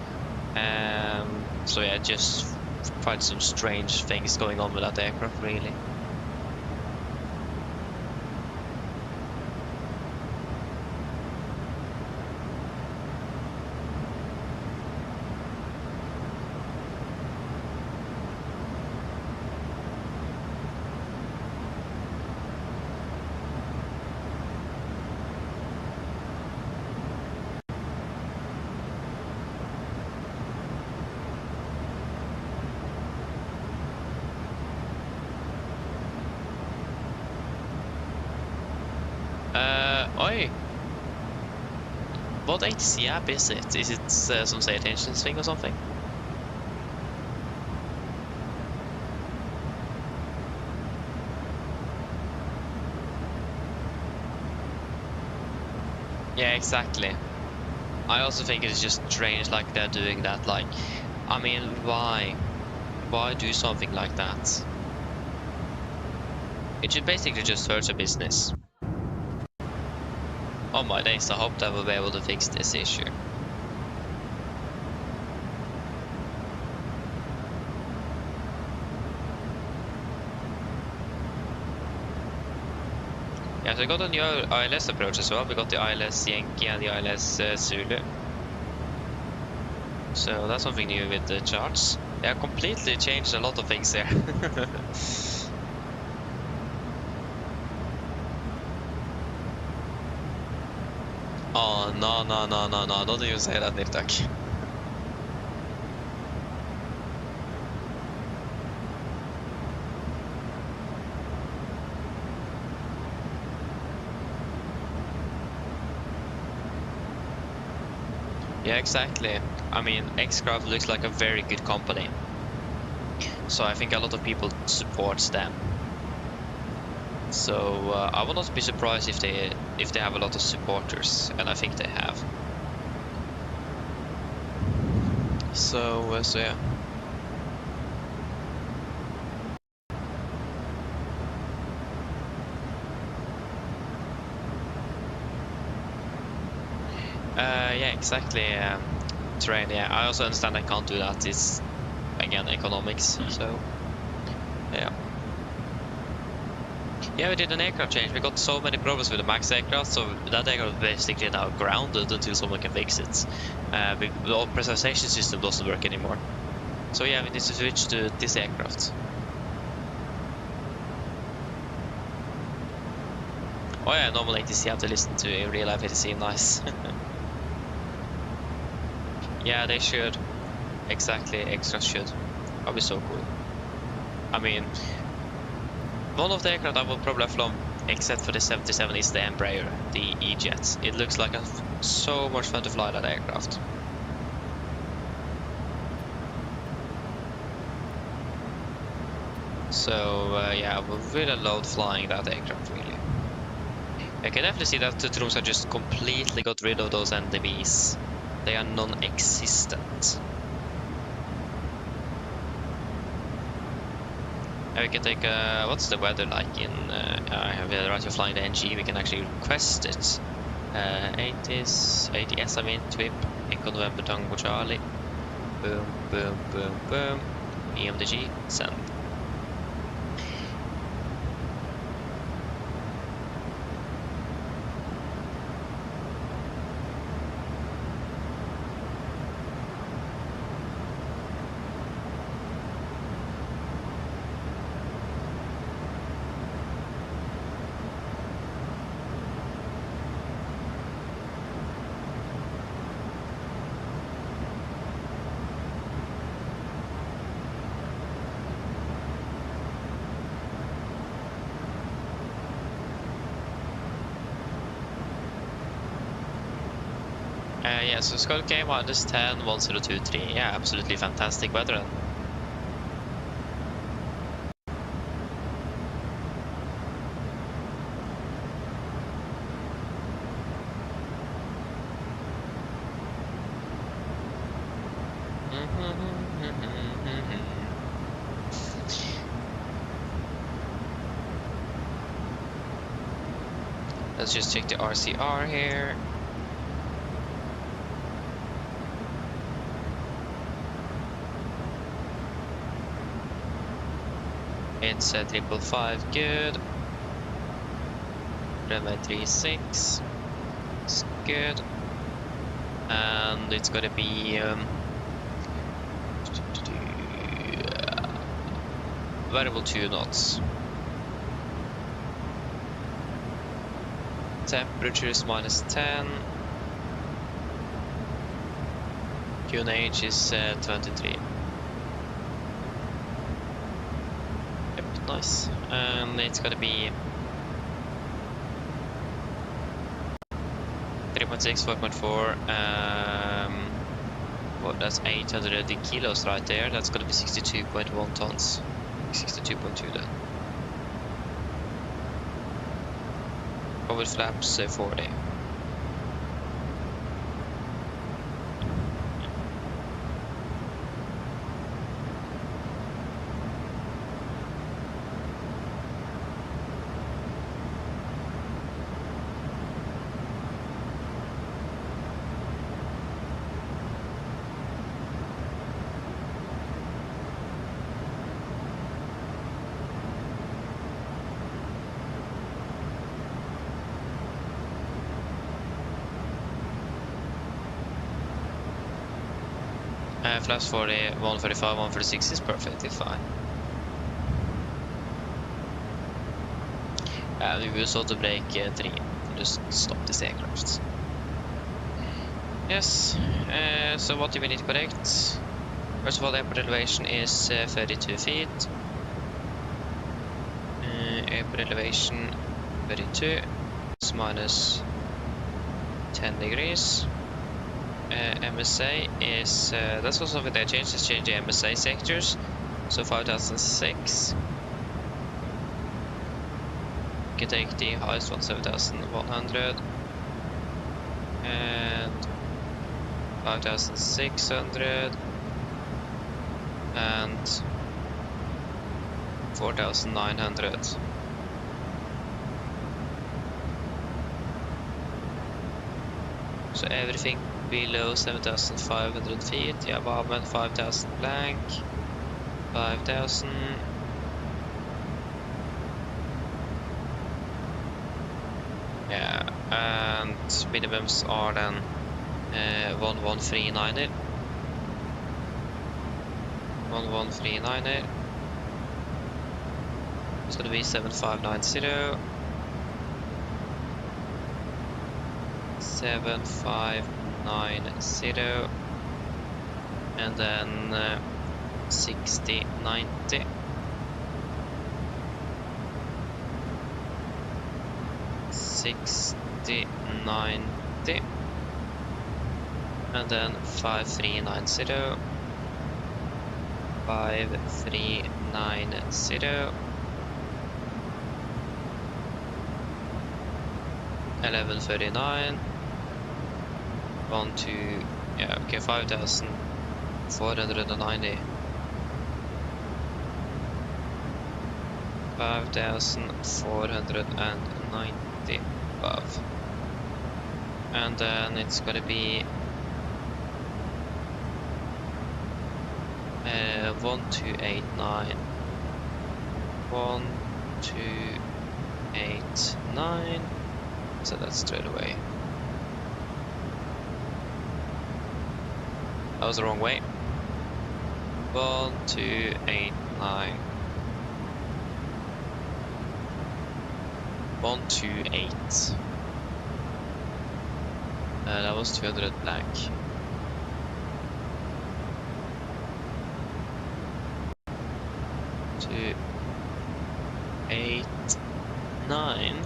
So yeah, just quite some strange things going on with that aircraft, really. Oi! What ATC app is it? Is it some say attention thing or something? Yeah, exactly. I also think it's just strange, like they're doing that. Like, I mean, why? Why do something like that? It should basically just hurt your business. Oh my days, I hope that we'll be able to fix this issue. Yeah, so we got a new ILS approach as well. We got the ILS Yankee and the ILS Zulu. So that's something new with the charts. They have completely changed a lot of things there. Oh, no, don't even say that, Nirtak. Yeah, exactly. I mean, Xcraft looks like a very good company. So I think a lot of people supports them. So I will not be surprised if they have a lot of supporters, and I think they have. So yeah. Yeah, exactly. Terrain. Yeah, I also understand I can't do that. It's again economics. So yeah. Yeah, we did an aircraft change. We got so many problems with the MAX aircraft, so that aircraft is basically now grounded until someone can fix it. The pressurization system doesn't work anymore. So yeah, we need to switch to this aircraft. Oh yeah, normal ATC, I have to listen to in real life ATC, nice. Yeah, they should. Exactly, extra should. That would be so cool. I mean, one of the aircraft I will probably have flown, except for the 77, is the Embraer, the E-Jet. It looks like so much fun to fly that aircraft. So yeah, I would really love flying that aircraft, really. I can definitely see that Tromsø just completely got rid of those NDVs. They are non-existent. We can take what's the weather like in right, we're flying the NG, we can actually request it. 80s, 80s, I mean, TWIP, Echo November Tango Charlie. Boom, boom, boom, boom. PMDG, send. Yeah, so Skull K -10, 1023. Yeah, absolutely fantastic weather then. Let's just check the RCR here. It's 555, good. Runway 36, it's good. And it's gonna be variable 2 knots. Temperature is -10. QNH is 23. Nice. And it's gonna be 3.6, 4.4. Well, that's 800 kilos right there. That's gonna be 62.1 tons. 62.2 then. Forward flaps 40. Flaps 40, 145, 146 is perfectly fine. We will sort of break 3 and just stop this aircraft. Yes, so what do we need to correct? First of all, the airport elevation is 32 feet. Airport elevation 32 is minus 10 degrees. MSA is, that's also what they changed, is change the MSA sectors, so 5006. You can take the highest one, 7100, and 5600, and 4900. So everything below 7,500 feet, yeah, Barman 5,000 blank, 5,000. Yeah, and minimums are then 1139er. 1139er. It's gonna be 7590. 7590, and then 6090. 6090, and then 5390. 5390. 1139. 5,490. 5,490 above. And then it's gonna be 1289. 1289. So that's straight away. That was the wrong way. 1289. 128. That was 200 black. Two, 8, 9.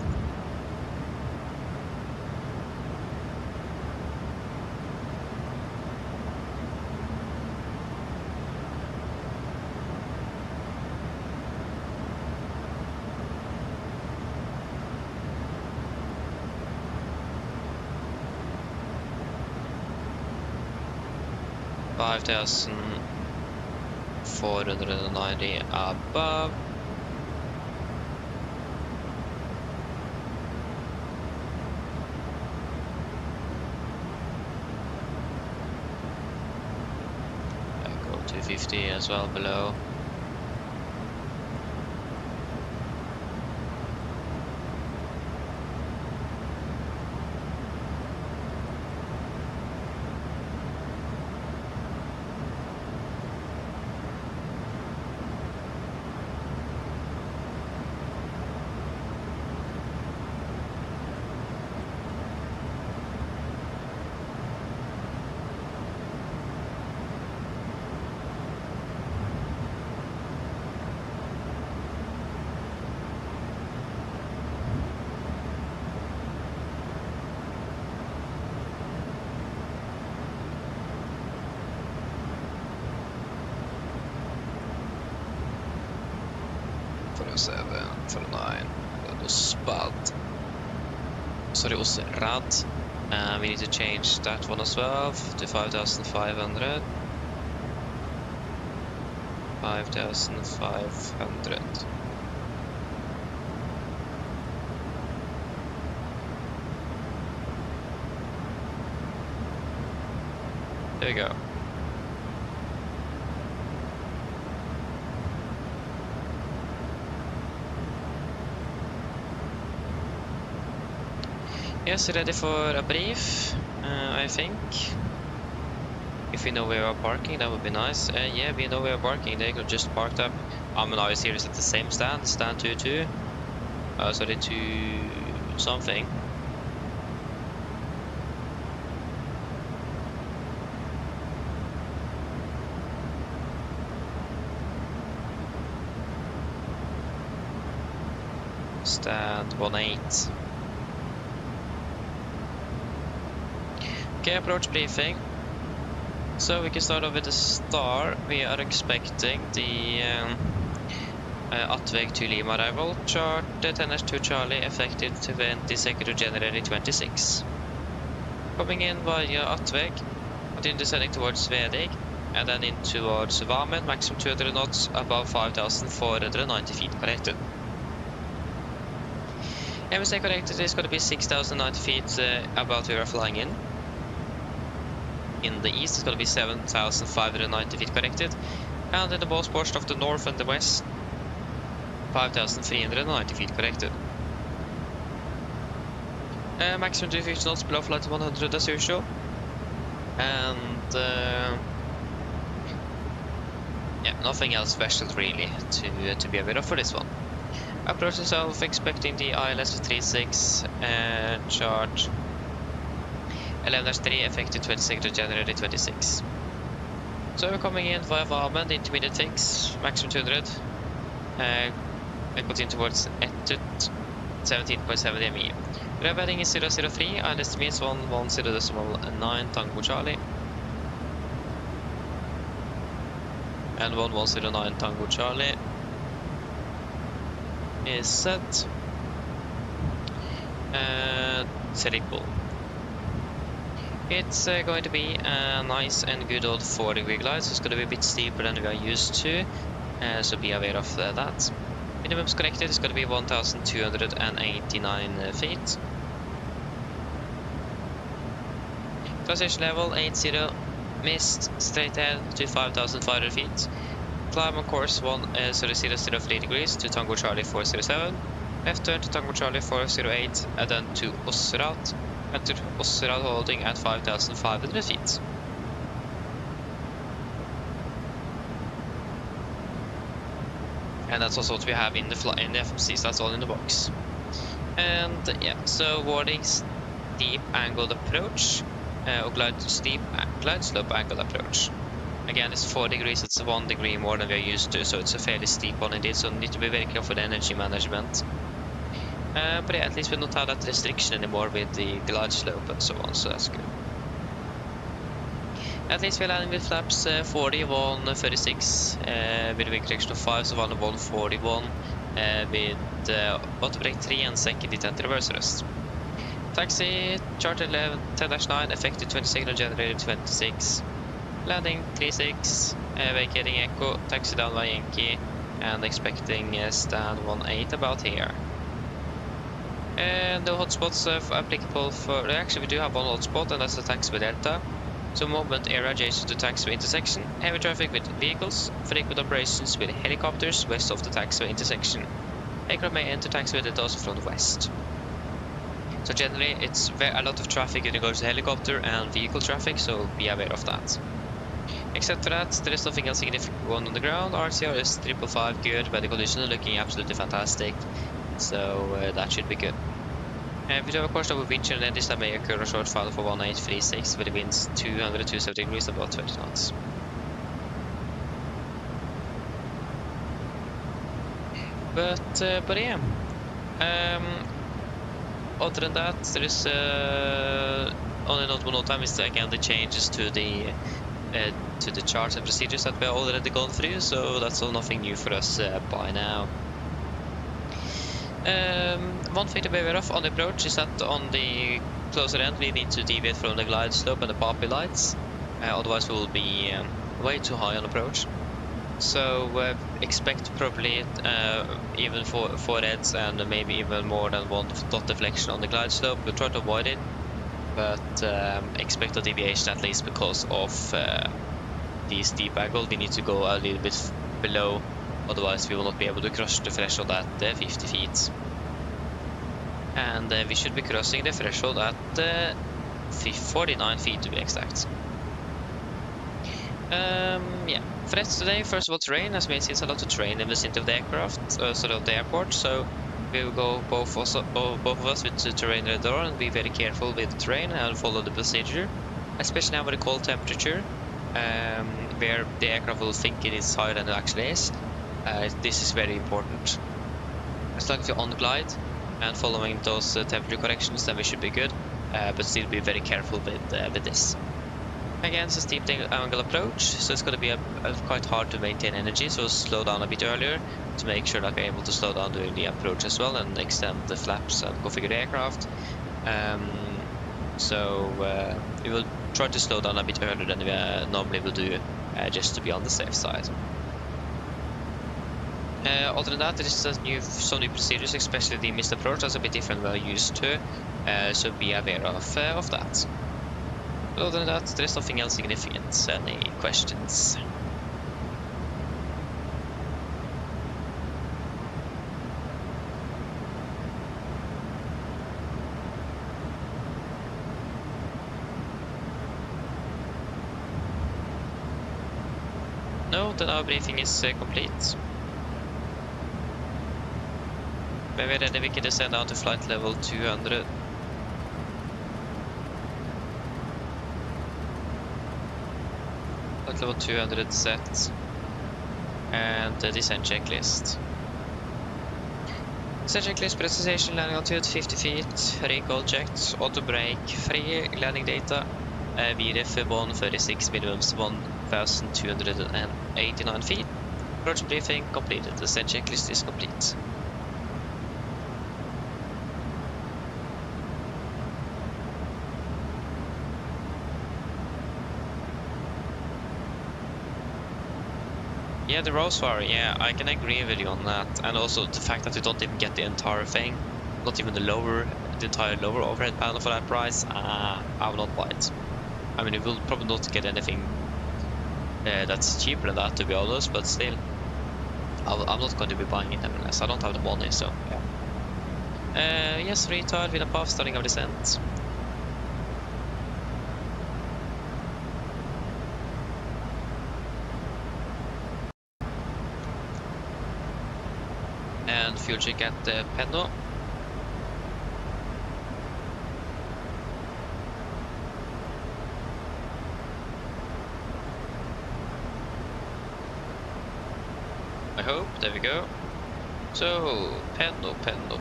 $5,490 above. I go 250 as well below. For a 7, for a 9, that was bad. Sorry, it was rad. We need to change that one as well to 5,500. 5,500. There we go. Yes, ready for a brief, I think. If we know where we are parking, that would be nice. Yeah, we know where we are parking. They could just parked up. I was here at the same stand, stand 22. Sorry, 2 something. Stand 18. Okay, approach briefing. So we can start off with the star. We are expecting the Atveg to Lima arrival. Chart 10S2 Charlie, effective 22nd of January 26. Coming in via Atveg, continue descending towards Svedig, and then in towards Vamen, maximum 200 knots, above 5,490 feet corrected. MSA corrected is going to be 6,090 feet about where we are flying in. In the east, it's going to be 7,590 feet corrected. And in the most portion of the north and the west, 5,390 feet corrected. Maximum 250 knots below flight 100 as usual. And yeah, nothing else special really to be aware of for this one. Approach itself, expecting the ILS 36 chart 11-3, effective 22nd of January 26. So we're coming in via Vamen, the intermediate takes, maximum 200. And continue towards Etut, 17.7 ME. Rev heading is 003, ILS means 110.9 Tango Charlie. And 1109 Tango Charlie is set. triple. It's going to be a nice and good old 4-degree glide, so it's going to be a bit steeper than we are used to, so be aware of that. Minimums connected is going to be 1,289 feet. Transition level 80, mist, straight ahead to 5,500 feet. Climb on course 1003 degrees to Tango Charlie 407. Left turn to Tango Charlie 408 and then to Osserad. Enter Osserad holding at 5,500 feet. And that's also what we have in the FMCs, that's all in the box. And yeah, so warning, steep angled approach, or steep glide slope angled approach. Again, it's 4 degrees, it's 1 degree more than we are used to, so it's a fairly steep one indeed, so we need to be very careful with energy management. But yeah, at least we don't have that restriction anymore with the glide slope and so on, so that's good. At least we're landing with flaps 40, 136, with a wing correction of 5, so 141, with auto brake 3 and second detent reverse rest. Taxi, charter 10-9, effective 20 signal generator 26, landing 36, vacating echo, taxi down by Yankee, and expecting stand 18 about here. And the hotspots applicable for, actually we do have one hotspot, and that's the taxiway Delta. So movement area adjacent to taxiway intersection, heavy traffic with vehicles, frequent operations with helicopters west of the taxiway intersection. Aircraft may enter taxiway Delta also from the west. So generally it's a lot of traffic in regards to helicopter and vehicle traffic, so be aware of that. Except for that, there is nothing else significant going on the ground. RCR is 555 good, weather conditions are looking absolutely fantastic, so that should be good. We do have a course over wind chill, and this may occur a short file for 1836 with the winds 200-270 degrees, about 30 knots. But yeah, other than that, there is only notable note time is again the changes to the charts and procedures that we have already gone through, so that's all nothing new for us by now. One thing to be aware of on the approach is that on the closer end we need to deviate from the glide slope and the poppy lights, otherwise we will be way too high on approach. So expect probably even 4 heads and maybe even more than 1 dot deflection on the glide slope. We'll try to avoid it, but expect a deviation at least because of the steep angle. We need to go a little bit below, otherwise we will not be able to cross the threshold at 50 feet. And we should be crossing the threshold at 49 feet to be exact. Yeah, threats today, first of all terrain, as we may see it's a lot of terrain in the vicinity of the aircraft, sort of the airport, so we will go both of us with the terrain radar and be very careful with the terrain and follow the procedure, especially now with the cold temperature, where the aircraft will think it is higher than it actually is. This is very important. As long as you're on the glide and following those temperature corrections, then we should be good, but still be very careful with this. Again, it's a steep angle approach, so it's going to be quite hard to maintain energy, so slow down a bit earlier to make sure that we're able to slow down during the approach as well and extend the flaps and configure the aircraft. We will try to slow down a bit earlier than we normally will do, just to be on the safe side. Other than that, there is some new procedures, especially the missed approach. That's a bit different than we're used to, so be aware of that. But other than that, there is nothing else significant. Any questions? No, then our briefing is complete. When we're ready, we can descend down to flight level 200. Flight level 200 set. And descent checklist. Descent checklist, precisation, landing altitude 50 feet, recall checked, auto brake, free, landing data, VRF 136, minimums 1,289 feet. Approach briefing completed, descent checklist is complete. Yeah, the Rosewire, yeah, I can agree with you on that. And also the fact that you don't even get the entire thing, not even the entire lower overhead panel for that price, I will not buy it. I mean, you will probably not get anything that's cheaper than that, to be honest, but still, I'm not going to be buying it unless I don't have the money, so yeah. Yes, retard with a puff, starting of descent. And fuel check at the Penno. I hope, there we go. So, Penno. Penno,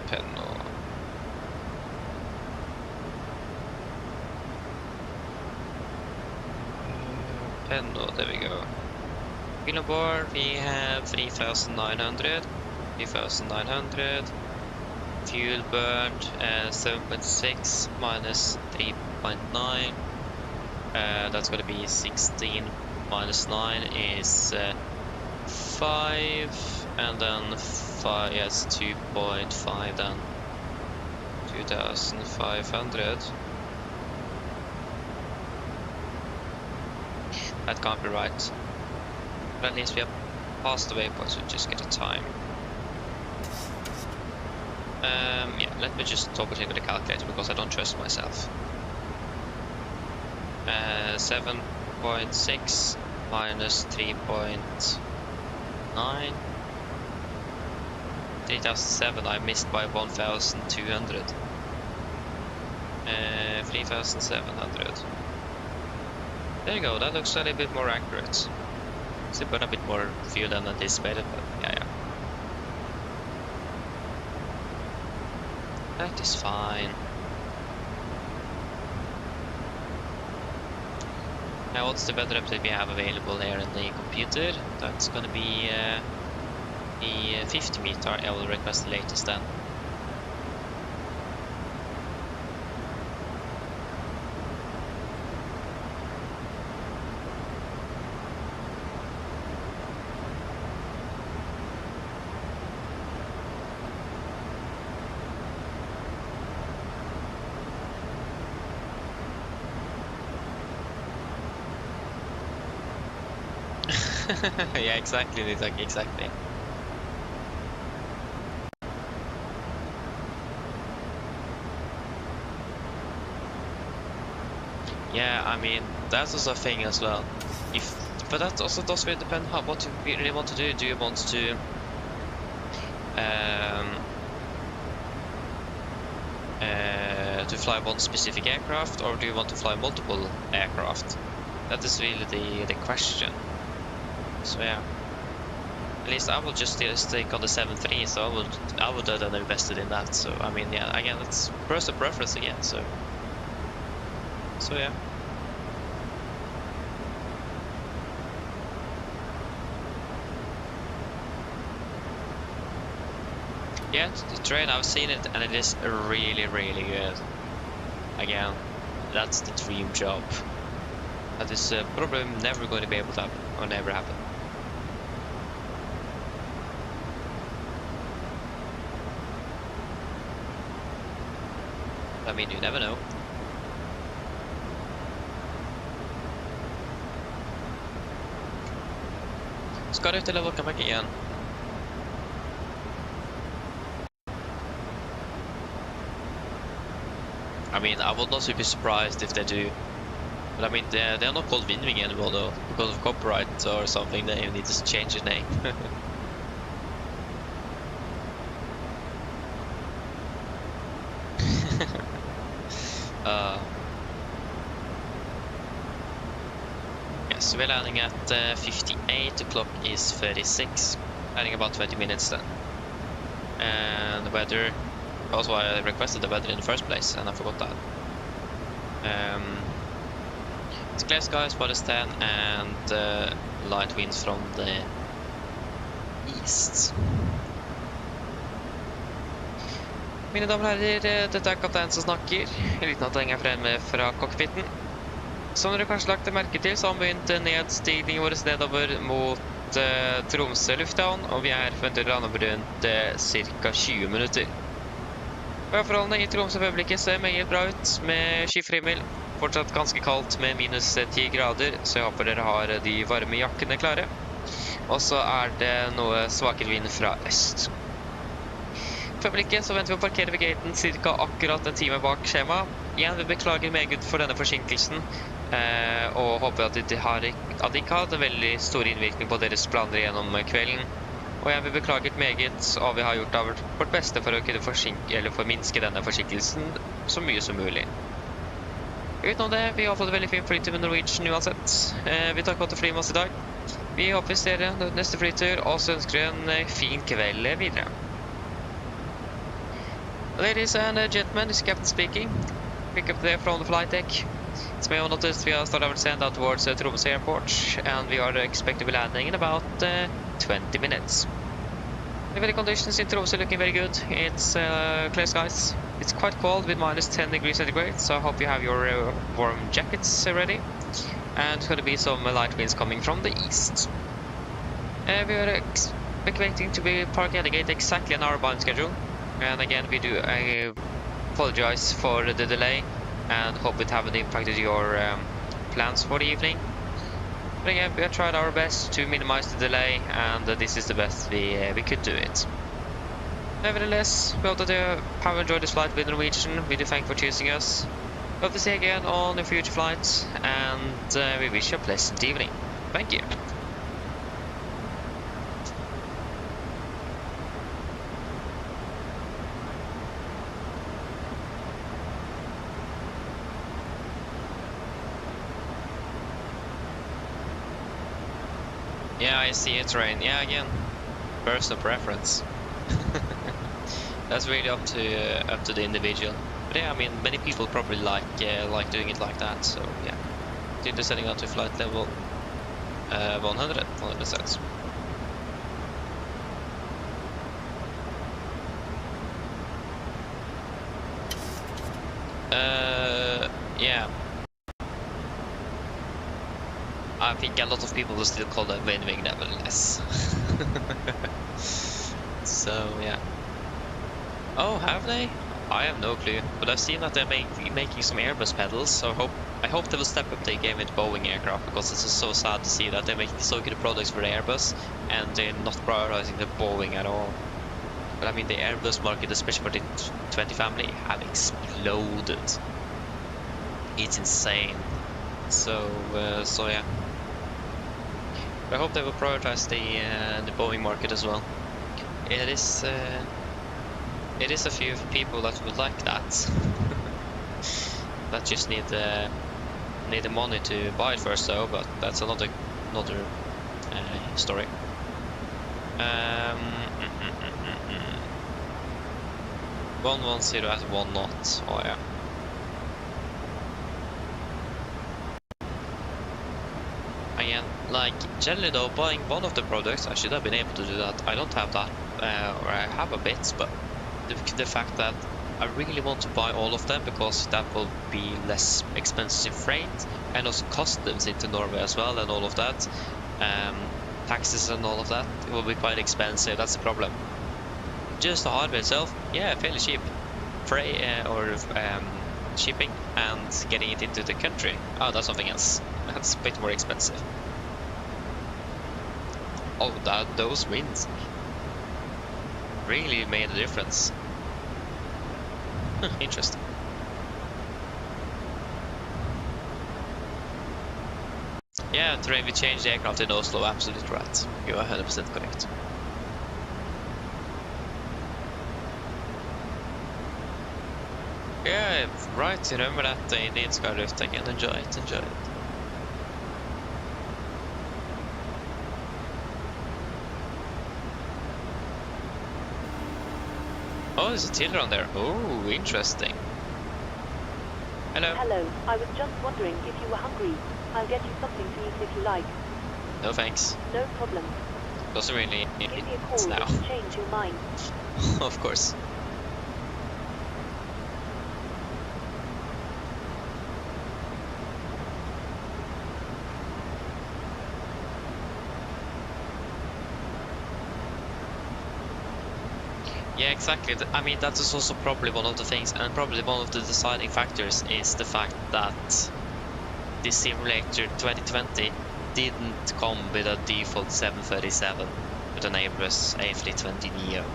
there we go. Fuel bar, we have 3,900. 3,900. Fuel burned 7.6 minus 3.9. That's going to be 16 minus 9 is 5, and then 5, yes, 2.5 then. 2,500. That can't be right. But at least we have passed the waypoint, so just get a time. Yeah, let me just double check with the calculator because I don't trust myself. 7.6 minus 3.9. 3,007 I missed by 1,200. 3,700. There you go, that looks a little bit more accurate. Still burn a bit more fuel than anticipated, but yeah. That is fine. Now what's the weather update we have available here in the computer? That's gonna be the 50 meter. I will request the latest then. Yeah, exactly, exactly. Yeah, I mean, that's also a thing as well. But that also does really depend on what you really want to do. Do you want to fly one specific aircraft, or do you want to fly multiple aircraft? That is really the question. So yeah, at least I will just stick on the 7.3. So I would have invested in that. So I mean, yeah, again, it's personal preference again. So yeah. Yeah, the train, I've seen it, and it is really, really good. Again, that's the dream job. That is probably never going to be able to happen, or never happen. I mean, you never know. Ska du till welcome back again? I mean, I would not be surprised if they do. But I mean, they're not called vNorwegian anymore though. Because of copyright or something, they need to change the name. Yes, we're landing at 58, the clock is 36, landing about 20 minutes then. And the weather, also I requested the weather in the first place, and I forgot that. It's clear skies, minus 10, and light winds from the east. Mine damer og herrer, dette kapteinen som snakker. En liten atlenger fremme fra cockpiten. Som dere kanskje lagt merke til, så har vi begynt nedstigningen vår nedover mot Tromsø lufthavn, og vi er forventet å lande på rundt ca. 20 minutter. Værforholdene i Tromsø for øyeblikket ser meget bra ut, med skyfri himmel. Fortsatt ganske kaldt med minus 10 grader, så jeg håper dere har de varme jakkene klare. Og så er det noe svakere vind fra øst. For øyeblikket så venter vi å parkere ved gaten cirka akkurat en time bak skjema. Igjen, vi beklager meget for denne forsinkelsen, og håper at det ikke har hatt en veldig stor innvirkning på deres planer gjennom kvelden. Og jeg vil beklage meget, og vi har gjort av vårt beste for å kunne forminske denne forsinkelsen så mye som mulig. Utenom det, vi har fått veldig fin flytur med Norwegian uansett. Vi tar godt til fly med oss i dag. Vi håper vi ser dere neste flytur, og så ønsker vi en fin kveld videre. Ladies and gentlemen, this is Captain speaking. Pick up there from the flight deck. As may have noticed, we are starting to send out towards Tromsø Airport, and we are expected to be landing in about 20 minutes. The weather conditions in Tromsø looking very good. It's clear skies. It's quite cold with minus 10 degrees centigrade, so I hope you have your warm jackets ready. And it's going to be some light winds coming from the east. We are expecting to be parking at the gate exactly on our bound schedule. And again, we do apologize for the delay and hope it haven't impacted your plans for the evening. But again, we have tried our best to minimize the delay, and this is the best we could do it. Nevertheless, we hope that you have enjoyed this flight with Norwegian. We do thank you for choosing us. Hope to see you again on your future flights, and we wish you a pleasant evening. Thank you. Yeah, I see a train. Yeah, again, personal preference. That's really up to the individual. But yeah, I mean, many people probably like doing it like that. So yeah, they're setting out to flight level 100%. Yeah. I think a lot of people will still call that wing nevertheless. So yeah. Oh, have they? I have no clue, but I've seen that they're making some Airbus pedals, so I hope they will step up their game with Boeing aircraft, because it's just so sad to see that they're making so good products for the Airbus and they're not prioritizing the Boeing at all. But I mean, the Airbus market, especially for the 20 family, have exploded. It's insane. So yeah. But I hope they will prioritize the Boeing market as well. It is a few people that would like that. That just need the money to buy it first, though. But that's another story. 110 at 1 knot. Oh yeah. Again, like generally though, buying one of the products, I should have been able to do that. I don't have that, or I have a bit, but the fact that I really want to buy all of them, because that will be less expensive freight, and also customs into Norway as well, and all of that, taxes and all of that, it will be quite expensive. That's the problem. Just the hardware itself, yeah, fairly cheap. Freight or shipping and getting it into the country, oh, that's something else. That's a bit more expensive. Oh, those winds really made a difference. Interesting. Yeah, Terrain, we changed the aircraft in Oslo, absolutely right. You are 100% correct. Yeah, right, remember that in the Skylift again. Enjoy it, enjoy it. Oh, there's a tiller on there. Oh, interesting. Hello. Hello, I was just wondering if you were hungry. I'll get you something to eat if you like. No thanks. No problem. Doesn't really Give me a call now. if you change your mind. Of course. Yeah, exactly. I mean, that is also probably one of the things, and probably one of the deciding factors is the fact that the simulator 2020 didn't come with a default 737 with an Airbus A320 Neo.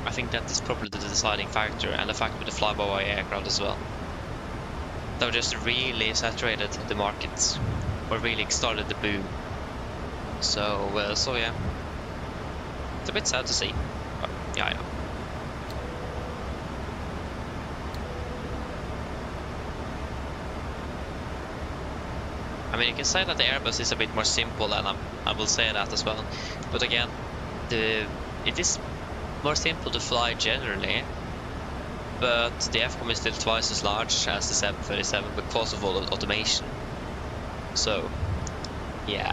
I think that is probably the deciding factor, and the fact with the fly-by-wire aircraft as well. That just really saturated the markets, or really started the boom. So yeah, it's a bit sad to see, but yeah. I mean, you can say that the Airbus is a bit more simple, and I will say that as well. But again, it is more simple to fly generally, but the FCOM is still twice as large as the 737 because of all the automation. So, yeah.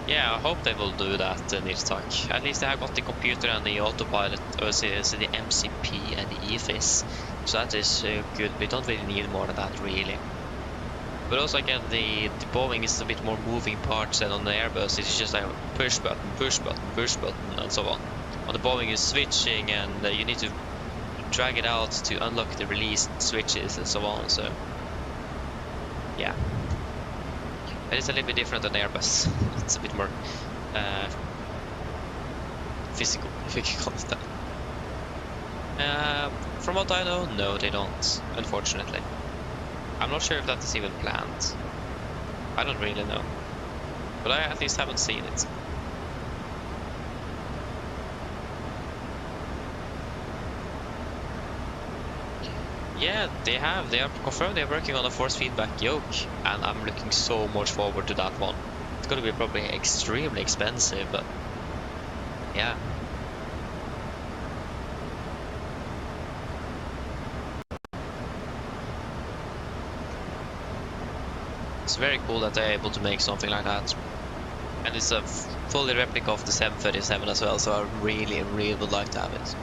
Yeah, I hope they will do that, Nilstak. At least they have got the computer and the autopilot, or so the MCP and the EFIS. So that is good. We don't really need more than that, really. But also, again, the Boeing is a bit more moving parts than on the Airbus. It's just like push button, push button, push button, and so on. On the Boeing is switching, and you need to drag it out to unlock the released switches and so on. So, yeah. But it's a little bit different than Airbus. It's a bit more physical, if you can call it that. From what I know, no, they don't, unfortunately. I'm not sure if that is even planned. I don't really know. But I at least haven't seen it. Yeah, they have. They have confirmed they're working on a force feedback yoke, and I'm looking so much forward to that one. It's gonna be probably extremely expensive, but yeah. It's very cool that they're able to make something like that. And it's a fully replica of the 737 as well, so I really would like to have it.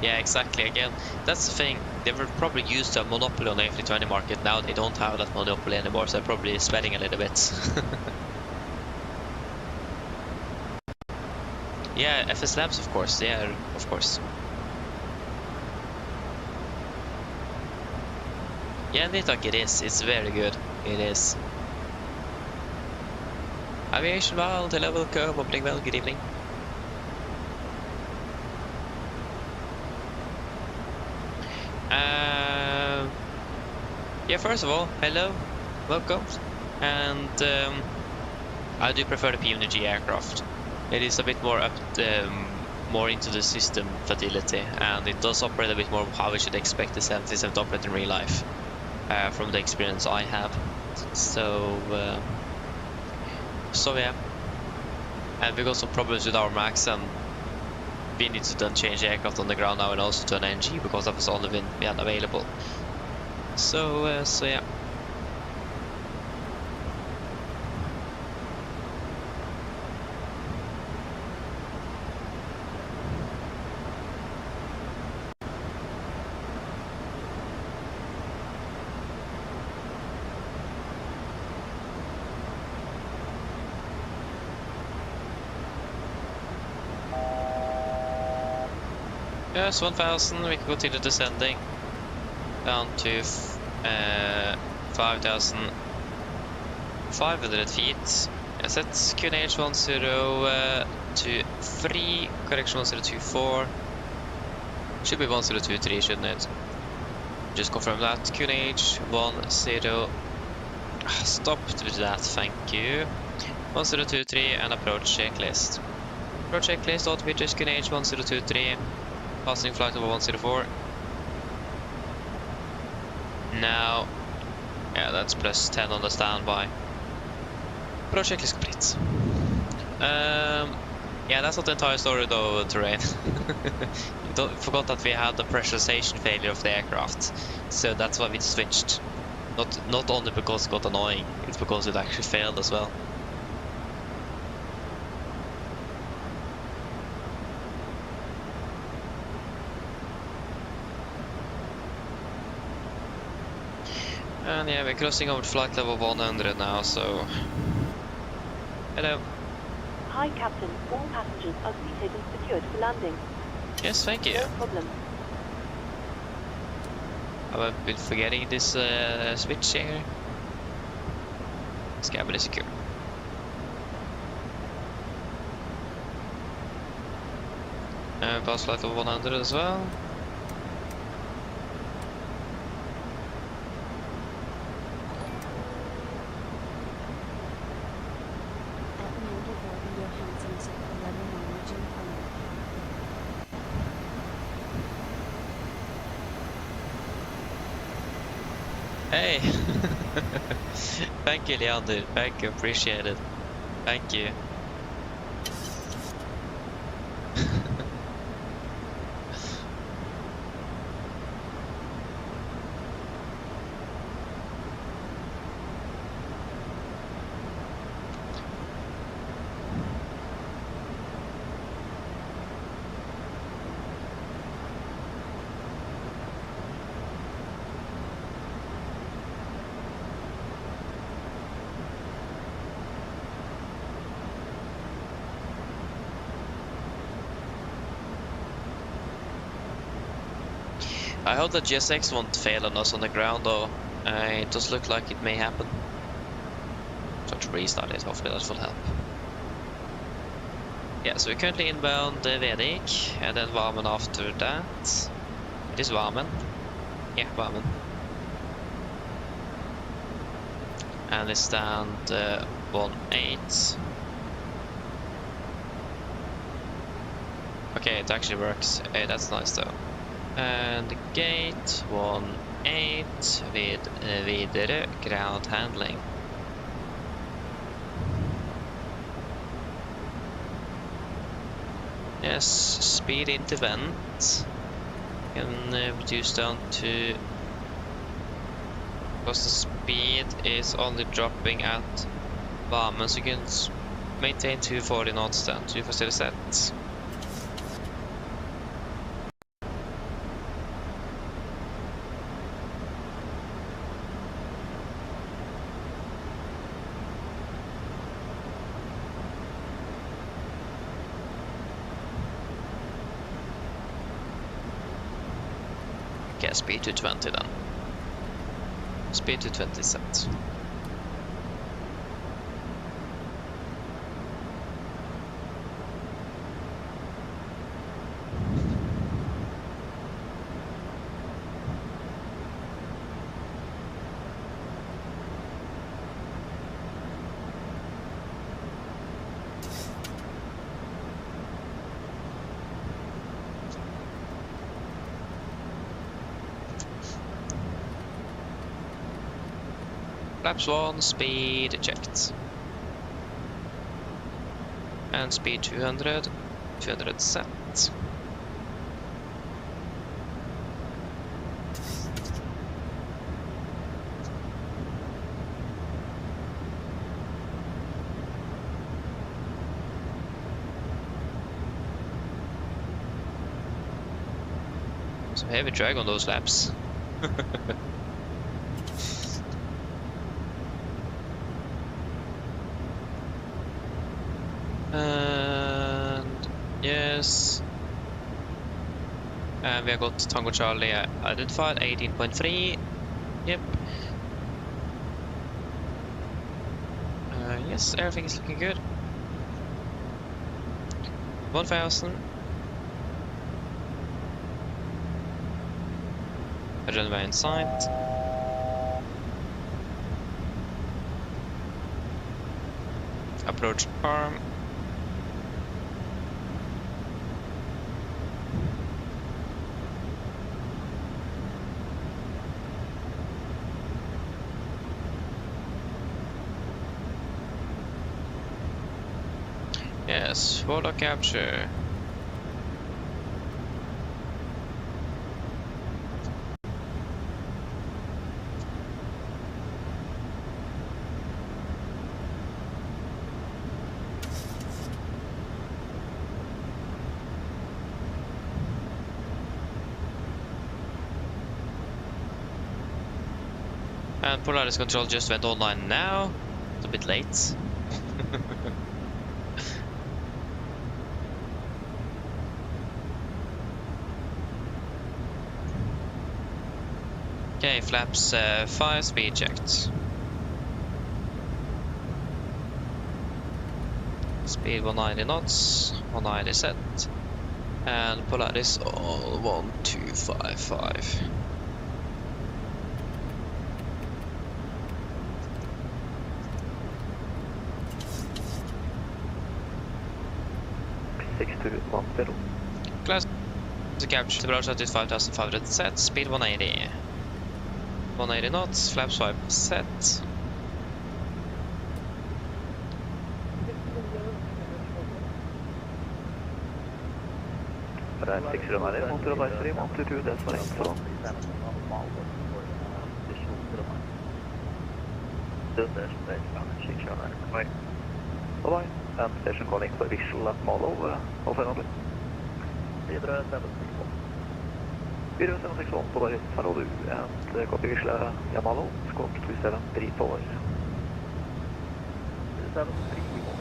Yeah, exactly. Again, that's the thing. They were probably used to a monopoly on the A320 market. Now they don't have that monopoly anymore, so they're probably sweating a little bit. Yeah, FS Labs, of course. Yeah, of course. Yeah, Nitak, it is. It's very good. It is. Aviation Wild, hello, welcome. Opening well, good evening. Yeah, first of all, hello, welcome, and I do prefer the PMDG aircraft. It is a bit more more into the system fidelity, and it does operate a bit more how we should expect the 737 to operate in real life, from the experience I have. So yeah, and we got some problems with our Max, and we need to then change the aircraft on the ground now, and also to an NG because that was all the wind we had available. So yeah. Yes, 1000, we can continue descending down to 5,500 feet. I set QNH 1023, correction 1024. Should be 1023, shouldn't it? Just confirm that. QNH 10. Stop with that, thank you. 1023 and approach checklist. Approach checklist, autopitches QNH 1023. Passing flight over 104. Now, yeah, that's plus 10 on the standby. Approach checklist complete. Yeah, that's not the entire story though, Terrain. Forgot that we had the pressurization failure of the aircraft, so that's why we switched. Not only because it got annoying, it's because it actually failed as well. And yeah, we're crossing over flight level 100 now, so... Hello. Hi, Captain. All passengers are seated and secured for landing. Yes, thank you. No problem. I've been forgetting this switch here. This cabin is secure. Pass flight level 100 as well. Hey! Thank you, Leander. Thank you, appreciate it. Thank you. I hope that GSX won't fail on us on the ground though. It does look like it may happen. So to restart it, hopefully that will help. Yeah, so we're currently inbound Vdik and then Varmen after that. It is Varmen. Yeah, Varmen. And it's stand 1-8. Okay, it actually works. Hey, that's nice though. And gate 1-8 with videre ground handling. Yes, speed into vent. Can reduce down to, because the speed is only dropping at Varmen, so you can maintain 240 knots down to facility set. Okay, speed to 20 then. Speed to 20 set. Flaps 1, speed checked. And speed 200, 200 set. Some heavy drag on those laps. And yes, and we have got Tango Charlie identified 18.3. Yep. Yes, everything is looking good. 1000. Runway in sight. Approach arm. Yes, photo capture. And Polaris control just went online now. It's a bit late. Okay, flaps 5, speed checked. Speed 190 knots, 190 set. And Polaris all 1255. Class to capture the broad shot is 5500 set, speed 180. 180 knots, flaps 5 set. Right, 609, Montreal advisory, 122, that's fine, so. Bye-bye, and station calling for visual at Malo, Alpha Norway. 4761, Boris, hello, and copy visual at Yamalo, squawk 2734. 731.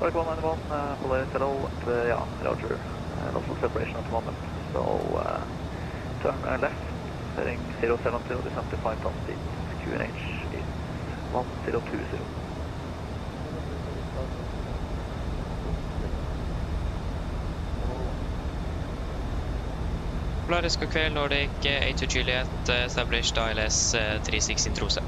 Like 191, Polaris hello, yeah, roger. Lots of separation at the moment, so turn left, heading 070, descent to 5 tons speed. QNH is 1020. Polaris, god kveld, Nordic 82 Juliet, established ILS 36 in Tromsø.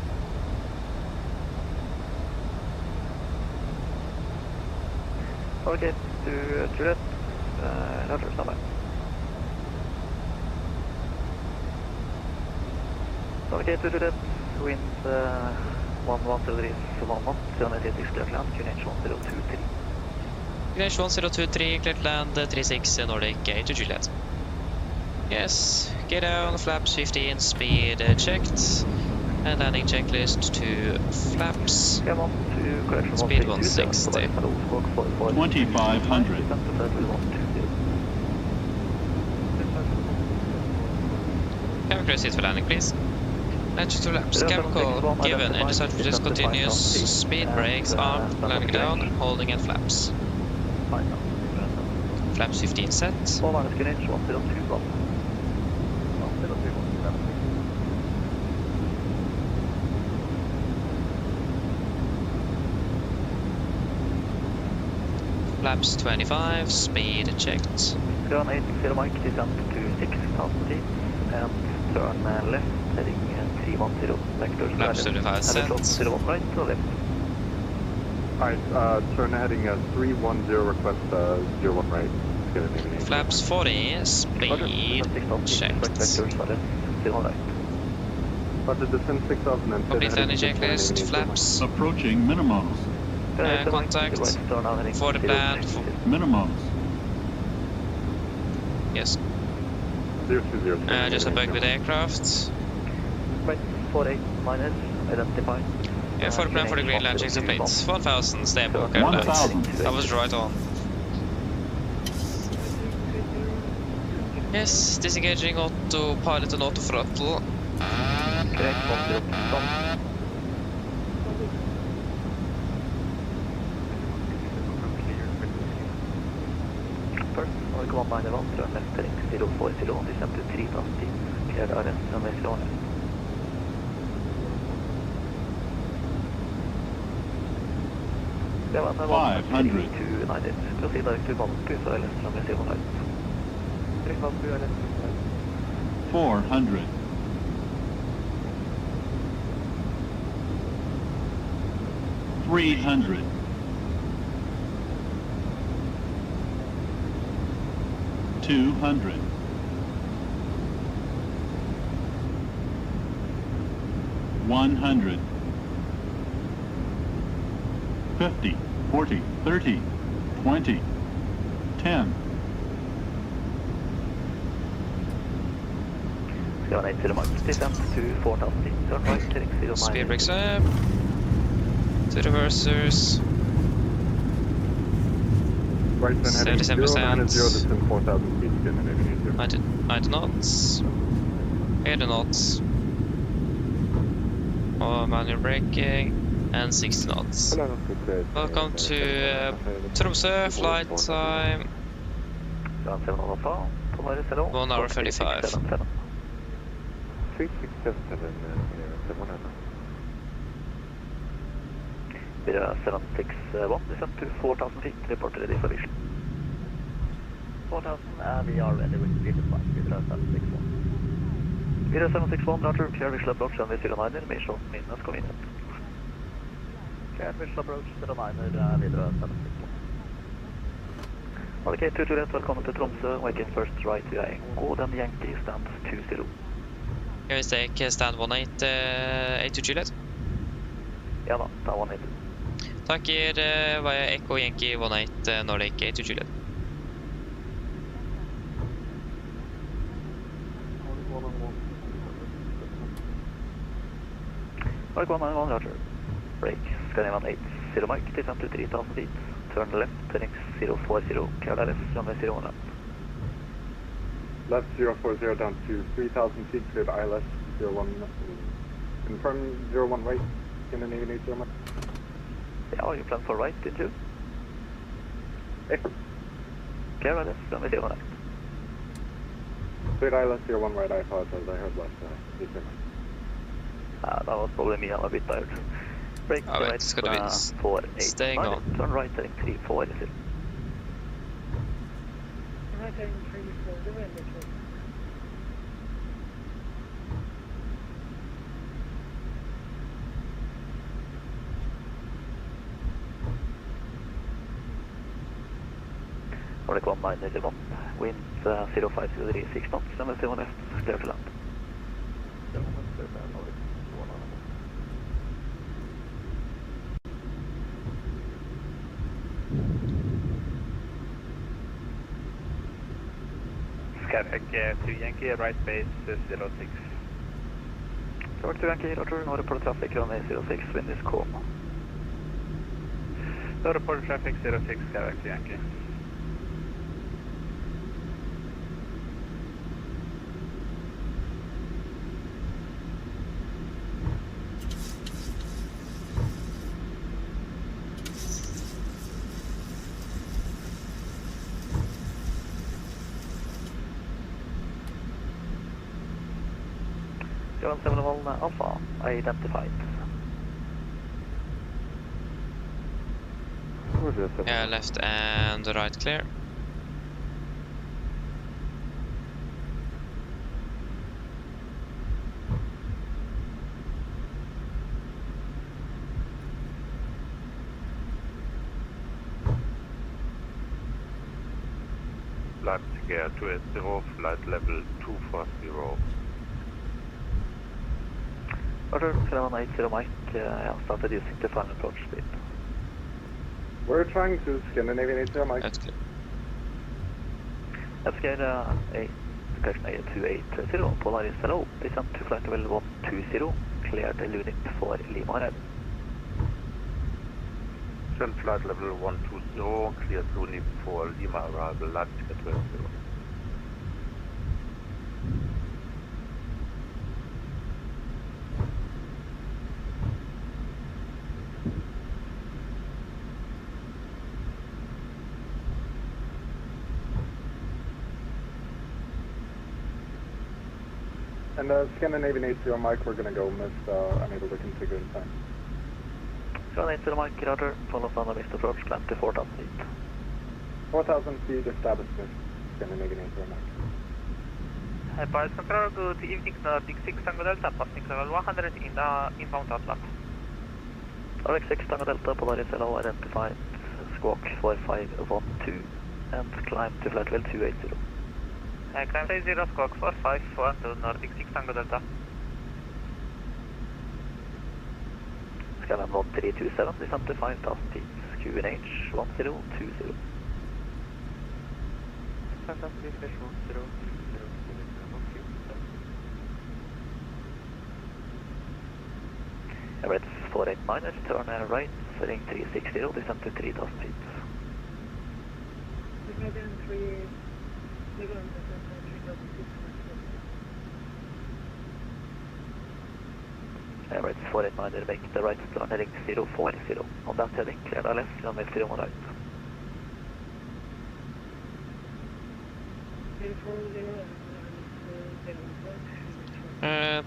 Okay, to Juliet, roger, stand by. Okay, to Juliet, wind 1103 1 knot, 786 clear land, QNH 1023. QNH 1023, clear land 36 Nordic 82 Juliet. Yes, get down, flaps 15, speed checked, and landing checklist to flaps. Come on to correction speed 160. 2500. Cabin crew seat for landing, please. Engine to laps, cabin call given, engine start just continuous, speed brakes, arm, landing down, holding at flaps. Flaps 15 set. Flaps 25, speed checked. Turn 860 Mike, descent to 6000 feet, and turn left, heading 310 vectors. Flaps 35 set. Right or left? Alright, turn heading 310, request 01 right. Flaps 40, speed checked. Descend 6000 and complete landing checklist, flaps. Approaching minimums. Contact for the plan. Minimums. Yes. 020. Just a bug with aircraft. Right, 48 minus, identify. Yeah, for the plan for the green land, check the plates. 1000, stable, okay, 1000. I was right on. Yes, disengaging autopilot and auto throttle. Correct, 10 stop. First, Oregon 91, turn left heading 040, descent to 3000 feet, clear Addons and Westland. $500. 290. Proceed direct to Volanta for LS from Westland. 400. 300. 200. 100. 50, 40, 30, 20, 10. 080 Mike, descent to 4000 feet, turn right, heading 09. Speed brakes up. To reversers. Ryzen heading 37%. 090, descend 4,000 feet, Scandinavian 0. 90 knots. 80 knots. Oh, manual braking. And 60 knots. Welcome to Tromsø, flight time 1 hour 35. 761, descend to 4,000 feet, report ready for vision. 4,000, we are ready with vision flight, 761. 761, Roger, clear visual approach, runway 09er, mission minus convenient. Clear visual approach, 09er, videre 761. Okay, 2 Juliet, velkommen til Tromsø, wake in first right via Engo, then Yankee stand 20. Can we take stand 1882 Juliet? Ja da, ta 182. Takker via Echo Yankee 18 Nordic 82 Juliet. Mark 191, Roger. Break, Scandinavian 80 Mike, descend to 3,000 feet. Turn left, heading 040, clear LS, runway 01 left. Left 040 down to 3,000 feet, cleared ILS 01. Confirm 01 right, Scandinavian 80 Mike. Yeah, you plan for right, did you? Clear LS, runway 01 left. Cleared ILS 01 right, I apologize, I heard left, 80 Mike. That was probably me, I'm a bit tired. Break Alright, right, it's gonna be 489. staying on. Turn right, heading 340. Right heading 340, Nordic 1981, wind 0503, 6 knots, runway 01 left, clear to land. Skyback 2 Yankee, right base 06. Nordic 2 Yankee, Roger, no report traffic, runway 06, wind is calm. No report traffic 06, Skyback 2 Yankee. John 71 Alpha, identified. Yeah, left and right clear. Leipzig Air 280, flight level 240. Roger, 780 Mike, start reducing to final approach speed. We're trying to Scandinavian 80 Mike. That's clear. Navigraph 2880, Polaris hello, descend to flight level 120, cleared the unit for Lima Red. Send flight level 120, cleared unit for Lima arrival, Leipzig 280. And Scandinavian 80 Mike, we're gonna go miss, unable to configure in time. 780 Mike, Roger, follow us on the missed approach, climb to 4,000 feet. 4,000 feet, established miss, Scandinavian 80 Mike. Pilot control, good evening, Nordic 6 Tango Delta, passing level 100 in the inbound outlet. Nordic 6 Tango Delta, Polaris hello, identified, squawk 4512, and climb to flight level 280. Climb 30, squawk 4512, Nordic 6 Tango Delta. Skyline 1327, descend to 5,000 feet, QNH 1020. Emirates 489ers, turn right, heading 360, descend to 3,000 feet. Emirates 489, make the right turn heading 040. On that heading, clear the left, runway 01 right.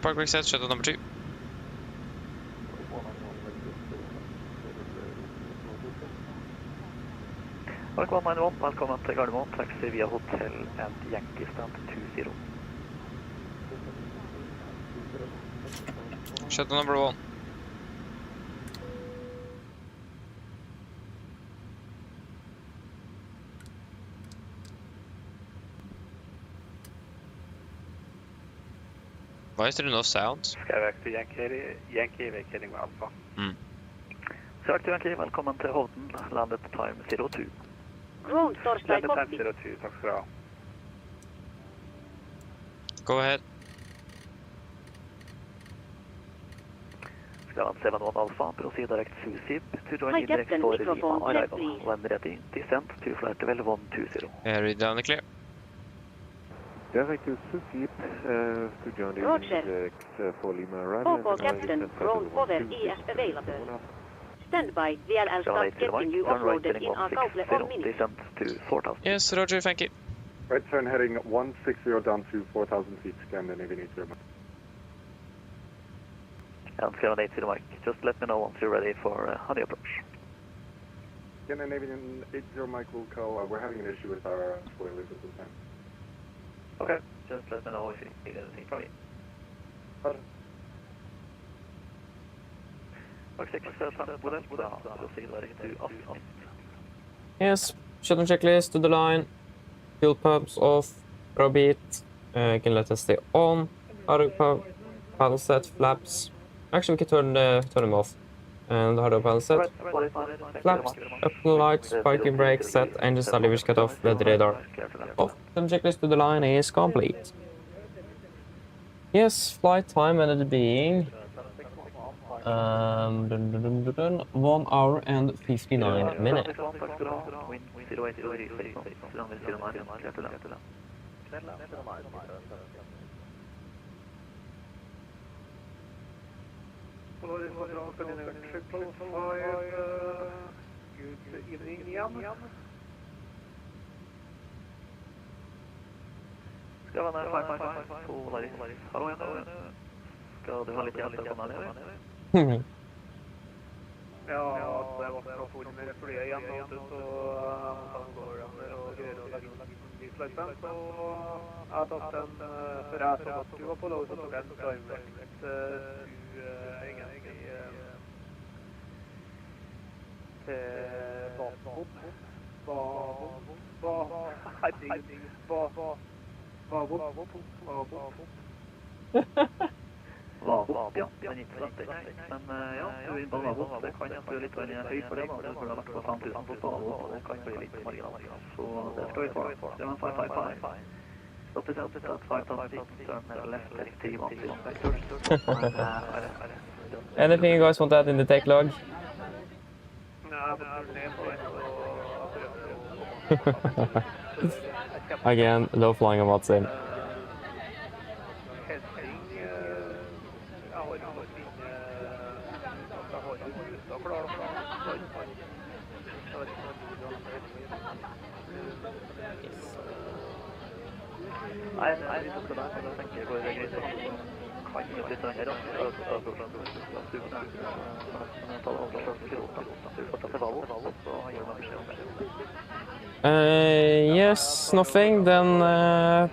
Park brake set, shuttle number 2. Park 191, velkommen til Gardermoen, taxi via Hotel and Yankee stand 20. Shuttle number 1. Why is there no sound? Skyback to Yankee vacating med Alfa. Skyback to Yankee, velkommen til Hovden, landet time 02. Ground torsdag Landet time 02, takk skal du ha. Go ahead. Skyline 71 Alpha, proceed direct to SIB to join Hi, indirect Captain, for microphone, Lima check, arrival. please. When ready, descent to flight level 120. Read down the clear. Direct to SIB to join Roger. indirect for Lima arrival. Focal Captain, ground cover EF available. Stand by, VLL start getting you offloaded in our couple of minutes. Descent to 4000. Yes, Roger, thank you. Right turn heading 160 down to 4,000 feet, Scandinavian 80 Mike. And Skyline 80 Mike, just let me know once you're ready for honey approach. Scandinavian 80 Mike will call, we're having an issue with our spoilers at this time. Okay, just let me know if you need anything from me. Okay, proceed direct to Oslo. Yes, shuttle checklist to the line. Fuel pumps off. Probit. Can let us stay on. Auto pump. Panel set. Flaps. Actually, we can turn them off. And auto panel set. Flaps. Up the lights. Parking brake set. Engine start levers cut off. Weather radar off. Shuttle checklist to the line is complete. Yes, flight time ended being 1 hour and 59 minutes. Skal være 555 på Laris. Hallo igjen. Skal du ha litt hjelp til å komme ned? Ja, det var for å få med flyet igjen, og så går det og greier å legge inn flighten, så jeg tatt en, for jeg så at du var på lov, så tok jeg en Timex egentlig Vabop, ja, men ikke sant, men ja, du er inne på Vabop, det kan jeg bli litt høy for det, da, det burde ha vært på 5000 på Vabop, og det kan bli litt marginalt, så det skal vi få. Det var en 555. Stopp i sett, 5000, turn left, heading 310. Anything you guys want to add in the tech log? Again, low flying on what's in. Nei, det er litt opp til deg, men jeg tenker på det greit, så kan jeg litt lenger opp, så Yes, nothing. Then I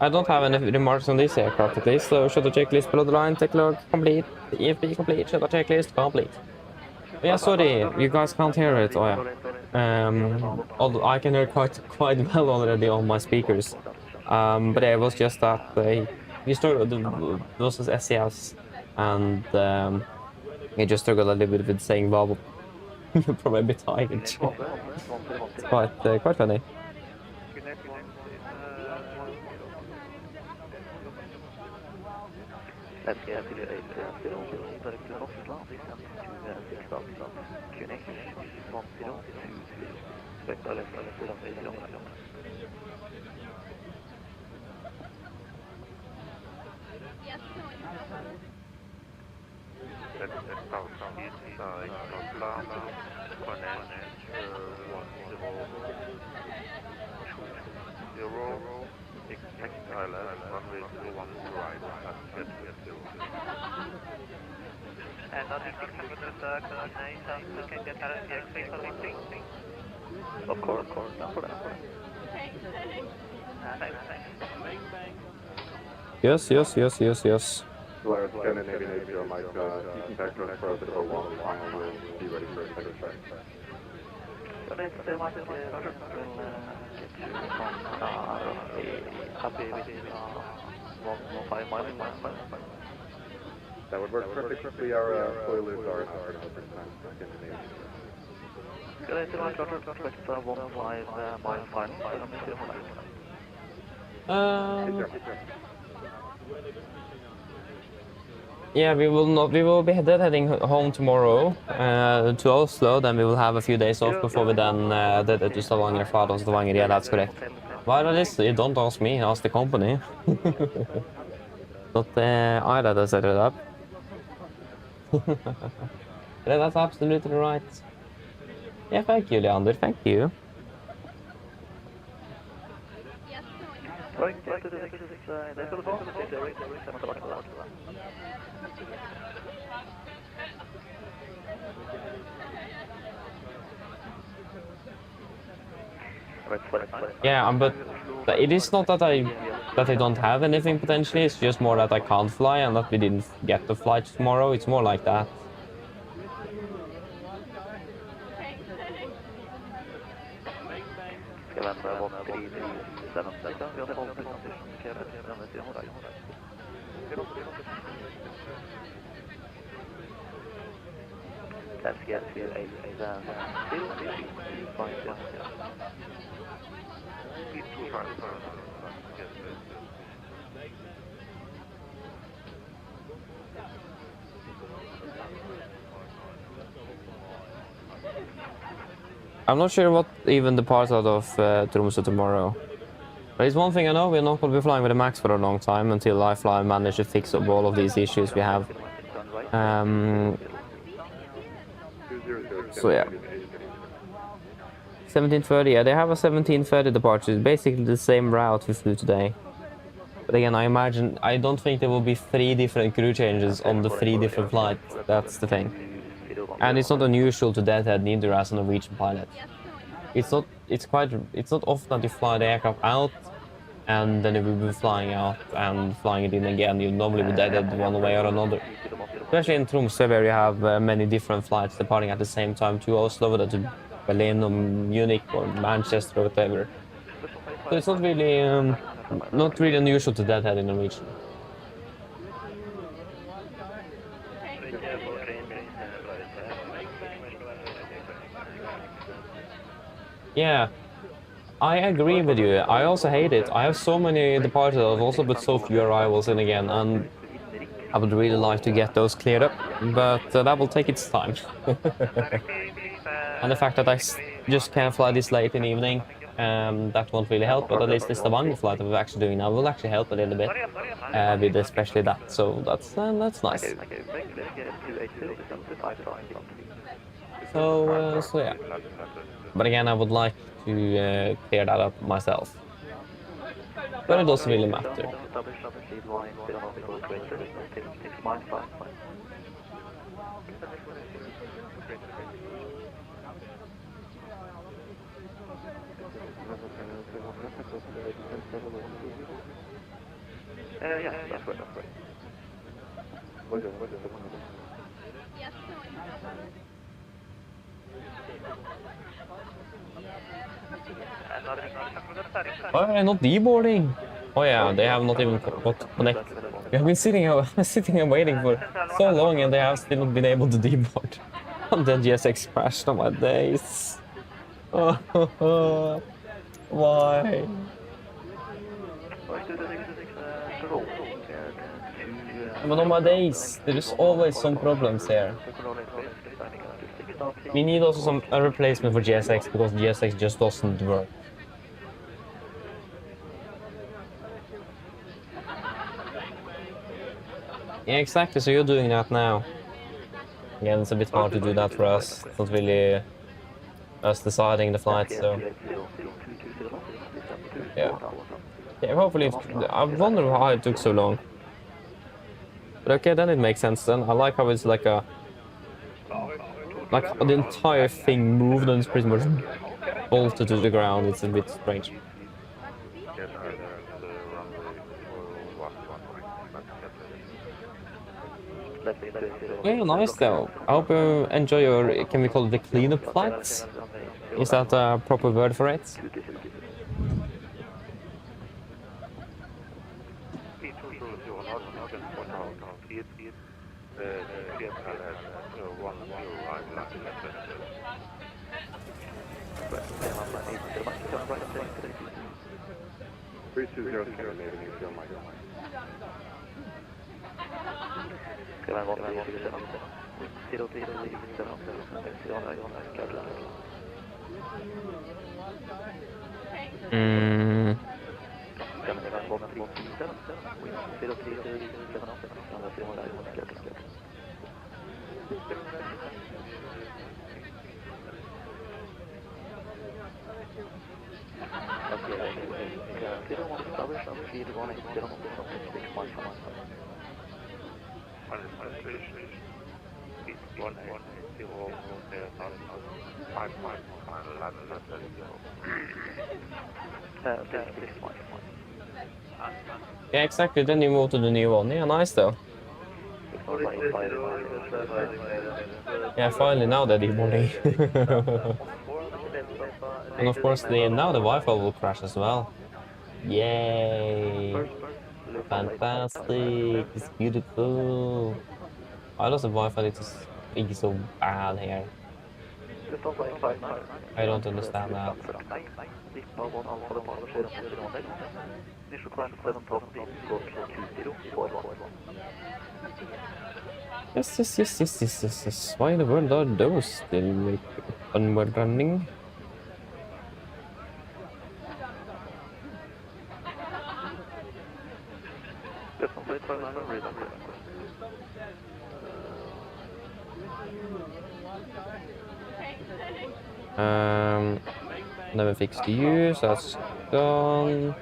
don't have any remarks on this aircraft at least. So shuttle checklist below the line, tech log complete, EFB complete, shuttle checklist complete. Yeah, sorry, you guys can't hear it. Oh yeah. Although I can hear quite well already on my speakers. But yeah, it was just that we struggled. This was SES, and he just struggled a little bit with saying "bubble." You're probably a bit tired. It's quite funny. expect a less than expect ILS runway 21 right, that's And on the 600 coordination, we can get RFX for lifting. Of course, down for that. Yes. Blair, Scandinavian APO, Mike, Eastern Texas, Protocol 1, final, we'll be ready for a second check. So let's say what Roger will get you happy with 1.5 miles. That would work perfectly. Our spoilers are now for Scandinavian. So let's say what Roger expect 1.5 miles final. Yeah, we will be heading home tomorrow to Oslo, then we will have a few days off before we then head to Stavanger, fra Stavanger, yeah, that's correct. Why are this? You don't ask me, ask the company. Not I that set it up. Yeah, that's absolutely right. Yeah, thank you, Leander, thank you. Right, to the next, that's the phone, Yeah, but it is not that I don't have anything potentially, it's just more that I can't fly and that we didn't get the flight tomorrow, it's more like that. Let's get to I'm not sure what even departs out of Tromsø tomorrow. But it's one thing I know, we're not going to be flying with a MAX for a long time until iFly manage to fix up all of these issues we have. So yeah. 17:30, yeah, they have a 17:30 departure. It's basically the same route we flew today. But again, I don't think there will be 3 different crew changes on the 3 different flights. That's the thing. And it's not unusual to deadhead neither as a Norwegian pilot. It's not often that you fly the aircraft out and then you will be flying out and flying it in again. You normally be deadhead one way or another. Especially in Tromsø, where you have many different flights departing at the same time to Oslo, whether to Berlin or Munich or Manchester or whatever. So it's not really unusual to deadhead in Norwegian. Yeah, I agree with you. I also hate it. I have so many departures also, but so few arrivals in again, and I would really like to get those cleared up, but that will take its time. And the fact that I just can't fly this late in the evening, that won't really help, but at least the Stavanger flight that we're actually doing now will actually help a little bit, with especially that, so that's nice. So yeah. But again, I would like to clear that up myself. But it doesn't really matter. Yeah, that's right. Oh, not deboarding. Oh yeah, they have not even got connected. We have been sitting and waiting for so long, and they have still not been able to deboard. And then GSX crashed on my days. Oh, why? But on my days, there is always some problems here. we need also a replacement for GSX because GSX just doesn't work. Yeah, exactly. So you're doing that now. Again, it's a bit hard to do that for us. It's not really us deciding the flight, so yeah. Yeah, hopefully. I wonder why it took so long. But okay, then it makes sense. Then I like how it's like the entire thing moved and it's pretty much bolted to the ground. It's a bit strange. Yeah, nice though. I hope you enjoy your, can we call it the cleanup flights? Is that a proper word for it? Yeah, exactly. Then you move to the new one. Yeah, nice though. Yeah, finally now they're demoning. And of course, now the Wi-Fi will crash as well. Yay! Fantastic! It's beautiful. I lost the Wi-Fi. It's just being so bad here. I don't understand that. Yes. Why in the world are those still like onward running? Then we fixed the U, so that's gone.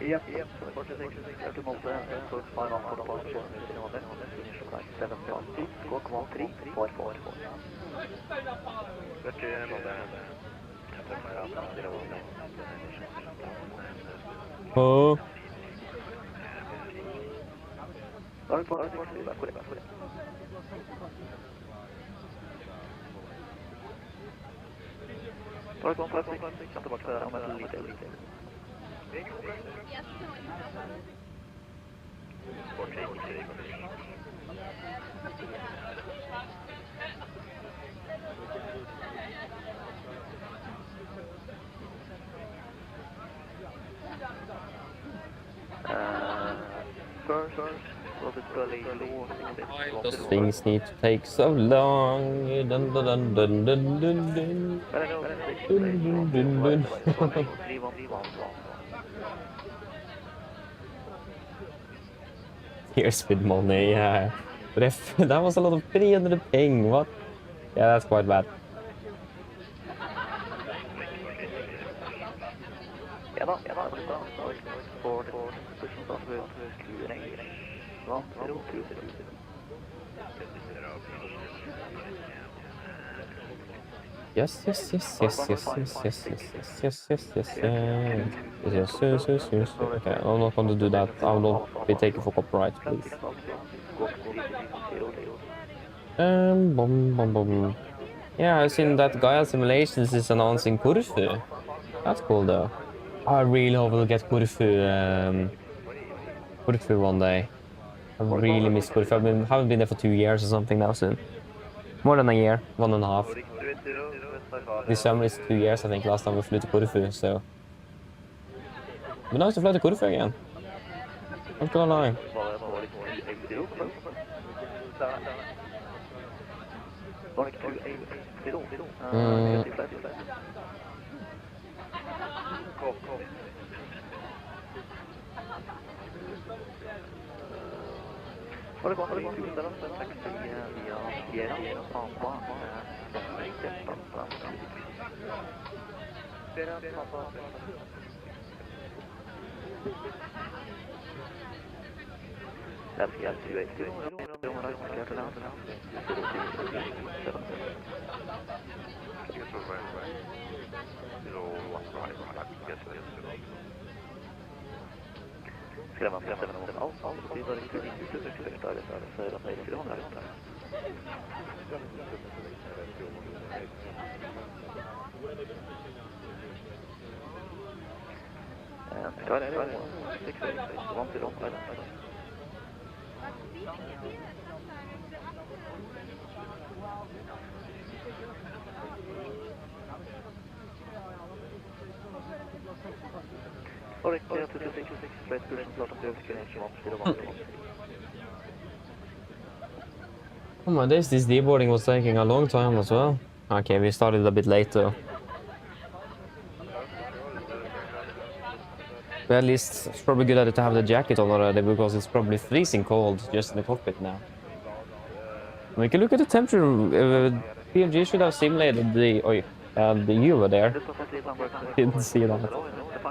Yep. To Malta, so final for the launch on finish flight 7.2, squawk 1344. Oh. Those things need to take so long. Dun, dun, dun, dun, dun, dun, dun. Dun, dun, dun, dun. Here's with money, yeah. But if that was a lot of 300 ping, what? Yeah, that's quite bad. Yes. Okay, I'm not going to do that. I will not be taken for copyright, please. Yeah, I've seen that Gaia Simulations is announcing Corfu. That's cool though. I really hope we'll get Corfu one day. I really miss Corfu. Haven't been there for 2 years or something now soon. More than a year, 1.5. This summer is 2 years, I think, last time we flew to Corfu, so... But nice to fly to Corfu again. Not gonna lie. Oh my days, this deboarding was taking a long time as well. Okay, we started a bit late though. But at least it's probably good at it to have the jacket on already, because it's probably freezing cold just in the cockpit now. We can look at the temperature. PMG should have simulated the... Oh, you were there. Didn't see that.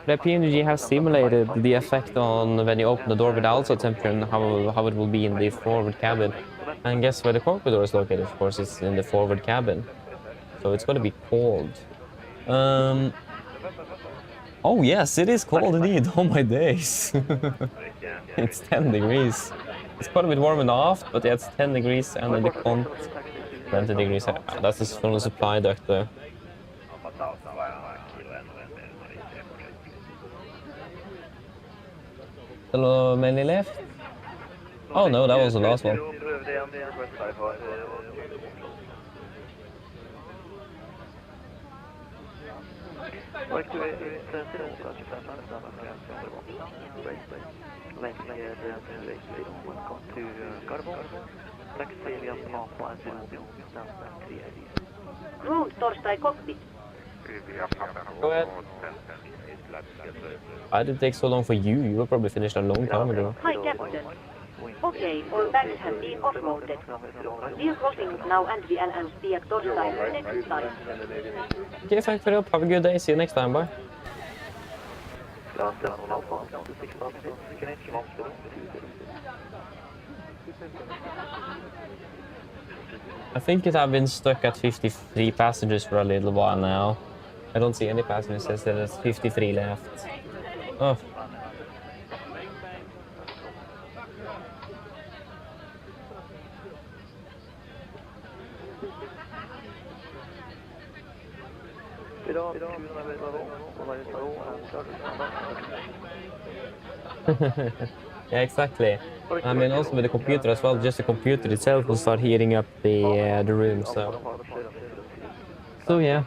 The PMDG has simulated the effect on when you open the door with outside temperature and how it will be in the forward cabin. And guess where the cockpit door is located? Of course, it's in the forward cabin. So it's going to be cold. Oh yes, it is cold indeed. Oh my days. It's 10 degrees. It's quite a bit warm enough, but yeah, it's 10 degrees and in the front 20 degrees. That's just from the supply duct though. Hello, many left? Oh no, that was the last one. Ground torstai cockpit. Go ahead. Why did it take so long for you? You were probably finished a long time ago. Hi, Captain. Okay, all bags have been offloaded. We are crossing now and we enhance the torstai next time. Okay, thanks for the help. Have a good day. See you next time. Bye. I think it has been stuck at 53 passengers for a little while now. I don't see any passengers, it says that there's 53 left. Oh. Yeah, exactly. I mean, also with the computer as well, just the computer itself will start heating up the room, so yeah.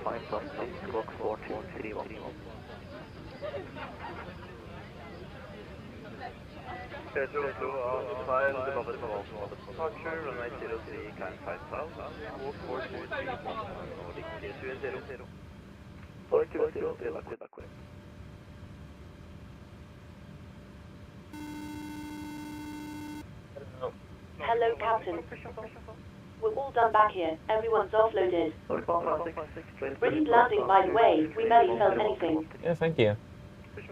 Hello, Captain. We're all done back here. Everyone's offloaded. Brilliant landing, by the way. We barely felt anything. Yeah, thank you.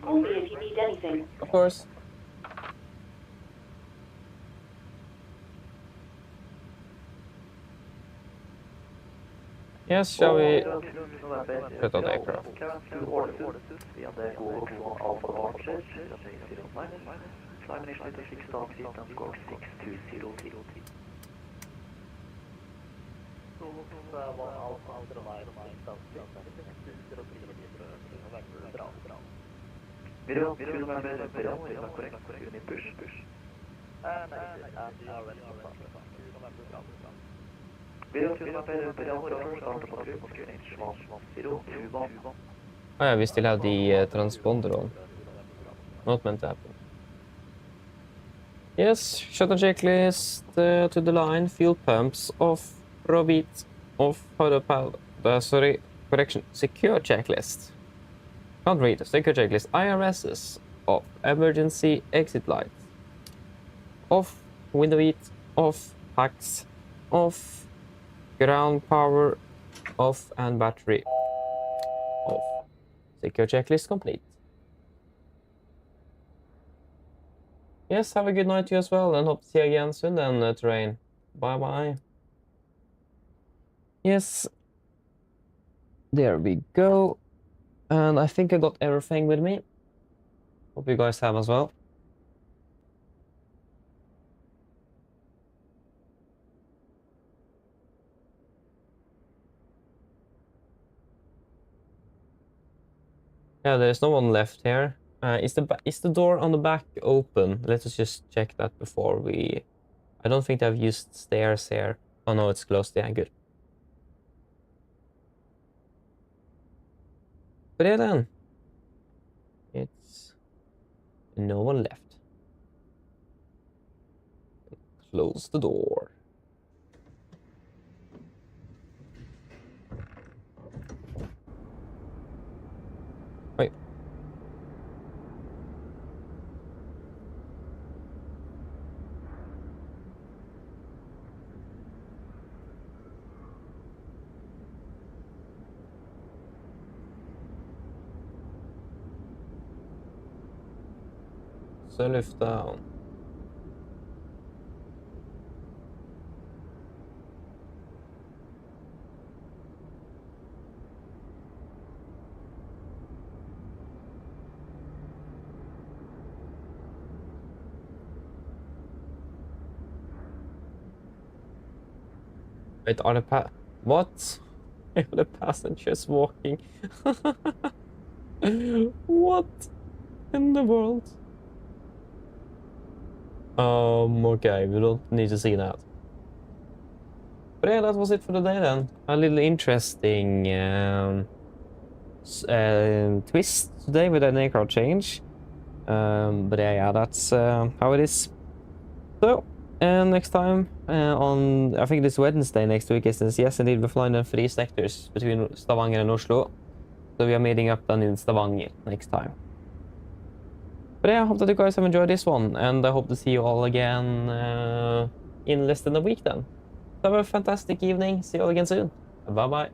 Call me if you need anything. Of course. Yes, shall we put on the aircraft? Video to remember Imperial is not correct. You need push. Video to remember Imperial rotor start på tur på QNH 1-0-2-1. Oh yeah, we still have the transponder on. Not meant to happen. Yes, shutdown checklist to the line, fuel pumps off, Robit off, correction, secure checklist. Can't read, secure checklist, IRSs off, emergency exit lights off, window heat off, packs off, ground power off, and battery off. Secure checklist complete. Yes, have a good night to you as well, and hope to see you again soon then, Terrain. Bye-bye. Yes. There we go. And I think I got everything with me. Hope you guys have as well. Yeah, there's no one left here. Is the door on the back open? Let us just check that before we... I don't think I've used stairs here. Oh no, it's closed. Yeah, good. But yeah then. It's... no one left. Close the door. Wait. Så lyft down. Wait, are the what? Are the passengers walking? What in the world? Okay, we don't need to see that. But yeah, that was it for the day then. A little interesting twist today with an aircraft change. But yeah, that's how it is. So, next time on, I think this Wednesday next week, is yes, indeed, we're flying in 3 sectors between Stavanger and Oslo. So we are meeting up then in Stavanger next time. But yeah, I hope that you guys have enjoyed this one, and I hope to see you all again in less than a week then. So have a fantastic evening. See you all again soon. Bye-bye.